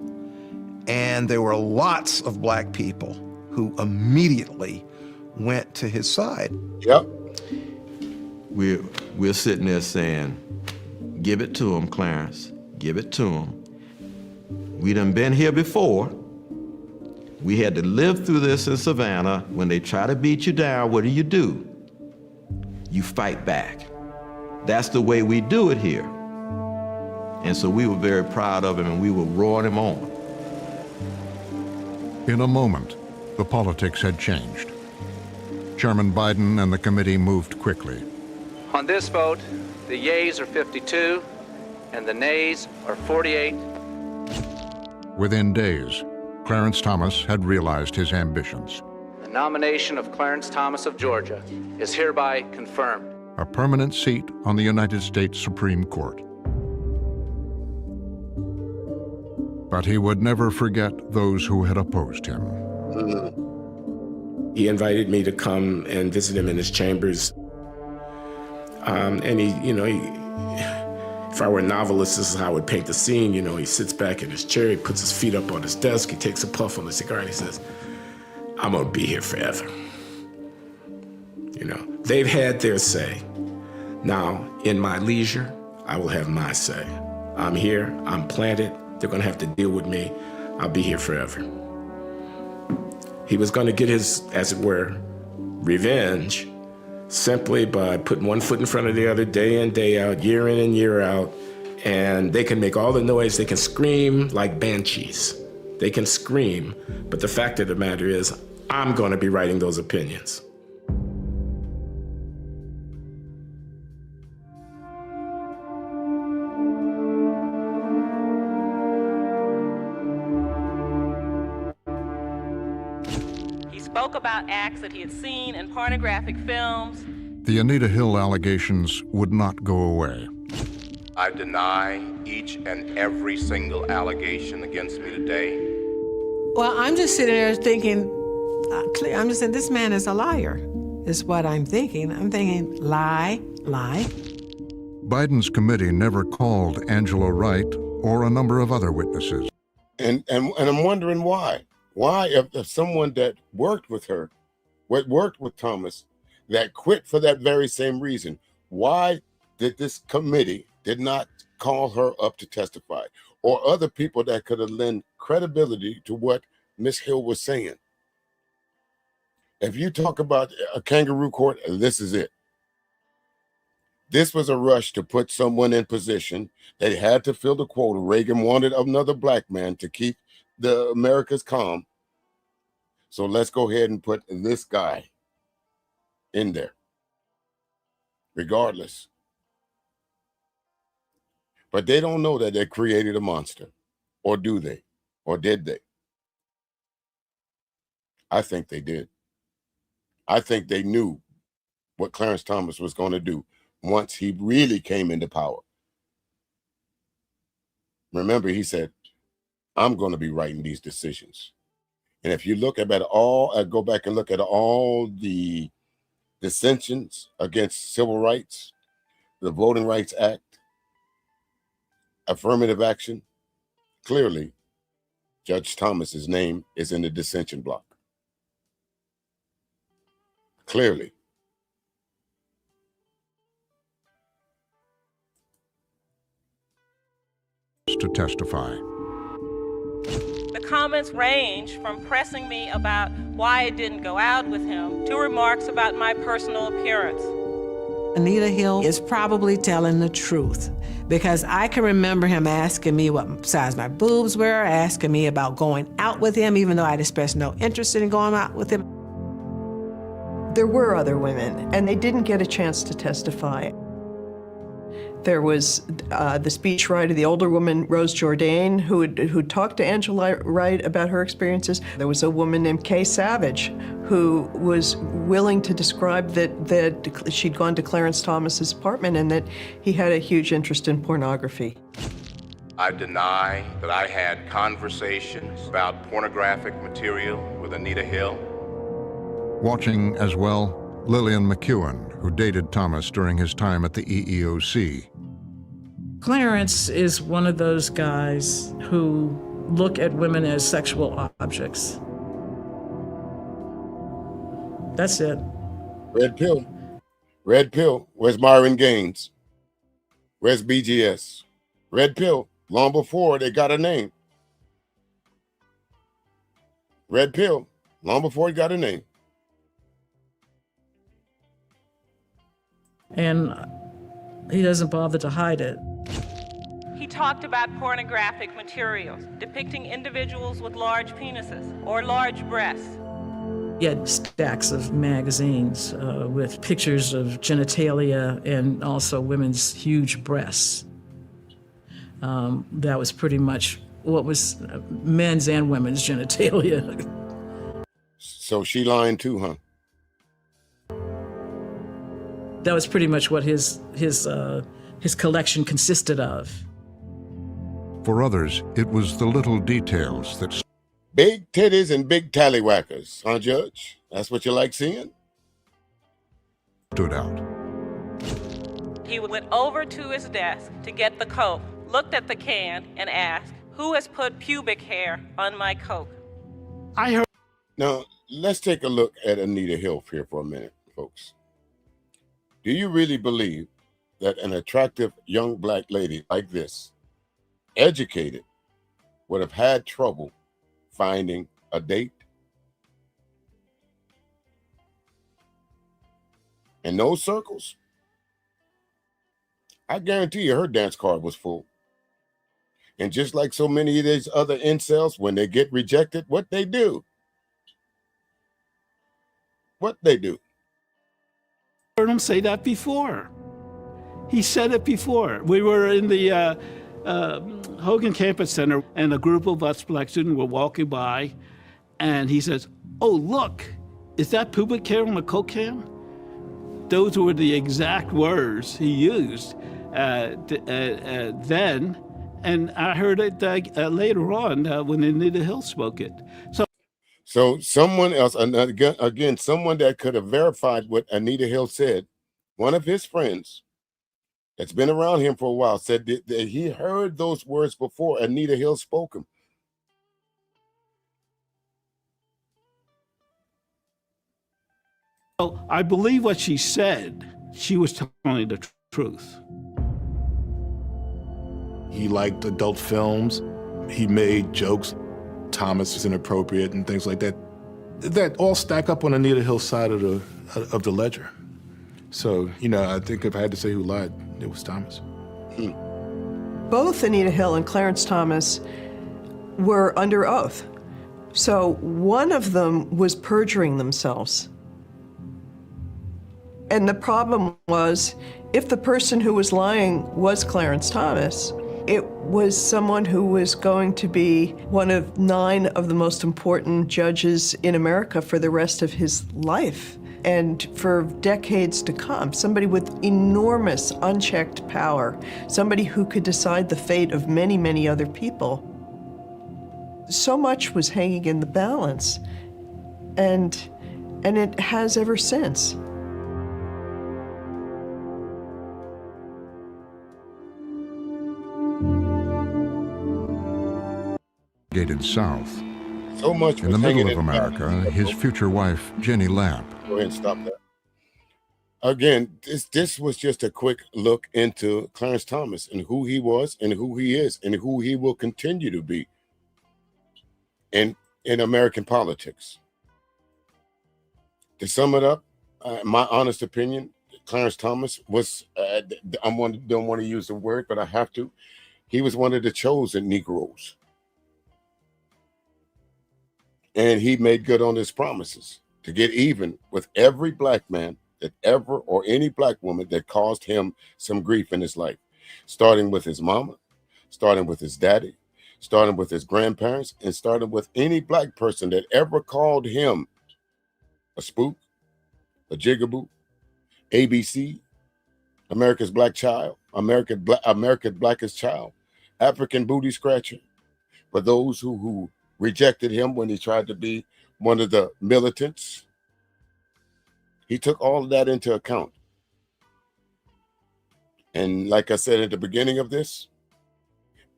and there were lots of black people who immediately went to his side. Yep. We're sitting there saying, give it to him, Clarence. Give it to him. We done been here before. We had to live through this in Savannah. When they try to beat you down, what do? You fight back. That's the way we do it here. And so we were very proud of him, and we were roaring him on. In a moment, the politics had changed. Chairman Biden and the committee moved quickly. On this vote, the yeas are 52 and the nays are 48. Within days, Clarence Thomas had realized his ambitions. The nomination of Clarence Thomas of Georgia is hereby confirmed. A permanent seat on the United States Supreme Court. But he would never forget those who had opposed him. He invited me to come and visit him in his chambers. And if I were a novelist, this is how I would paint the scene. He sits back in his chair, he puts his feet up on his desk, he takes a puff on the cigar, and he says, I'm gonna be here forever. They've had their say. Now, in my leisure, I will have my say. I'm here, I'm planted, they're gonna have to deal with me, I'll be here forever. He was gonna get his, as it were, revenge simply by putting one foot in front of the other day in, day out, year in and year out, and they can make all the noise, they can scream like banshees. They can scream, but the fact of the matter is, I'm gonna be writing those opinions. Spoke about acts that he had seen in pornographic films. The Anita Hill allegations would not go away. I deny each and every single allegation against me today. Well, I'm just sitting there thinking, I'm just saying, this man is a liar, is what I'm thinking. I'm thinking, lie, lie. Biden's committee never called Angela Wright or a number of other witnesses. And I'm wondering why. Why, if someone that worked with her, worked with Thomas, that quit for that very same reason, why did this committee did not call her up to testify, or other people that could have lent credibility to what Ms. Hill was saying? If you talk about a kangaroo court, this is it. This was a rush to put someone in position. They had to fill the quota. Reagan wanted another black man to keep the America's calm. So let's go ahead and put this guy in there, regardless. But they don't know that they created a monster, or do they? Or did they? I think they did. I think they knew what Clarence Thomas was going to do once he really came into power. Remember, he said, I'm going to be writing these decisions. And if you look at all, go back and look at all the dissensions against civil rights, the Voting Rights Act, affirmative action, clearly Judge Thomas's name is in the dissension block. Clearly. To testify. The comments range from pressing me about why I didn't go out with him to remarks about my personal appearance. Anita Hill is probably telling the truth, because I can remember him asking me what size my boobs were, asking me about going out with him, even though I'd expressed no interest in going out with him. There were other women, and they didn't get a chance to testify. There was the speechwriter, the older woman, Rose Jourdain, who talked to Angela Wright about her experiences. There was a woman named Kay Savage, who was willing to describe that she'd gone to Clarence Thomas's apartment and that he had a huge interest in pornography. I deny that I had conversations about pornographic material with Anita Hill. Watching as well, Lillian McEwen, who dated Thomas during his time at the EEOC. Clarence is one of those guys who look at women as sexual objects. That's it. Red pill. Red pill. Where's Myron Gaines? Where's BGS? Red pill. Long before they got a name. Red pill. Long before he got a name. And he doesn't bother to hide it. He talked about pornographic materials depicting individuals with large penises or large breasts. He had stacks of magazines with pictures of genitalia and also women's huge breasts. That was pretty much what was men's and women's genitalia. So she lying too, huh? That was pretty much what his collection consisted of. For others, it was the little details that... Big titties and big tallywhackers, huh, Judge? That's what you like seeing? ...stood out. He went over to his desk to get the Coke, looked at the can, and asked, "Who has put pubic hair on my Coke?" I heard. Now, let's take a look at Anita Hill here for a minute, folks. Do you really believe that an attractive young black lady like this, educated, would have had trouble finding a date? In those circles? I guarantee you her dance card was full. And just like so many of these other incels, when they get rejected, what they do? What they do? Heard him say that before. He said it before. We were in the Hogan Campus Center, and a group of us black students were walking by, and he says, "Oh, look, is that pubic hair on the Coke can?" Those were the exact words he used then, and I heard it later on when Anita Hill spoke it. So someone else, again, someone that could have verified what Anita Hill said, one of his friends that's been around him for a while, said that he heard those words before Anita Hill spoke them. Well, I believe what she said. She was telling the truth. He liked adult films. He made jokes. Thomas is inappropriate and things like that. That all stack up on Anita Hill's side of the ledger. So, you know, I think if I had to say who lied, it was Thomas. Both Anita Hill and Clarence Thomas were under oath. So one of them was perjuring themselves. And the problem was, if the person who was lying was Clarence Thomas, it was someone who was going to be one of 9 of the most important judges in America for the rest of his life and for decades to come. Somebody with enormous unchecked power, somebody who could decide the fate of many, many other people. So much was hanging in the balance, and it has ever since. South. So much in the middle of America, his future wife, Ginni Lamp. Go ahead and stop that. Again, this was just a quick look into Clarence Thomas and who he was and who he is and who he will continue to be in American politics. To sum it up, my honest opinion, Clarence Thomas was, don't want to use the word, but I have to. He was one of the chosen Negroes. And he made good on his promises to get even with every black man that ever, or any black woman that caused him some grief in his life, starting with his mama, starting with his daddy, starting with his grandparents, and starting with any black person that ever called him a spook, a jigaboo, ABC, America's black child, America's blackest child, African booty scratcher. For those who rejected him when he tried to be one of the militants. He took all of that into account. And like I said at the beginning of this,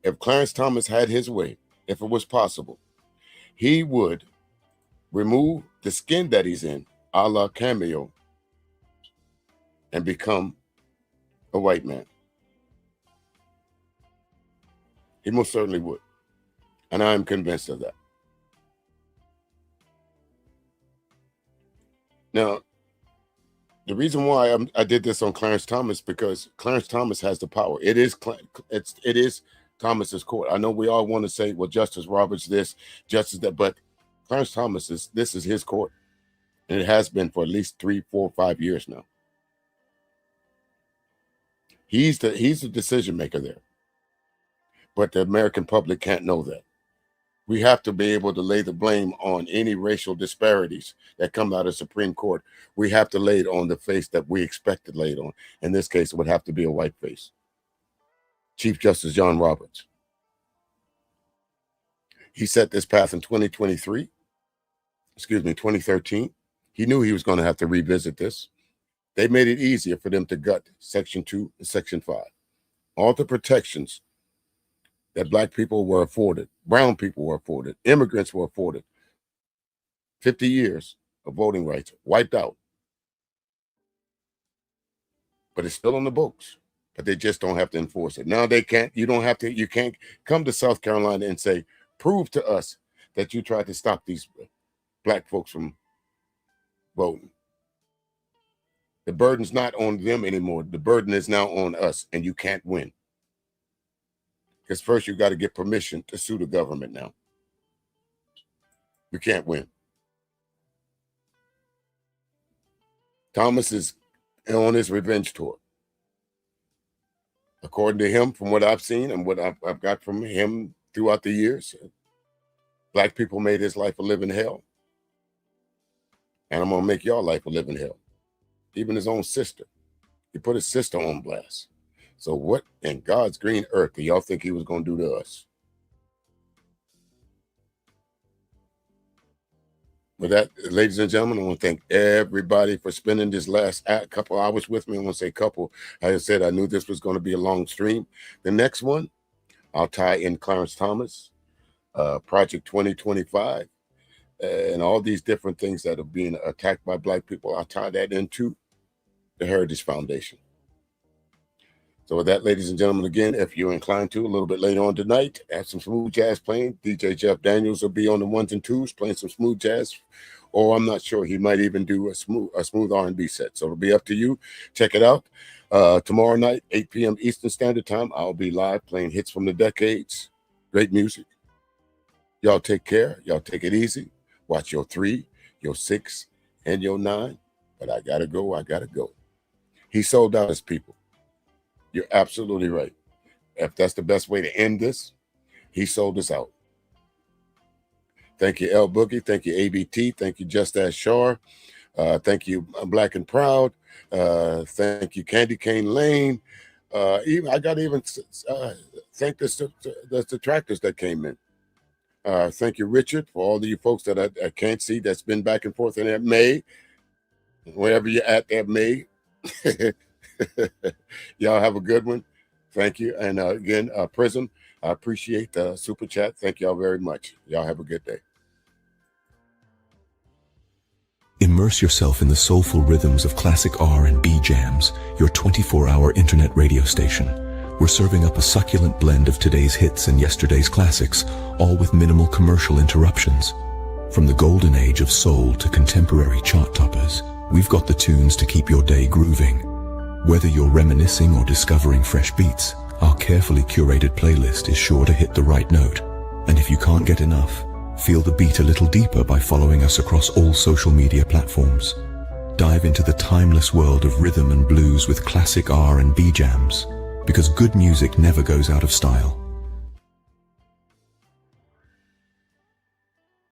if Clarence Thomas had his way, if it was possible, he would remove the skin that he's in, a la Cameo, and become a white man. He most certainly would. And I'm convinced of that. Now, the reason why I did this on Clarence Thomas, because Clarence Thomas has the power. It is Thomas's court. I know we all want to say, well, Justice Roberts this, Justice that, but Clarence Thomas this is his court. And it has been for at least 3, 4, 5 years now. He's the decision maker there. But the American public can't know that. We have to be able to lay the blame on any racial disparities that come out of Supreme Court. We have to lay it on the face that we expect to lay it on. In this case, it would have to be a white face. Chief Justice John Roberts. He set this path in 2013. He knew he was going to have to revisit this. They made it easier for them to gut Section 2 and Section 5. All the protections that Black people were afforded, brown people were afforded, immigrants were afforded. 50 years of voting rights wiped out. But it's still on the books, but they just don't have to enforce it. Now they can't, you can't come to South Carolina and say, prove to us that you tried to stop these Black folks from voting. The burden's not on them anymore. The burden is now on us, and you can't win. Because first you got to get permission to sue the government now. We can't win. Thomas is on his revenge tour. According to him, from what I've seen and what I've got from him throughout the years, Black people made his life a living hell. And I'm going to make y'all life a living hell. Even his own sister. He put his sister on blast. So what in God's green earth do y'all think he was going to do to us? With that, ladies and gentlemen, I want to thank everybody for spending this last couple hours with me. I want to say couple. Like I said, I knew this was going to be a long stream. The next one, I'll tie in Clarence Thomas, Project 2025, and all these different things that are being attacked by Black people. I'll tie that into the Heritage Foundation. So with that, ladies and gentlemen, again, if you're inclined to, a little bit later on tonight, have some smooth jazz playing. DJ Jeff Daniels will be on the 1s and 2s playing some smooth jazz, or I'm not sure, he might even do a smooth R&B set. So it'll be up to you. Check it out. Tomorrow night, 8 p.m. Eastern Standard Time, I'll be live playing hits from the decades. Great music. Y'all take care. Y'all take it easy. Watch your 3, your 6, and your 9. But I gotta go. I gotta go. He sold out his people. You're absolutely right. If that's the best way to end this, he sold us out. Thank you, L Boogie. Thank you, ABT. Thank you, Just As Shar. Thank you, Black and Proud. Thank you, Candy Cane Lane. I got to even thank the detractors that came in. Thank you, Richard, for all of you folks that I can't see that's been back and forth in that May. Wherever you're at that May. Y'all have a good one. Thank you. And again, Prism, I appreciate the super chat. Thank y'all very much. Y'all have a good day. Immerse yourself in the soulful rhythms of classic R&B jams, your 24-hour internet radio station. We're serving up a succulent blend of today's hits and yesterday's classics, all with minimal commercial interruptions. From the golden age of soul to contemporary chart toppers, we've got the tunes to keep your day grooving. Whether you're reminiscing or discovering fresh beats, our carefully curated playlist is sure to hit the right note. And if you can't get enough, feel the beat a little deeper by following us across all social media platforms. Dive into the timeless world of rhythm and blues with classic R&B jams, because good music never goes out of style.